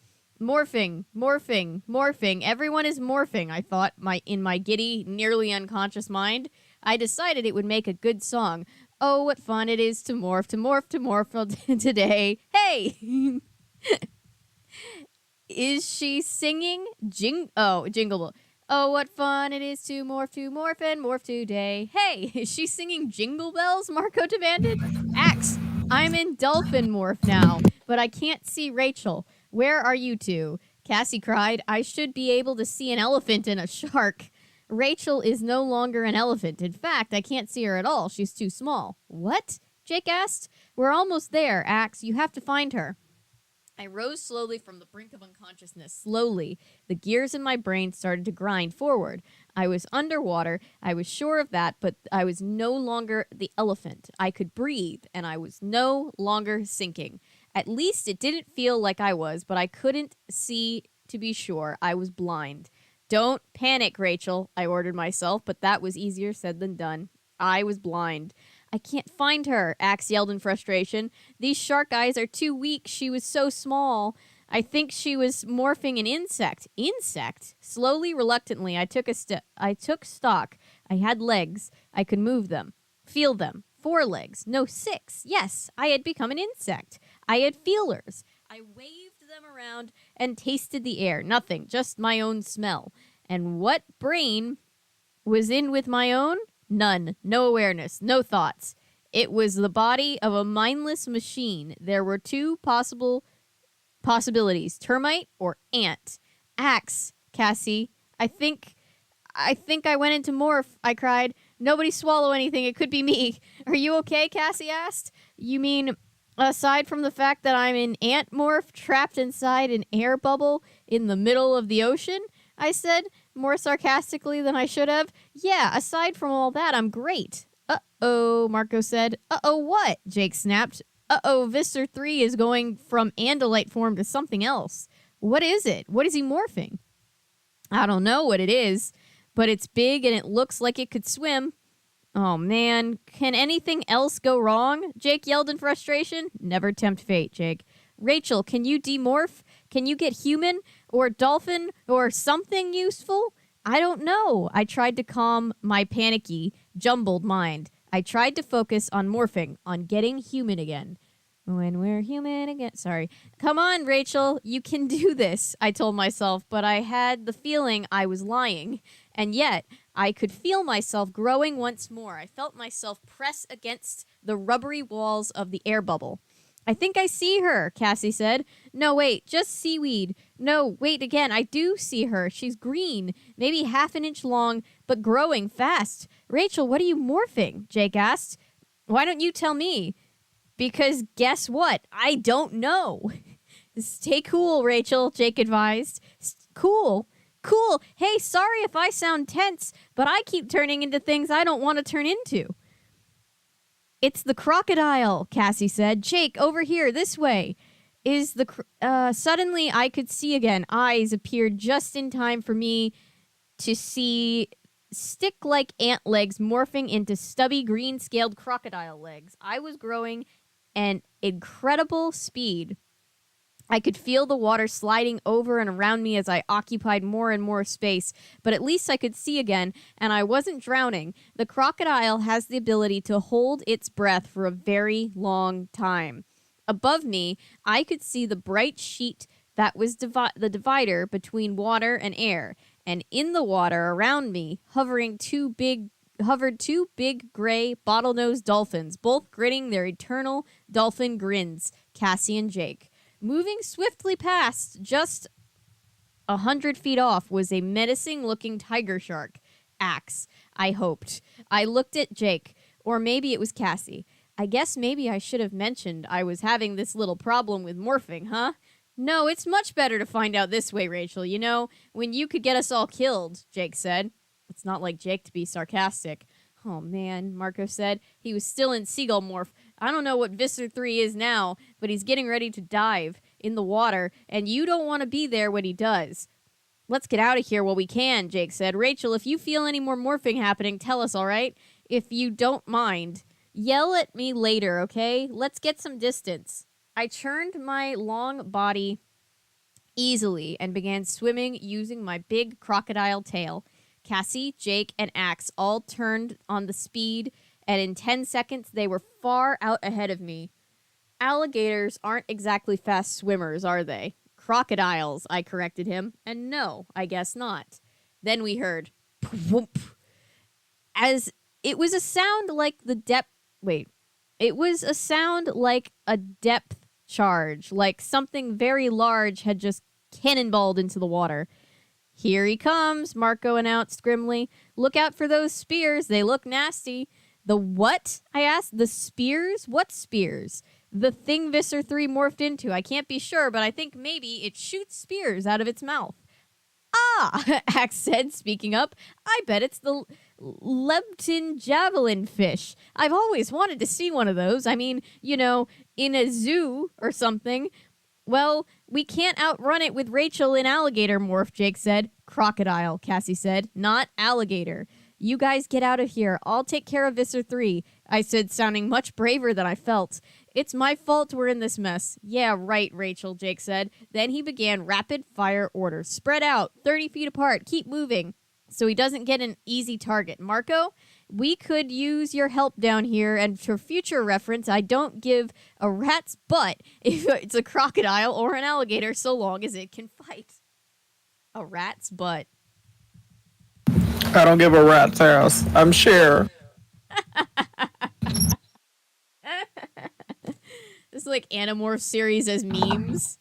Morphing, morphing, morphing. Everyone is morphing, I thought, in my giddy, nearly unconscious mind. I decided it would make a good song. Oh, what fun it is to morph, to morph, to morph today. Hey! Is she singing? Jingle. Oh, what fun it is to morph and morph today. Hey, is she singing Jingle Bells? Marco demanded. Axe, I'm in dolphin morph now, but I can't see Rachel. Where are you two? Cassie cried. I should be able to see an elephant and a shark. Rachel is no longer an elephant. In fact, I can't see her at all. She's too small. What? Jake asked. We're almost there, Axe. You have to find her. I rose slowly from the brink of unconsciousness. Slowly, the gears in my brain started to grind forward. I was underwater. I was sure of that, but I was no longer the elephant. I could breathe, and I was no longer sinking. At least it didn't feel like I was, but I couldn't see to be sure. I was blind. Don't panic, Rachel, I ordered myself, but that was easier said than done. I was blind. I can't find her, Axe yelled in frustration. These shark eyes are too weak. She was so small. I think she was morphing an insect. Insect? Slowly, reluctantly, I took stock. I had legs. I could move them. Feel them. 4 legs. No, 6. Yes, I had become an insect. I had feelers. I waved them around and tasted the air. Nothing, just my own smell. And what brain was in with my own? None. No awareness. No thoughts. It was the body of a mindless machine. There were 2 possibilities. Termite or ant. Axe, Cassie. I think I went into morph, I cried. Nobody swallow anything. It could be me. Are you okay, Cassie asked. You mean, aside from the fact that I'm an ant morph trapped inside an air bubble in the middle of the ocean? I said, more sarcastically than I should have. Yeah, aside from all that, I'm great. Uh-oh, Marco said. Uh-oh what? Jake snapped. Uh-oh, Visser 3 is going from Andalite form to something else. What is it? What is he morphing? I don't know what it is, but it's big and it looks like it could swim. Oh, man. Can anything else go wrong? Jake yelled in frustration. Never tempt fate, Jake. Rachel, can you demorph? Can you get human or dolphin or something useful? I don't know. I tried to calm my panicky, jumbled mind. I tried to focus on morphing, on getting human again. When we're human again. Sorry. Come on, Rachel. You can do this, I told myself, but I had the feeling I was lying. And yet, I could feel myself growing once more. I felt myself press against the rubbery walls of the air bubble. I think I see her, Cassie said. No, wait, just seaweed. No, wait again, I do see her. She's green, maybe half an inch long, but growing fast. Rachel, what are you morphing? Jake asked. Why don't you tell me? Because guess what? I don't know. Stay cool, Rachel, Jake advised. Cool. Hey, sorry if I sound tense, but I keep turning into things I don't want to turn into. It's the crocodile, Cassie said. Jake, over here, this way. Suddenly I could see again. Eyes appeared just in time for me to see stick-like ant legs morphing into stubby green-scaled crocodile legs. I was growing an incredible speed. I could feel the water sliding over and around me as I occupied more and more space, but at least I could see again, and I wasn't drowning. The crocodile has the ability to hold its breath for a very long time. Above me, I could see the bright sheet that was the divider between water and air, and in the water around me, hovered two big gray bottlenose dolphins, both grinning their eternal dolphin grins, Cassie and Jake. Moving swiftly past, just 100 feet off, was a menacing-looking tiger shark. Axe, I hoped. I looked at Jake, or maybe it was Cassie. I guess maybe I should have mentioned I was having this little problem with morphing, huh? No, it's much better to find out this way, Rachel. You know, when you could get us all killed, Jake said. It's not like Jake to be sarcastic. Oh man, Marco said. He was still in seagull morph. I don't know what Visser 3 is now, but he's getting ready to dive in the water, and you don't want to be there when he does. Let's get out of here while we can, Jake said. Rachel, if you feel any more morphing happening, tell us, all right? If you don't mind. Yell at me later, okay? Let's get some distance. I turned my long body easily and began swimming using my big crocodile tail. Cassie, Jake, and Axe all turned on the speed, and in 10 seconds they were far out ahead of me. Alligators aren't exactly fast swimmers, are they? Crocodiles, I corrected him, and no, I guess not. Then we heard whoop, as it was a sound like the depth. Wait, it was a sound like a depth charge, like something very large had just cannonballed into the water. Here he comes, Marco announced grimly. Look out for those spears. They look nasty. The what? I asked. The spears? What spears? The thing Visser 3 morphed into. I can't be sure, but I think maybe it shoots spears out of its mouth. Ah, Axe said, speaking up. I bet it's the Lebton javelin fish. I've always wanted to see one of those. I mean, you know, in a zoo or something. Well, we can't outrun it with Rachel in alligator morph, Jake said. Crocodile, Cassie said, not alligator. You guys get out of here. I'll take care of Visser 3, I said, sounding much braver than I felt. It's my fault we're in this mess. Yeah, right, Rachel, Jake said. Then he began rapid-fire orders. Spread out, 30 feet apart, keep moving, so he doesn't get an easy target. Marco, we could use your help down here, and for future reference, I don't give a rat's butt if it's a crocodile or an alligator so long as it can fight. A rat's butt. I don't give a rat's ass. I'm sure. This is like Animorphs series as memes.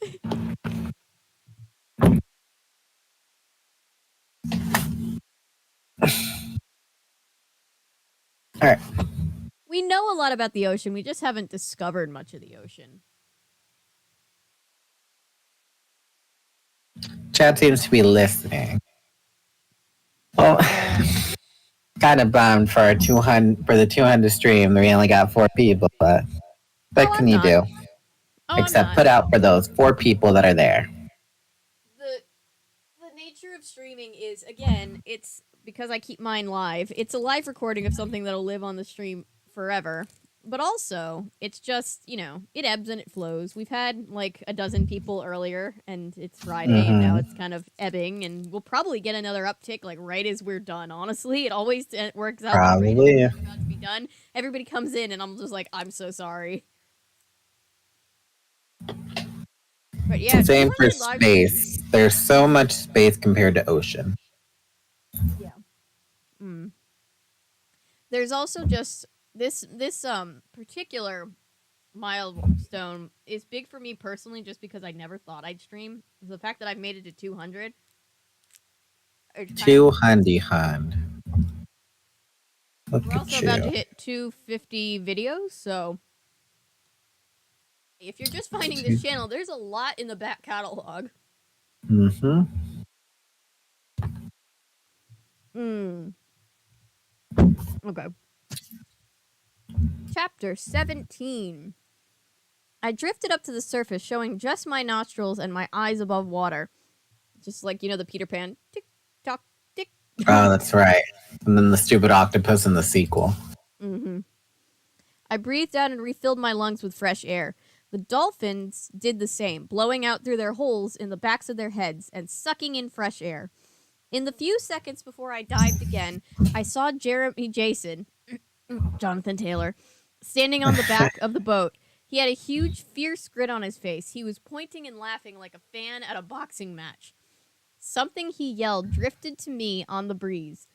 All right. We know a lot about the ocean. We just haven't discovered much of the ocean. Chad seems to be listening. Well, kind of bummed for the 200 stream. We only got 4 people, but what can you do? Except put out for those 4 people that are there. The nature of streaming is, again, it's because I keep mine live. It's a live recording of something that'll live on the stream forever. But also, it's just, you know, it ebbs and it flows. We've had like a dozen people earlier, and it's Friday, and now it's kind of ebbing, and we'll probably get another uptick like right as we're done. Honestly, it always works out. Probably. Right as we're about to be done. Everybody comes in, and I'm just like, I'm so sorry. But yeah, same for space. There's so much space compared to ocean. Yeah. There's also just this particular milestone is big for me personally, just because I never thought I'd stream. The fact that I've made it to 200. 200. We're also about to hit 250 videos, so if you're just finding this channel, there's a lot in the back catalog. Okay. Chapter 17. I drifted up to the surface, showing just my nostrils and my eyes above water. Just like, you know, the Peter Pan. Tick, tock, tick. Oh, that's right. And then the stupid octopus in the sequel. I breathed out and refilled my lungs with fresh air. The dolphins did the same, blowing out through their holes in the backs of their heads and sucking in fresh air. In the few seconds before I dived again, I saw Jeremy Jason, Jonathan Taylor, standing on the back of the boat. He had a huge, fierce grin on his face. He was pointing and laughing like a fan at a boxing match. Something he yelled drifted to me on the breeze.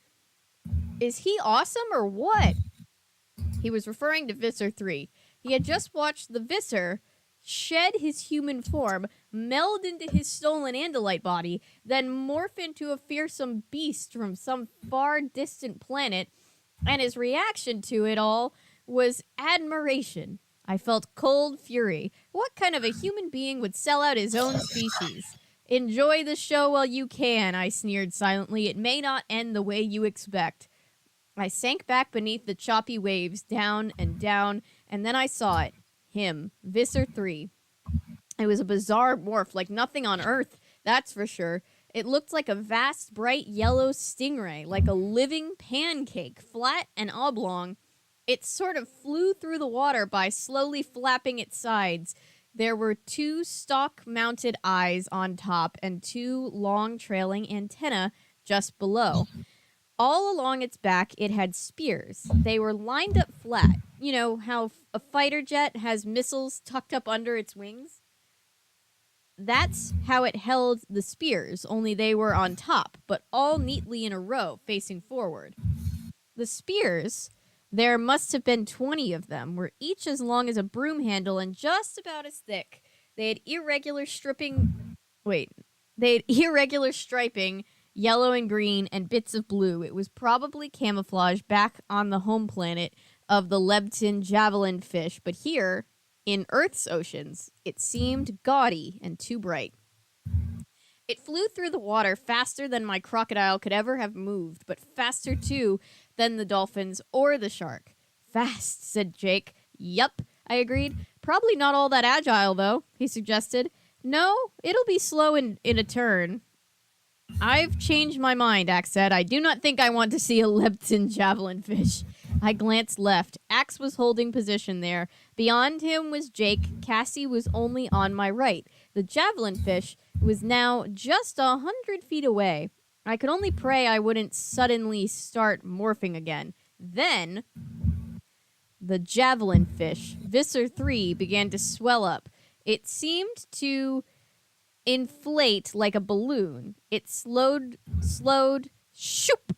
Is he awesome or what? He was referring to Visser 3. He had just watched the Visser shed his human form, meld into his stolen Andalite body, then morph into a fearsome beast from some far distant planet, and his reaction to it all was admiration. I felt cold fury. What kind of a human being would sell out his own species? Enjoy the show while you can, I sneered silently. It may not end the way you expect. I sank back beneath the choppy waves, down, and then I saw it. Him, Visser 3. It was a bizarre morph, like nothing on Earth, that's for sure. It looked like a vast, bright yellow stingray, like a living pancake, flat and oblong. It sort of flew through the water by slowly flapping its sides. There were 2 stalk-mounted eyes on top and 2 long trailing antennae just below. All along its back, it had spears. They were lined up flat. You know how a fighter jet has missiles tucked up under its wings? That's how it held the spears, only they were on top, but all neatly in a row, facing forward. The spears, there must have been 20 of them, were each as long as a broom handle and just about as thick. They had irregular striping, yellow and green, and bits of blue. It was probably camouflage back on the home planet of the Lebton javelin fish, but here, in Earth's oceans, it seemed gaudy and too bright. It flew through the water faster than my crocodile could ever have moved, but faster, too, than the dolphins or the shark. Fast, said Jake. Yup, I agreed. Probably not all that agile, though, he suggested. No, it'll be slow in a turn. I've changed my mind, Axe said. I do not think I want to see a Lepton javelin fish. I glanced left. Axe was holding position there. Beyond him was Jake. Cassie was only on my right. The javelin fish was now just 100 feet away. I could only pray I wouldn't suddenly start morphing again. Then, the javelin fish, Visser 3, began to swell up. It seemed to inflate like a balloon. It slowed, shoop!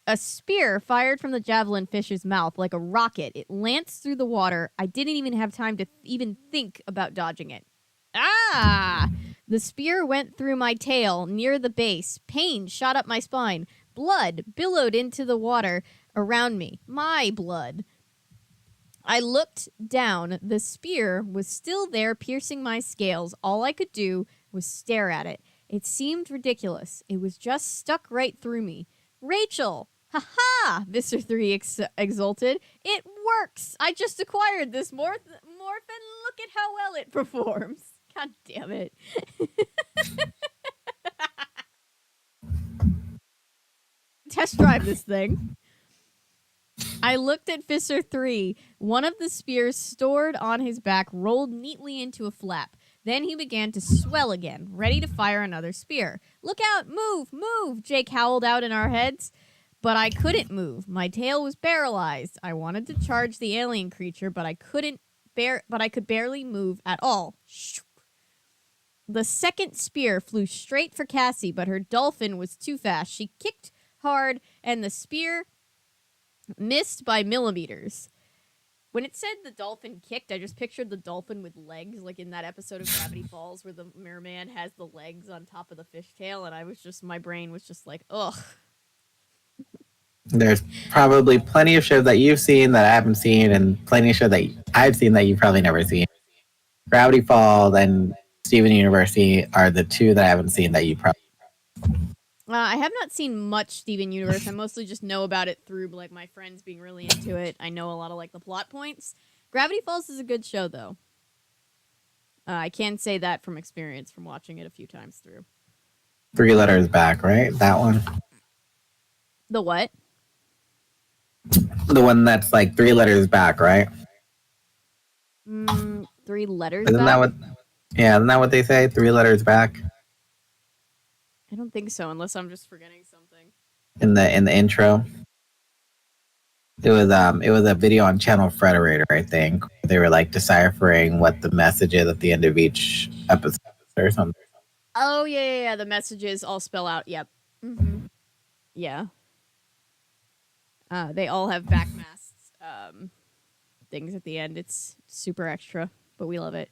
A spear fired from the javelin fish's mouth like a rocket. It lanced through the water. I didn't even have time to even think about dodging it. Ah! The spear went through my tail, near the base. Pain shot up my spine. Blood billowed into the water around me. My blood. I looked down. The spear was still there, piercing my scales. All I could do was stare at it. It seemed ridiculous. It was just stuck right through me. Rachel! Ha-ha! Visser 3 exulted. It works! I just acquired this morph and look at how well it performs. God damn it. Test drive this thing. I looked at Visser 3. One of the spears stored on his back rolled neatly into a flap. Then he began to swell again, ready to fire another spear. Look out! Move! Move! Jake howled out in our heads. But I couldn't move. My tail was paralyzed. I wanted to charge the alien creature, but I could barely move at all. The second spear flew straight for Cassie, but her dolphin was too fast. She kicked hard, and the spear missed by millimeters. When it said the dolphin kicked, I just pictured the dolphin with legs, like in that episode of Gravity Falls where the merman has the legs on top of the fishtail, and my brain was just like, ugh. There's probably plenty of shows that you've seen that I haven't seen, and plenty of shows that I've seen that you've probably never seen. Gravity Falls and Steven Universe are the two that I haven't seen that you probably. I have not seen much Steven Universe. I mostly just know about it through like my friends being really into it. I know a lot of like the plot points. Gravity Falls is a good show, though. I can say that from experience from watching it a few times through. 3 Letters Back, right? That one. The what? The one that's like 3 letters back, right? 3 letters Isn't back? that what? Yeah, isn't that what they say? 3 letters back I don't think so, unless I'm just forgetting something. in the intro. It was a video on Channel Frederator, I think. They were like deciphering what the message is at the end of each episode or something. Oh, yeah. The messages all spell out. Yep. Mm-hmm. Yeah. They all have backmasks, things at the end. It's super extra, but we love it.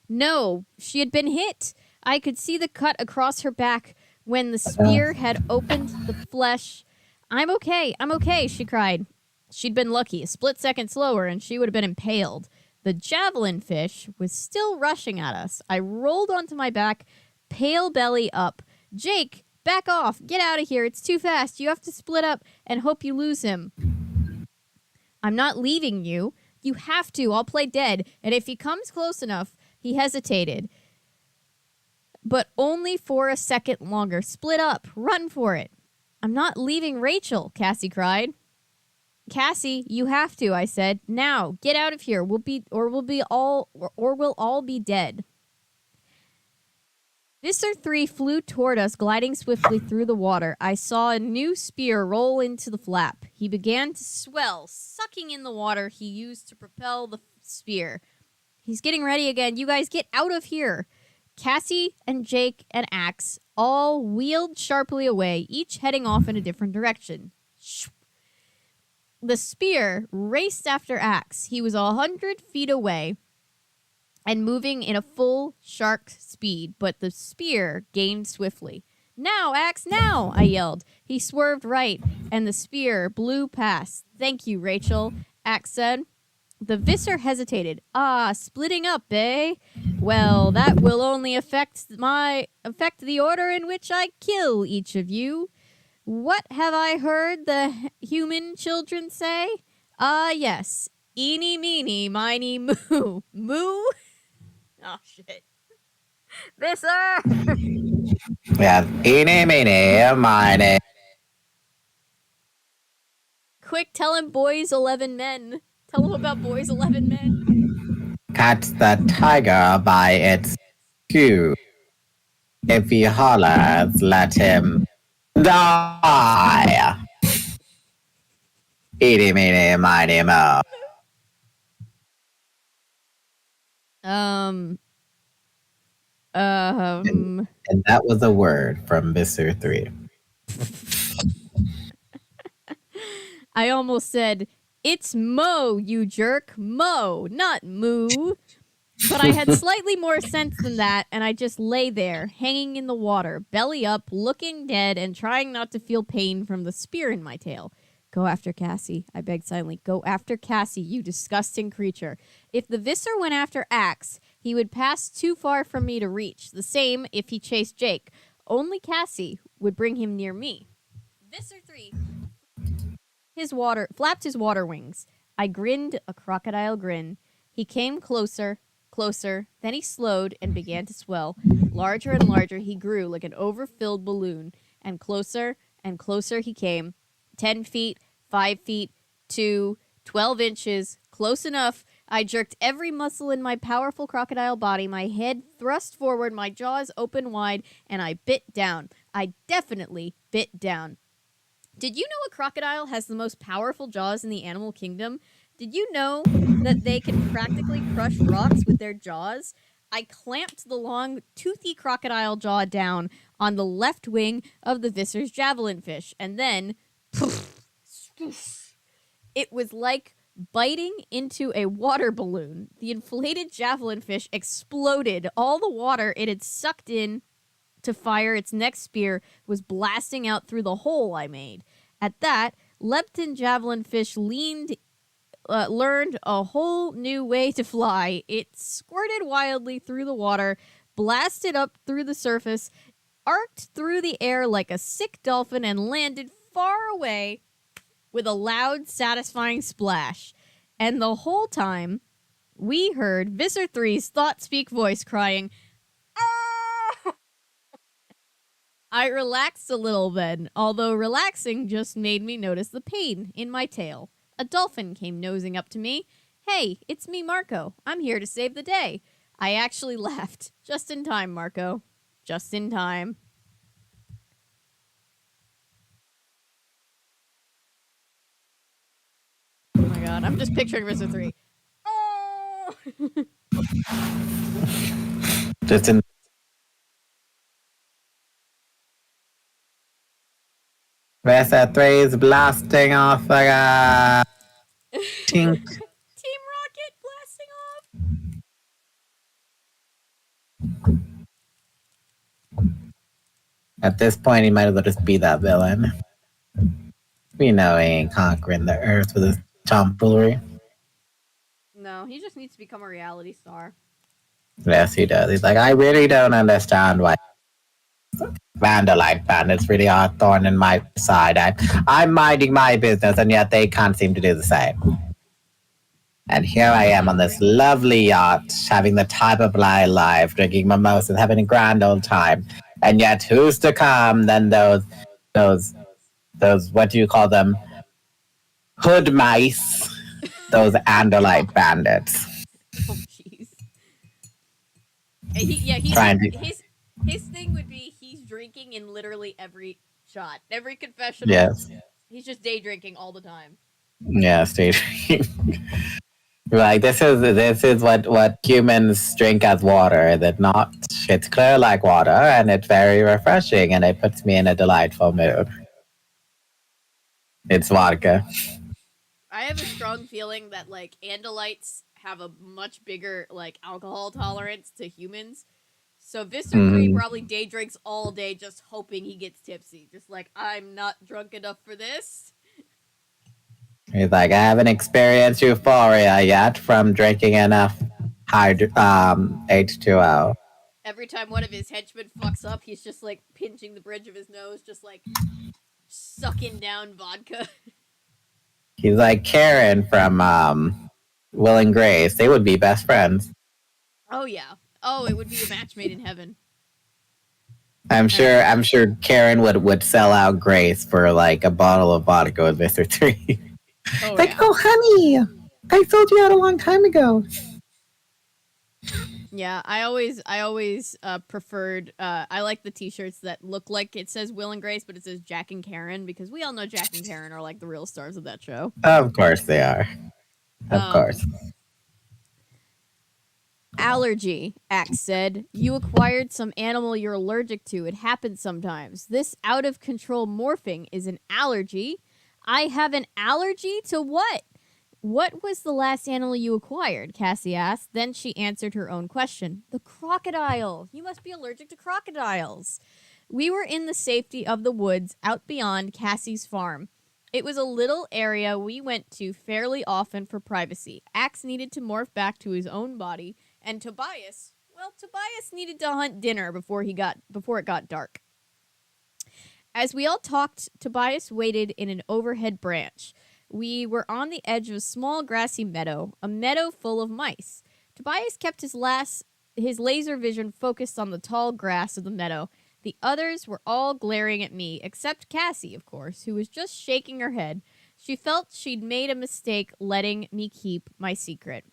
No, she had been hit. I could see the cut across her back when the spear had opened the flesh. I'm okay, she cried. She'd been lucky. A split second slower, and she would have been impaled. The javelin fish was still rushing at us. I rolled onto my back, pale belly up. Jake, back off. Get out of here. It's too fast. You have to split up and hope you lose him. I'm not leaving you. You have to. I'll play dead. And if he comes close enough, he hesitated. But only for a second longer. Split up. Run for it. I'm not leaving Rachel, Cassie cried. Cassie, you have to, I said. Now, get out of here. We'll all be dead. Visser 3 flew toward us, gliding swiftly through the water. I saw a new spear roll into the flap. He began to swell, sucking in the water he used to propel the spear. He's getting ready again. You guys get out of here. Cassie and Jake and Axe all wheeled sharply away, each heading off in a different direction. The spear raced after Axe. He was 100 feet away and moving in a full shark speed, but the spear gained swiftly. Now, Axe, now, I yelled. He swerved right, and the spear blew past. Thank you, Rachel, Axe said. The Visser hesitated. Splitting up, eh? Well, that will only affect the order in which I kill each of you. What have I heard the human children say? Yes. Eeny, meeny, miny, moo. Moo? Oh, shit. Visser! Yeah, eeny, meeny, miny. Quick, tell him Boys 11 Men. Tell him about Boys 11 Men. Catch the tiger by its queue. If he hollers, let him die. Eeny, meeny, miny, mo. And that was a word from Visser 3. I almost said, it's Mo, you jerk. Mo, not moo. But I had slightly more sense than that, and I just lay there, hanging in the water, belly up, looking dead, and trying not to feel pain from the spear in my tail. Go after Cassie, I begged silently. Go after Cassie, you disgusting creature. If the Visser went after Axe, he would pass too far from me to reach. The same if he chased Jake. Only Cassie would bring him near me. Visser 3 flapped his water wings. I grinned a crocodile grin. He came closer, then he slowed and began to swell. Larger and larger he grew like an overfilled balloon, and closer he came. 10 feet, 5 feet, 2, 12 inches, close enough. I jerked every muscle in my powerful crocodile body, my head thrust forward, my jaws open wide, and I bit down. I definitely bit down. Did you know a crocodile has the most powerful jaws in the animal kingdom? Did you know that they can practically crush rocks with their jaws? I clamped the long, toothy crocodile jaw down on the left wing of the Visser's javelin fish, and then it was like biting into a water balloon. The inflated javelin fish exploded. All the water it had sucked in to fire its next spear was blasting out through the hole I made. At that, Lepton javelin fish learned a whole new way to fly. It squirted wildly through the water, blasted up through the surface, arced through the air like a sick dolphin, and landed far away with a loud, satisfying splash. And the whole time, we heard Visser 3's thought-speak voice crying, "Ah!" I relaxed a little then, although relaxing just made me notice the pain in my tail. A dolphin came nosing up to me. Hey, it's me, Marco. I'm here to save the day. I actually laughed. Just in time, Marco. Just in time. Oh my god, I'm just picturing Mr. 3. Oh! Just in Mr. 3 is blasting off like a tink. Team Rocket blasting off. At this point, he might as well just be that villain. We know he ain't conquering the earth with his tomfoolery. No, he just needs to become a reality star. Yes, he does. He's like, I really don't understand why Vandalite bandits really are a thorn in my side. I'm minding my business, and yet they can't seem to do the same. And here I am on this lovely yacht, having the time of my life, drinking mimosas, having a grand old time. And yet, who's to come than those, what do you call them? Hood mice. Those Andalite bandits. Oh, jeez. His thing would be he's drinking in literally every shot, every confessional. Yes. He's just day drinking all the time. Yeah, day drinking. Like this is what humans drink as water. That not it's clear like water and it's very refreshing and it puts me in a delightful mood. It's vodka. I have a strong feeling that like Andalites have a much bigger like alcohol tolerance to humans. So Visser 3 probably day drinks all day just hoping he gets tipsy. Just like, I'm not drunk enough for this. He's like, I haven't experienced euphoria yet from drinking enough H2O. Every time one of his henchmen fucks up, he's just like pinching the bridge of his nose, just like sucking down vodka. He's like Karen from Will and Grace. They would be best friends. Oh yeah. Oh, it would be a match made in heaven. I'm sure Karen would sell out Grace for like a bottle of vodka with Mr. 3. Oh, like, yeah. oh honey, I sold you out a long time ago. Yeah, I always preferred. I like the T-shirts that look like it says Will and Grace, but it says Jack and Karen because we all know Jack and Karen are like the real stars of that show. Of course they are. Of course. Allergy, Axe said. You acquired some animal you're allergic to. It happens sometimes. This out of control morphing is an allergy. I have an allergy to what? What was the last animal you acquired? Cassie asked. Then she answered her own question. The crocodile. You must be allergic to crocodiles. We were in the safety of the woods out beyond Cassie's farm. It was a little area we went to fairly often for privacy. Axe needed to morph back to his own body, and Tobias needed to hunt dinner before it got dark. As we all talked, Tobias waited in an overhead branch. We were on the edge of a small grassy meadow, a meadow full of mice. Tobias kept his laser vision focused on the tall grass of the meadow. The others were all glaring at me, except Cassie, of course, who was just shaking her head. She felt she'd made a mistake letting me keep my secret.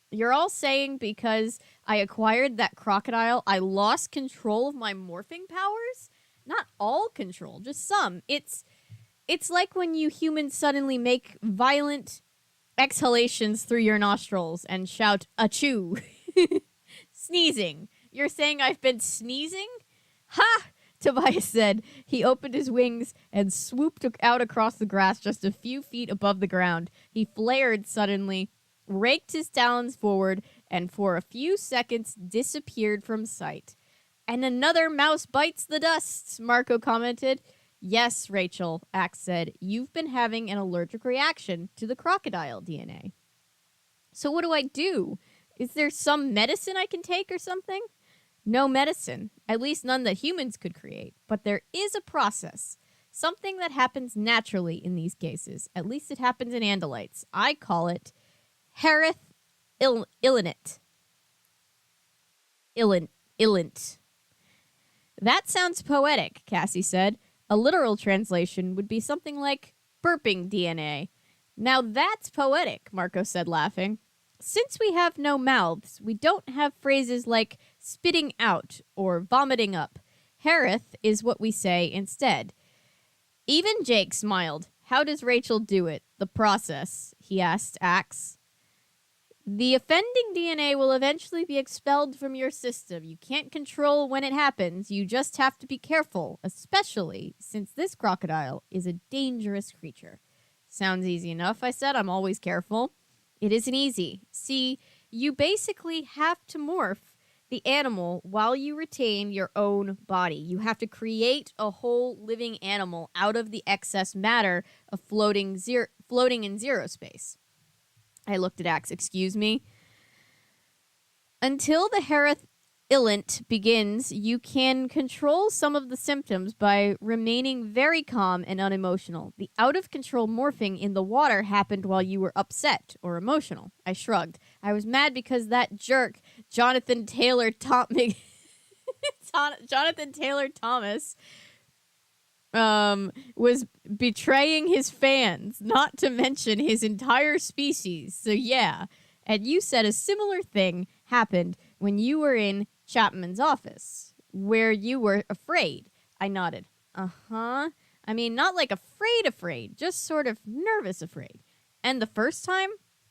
You're all saying because I acquired that crocodile, I lost control of my morphing powers? Not all control, just some. It's like when you humans suddenly make violent exhalations through your nostrils and shout, achoo. Sneezing. You're saying I've been sneezing? Ha! Tobias said. He opened his wings and swooped out across the grass just a few feet above the ground. He flared suddenly, raked his talons forward, and for a few seconds disappeared from sight. And another mouse bites the dust, Marco commented. Yes, Rachel, Axe said. You've been having an allergic reaction to the crocodile DNA. So what do I do? Is there some medicine I can take or something? No medicine, at least none that humans could create. But there is a process, something that happens naturally in these cases. At least it happens in Andalites. I call it Hereth Illinit. Illint. That sounds poetic, Cassie said. A literal translation would be something like burping DNA. Now that's poetic, Marco said, laughing. Since we have no mouths, we don't have phrases like spitting out or vomiting up. Hareth is what we say instead. Even Jake smiled. How does Rachel do it? The process, he asked Axe. The offending DNA will eventually be expelled from your system. You can't control when it happens. You just have to be careful, especially since this crocodile is a dangerous creature. Sounds easy enough, I said. I'm always careful. It isn't easy. See, you basically have to morph the animal while you retain your own body. You have to create a whole living animal out of the excess matter of floating in zero space. I looked at Axe. Excuse me? Until the Hareth Illant begins, you can control some of the symptoms by remaining very calm and unemotional. The out-of-control morphing in the water happened while you were upset or emotional. I shrugged. I was mad because that jerk, Jonathan Taylor Thomas, was betraying his fans, not to mention his entire species. So yeah, and you said a similar thing happened when you were in Chapman's office, where you were afraid. I nodded. Uh-huh. I mean, not like afraid, just sort of nervous afraid. And the first time?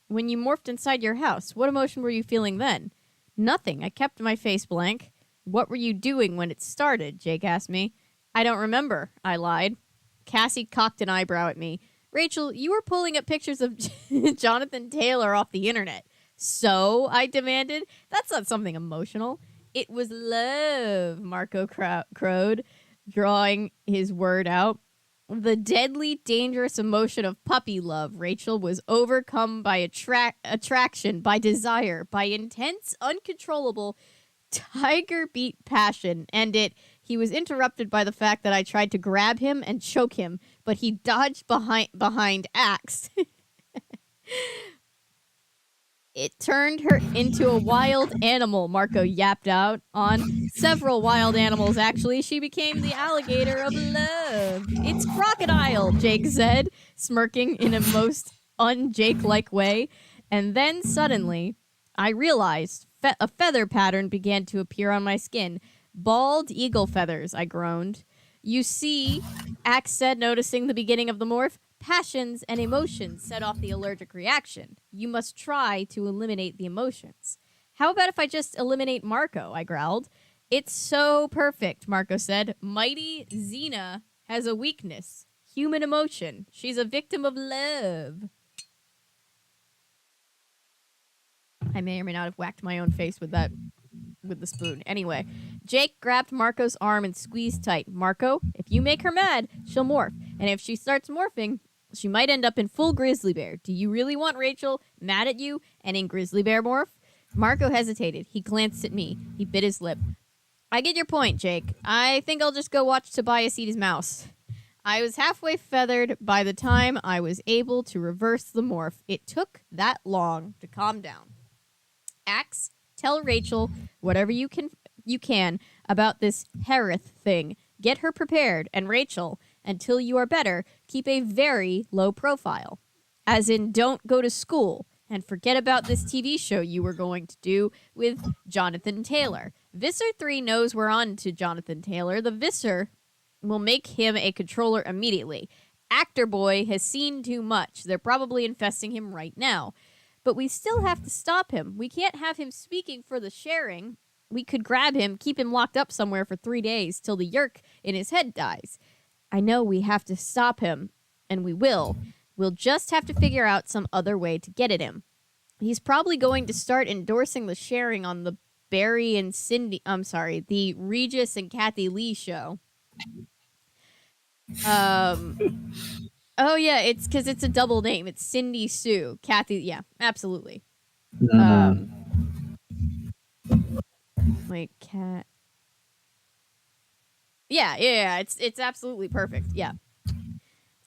When you morphed inside your house, what emotion were you feeling then? Nothing. I kept my face blank. What were you doing when it started? Jake asked me. I don't remember, I lied. Cassie cocked an eyebrow at me. Rachel, you were pulling up pictures of Jonathan Taylor off the internet. So, I demanded. That's not something emotional. It was love, Marco crowed, drawing his word out. The deadly, dangerous emotion of puppy love. Rachel was overcome by attraction, by desire, by intense, uncontrollable, tiger beat passion, and he was interrupted by the fact that I tried to grab him and choke him, but he dodged behind Axe. It turned her into a wild animal, Marco yapped out. On several wild animals, actually. She became the alligator of love. It's crocodile, Jake said, smirking in a most un-Jake-like way. And then suddenly, I realized a feather pattern began to appear on my skin. Bald eagle feathers, I groaned. You see, Axe said, noticing the beginning of the morph, passions and emotions set off the allergic reaction. You must try to eliminate the emotions. How about if I just eliminate Marco, I growled. It's so perfect, Marco said. Mighty Xena has a weakness. Human emotion. She's a victim of love. I may or may not have whacked my own face with the spoon. Anyway, Jake grabbed Marco's arm and squeezed tight. Marco, if you make her mad, she'll morph. And if she starts morphing, she might end up in full grizzly bear. Do you really want Rachel mad at you and in grizzly bear morph? Marco hesitated. He glanced at me. He bit his lip. I get your point, Jake. I think I'll just go watch Tobias eat his mouse. I was halfway feathered by the time I was able to reverse the morph. It took that long to calm down. Axe, tell Rachel whatever you can about this Hareth thing. Get her prepared, and Rachel, until you are better, keep a very low profile. As in, don't go to school, and forget about this TV show you were going to do with Jonathan Taylor. Visser 3 knows we're on to Jonathan Taylor. The Visser will make him a controller immediately. Actor Boy has seen too much. They're probably infesting him right now. But we still have to stop him. We can't have him speaking for the sharing. We could grab him, keep him locked up somewhere for 3 days till the yerk in his head dies. I know we have to stop him, and we will. We'll just have to figure out some other way to get at him. He's probably going to start endorsing the sharing on the Barry and Cindy... the Regis and Kathy Lee show. Oh, yeah, it's because it's a double name. It's Cindy Sue. Kathy, yeah, absolutely. Wait, cat... Yeah, it's absolutely perfect, yeah.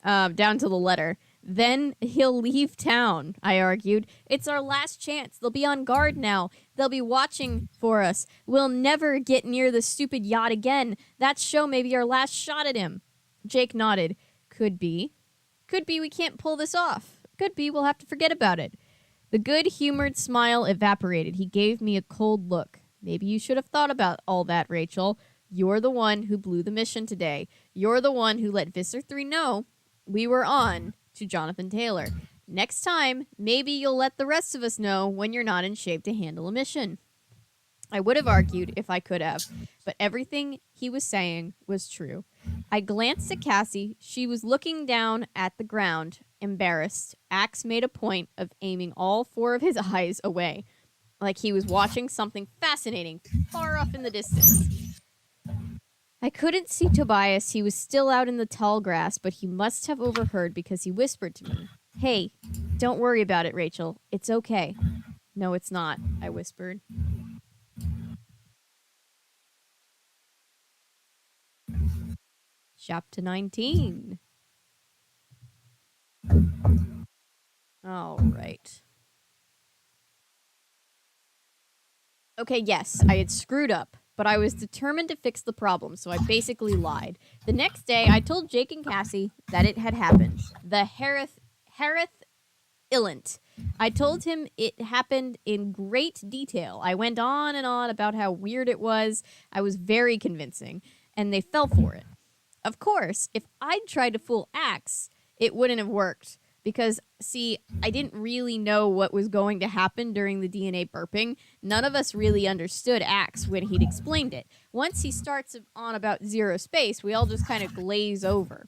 Down to the letter. Then he'll leave town, I argued. It's our last chance. They'll be on guard now. They'll be watching for us. We'll never get near the stupid yacht again. That show may be our last shot at him. Jake nodded. Could be. Could be we can't pull this off. could be. We'll have to forget about it. The good-humored smile evaporated. He gave me a cold look. Maybe you should have thought about all that, Rachel. You're the one who blew the mission today. You're the one who let Visser 3 know we were on to Jonathan Taylor. Next time, maybe you'll let the rest of us know when you're not in shape to handle a mission. I would have argued if I could have, but everything he was saying was true. I glanced at Cassie. She was looking down at the ground, embarrassed. Axe made a point of aiming all 4 of his eyes away, like he was watching something fascinating far off in the distance. I couldn't see Tobias. He was still out in the tall grass, but he must have overheard because he whispered to me, "Hey, don't worry about it, Rachel. It's okay." "No, it's not," I whispered. Chapter 19. All right. Okay, yes, I had screwed up, but I was determined to fix the problem, so I basically lied. The next day, I told Jake and Cassie that it had happened. The Harith Illant. I told him it happened in great detail. I went on and on about how weird it was. I was very convincing, and they fell for it. Of course, if I'd tried to fool Axe, it wouldn't have worked. Because, see, I didn't really know what was going to happen during the DNA burping. None of us really understood Axe when he'd explained it. Once he starts on about zero space, we all just kind of glaze over.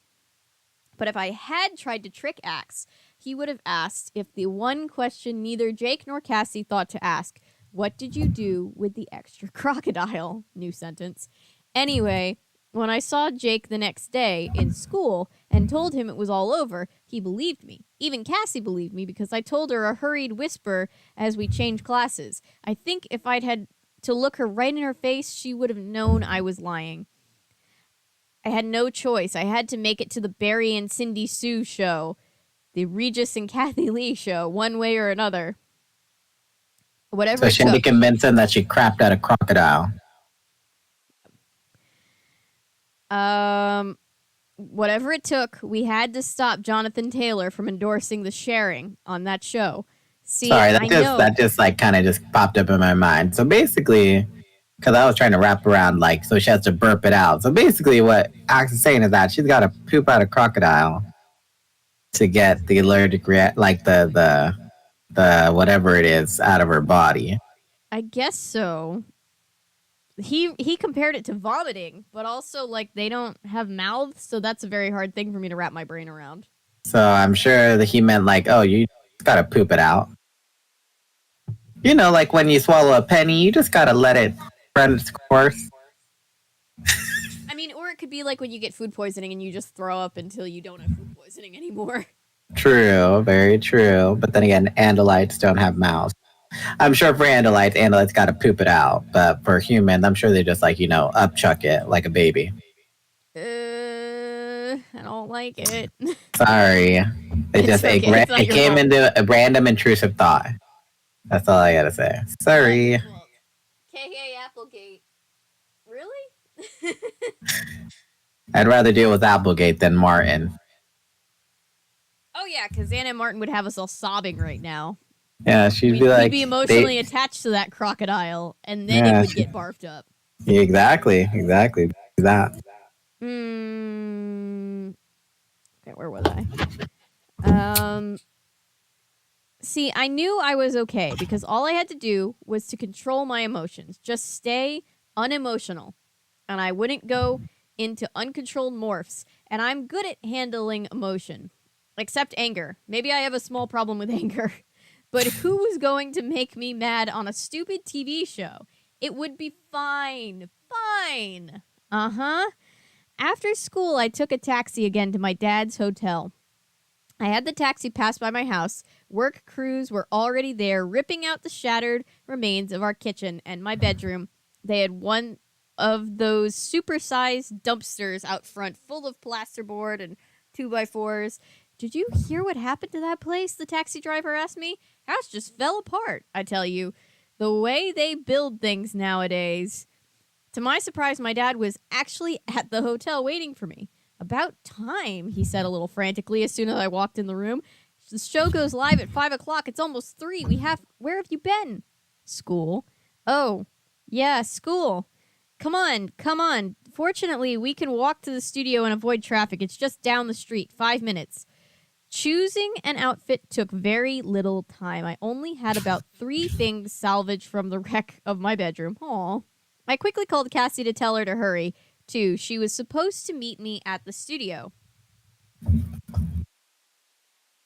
But if I had tried to trick Axe, he would have asked if the one question neither Jake nor Cassie thought to ask, "What did you do with the extra crocodile?" New sentence. Anyway, when I saw Jake the next day in school and told him it was all over, he believed me. Even Cassie believed me because I told her a hurried whisper as we changed classes. I think if I'd had to look her right in her face, she would have known I was lying. I had no choice. I had to make it to the Barry and Cindy Sue show, the Regis and Kathy Lee show, one way or another. Whatever. So she had to convince him that she crapped out a crocodile. Whatever it took, we had to stop Jonathan Taylor from endorsing the sharing on that show. See, sorry, that just like kind of just popped up in my mind. So basically, because I was trying to wrap around like, so she has to burp it out. So basically, what Axe is saying is that she's got to poop out a crocodile to get the allergic like the whatever it is out of her body. I guess so. He compared it to vomiting, but also like they don't have mouths, so that's a very hard thing for me to wrap my brain around. So I'm sure that he meant like, oh, you gotta poop it out. You know, like when you swallow a penny, you just gotta let it run its course. I mean, or it could be like when you get food poisoning and you just throw up until you don't have food poisoning anymore. True, very true. But then again, Andalites don't have mouths. I'm sure for Andalites gotta poop it out. But for humans, I'm sure they just like, upchuck it like a baby. I don't like it. Sorry. It came into a random intrusive thought. That's all I gotta say. Sorry. K.A. Applegate. Really? I'd rather deal with Applegate than Martin. Oh yeah, because Anna and Martin would have us all sobbing right now. Yeah, she'd be like... We'd be emotionally attached to that crocodile, and then it would get barfed up. Exactly. That. Okay, where was I? See, I knew I was okay because all I had to do was to control my emotions. Just stay unemotional. And I wouldn't go into uncontrolled morphs. And I'm good at handling emotion. Except anger. Maybe I have a small problem with anger. But who was going to make me mad on a stupid TV show? It would be fine. Fine. Uh-huh. After school, I took a taxi again to my dad's hotel. I had the taxi pass by my house. Work crews were already there, ripping out the shattered remains of our kitchen and my bedroom. They had one of those supersized dumpsters out front full of plasterboard and 2x4s. Did you hear what happened to that place? The taxi driver asked me. House just fell apart, I tell you. The way they build things nowadays. To my surprise, my dad was actually at the hotel waiting for me. About time, he said a little frantically as soon as I walked in the room. The show goes live at 5 o'clock. It's almost 3. Where have you been? School. Oh, yeah, school. Come on. Fortunately, we can walk to the studio and avoid traffic. It's just down the street. 5 minutes. Choosing an outfit took very little time. I only had about 3 things salvaged from the wreck of my bedroom. Aw. I quickly called Cassie to tell her to hurry, too. She was supposed to meet me at the studio.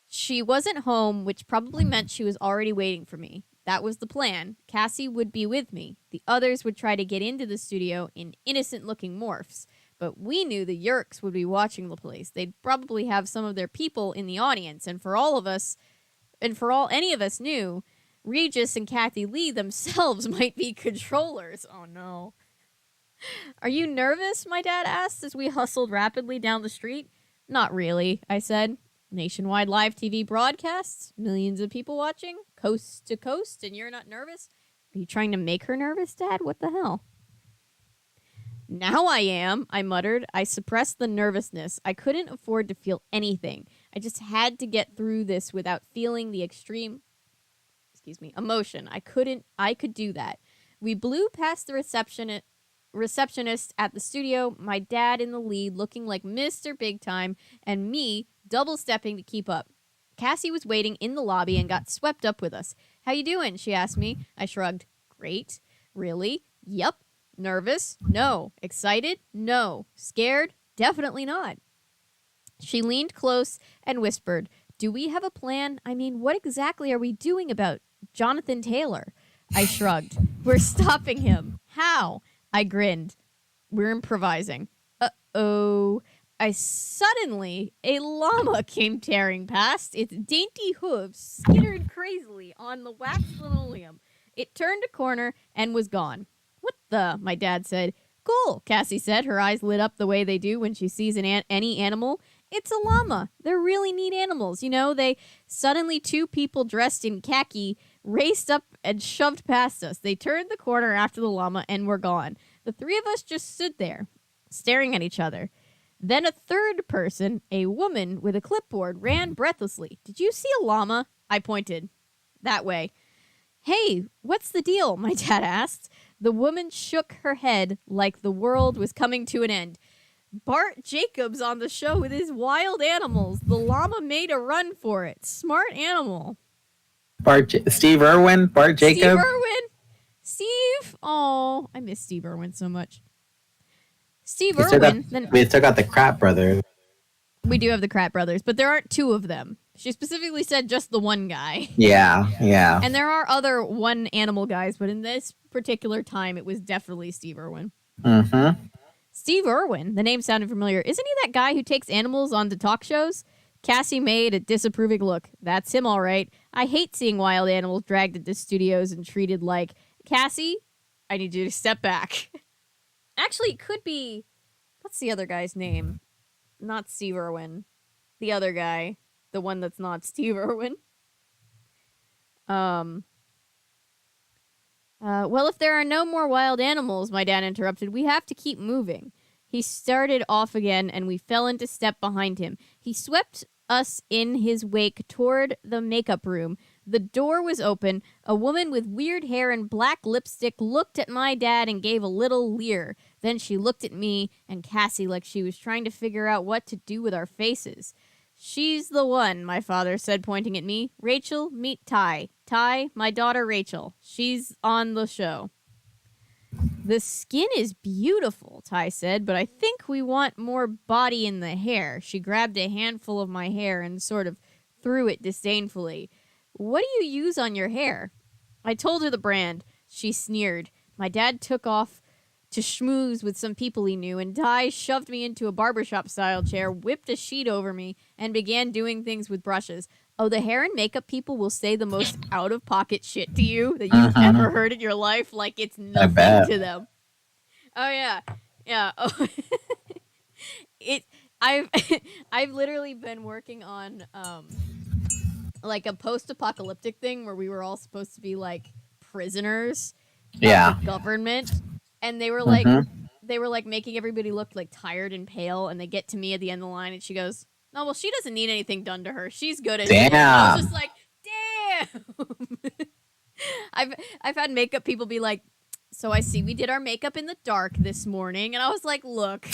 She wasn't home, which probably meant she was already waiting for me. That was the plan. Cassie would be with me. The others would try to get into the studio in innocent-looking morphs. But we knew the Yerks would be watching the place. They'd probably have some of their people in the audience, and for all any of us knew, Regis and Kathy Lee themselves might be controllers. Oh no. Are you nervous? My dad asked as we hustled rapidly down the street. Not really, I said. Nationwide live TV broadcasts, millions of people watching, coast to coast, and you're not nervous? Are you trying to make her nervous, Dad? What the hell? Now I am, I muttered. I suppressed the nervousness. I couldn't afford to feel anything. I just had to get through this without feeling the extreme, emotion. I could do that. We blew past the receptionist at the studio, my dad in the lead looking like Mr. Big Time, and me double-stepping to keep up. Cassie was waiting in the lobby and got swept up with us. How you doing? She asked me. I shrugged. Great. Really? Yep. Nervous? No. Excited? No. Scared? Definitely not. She leaned close and whispered, do we have a plan? I mean, what exactly are we doing about Jonathan Taylor? I shrugged. We're stopping him. How? I grinned. We're improvising. Uh-oh. Suddenly, a llama came tearing past. Its dainty hooves skittered crazily on the waxed linoleum. It turned a corner and was gone. What the? My dad said. Cool, Cassie said, her eyes lit up the way they do when she sees any animal. It's a llama. They're really neat animals. You know, suddenly 2 people dressed in khaki raced up and shoved past us. They turned the corner after the llama and were gone. The 3 of us just stood there, staring at each other. Then a third person, a woman with a clipboard, ran breathlessly. Did you see a llama? I pointed. That way. Hey, what's the deal? My dad asked. The woman shook her head like the world was coming to an end. Bart Jacobs on the show with his wild animals. The llama made a run for it. Smart animal. Steve Irwin? Bart Jacob? Steve Irwin? Steve? Oh, I miss Steve Irwin so much. Steve Irwin. We still got the Crap Brothers. We do have the Crap Brothers, but there aren't 2 of them. She specifically said just the one guy. Yeah. And there are other one animal guys, but in this particular time, it was definitely Steve Irwin. Mm-hmm. Steve Irwin, the name sounded familiar. Isn't he that guy who takes animals onto talk shows? Cassie made a disapproving look. That's him, all right. I hate seeing wild animals dragged into studios and treated like, Cassie, I need you to step back. Actually, it could be, what's the other guy's name? Not Steve Irwin. The other guy. The one that's not Steve Irwin. Well, if there are no more wild animals, my dad interrupted, we have to keep moving. He started off again, and we fell into step behind him. He swept us in his wake toward the makeup room. The door was open. A woman with weird hair and black lipstick looked at my dad and gave a little leer. Then she looked at me and Cassie like she was trying to figure out what to do with our faces. She's the one, my father said, pointing at me. Rachel, meet Ty. Ty, my daughter Rachel. She's on the show. The skin is beautiful, Ty said, but I think we want more body in the hair. She grabbed a handful of my hair and sort of threw it disdainfully. What do you use on your hair? I told her the brand. She sneered. My dad took off to schmooze with some people he knew, and Ty shoved me into a barbershop-style chair, whipped a sheet over me, and began doing things with brushes. Oh, the hair and makeup people will say the most out-of-pocket shit to you that you've ever heard in your life, like it's nothing to them. Oh, yeah. Yeah. Oh. I've literally been working on, like a post-apocalyptic thing where we were all supposed to be, like, prisoners of the government. And they were like, making everybody look like tired and pale. And they get to me at the end of the line, and she goes, Oh, well, she doesn't need anything done to her. She's good as Damn. shit. And I was just like, damn. I've had makeup people be like, so I see we did our makeup in the dark this morning. And I was like, look,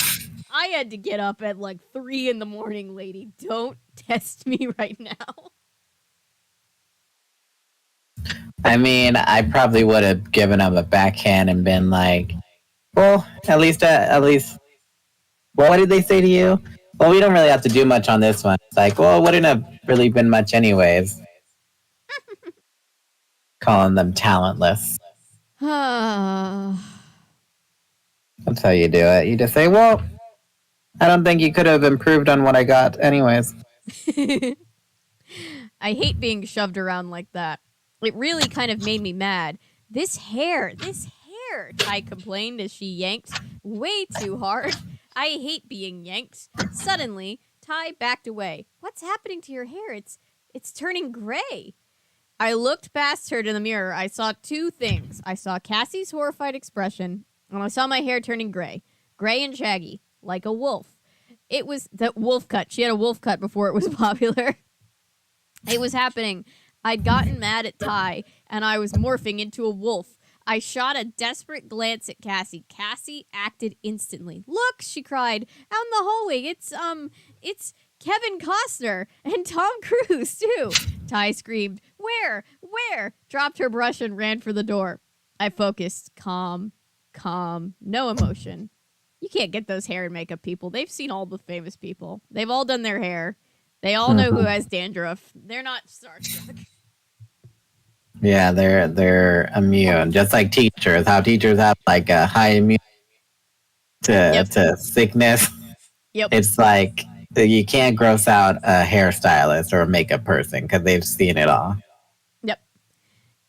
I had to get up at like 3 a.m, lady. Don't test me right now. I mean, I probably would have given him a backhand and been like, well, at least, well, what did they say to you? Well, we don't really have to do much on this one. It's like, well, it wouldn't have really been much anyways. Calling them talentless. That's how you do it. You just say, well, I don't think you could have improved on what I got anyways. I hate being shoved around like that. It really kind of made me mad. This hair, Ty complained as she yanked way too hard. I hate being yanked. Suddenly, Ty backed away. What's happening to your hair? It's turning gray. I looked past her to the mirror. I saw 2 things. I saw Cassie's horrified expression, and I saw my hair turning gray. Gray and shaggy, like a wolf. It was the wolf cut. She had a wolf cut before it was popular. It was happening. I'd gotten mad at Ty, and I was morphing into a wolf. I shot a desperate glance at Cassie. Cassie acted instantly. Look, she cried, out in the hallway. It's Kevin Costner and Tom Cruise, too. Ty screamed, Where? Dropped her brush and ran for the door. I focused. Calm, no emotion. You can't get those hair and makeup people. They've seen all the famous people. They've all done their hair. They all know who has dandruff. They're not starstruck. Yeah, they're immune, just like teachers. How teachers have like a high immune to sickness. Yep. It's like you can't gross out a hairstylist or a makeup person because they've seen it all. Yep.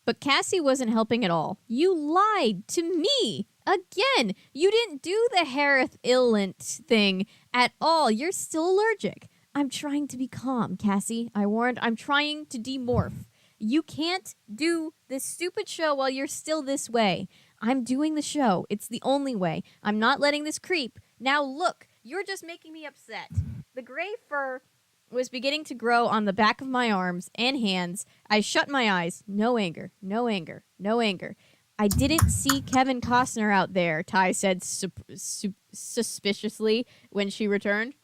But Cassie wasn't helping at all. You lied to me. Again, you didn't do the hair illant thing at all. You're still allergic. I'm trying to be calm, Cassie. I warned. I'm trying to demorph. You can't do this stupid show while you're still this way. I'm doing the show. It's the only way. I'm not letting this creep. Now look, you're just making me upset. The gray fur was beginning to grow on the back of my arms and hands. I shut my eyes. No anger. I didn't see Kevin Costner out there, Ty said suspiciously when she returned.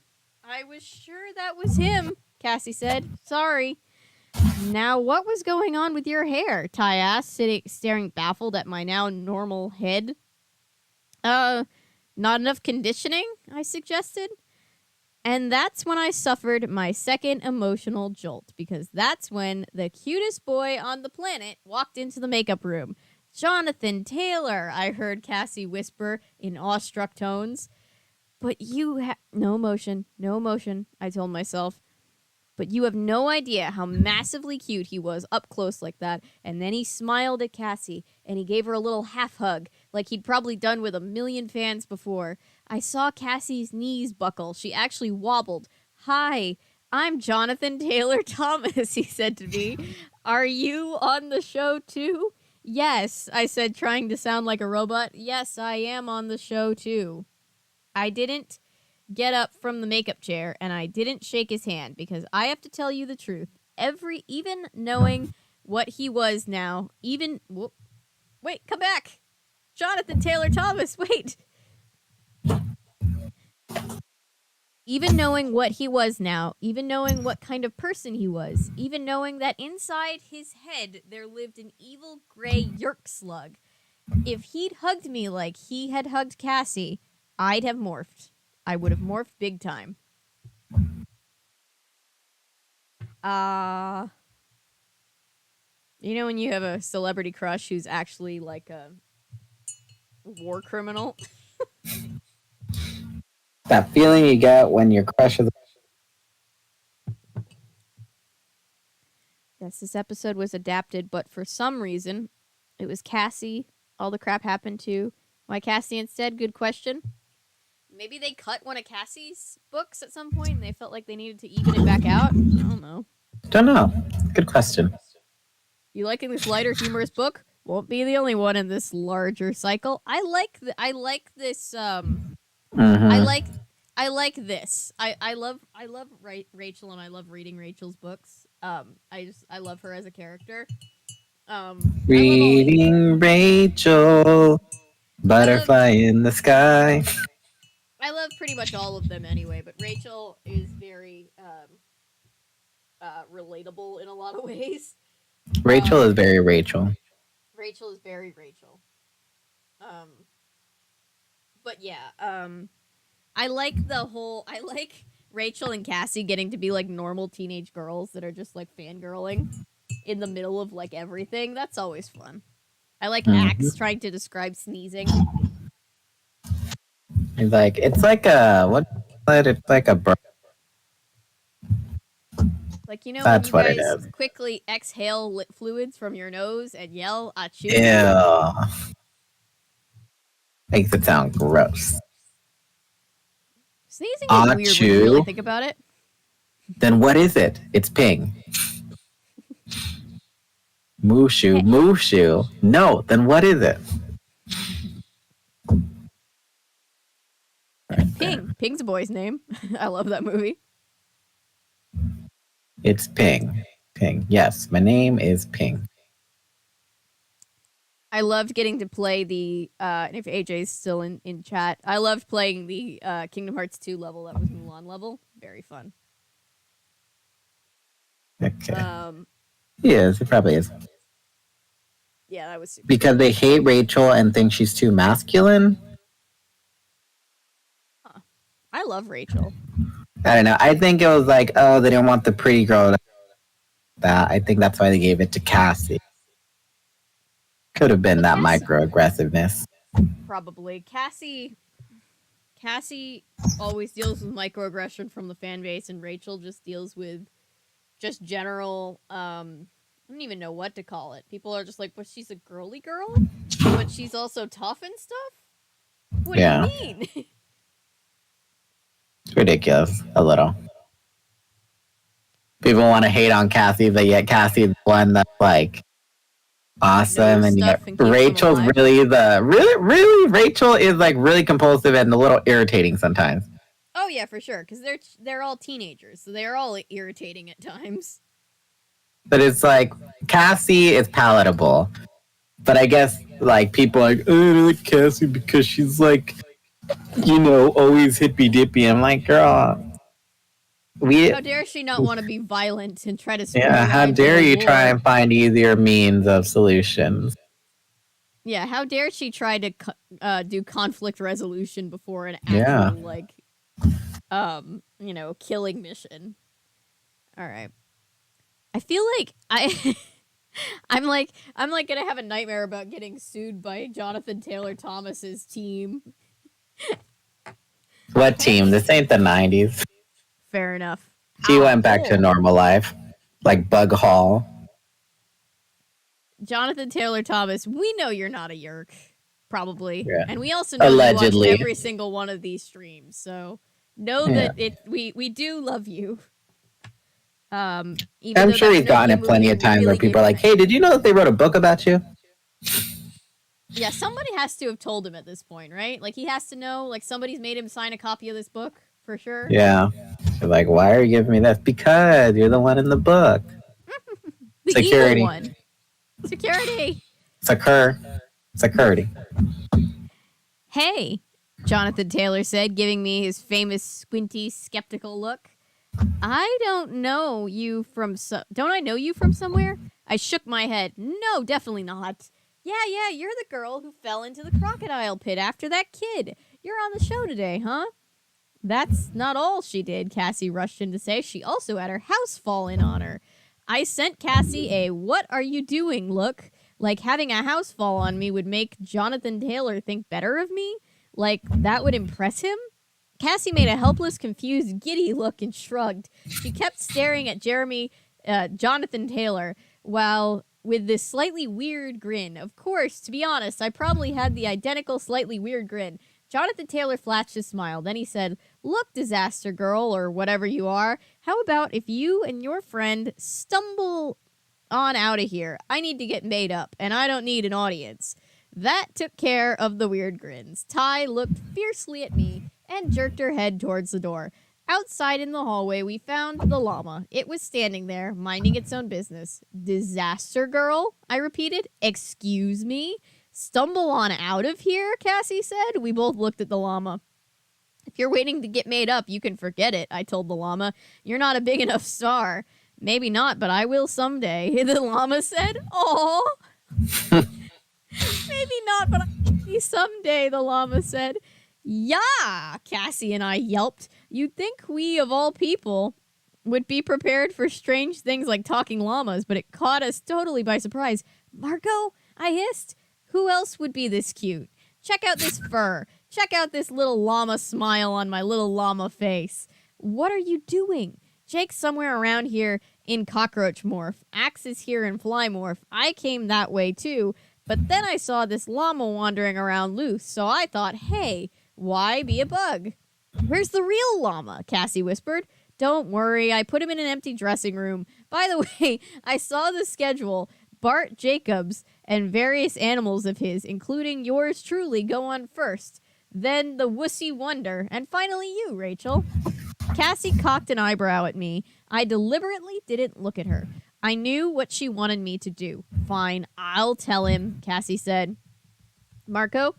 I was sure that was him, Cassie said. Sorry. Now, what was going on with your hair? Ty asked, staring baffled at my now normal head. Not enough conditioning, I suggested. And that's when I suffered my second emotional jolt, because that's when the cutest boy on the planet walked into the makeup room. Jonathan Taylor, I heard Cassie whisper in awestruck tones. But you have no emotion, I told myself. But you have no idea how massively cute he was up close like that. And then he smiled at Cassie, and he gave her a little half hug, like he'd probably done with 1 million fans before. I saw Cassie's knees buckle. She actually wobbled. Hi, I'm Jonathan Taylor Thomas, he said to me. Are you on the show too? Yes, I said, trying to sound like a robot. Yes, I am on the show too. I didn't get up from the makeup chair, and I didn't shake his hand, because I have to tell you the truth. Even knowing what he was now, wait, come back. Jonathan Taylor Thomas, wait. Even knowing what he was now, even knowing what kind of person he was, even knowing that inside his head there lived an evil gray yerk slug, if he'd hugged me like he had hugged Cassie, I'd have morphed. I would have morphed big time. You know when you have a celebrity crush who's actually like a war criminal? That feeling you get when your crush is... Yes, this episode was adapted, but for some reason, it was Cassie all the crap happened to. Why Cassie instead? Good question. Maybe they cut one of Cassie's books at some point and they felt like they needed to even it back out. I don't know. Good question. You liking this lighter, humorous book? Won't be the only one in this larger cycle. I like this. I like I like this. I love Rachel, and I love reading Rachel's books. I love her as a character. I love all. Reading Rachel, I love butterfly in the sky. I love pretty much all of them anyway, but Rachel is very relatable in a lot of ways. Rachel is very Rachel. Rachel is very Rachel. Um, but yeah, I like Rachel and Cassie getting to be like normal teenage girls that are just like fangirling in the middle of like everything. That's always fun. I like Axe trying to describe sneezing. It's like a what? It's like a. Like, you know, when That's you what it guys is. quickly exhale fluids from your nose and yell "achoo." Ew. Makes it sound gross. Sneezing is weird when you really Achoo. think about it. Then what is it? It's ping. Mushu. Hey. Mushu. No, then what is it? Right Ping. there. Ping's a boy's name. I love that movie. It's Ping. Ping. Yes, my name is Ping. I loved getting to play the and if AJ's still in chat, I loved playing the Kingdom Hearts 2 level that was Mulan level. Very fun. Okay. Yes, it probably is. Yeah, that was super Because fun. they hate Rachel and think she's too masculine. Huh. I love Rachel. I don't know. I think it was like, oh, they didn't want the pretty girl. That I think that's why they gave it to Cassie. Could have been But that Cassie- microaggressiveness. Probably. Cassie always deals with microaggression from the fan base, and Rachel just deals with just general I don't even know what to call it. People are just like, well, she's a girly girl, but she's also tough and stuff. What do you mean? It's ridiculous. A little. People want to hate on Cassie, but yet Cassie's the one that's like awesome, and yet Rachel's really Rachel is like really compulsive and a little irritating sometimes. Oh yeah, for sure, because they're all teenagers, so they're all irritating at times. But it's like Cassie is palatable, but I guess like people are like, oh, I like Cassie because she's like, you know, always hippy dippy. I'm like, girl, how dare she not want to be violent and try to spur yeah, you how on dare to you war? try and find easier means of solutions? Yeah, how dare she try to do conflict resolution before an actual like, you know, killing mission. All right, I feel like I'm like gonna have a nightmare about getting sued by Jonathan Taylor Thomas's team. What team? This ain't the 90s. Fair enough. She went back to normal life, like Bug Hall. Jonathan Taylor Thomas, we know you're not a yerk, probably, Yeah. and we also know Allegedly. you watched every single one of these streams. So know that we do love you. I'm sure he's gotten it plenty of times where people are like, "Hey, did you know that they wrote a book about you?" Yeah, somebody has to have told him at this point, right? Like he has to know. Like somebody's made him sign a copy of this book for sure. Yeah. They're like, why are you giving me this? Because you're the one in the book. The Security. evil one. Security. Security. Hey, Jonathan Taylor said, giving me his famous squinty, skeptical look. I don't know you from don't I know you from somewhere? I shook my head. No, definitely not. Yeah, you're the girl who fell into the crocodile pit after that kid. You're on the show today, huh? That's not all she did, Cassie rushed in to say. She also had her house fall in on her. I sent Cassie a "what are you doing" look. Like having a house fall on me would make Jonathan Taylor think better of me? Like that would impress him? Cassie made a helpless, confused, giddy look and shrugged. She kept staring at Jonathan Taylor, while with this slightly weird grin. Of course, to be honest, I probably had the identical slightly weird grin. Jonathan Taylor flashed a smile. Then he said, "Look, disaster girl, or whatever you are, how about if you and your friend stumble on out of here? I need to get made up, and I don't need an audience." That took care of the weird grins. Ty looked fiercely at me and jerked her head towards the door. Outside in the hallway, we found the llama. It was standing there, minding its own business. Disaster girl? I repeated. Excuse me? Stumble on out of here, Cassie said. We both looked at the llama. If you're waiting to get made up, you can forget it, I told the llama. You're not a big enough star. Maybe not, but I will someday, the llama said. Aw. Maybe not, but maybe someday, the llama said. Yeah, Cassie and I yelped. You'd think we, of all people, would be prepared for strange things like talking llamas, but it caught us totally by surprise. Marco, I hissed. Who else would be this cute? Check out this fur. Check out this little llama smile on my little llama face. What are you doing? Jake's somewhere around here in cockroach morph. Axe is here in fly morph. I came that way too, but then I saw this llama wandering around loose, so I thought, hey, why be a bug? Where's the real llama? Cassie whispered. Don't worry, I put him in an empty dressing room. By the way, I saw the schedule. Bart Jacobs and various animals of his, including yours truly, go on first. Then the wussy wonder, and finally you, Rachel. Cassie cocked an eyebrow at me. I deliberately didn't look at her. I knew what she wanted me to do. Fine, I'll tell him, Cassie said. Marco,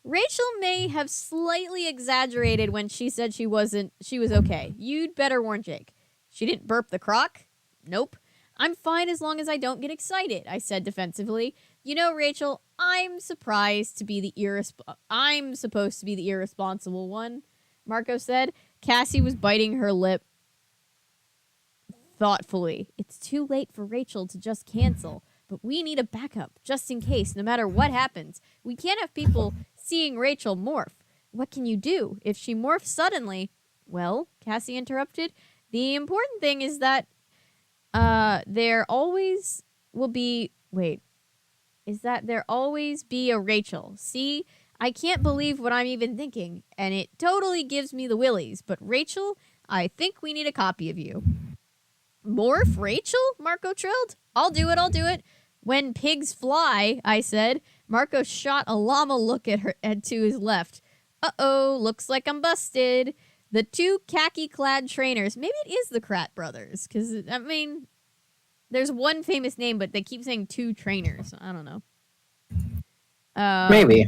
Rachel may have slightly exaggerated when she said she was okay. You'd better warn Jake. She didn't burp the croc? Nope. I'm fine as long as I don't get excited, I said defensively. You know, Rachel, I'm supposed to be the irresponsible one, Marco said. Cassie was biting her lip thoughtfully. It's too late for Rachel to just cancel, but we need a backup, just in case, no matter what happens. We can't have people seeing Rachel morph. What can you do? If she morphs suddenly... Well, Cassie interrupted, the important thing is that there always be a Rachel. See, I can't believe what I'm even thinking, and it totally gives me the willies. But Rachel, I think we need a copy of you. Morph Rachel? Marco trilled. I'll do it. When pigs fly, I said. Marco shot a llama look at her and to his left. Uh-oh, looks like I'm busted. The two khaki-clad trainers. Maybe it is the Krat brothers, because, I mean, there's one famous name, but they keep saying two trainers. I don't know. Maybe.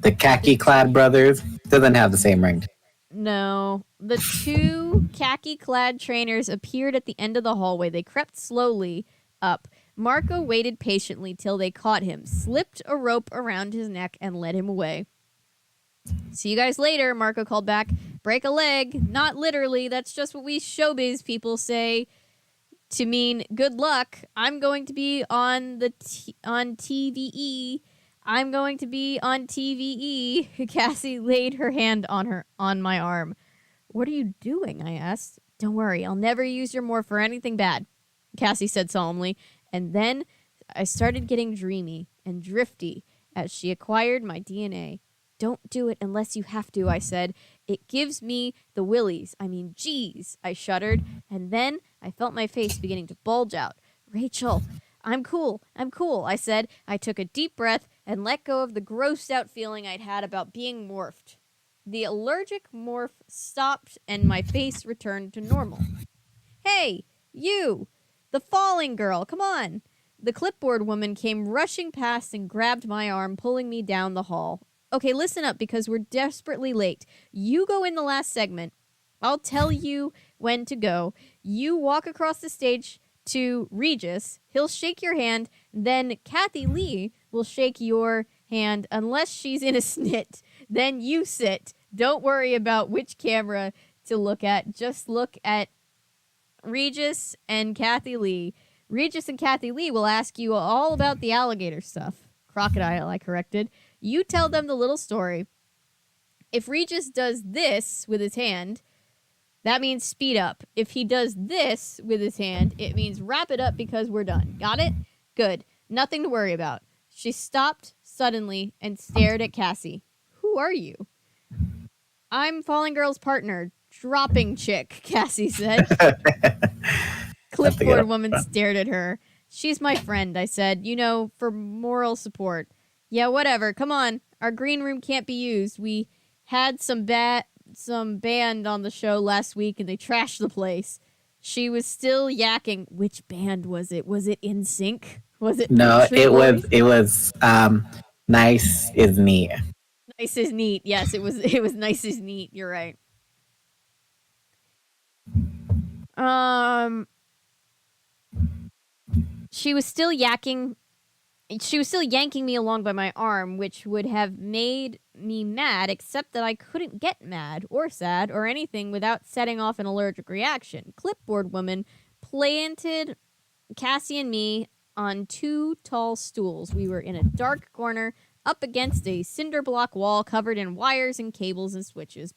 The khaki-clad brothers doesn't have the same ring. No. The two khaki-clad trainers appeared at the end of the hallway. They crept slowly up. Marco waited patiently till they caught him, slipped a rope around his neck, and led him away. See you guys later, Marco called back. Break a leg. Not literally. That's just what we showbiz people say to mean good luck. I'm going to be on TVE. I'm going to be on TVE. Cassie laid her hand on my arm. What are you doing? I asked. Don't worry. I'll never use your morph for anything bad, Cassie said solemnly. And then I started getting dreamy and drifty as she acquired my DNA. Don't do it unless you have to, I said. It gives me the willies. I mean, geez, I shuddered. And then I felt my face beginning to bulge out. Rachel, I'm cool, I said. I took a deep breath and let go of the grossed out feeling I'd had about being morphed. The allergic morph stopped and my face returned to normal. Hey, you, the falling girl, come on. The clipboard woman came rushing past and grabbed my arm, pulling me down the hall. Okay, listen up because we're desperately late. You go in the last segment. I'll tell you when to go. You walk across the stage to Regis. He'll shake your hand. Then Kathy Lee will shake your hand unless she's in a snit. Then you sit. Don't worry about which camera to look at. Just look at Regis and Kathy Lee. Regis and Kathy Lee will ask you all about the alligator stuff. Crocodile, I corrected. You tell them the little story. If Regis does this with his hand, that means speed up. If he does this with his hand, it means wrap it up because we're done. Got it? Good. Nothing to worry about. She stopped suddenly and stared at Cassie. Who are you? I'm Falling Girl's partner, dropping chick, Cassie said. Clipboard woman stared at her. She's my friend, I said. You know, for moral support. Yeah, whatever. Come on. Our green room can't be used. We had some band on the show last week and they trashed the place. She was still yakking. Which band was it? Was it NSYNC? Was it No, Backstreet Boys? it was nice is neat. Nice is neat. Yes, it was. It was nice is neat. You're right. Um, she was still yakking. She was still yanking me along by my arm, which would have made me mad, except that I couldn't get mad or sad or anything without setting off an allergic reaction. Clipboard woman planted Cassie and me on two tall stools. We were in a dark corner up against a cinder block wall covered in wires and cables and switches.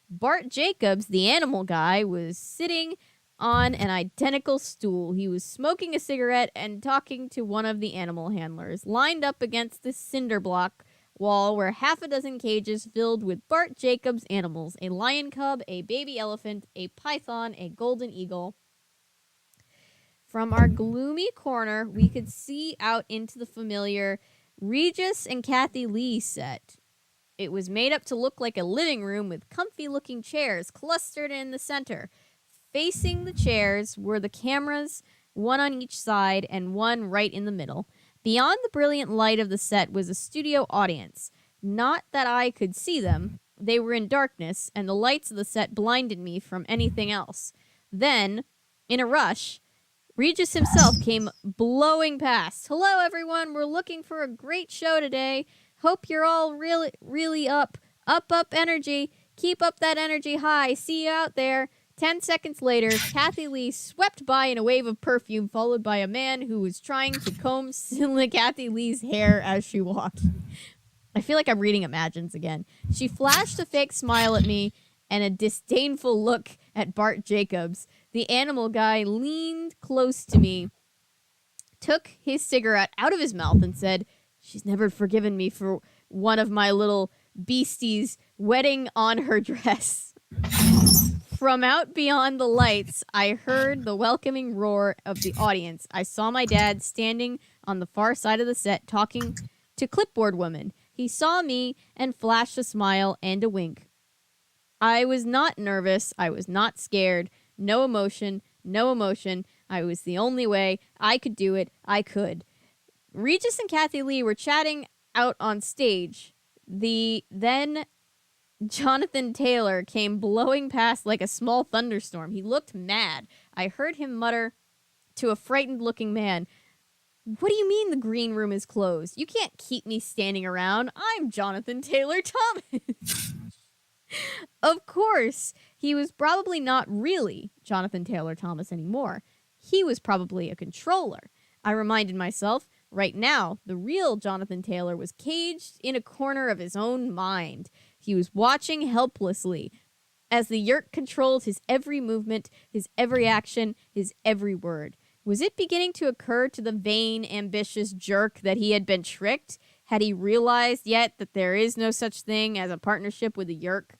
Bart Jacobs, the animal guy, was sitting on an identical stool. He was smoking a cigarette and talking to one of the animal handlers. Lined up against the cinder block wall were half a dozen cages filled with Bart Jacobs animals: a lion cub, a baby elephant, a python, a golden eagle. From our gloomy corner, we could see out into the familiar Regis and Kathy Lee set. It was made up to look like a living room with comfy-looking chairs clustered in the center. Facing the chairs were the cameras, one on each side and one right in the middle. Beyond the brilliant light of the set was a studio audience. Not that I could see them. They were in darkness, and the lights of the set blinded me from anything else. Then, in a rush, Regis himself came blowing past. "Hello, everyone. We're looking for a great show today. Hope you're all really up. Up energy. Keep up that energy high. See you out there." 10 seconds later, Kathy Lee swept by in a wave of perfume, followed by a man who was trying to comb Kathy Lee's hair as she walked. I feel like I'm reading Imagines again. She flashed a fake smile at me and a disdainful look at Bart Jacobs. The animal guy leaned close to me, took his cigarette out of his mouth, and said, "She's never forgiven me for one of my little beasties wetting on her dress." From out beyond the lights, I heard the welcoming roar of the audience. I saw my dad standing on the far side of the set talking to Clipboard Woman. He saw me and flashed a smile and a wink. I was not nervous. I was not scared. No emotion. No emotion. I was the only way I could do it. I could. Regis and Kathy Lee were chatting out on stage. The then Jonathan Taylor came blowing past like a small thunderstorm. He looked mad. I heard him mutter to a frightened-looking man, "What do you mean the green room is closed? You can't keep me standing around. I'm Jonathan Taylor Thomas." Of course, he was probably not really Jonathan Taylor Thomas anymore. He was probably a controller. I reminded myself, right now, the real Jonathan Taylor was caged in a corner of his own mind. He was watching helplessly as the Yerk controlled his every movement, his every action, his every word. Was it beginning to occur to the vain, ambitious jerk that he had been tricked? Had he realized yet that there is no such thing as a partnership with the Yerk?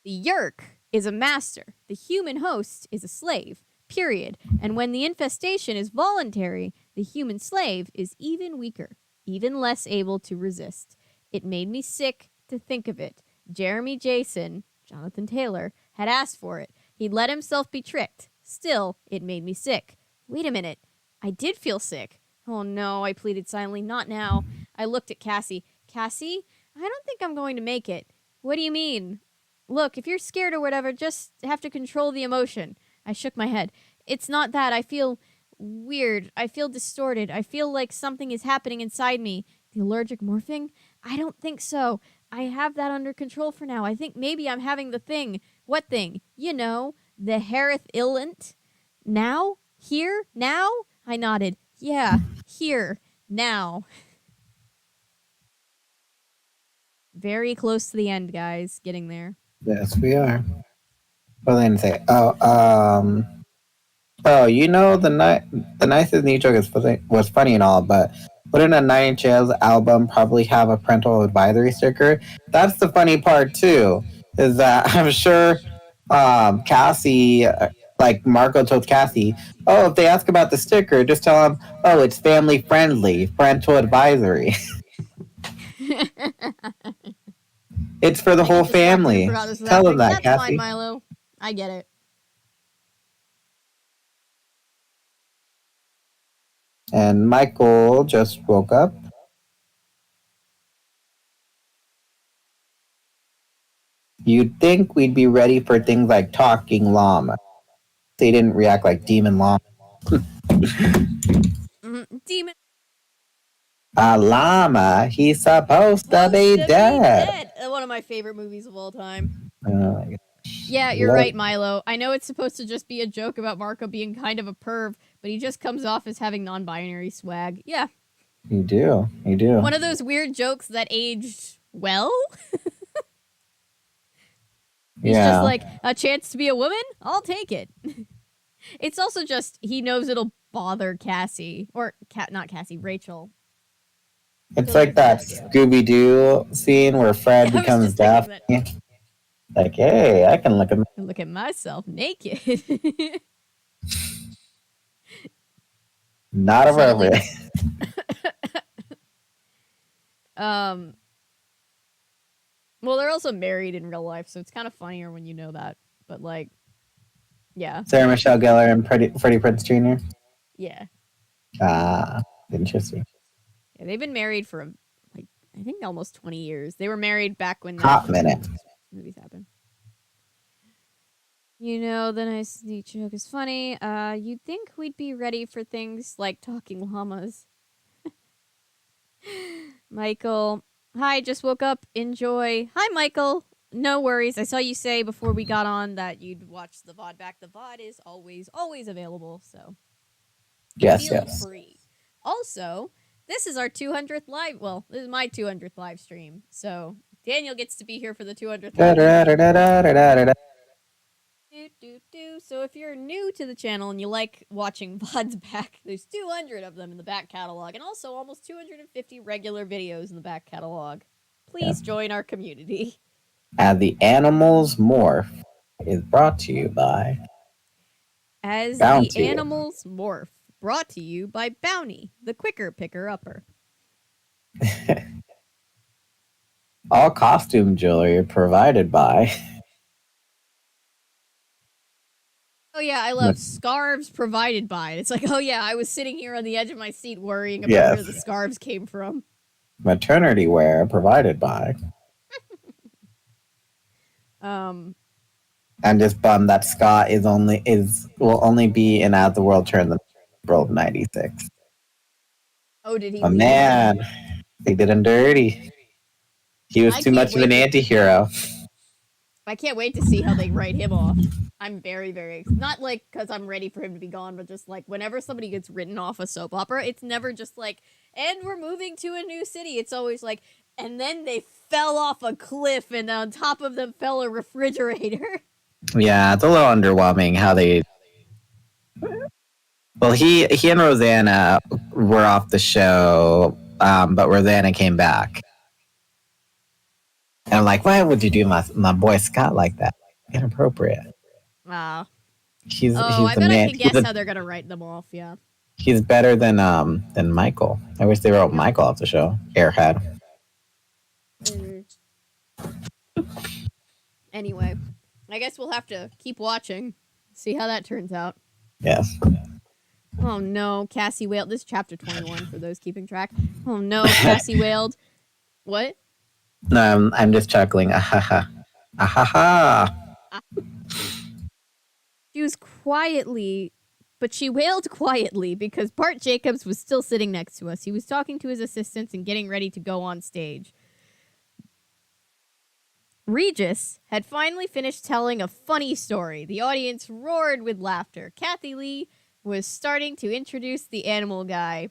The Yerk is a master. The human host is a slave. Period. And when the infestation is voluntary, the human slave is even weaker, even less able to resist. It made me sick to think of it. Jeremy Jason, Jonathan Taylor, had asked for it. He'd let himself be tricked. Still, it made me sick. Wait a minute. I did feel sick. "Oh no," I pleaded silently. "Not now." I looked at Cassie. "Cassie, I don't think I'm going to make it." "What do you mean?" "Look, if you're scared or whatever, just have to control the emotion." I shook my head. "It's not that. I feel weird. I feel distorted. I feel like something is happening inside me." "The allergic morphing?" "I don't think so. I have that under control for now. I think maybe I'm having the thing." "What thing?" "You know, the Harith Illant." "Now? Here? Now?" I nodded. "Yeah, here. Now." Very close to the end, guys. Getting there. Yes, we are. What was I gonna say? You know the nicest knee joke was funny and all, but wouldn't a Nine Inch Nails album probably have a parental advisory sticker? That's the funny part too. Is that I'm sure Cassie, like Marco told Cassie, "Oh, if they ask about the sticker, just tell them, oh, it's family friendly, parental advisory." It's for the I get whole distracted and family. forgot this was Tell happening. them that, That's fine, Cassie. Milo. I get it. And Michael just woke up. You'd think we'd be ready for things like talking llama. They didn't react like demon llama. Demon. A llama? He's supposed to be dead. One of my favorite movies of all time. Oh my God. Yeah, you're right, Milo. I know it's supposed to just be a joke about Marco being kind of a perv, but he just comes off as having non-binary swag. Yeah. You do. You do. One of those weird jokes that aged well. He's just like, a chance to be a woman? I'll take it. It's also just, he knows it'll bother Cassie. Or, not Cassie, Rachel. It's like that Scooby-Doo scene where Fred becomes Daphne. Like, hey, I can look at myself naked. Not appropriate. Well, they're also married in real life, so it's kind of funnier when you know that. But like, yeah. Sarah Michelle Gellar and Freddie Prinze Jr. Yeah. Interesting. Yeah, they've been married for like I think almost 20 years. They were married back when hot minute movies happened. You know, the nice sneak joke is funny. You'd think we'd be ready for things like talking llamas. Michael, hi, just woke up. Enjoy. Hi, Michael. No worries. I saw you say before we got on that you'd watch the VOD back. The VOD is always available, so feel free. Also, this is our 200th live. Well, this is my 200th live stream, so Daniel gets to be here for the 200th live stream. So if you're new to the channel and you like watching VODs back, there's 200 of them in the back catalog, and also almost 250 regular videos in the back catalog. Please join our community. The Animorphs Morph is brought to you by Bounty. The Animorphs Morph, brought to you by Bounty, the quicker picker-upper. All costume jewelry provided by... Oh yeah, I love scarves provided by. It's like, oh yeah, I was sitting here on the edge of my seat worrying about where the scarves came from. Maternity wear provided by. I'm just bummed that Scott will only be in As the World Turns in April of '96. Oh, did he? Man, they did him dirty. He was too much of an anti-hero. I can't wait to see how they write him off. I'm very, very... Not, like, because I'm ready for him to be gone, but just, like, whenever somebody gets written off a soap opera, it's never just, like, and we're moving to a new city. It's always, like, and then they fell off a cliff, and on top of them fell a refrigerator. Yeah, it's a little underwhelming how they... Well, he and Rosanna were off the show, but Rosanna came back. And I'm like, why would you do my boy Scott like that? Inappropriate. Wow. He's I bet man. I can guess how they're gonna write them off. Yeah. He's better than Michael. I wish they wrote Michael off the show. Airhead. Anyway, I guess we'll have to keep watching, see how that turns out. Yes. Oh no, Cassie wailed. This is chapter 21 for those keeping track. Oh no, Cassie wailed. What? No, I'm just chuckling. Ahaha. Ahaha. She was quietly, but she wailed quietly because Bart Jacobs was still sitting next to us. He was talking to his assistants and getting ready to go on stage. Regis had finally finished telling a funny story. The audience roared with laughter. Kathy Lee was starting to introduce the animal guy.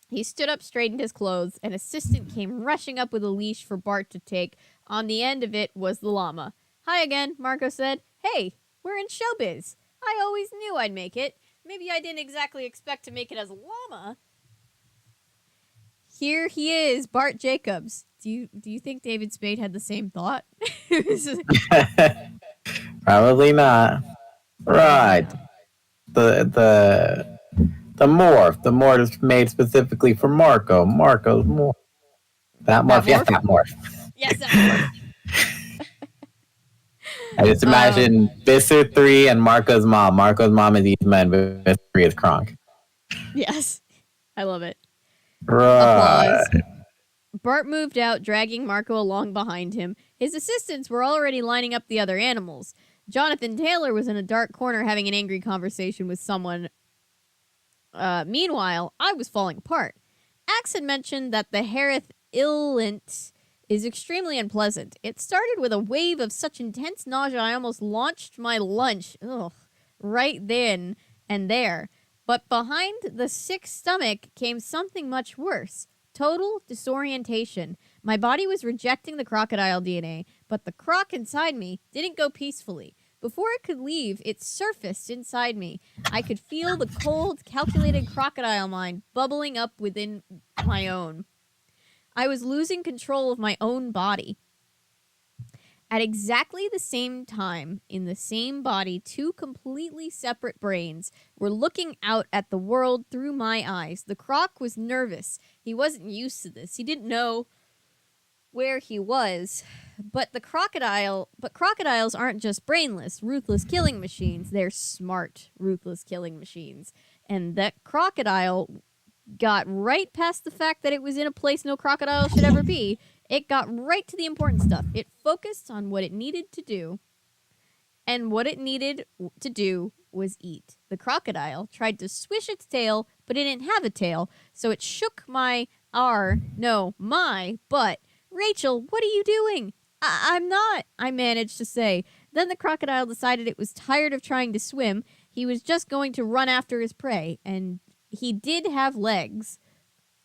He stood up, straightened his clothes. An assistant came rushing up with a leash for Bart to take. On the end of it was the llama. Hi again, Marco said. Hey, we're in showbiz. I always knew I'd make it. Maybe I didn't exactly expect to make it as a llama. Here he is, Bart Jacobs. Do you think David Spade had the same thought? Probably not. Right. The morph is made specifically for Marco. Marco's morph. That morph? Yes, that morph. Yes, that morph. I just imagine Visser 3 and Marco's mom. Marco's mom is Yzma and Visser 3 is Kronk. Yes. I love it. Right. Applause. Bart moved out, dragging Marco along behind him. His assistants were already lining up the other animals. Jonathan Taylor was in a dark corner having an angry conversation with someone. Meanwhile, I was falling apart. Axe had mentioned that the Harith Illint is extremely unpleasant. It started with a wave of such intense nausea I almost launched my lunch right then and there. But behind the sick stomach came something much worse. Total disorientation. My body was rejecting the crocodile DNA, but the croc inside me didn't go peacefully. Before it could leave, it surfaced inside me. I could feel the cold, calculated crocodile mind bubbling up within my own. I was losing control of my own body. At exactly the same time, in the same body, two completely separate brains were looking out at the world through my eyes. The croc was nervous. He wasn't used to this. He didn't know where he was. But crocodiles aren't just brainless, ruthless killing machines. They're smart, ruthless killing machines. And that crocodile got right past the fact that it was in a place no crocodile should ever be. It got right to the important stuff. It focused on what it needed to do, and what it needed to do was eat. The crocodile tried to swish its tail, but it didn't have a tail, so it shook my butt. Rachel, what are you doing? I'm not, I managed to say. Then the crocodile decided it was tired of trying to swim. He was just going to run after his prey, and he did have legs.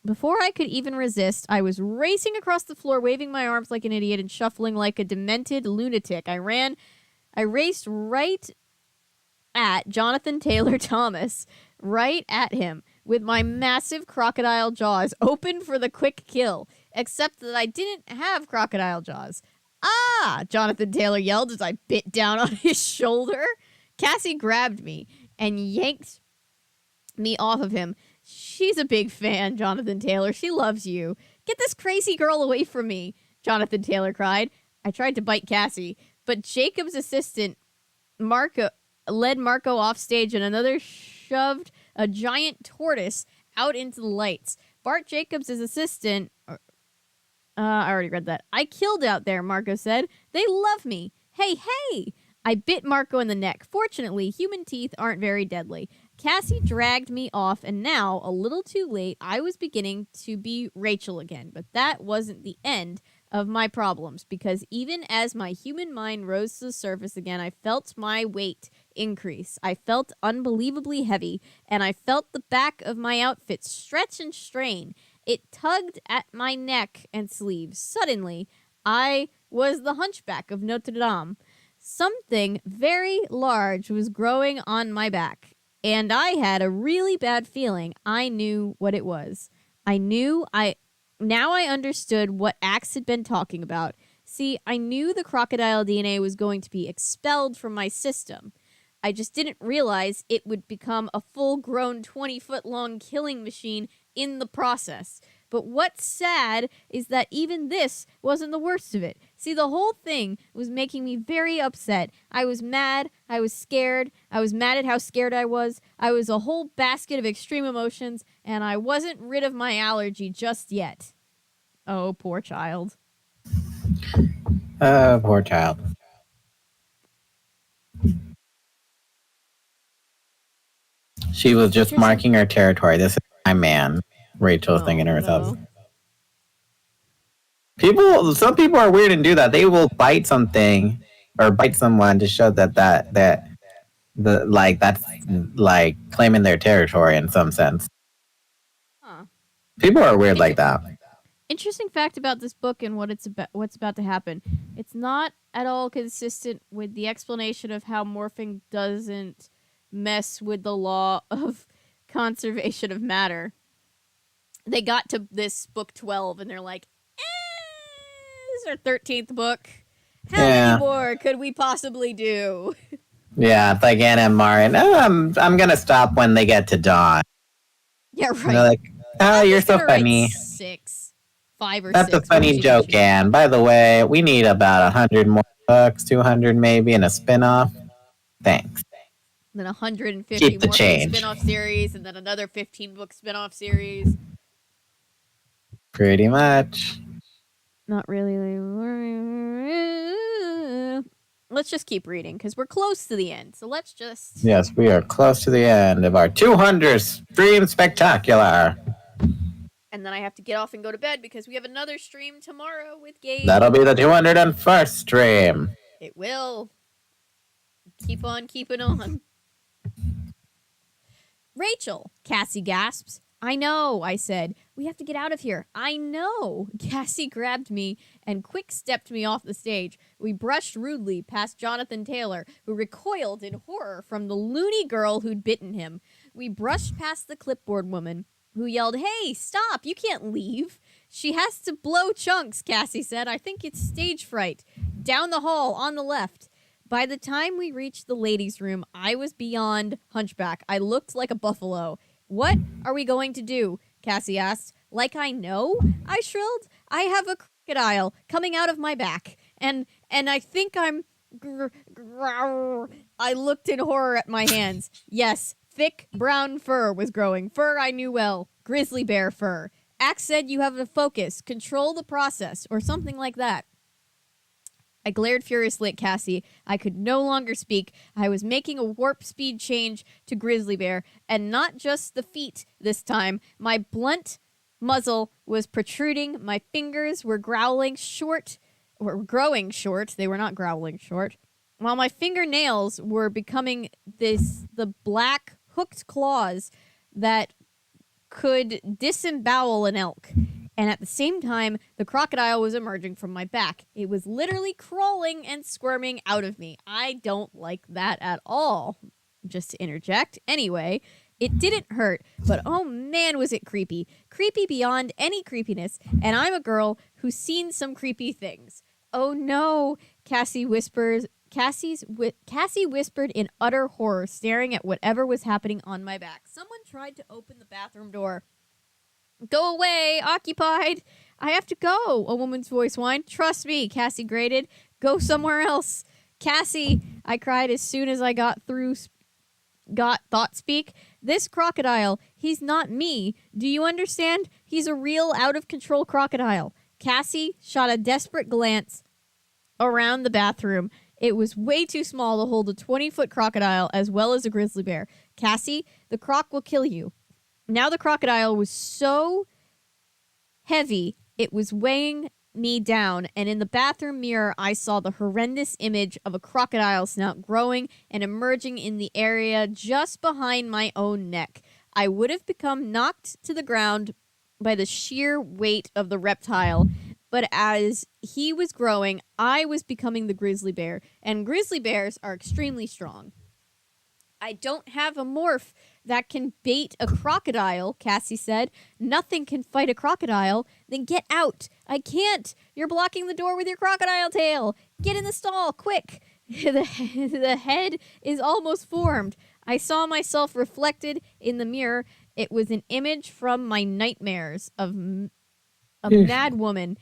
Before I could even resist, I was racing across the floor, waving my arms like an idiot and shuffling like a demented lunatic. I raced right at Jonathan Taylor Thomas, right at him, with my massive crocodile jaws open for the quick kill, except that I didn't have crocodile jaws. Ah! Jonathan Taylor yelled as I bit down on his shoulder. Cassie grabbed me and yanked me off of him. She's a big fan, Jonathan Taylor. She loves you. Get this crazy girl away from me, Jonathan Taylor cried. I tried to bite Cassie, but Jacob's assistant, Marco, led Marco off stage and another shoved a giant tortoise out into the lights. Bart Jacobs' assistant... I already read that. I killed out there, Marco said. They love me. Hey, hey! I bit Marco in the neck. Fortunately, human teeth aren't very deadly. Cassie dragged me off, and now, a little too late, I was beginning to be Rachel again. But that wasn't the end of my problems, because even as my human mind rose to the surface again, I felt my weight increase. I felt unbelievably heavy, and I felt the back of my outfit stretch and strain. It tugged at my neck and sleeves. Suddenly, I was the hunchback of Notre Dame. Something very large was growing on my back, and I had a really bad feeling. I knew what it was. Now I understood what Axe had been talking about. See, I knew the crocodile DNA was going to be expelled from my system. I just didn't realize it would become a full-grown 20-foot-long killing machine in the process. But what's sad is that even this wasn't the worst of it. See, the whole thing was making me very upset. I was mad. I was scared. I was mad at how scared I was. I was a whole basket of extreme emotions, and I wasn't rid of my allergy just yet. Oh, poor child. Poor child. She was just marking her territory. This is my man. Rachel's thinking to herself. Some people are weird and do that. They will bite something or bite someone to show that's like claiming their territory in some sense. Huh. People are weird like that. Interesting fact about this book and what's about to happen. It's not at all consistent with the explanation of how morphing doesn't mess with the law of conservation of matter. They got to this book 12 and they're like, this is our 13th book. How many more could we possibly do? Yeah, it's like Anna and Martin. I'm gonna stop when they get to dawn. Yeah, right. And they're like, oh, you're so funny. 6. 5 or That's 6. a funny joke, Anne. By the way, we need about 100 more books, 200 maybe, and a spin-off. Thanks. Then 150 Keep the more book change. spin-off series, and then another 15 book spin-off series. Pretty much. Not really. Let's just keep reading because we're close to the end. So let's just. Yes, we are close to the end of our 200 stream spectacular. And then I have to get off and go to bed because we have another stream tomorrow with Gabe. That'll be the 201st stream. It will. Keep on keeping on. Rachel, Cassie gasps. I know, I said. We have to get out of here. I know. Cassie grabbed me and quick-stepped me off the stage. We brushed rudely past Jonathan Taylor, who recoiled in horror from the loony girl who'd bitten him. We brushed past the clipboard woman, who yelled, Hey, stop, you can't leave. She has to blow chunks, Cassie said. I think it's stage fright. Down the hall, on the left. By the time we reached the ladies' room, I was beyond hunchback. I looked like a buffalo. What are we going to do? Cassie asked. Like I know? I shrilled. I have a crocodile coming out of my back. And I think I'm... I looked in horror at my hands. Yes, thick brown fur was growing. Fur I knew well. Grizzly bear fur. Axe said you have to focus, control the process, or something like that. I glared furiously at Cassie. I could no longer speak. I was making a warp speed change to grizzly bear, and not just the feet this time. My blunt muzzle was protruding. My fingers were growing short. They were not growling short. While my fingernails were becoming the black hooked claws that could disembowel an elk. And at the same time, the crocodile was emerging from my back. It was literally crawling and squirming out of me. I don't like that at all. Just to interject. Anyway, it didn't hurt, but oh man was it creepy. Creepy beyond any creepiness, and I'm a girl who's seen some creepy things. Oh no, Cassie whispered in utter horror, staring at whatever was happening on my back. Someone tried to open the bathroom door. Go away, occupied. I have to go, a woman's voice whined. Trust me, Cassie grated. Go somewhere else. Cassie, I cried as soon as I got thought speak. This crocodile, he's not me. Do you understand? He's a real out-of-control crocodile. Cassie shot a desperate glance around the bathroom. It was way too small to hold a 20-foot crocodile as well as a grizzly bear. Cassie, the croc will kill you. Now the crocodile was so heavy, it was weighing me down, and in the bathroom mirror, I saw the horrendous image of a crocodile snout growing and emerging in the area just behind my own neck. I would have become knocked to the ground by the sheer weight of the reptile, but as he was growing, I was becoming the grizzly bear, and grizzly bears are extremely strong. I don't have a morph that can bait a crocodile, Cassie said. Nothing can fight a crocodile. Then get out. I can't. You're blocking the door with your crocodile tail. Get in the stall, quick. The head is almost formed. I saw myself reflected in the mirror. It was an image from my nightmares of a mad woman.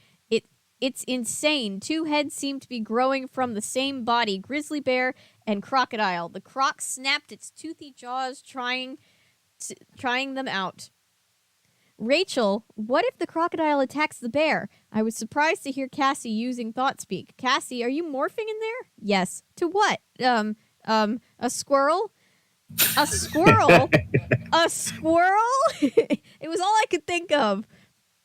It's insane. Two heads seem to be growing from the same body, grizzly bear and crocodile. The croc snapped its toothy jaws, trying them out. Rachel, what if the crocodile attacks the bear? I was surprised to hear Cassie using thought speak. Cassie, are you morphing in there? Yes. To what? A squirrel? A squirrel? A squirrel? It was all I could think of.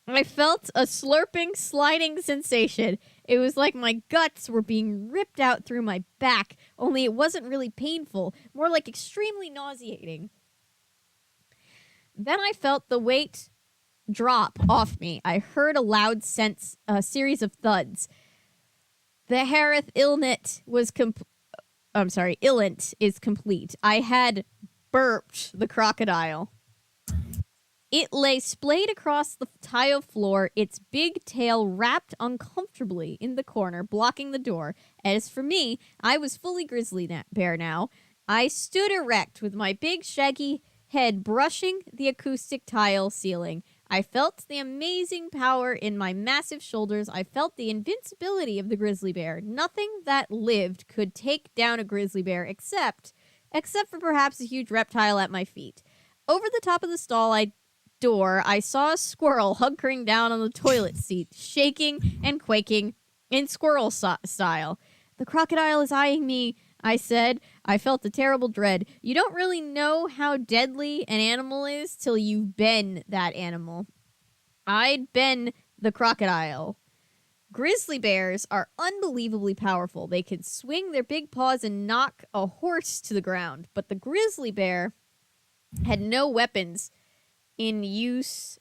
I felt a slurping, sliding sensation. It was like my guts were being ripped out through my back, only it wasn't really painful, more like extremely nauseating. Then I felt the weight drop off me. I heard a loud series of thuds. The Harith Illnit is complete. I had burped the crocodile. It lay splayed across the tile floor, its big tail wrapped uncomfortably in the corner, blocking the door. As for me, I was fully grizzly bear now. I stood erect with my big shaggy head brushing the acoustic tile ceiling. I felt the amazing power in my massive shoulders. I felt the invincibility of the grizzly bear. Nothing that lived could take down a grizzly bear except for perhaps a huge reptile at my feet. Over the top of the stall door, I saw a squirrel hunkering down on the toilet seat, shaking and quaking in squirrel style. The crocodile is eyeing me, I said. I felt a terrible dread. You don't really know how deadly an animal is till you've been that animal. I'd been the crocodile. Grizzly bears are unbelievably powerful. They can swing their big paws and knock a horse to the ground. But the grizzly bear had no weapons in use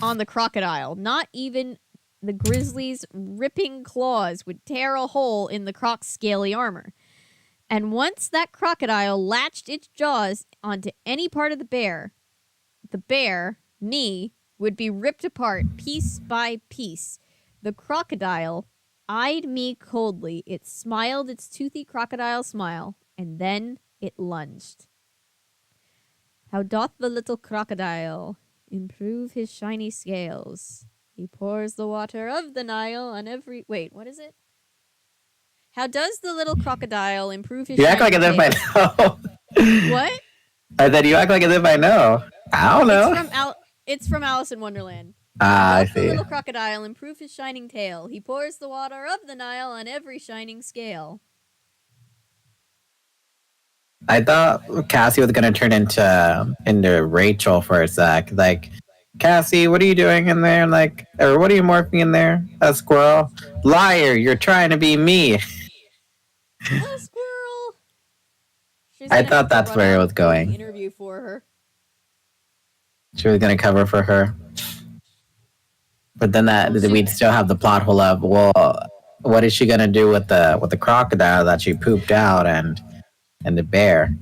on the crocodile. Not even the grizzly's ripping claws would tear a hole in the croc's scaly armor. And once that crocodile latched its jaws onto any part of the bear, me, would be ripped apart piece by piece. The crocodile eyed me coldly. It smiled its toothy crocodile smile, and then it lunged. How doth the little crocodile improve his shiny scales? He pours the water of the Nile on every... Wait, what is it? How does the little crocodile improve his You shiny act like as if I know. What? I said you act like as if I know. I don't know. It's from Alice in Wonderland. I The see. little crocodile improve his shining tail. He pours the water of the Nile on every shining scale. I thought Cassie was gonna turn into Rachel for a sec. Like, Cassie, what are you doing in there? Like, or what are you morphing in there? A squirrel? Liar! You're trying to be me. A squirrel. I thought that's where it was going. Interview for her. She was gonna cover for her, but then we'd still have the plot hole of, well, what is she gonna do with the crocodile that she pooped out and the bear?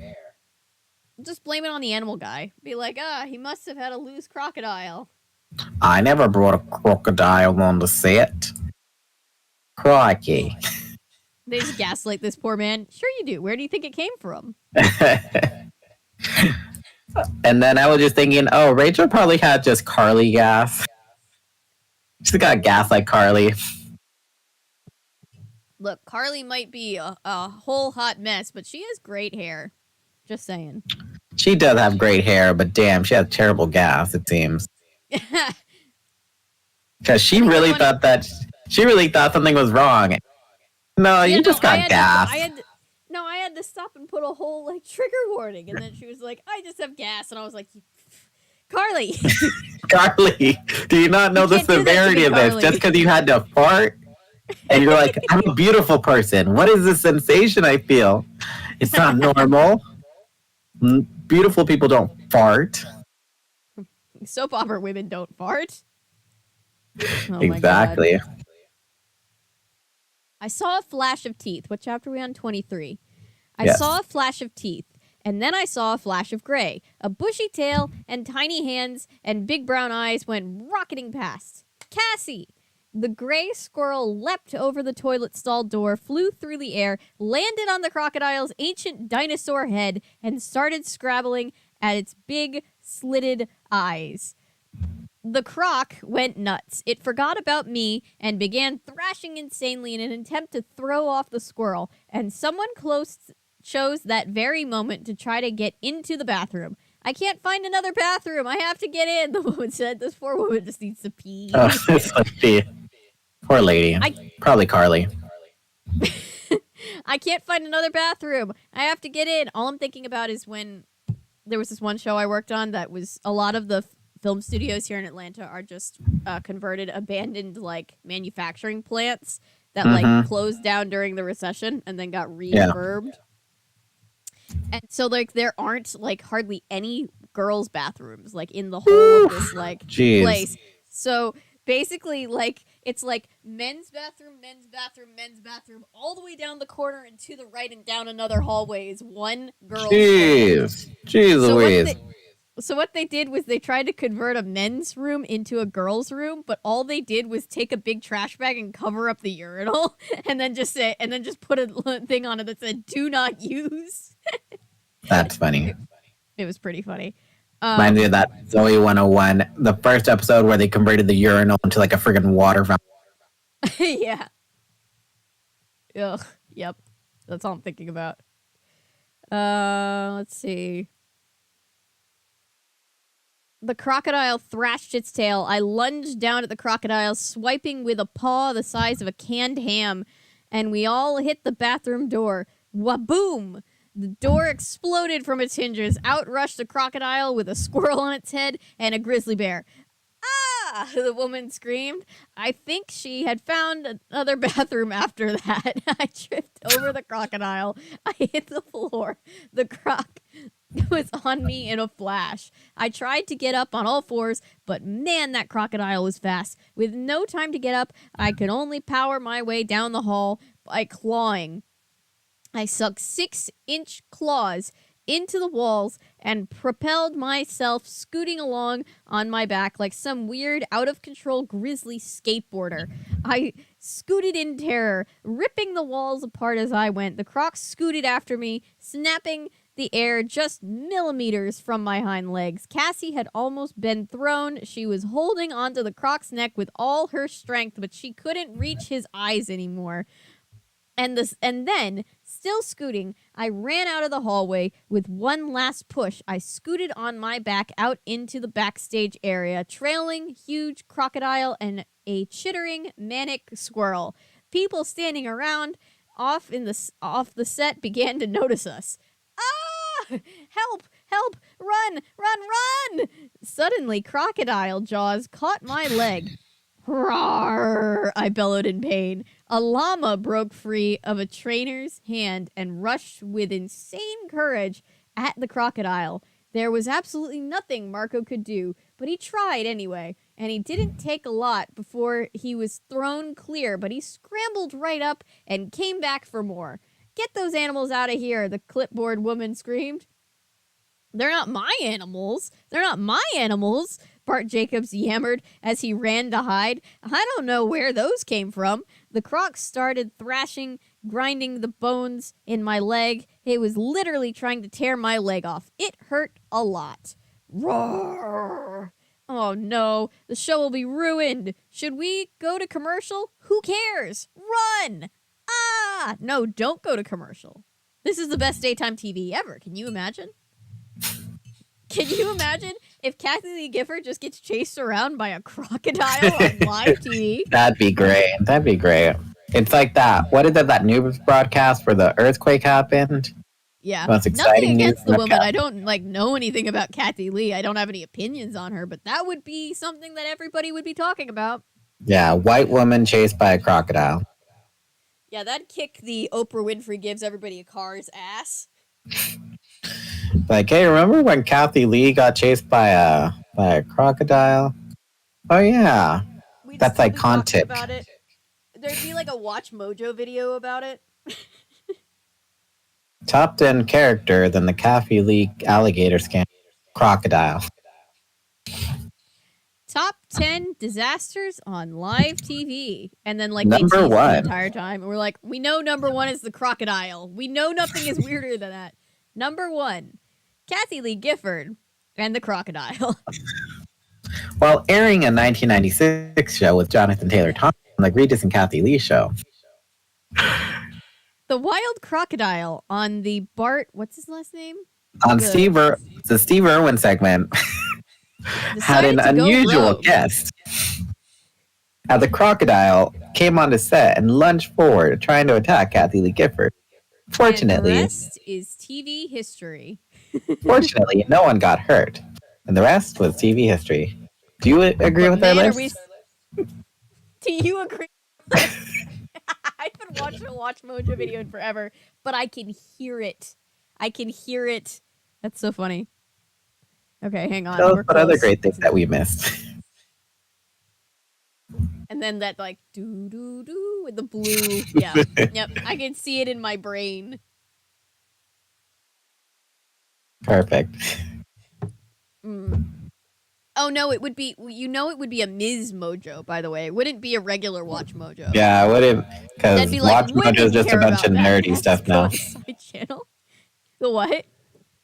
Just blame it on the animal guy. Be like, he must have had a loose crocodile. I never brought a crocodile on the set. Crikey. They just gaslight this poor man. Sure you do. Where do you think it came from? And then I was just thinking, oh, Rachel probably had just Carly gas. She's got gas like Carly. Look, Carly might be a whole hot mess, but she has great hair. Just saying. She does have great hair, but damn, she has terrible gas, it seems. Because she really thought something was wrong. No, you just got gas. I had to stop and put a whole trigger warning, and then she was like, "I just have gas," and I was like, "Carly, Carly, do you not know the severity of this? Just because you had to fart, and you're like, I'm a beautiful person. What is this sensation I feel? It's not normal. Beautiful people don't fart. Soap opera women don't fart." Oh Exactly. my God. I saw a flash of teeth. What chapter are we on? 23. I saw a flash of teeth, and then I saw a flash of gray. A bushy tail and tiny hands and big brown eyes went rocketing past. Cassie! The gray squirrel leapt over the toilet stall door, flew through the air, landed on the crocodile's ancient dinosaur head, and started scrabbling at its big, slitted eyes. The croc went nuts. It forgot about me and began thrashing insanely in an attempt to throw off the squirrel, and someone close chose that very moment to try to get into the bathroom. I can't find another bathroom. I have to get in, the woman said. This poor woman just needs to pee. Oh, this must be. Poor lady. Probably Carly. I can't find another bathroom. I have to get in. All I'm thinking about is when there was this one show I worked on that was a lot of the film studios here in Atlanta are just converted, abandoned manufacturing plants that closed down during the recession and then got refurbed. And so there aren't hardly any girls' bathrooms in the whole of this place. So basically it's men's bathroom, men's bathroom, men's bathroom, all the way down the corner and to the right and down another hallway is one girl's Jeez Louise. So what they did was they tried to convert a men's room into a girl's room, but all they did was take a big trash bag and cover up the urinal, and then just put a thing on it that said "Do not use." That's funny. It was pretty funny. Reminds me of that Zoe 101, the first episode where they converted the urinal into like a friggin' water fountain. Yeah. Ugh. Yep. That's all I'm thinking about. Let's see. The crocodile thrashed its tail. I lunged down at the crocodile, swiping with a paw the size of a canned ham, and we all hit the bathroom door. Waboom! The door exploded from its hinges. Out rushed a crocodile with a squirrel on its head and a grizzly bear. Ah! The woman screamed. I think she had found another bathroom after that. I tripped over the crocodile. I hit the floor. The croc was on me in a flash. I tried to get up on all fours, but man, that crocodile was fast. With no time to get up, I could only power my way down the hall by clawing. I sunk 6-inch claws into the walls and propelled myself scooting along on my back like some weird, out-of-control grizzly skateboarder. I scooted in terror, ripping the walls apart as I went. The croc scooted after me, snapping the air just millimeters from my hind legs. Cassie had almost been thrown. She was holding onto the croc's neck with all her strength, but she couldn't reach his eyes anymore. And then, still scooting, I ran out of the hallway with one last push. I scooted on my back out into the backstage area, trailing huge crocodile and a chittering manic squirrel. People standing around off the set began to notice us. Ah! Help! Help! Run! Run! Run! Suddenly, crocodile jaws caught my leg. Roar! I bellowed in pain. A llama broke free of a trainer's hand and rushed with insane courage at the crocodile. There was absolutely nothing Marco could do, but he tried anyway, and he didn't take a lot before he was thrown clear, but he scrambled right up and came back for more. Get those animals out of here, the clipboard woman screamed. They're not my animals. They're not my animals, Bart Jacobs yammered as he ran to hide. I don't know where those came from. The croc started thrashing, grinding the bones in my leg. It was literally trying to tear my leg off. It hurt a lot. Roar! Oh no, the show will be ruined. Should we go to commercial? Who cares? Run! Ah! No, don't go to commercial. This is the best daytime TV ever. Can you imagine? Can you imagine if Kathy Lee Gifford just gets chased around by a crocodile on live TV? That'd be great. That'd be great. It's like that. What is it, that news broadcast where the earthquake happened? Yeah. Most exciting Nothing against news the woman. I don't know anything about Kathy Lee. I don't have any opinions on her, but that would be something that everybody would be talking about. Yeah, white woman chased by a crocodile. Yeah, that'd kick the Oprah Winfrey gives everybody a car's ass. Like, hey, remember when Kathy Lee got chased by a crocodile? Oh yeah, that's like content about it. There'd be like a Watch Mojo video about it. Top 10 character than the Kathy Lee alligator scam crocodile. Top 10 disasters on live TV. And then, like, number they tease one the entire time. And we're like, we know number one is the crocodile. We know nothing is weirder than that. Number one, Kathy Lee Gifford and the crocodile. While airing a 1996 show with Jonathan Taylor Thomas on the Regis and Kathy Lee show. The wild crocodile on the Bart, what's his last name? On the Steve Irwin segment had an unusual guest. The crocodile came on the set and lunged forward, trying to attack Kathy Lee Gifford. Fortunately, and the rest is TV history. Fortunately, no one got hurt, and the rest was TV history. Do you agree with our list? Do you agree? I haven't watched a Watch Mojo video in forever, but I can hear it. I can hear it. That's so funny. Okay, hang on. Tell us what other great things that we missed. And then that like doo doo doo with the blue. Yeah. Yep. I can see it in my brain. Perfect. Oh no, it would be it would be a Ms. Mojo, by the way. It wouldn't be a regular Watch Mojo. Yeah, it wouldn't, because Watch Mojo is just a bunch of nerdy stuff now. Side channel. The what?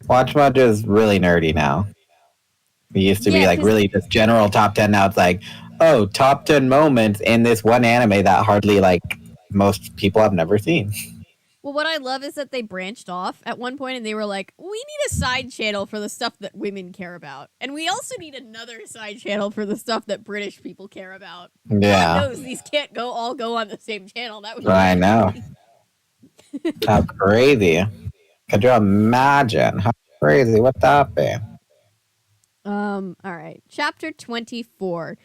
Watch Mojo is really nerdy now. It used to be Yeah, like 'cause- really just general top 10. Now it's like, oh, top 10 moments in this one anime that hardly like most people have never seen. Well, what I love is that they branched off at one point and they were like, we need a side channel for the stuff that women care about. And we also need another side channel for the stuff that British people care about. Yeah. God knows these can't all go on the same channel. That would be I know. How crazy. Could you imagine how crazy would that be? All right. Chapter 24.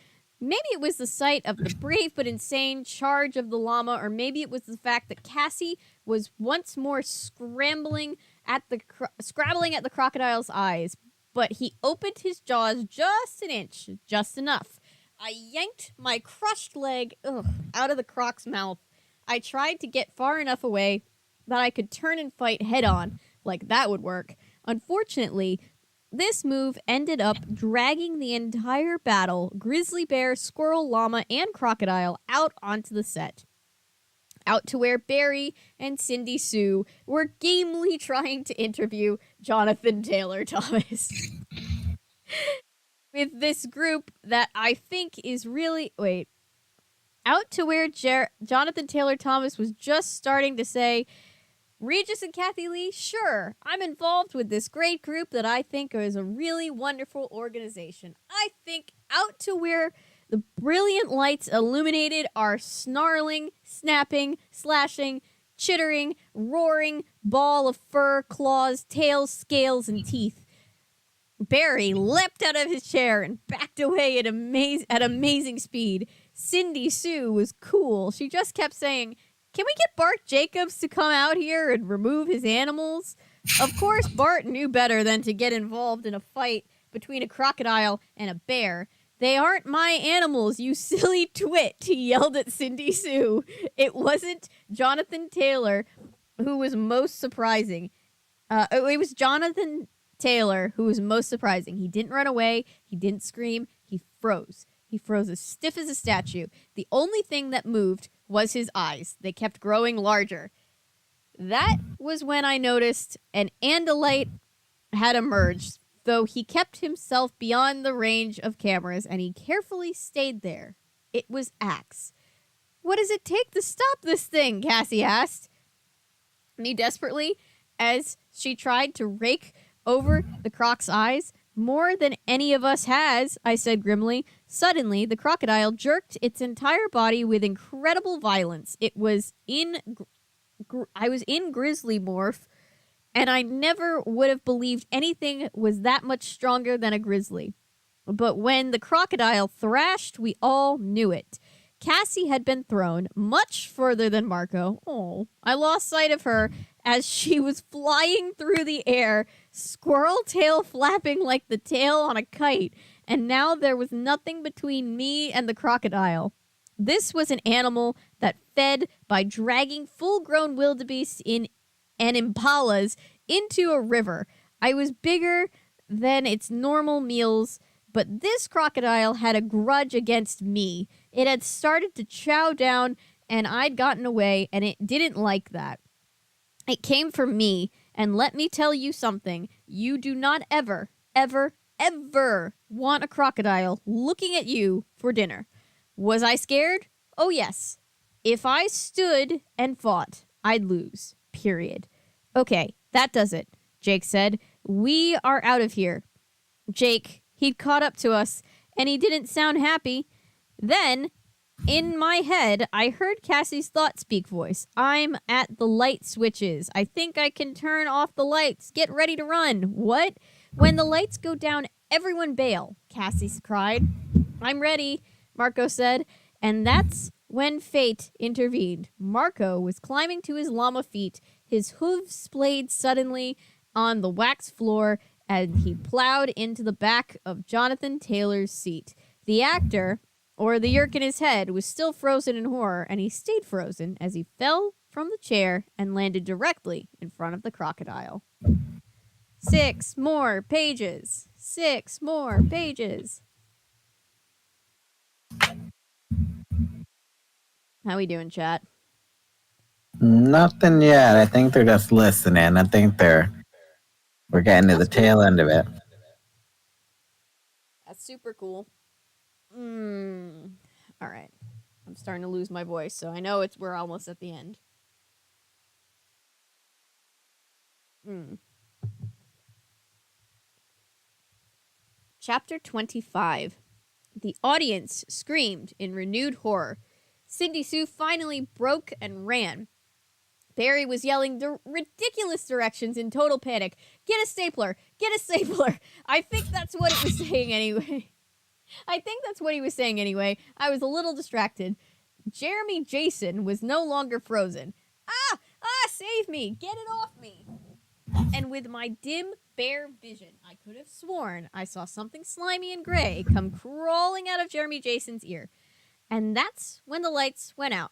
Maybe it was the sight of the brave but insane charge of the llama, or maybe it was the fact that Cassie was once more scrabbling at the crocodile's eyes. But he opened his jaws just an inch, just enough. I yanked my crushed leg out of the croc's mouth. I tried to get far enough away that I could turn and fight head on, like that would work. Unfortunately, this move ended up dragging the entire battle, grizzly bear, squirrel, llama, and crocodile, out onto the set. Out to where Barry and Cindy Sue were gamely trying to interview Jonathan Taylor Thomas. With this group that I think is really... Wait. Out to where Jonathan Taylor Thomas was just starting to say... Regis and Kathy Lee, sure, I'm involved with this great group that I think is a really wonderful organization. I think out to where the brilliant lights illuminated our snarling, snapping, slashing, chittering, roaring ball of fur, claws, tails, scales, and teeth. Barry leapt out of his chair and backed away at amazing speed. Cindy Sue was cool. She just kept saying, "Can we get Bart Jacobs to come out here and remove his animals?" Of course, Bart knew better than to get involved in a fight between a crocodile and a bear. "They aren't my animals, you silly twit," he yelled at Cindy Sue. It wasn't Jonathan Taylor who was most surprising. It was Jonathan Taylor who was most surprising. He didn't run away. He didn't scream. He froze. He froze as stiff as a statue. The only thing that moved was his eyes. They kept growing larger. That was when I noticed an Andalite had emerged, though he kept himself beyond the range of cameras, and he carefully stayed there. It was Axe. "What does it take to stop this thing?" Cassie asked me desperately as she tried to rake over the croc's eyes. "More than any of us has," I said grimly. Suddenly, the crocodile jerked its entire body with incredible violence. I was in grizzly morph, and I never would have believed anything was that much stronger than a grizzly. But when the crocodile thrashed, we all knew it. Cassie had been thrown much further than Marco. Oh, I lost sight of her as she was flying through the air, squirrel tail flapping like the tail on a kite, and now there was nothing between me and the crocodile. This was an animal that fed by dragging full-grown wildebeests and impalas into a river. I was bigger than its normal meals, but this crocodile had a grudge against me. It had started to chow down, and I'd gotten away, and it didn't like that. It came for me, and let me tell you something. You do not ever, ever, ever want a crocodile looking at you for dinner. Was I scared? Oh, yes. If I stood and fought, I'd lose. Period. "Okay, that does it," Jake said. "We are out of here." Jake, he'd caught up to us, and he didn't sound happy. Then, in my head, I heard Cassie's thought speak voice. "I'm at the light switches. I think I can turn off the lights. Get ready to run." "What?" "When the lights go down, everyone bail," Cassie cried. "I'm ready," Marco said. And that's when fate intervened. Marco was climbing to his llama feet. His hooves splayed suddenly on the wax floor, and he plowed into the back of Jonathan Taylor's seat. The actor, or the yerk in his head, was still frozen in horror, and he stayed frozen as he fell from the chair and landed directly in front of the crocodile. 6 more pages. 6 more pages. How we doing, chat? Nothing yet. I think they're just listening. We're getting to the tail end of it. That's super cool. All right. I'm starting to lose my voice, so I know we're almost at the end. Chapter 25. The audience screamed in renewed horror. Cindy Sue finally broke and ran. Barry was yelling ridiculous directions in total panic. Get a stapler! Get a stapler! I think that's what it was saying anyway. I was a little distracted. Jeremy Jason was no longer frozen. Ah! Save me! Get it off me! And with my dim, bare vision, I could have sworn I saw something slimy and gray come crawling out of Jeremy Jason's ear. And that's when the lights went out.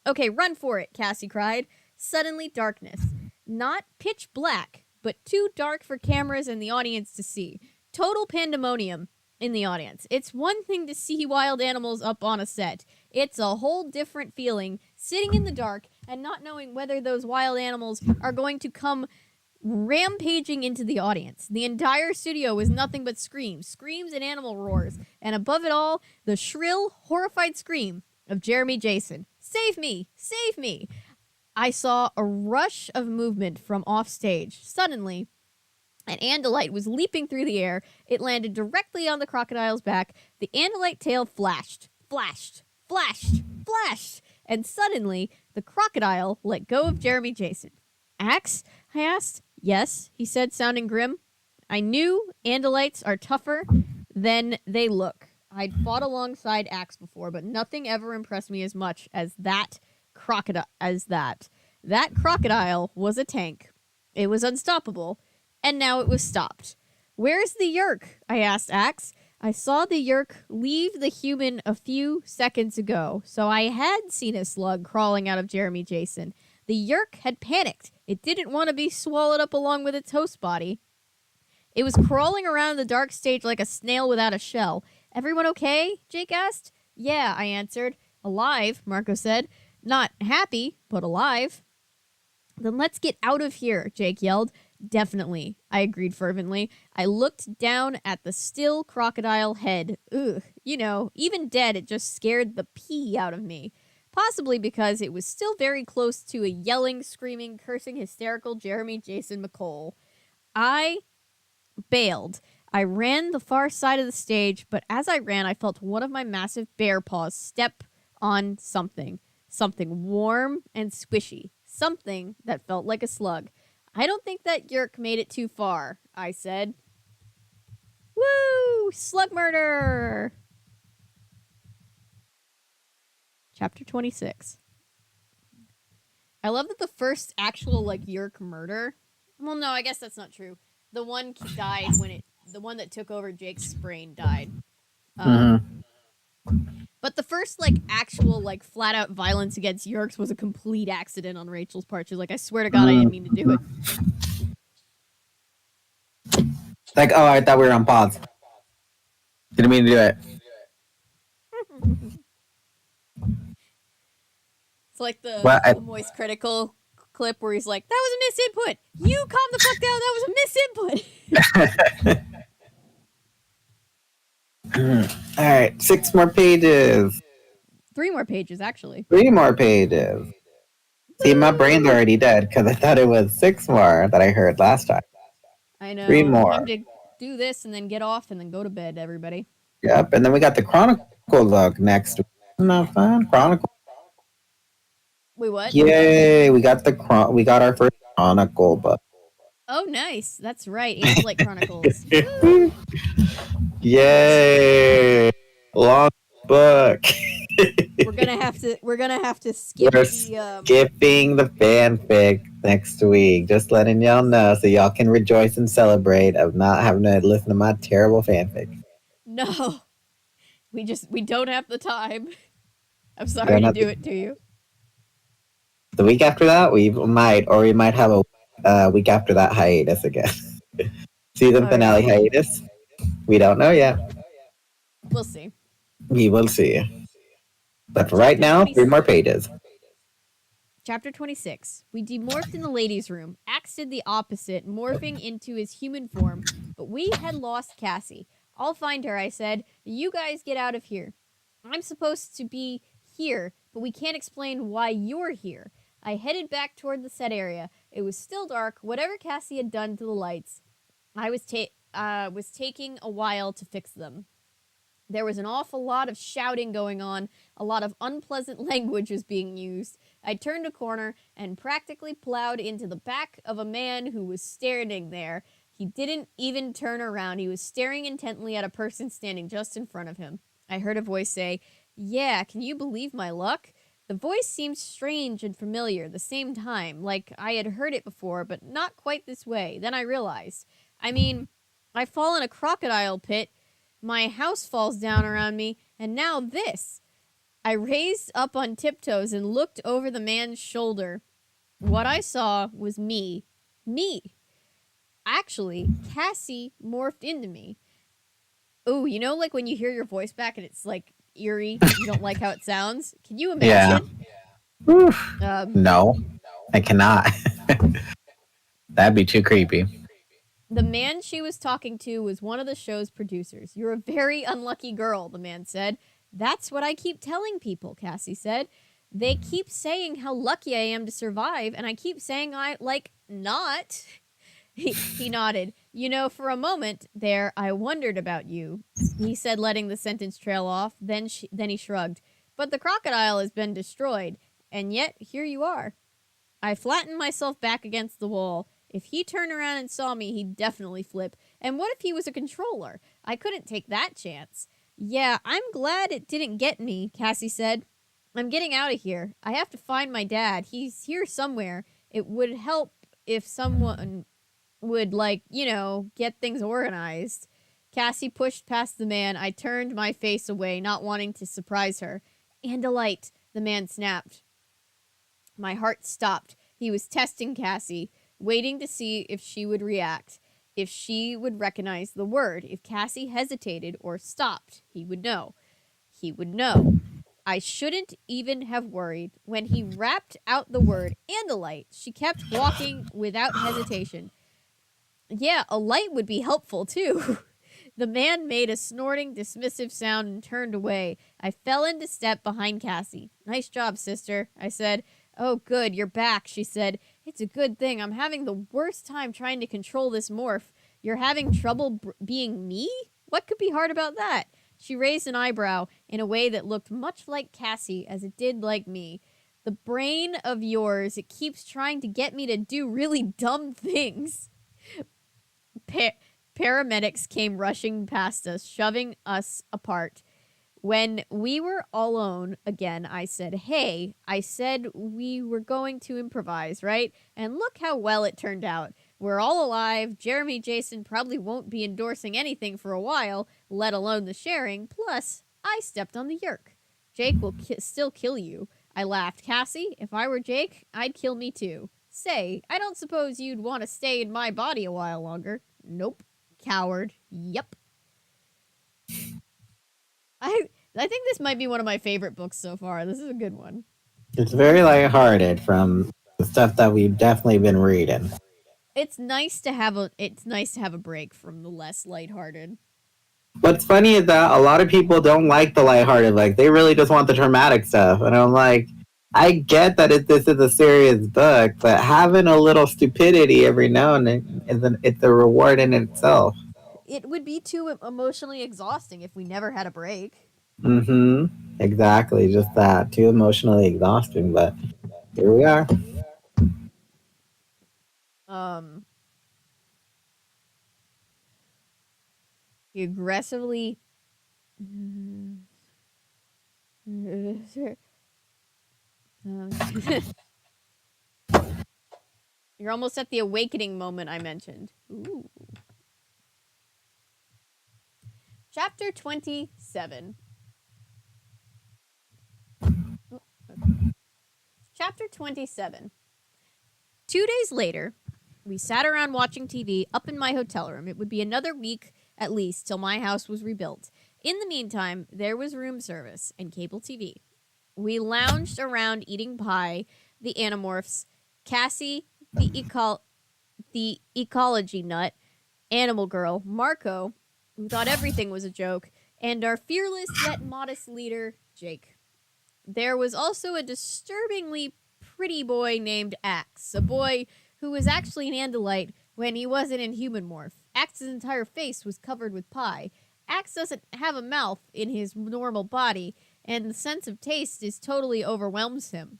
Okay, run for it, Cassie cried. Suddenly, darkness. Not pitch black, but too dark for cameras and the audience to see. Total pandemonium in the audience. It's one thing to see wild animals up on a set. It's a whole different feeling sitting in the dark and not knowing whether those wild animals are going to come rampaging into the audience. The entire studio was nothing but screams and animal roars, and above it all, the shrill, horrified scream of Jeremy Jason. Save me! Save me! I saw a rush of movement from off stage. Suddenly, an andalite was leaping through the air. It landed directly on the crocodile's back. The andalite tail flashed, and suddenly, the crocodile let go of Jeremy Jason. Axe? I asked. Yes, he said, sounding grim. I knew andalites are tougher than they look. I'd fought alongside Axe before, but nothing ever impressed me as much as that crocodile. That crocodile was a tank. It was unstoppable, and now it was stopped. Where's the Yerk? I asked Axe. I saw the Yerk leave the human a few seconds ago, so I had seen a slug crawling out of Jeremy Jason. The Yerk had panicked. It didn't want to be swallowed up along with its host body. It was crawling around the dark stage like a snail without a shell. Everyone okay? Jake asked. Yeah, I answered. Alive, Marco said. Not happy, but alive. Then let's get out of here, Jake yelled. Definitely, I agreed fervently. I looked down at the still crocodile head. Ugh, even dead, it just scared the pee out of me. Possibly because it was still very close to a yelling, screaming, cursing, hysterical Jeremy Jason McCole. I bailed. I ran the far side of the stage, but as I ran, I felt one of my massive bear paws step on something. Something warm and squishy. Something that felt like a slug. I don't think that Yerk made it too far, I said. Woo! Slug murder! Chapter 26. I love that the first actual, Yerk murder... Well, no, I guess that's not true. The one died the one that took over Jake's brain died. But the first, actual, flat-out violence against Yerks was a complete accident on Rachel's part. She's like, I swear to God, I didn't mean to do it. I thought we were on pause. Didn't mean to do it. It's like the Moist Critical clip where he's like, that was a misinput. You calm the fuck down. That was a misinput. All right, 6 more pages. 3 more pages, actually. 3 more pages. See, my brain's already dead because I thought it was 6 more that I heard last time. I know. 3 more. Time to do this and then get off and then go to bed, everybody. Yep, and then we got the Chronicle look next. Isn't that fun? Chronicle. Wait, what? Yay! We got our first Chronicle book. Oh, nice. That's right. Angelic Chronicles. Yay! Long book. We're gonna have to skip skipping the fanfic next week. Just letting y'all know so y'all can rejoice and celebrate of not having to listen to my terrible fanfic. No. We don't have the time. I'm sorry to do it to you. The week after that, we might have a week after that hiatus again. Season finale hiatus. We don't know yet. We'll see. We will see. But right now, 3 more pages. Chapter 26. We demorphed in the ladies' room. Axe did the opposite, morphing into his human form. But we had lost Cassie. I'll find her, I said. You guys get out of here. I'm supposed to be here, but we can't explain why you're here. I headed back toward the set area. It was still dark. Whatever Cassie had done to the lights, I was taking a while to fix them. There was an awful lot of shouting going on. A lot of unpleasant language was being used. I turned a corner and practically plowed into the back of a man who was standing there. He didn't even turn around. He was staring intently at a person standing just in front of him. I heard a voice say, "Yeah, can you believe my luck?" The voice seemed strange and familiar at the same time, like I had heard it before, but not quite this way. Then I realized, I fall in a crocodile pit, my house falls down around me, and now this. I raised up on tiptoes and looked over the man's shoulder. What I saw was me. Me. Actually, Cassie morphed into me. Ooh, you know, like when you hear your voice back and it's like eerie, you don't like how it sounds? Can you imagine? Oof. No, I cannot. That'd be too creepy. The man she was talking to was one of the show's producers. "You're a very unlucky girl," the man said. "That's what I keep telling people," Cassie said. "They keep saying how lucky I am to survive, and I keep saying not." He nodded. "You know, for a moment there, I wondered about you," he said, letting the sentence trail off. Then he shrugged. "But the crocodile has been destroyed, and yet here you are." I flattened myself back against the wall. If he turned around and saw me, he'd definitely flip. And what if he was a controller? I couldn't take that chance. "Yeah, I'm glad it didn't get me," Cassie said. "I'm getting out of here. I have to find my dad. He's here somewhere. It would help if someone would, get things organized." Cassie pushed past the man. I turned my face away, not wanting to surprise her. "And a light," the man snapped. My heart stopped. He was testing Cassie, waiting to see if she would react, if she would recognize the word. If Cassie hesitated or stopped, he would know. He would know. I shouldn't even have worried. When he rapped out the word "and a light," she kept walking without hesitation. "Yeah, a light would be helpful too." The man made a snorting, dismissive sound and turned away. I fell into step behind Cassie. "Nice job, sister," I said. "Oh, good, you're back," she said. "It's a good thing. I'm having the worst time trying to control this morph." "You're having trouble being me? What could be hard about that?" She raised an eyebrow in a way that looked much like Cassie as it did like me. "The brain of yours, it keeps trying to get me to do really dumb things." Paramedics came rushing past us, shoving us apart. When we were all alone again, I said, "Hey, I said we were going to improvise, right? And look how well it turned out. We're all alive. Jeremy Jason probably won't be endorsing anything for a while, let alone the sharing. Plus, I stepped on the yerk. Jake will still kill you." I laughed. "Cassie, if I were Jake, I'd kill me too." "Say, I don't suppose you'd want to stay in my body a while longer." "Nope." "Coward." "Yep." I think this might be one of my favorite books so far. This is a good one. It's very lighthearted from the stuff that we've definitely been reading. It's nice to have a break from the less lighthearted. What's funny is that a lot of people don't like the lighthearted. Like, they really just want the traumatic stuff. And I'm like, I get that this is a serious book, but having a little stupidity every now and then it's a reward in itself. It would be too emotionally exhausting if we never had a break. Mm-hmm. Exactly. Just that. Too emotionally exhausting, but here we are. He aggressively You're almost at the awakening moment I mentioned. Ooh. Chapter 27. Chapter 27. 2 days later, we sat around watching TV up in my hotel room. It would be another week at least till my house was rebuilt. In the meantime, there was room service and cable TV. We lounged around eating pie, the Animorphs, Cassie, the ecology nut, Animal Girl, Marco, who thought everything was a joke, and our fearless yet modest leader, Jake. There was also a disturbingly pretty boy named Axe, a boy who was actually an Andalite when he wasn't in human morph. Axe's entire face was covered with pie. Axe doesn't have a mouth in his normal body, and the sense of taste is totally overwhelms him.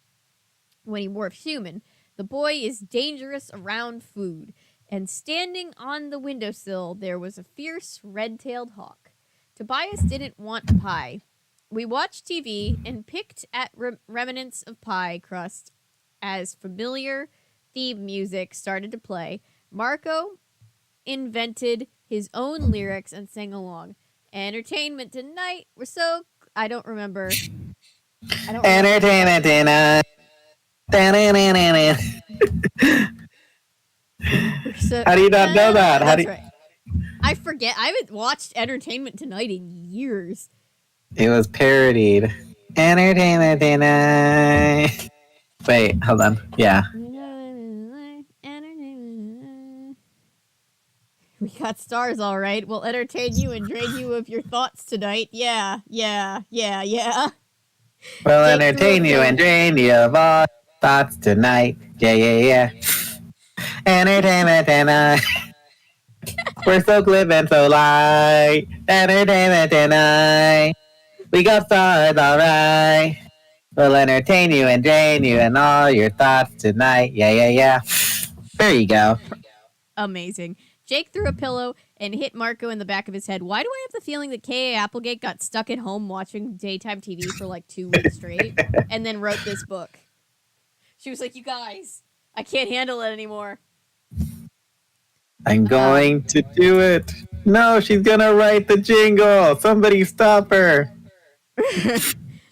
When he morphs human, the boy is dangerous around food, and standing on the windowsill there was a fierce red-tailed hawk. Tobias didn't want pie. We watched TV and picked at remnants of pie crust as familiar theme music started to play. Marco invented his own lyrics and sang along. Entertainment tonight. I don't remember. Entertainment tonight. How do you not know that? That's right. I forget. I haven't watched Entertainment Tonight in years. It was parodied. Entertainment tonight. Wait, hold on. Yeah. We got stars, all right. We'll entertain you and drain you of your thoughts tonight. Yeah. We'll entertain you and drain you of all thoughts tonight. Yeah. Entertainment tonight. We're so glib and so light. Entertainment tonight. We got stars, all right. We'll entertain you and drain you and all your thoughts tonight. Yeah. There you go. Amazing. Jake threw a pillow and hit Marco in the back of his head. Why do I have the feeling that K.A. Applegate got stuck at home watching daytime TV for like 2 weeks straight and then wrote this book? She was like, you guys, I can't handle it anymore. I'm going to do it. No, she's going to write the jingle. Somebody stop her.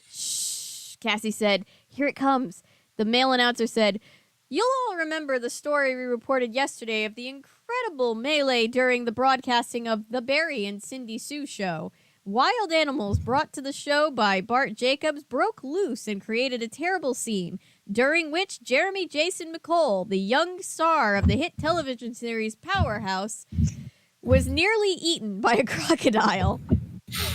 Shh, Cassie said, here it comes. The male announcer said, you'll all remember the story we reported yesterday of the incredible melee during the broadcasting of The Barry and Cindy Sue Show. Wild animals brought to the show by Bart Jacobs broke loose and created a terrible scene, during which Jeremy Jason McCole, the young star of the hit television series Powerhouse, was nearly eaten by a crocodile.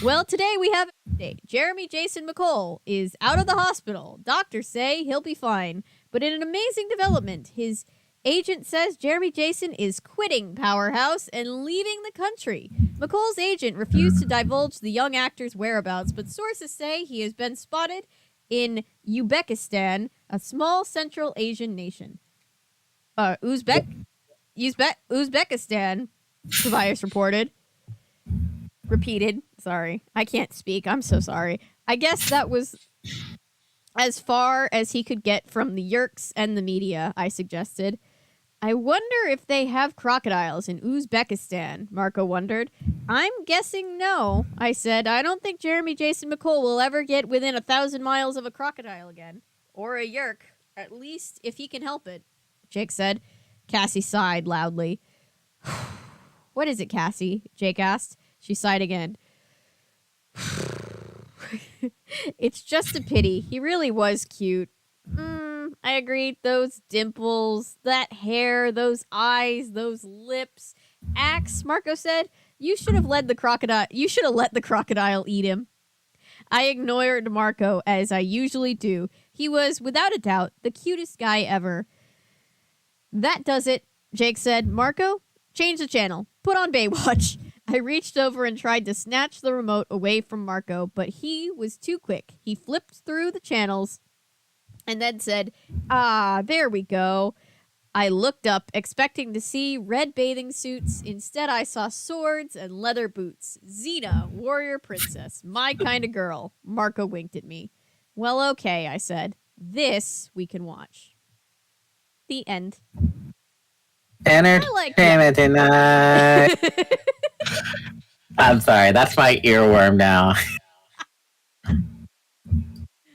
Well, today we have an update. Jeremy Jason McCole is out of the hospital. Doctors say he'll be fine. But in an amazing development, his agent says Jeremy Jason is quitting Powerhouse and leaving the country. McCole's agent refused to divulge the young actor's whereabouts, but sources say he has been spotted in Uzbekistan, a small Central Asian nation. Uzbekistan, Tobias repeated. Sorry, I can't speak. I'm so sorry. I guess that was as far as he could get from the Yerks and the media, I suggested. I wonder if they have crocodiles in Uzbekistan, Marco wondered. I'm guessing no, I said. I don't think Jeremy Jason McCole will ever get within 1,000 miles of a crocodile again. Or a Yerk, at least if he can help it, Jake said. Cassie sighed loudly. What is it, Cassie? Jake asked. She sighed again. It's just a pity. He really was cute. I agreed. Those dimples, that hair, those eyes, those lips. Axe, Marco said, you should have let the crocodile eat him. I ignored Marco, as I usually do. He was, without a doubt, the cutest guy ever. That does it, Jake said. Marco, change the channel. Put on Baywatch. I reached over and tried to snatch the remote away from Marco, but he was too quick. He flipped through the channels and then said, there we go. I looked up, expecting to see red bathing suits. Instead, I saw swords and leather boots. Xena, warrior princess, my kind of girl. Marco winked at me. Well, okay, I said. This we can watch. The end. Entertainment tonight. I'm sorry, that's my earworm now. Oh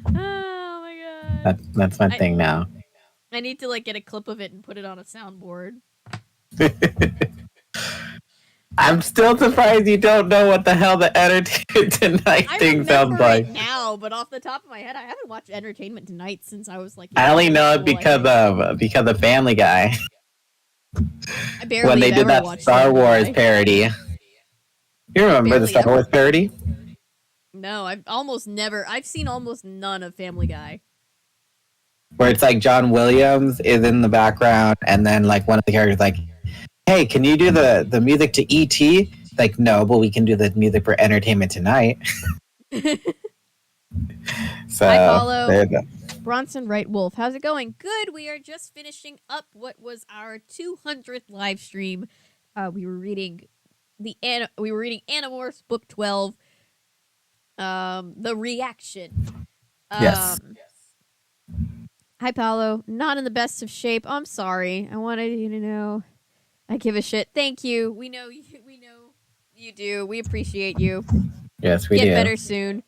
my god. That's my thing now. I need to get a clip of it and put it on a soundboard. I'm still surprised you don't know what the hell the Entertainment Tonight thing sounds like. Now, but off the top of my head, I haven't watched Entertainment Tonight since I was I only know it because of Family Guy. I barely when they did that Star Wars parody. You remember the Barely Star ever. Wars parody? No, I've seen almost none of Family Guy. Where it's like John Williams is in the background, and then like one of the characters like, "Hey, can you do the music to E.T.?" Like, no, but we can do the music for Entertainment Tonight. So Hi, Paulo. there you go. Bronson Wright Wolf. How's it going? Good. We are just finishing up what was our 200th live stream. We were reading Animorphs book 12. The reaction. Yes. Hi, Paulo. Not in the best of shape. I'm sorry. I wanted you to know I give a shit. Thank you. We know you. We know you do. We appreciate you. Yes, we Get do. better soon.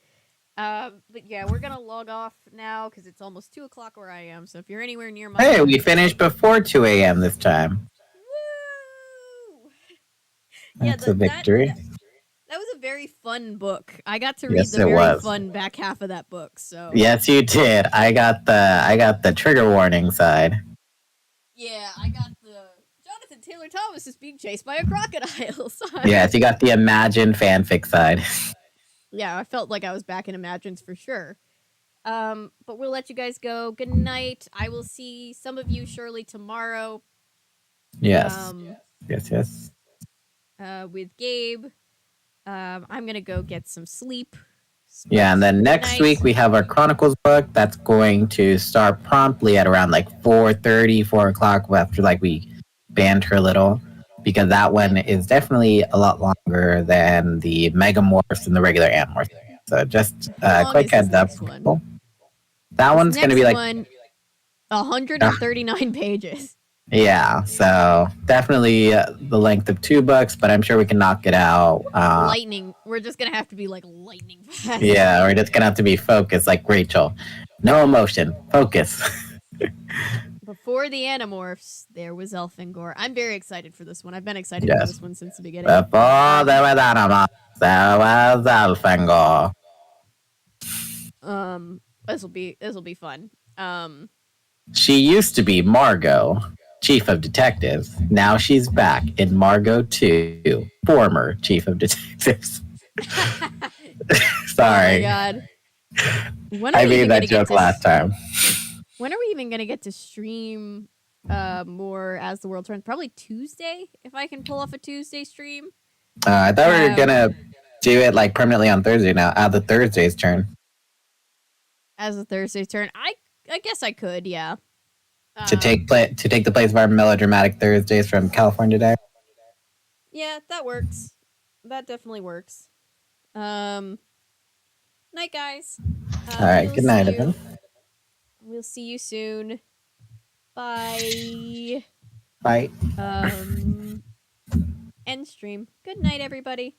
But yeah, we're gonna log off now because it's almost 2 o'clock where I am. So if you're anywhere near my Hey, we finished before 2 a.m. this time. woo! That's a victory. That was a very fun book. I got to read Yes, the it very was. fun back half of that book. So Yes, you did. I got the trigger warning side. yeah, I got the Jonathan Taylor Thomas is being chased by a crocodile side. Yes, you got the Imagine fanfic side. Yeah, I felt like I was back in Imagines for sure. But we'll let you guys go. Good night. I will see some of you surely tomorrow. Yes. Yes. With Gabe. I'm gonna go get some sleep. Yeah, and then next week we have our Chronicles book that's going to start promptly at around like 4:30, 4 o'clock after like we banter a little, because that one is definitely a lot longer than the Megamorphs and the regular Animorphs. So just How long quick is this heads up next for one? people. That This one's going to be next like one, 139 pages. yeah, so definitely the length of 2 books, but I'm sure we can knock it out. Lightning. We're just gonna have to be like lightning fast. Yeah, we're just gonna have to be focused, like Rachel. No emotion, focus. Before the Animorphs, there was Elfangor. I'm very excited for this one. I've been excited for Yes. this one since the beginning. Before there was Animorphs, there was Elfangor. This'll be fun. She used to be Margot, Chief of Detectives. Now she's back in Margot 2, former Chief of Detectives. Sorry. Oh my god. When are I we made even that gonna joke get to last time. When are we even gonna get to stream more As the World Turns? Probably Tuesday, if I can pull off a Tuesday stream. I thought we were gonna do it like permanently on Thursday now. The Thursday's turn. As a Thursday's turn. I guess I could, yeah. To take the place of our melodramatic Thursdays from California Day. Yeah, that works. That definitely works. Night, guys. All right. Good night, everyone. We'll see you soon. Bye. Bye. End stream. Good night, everybody.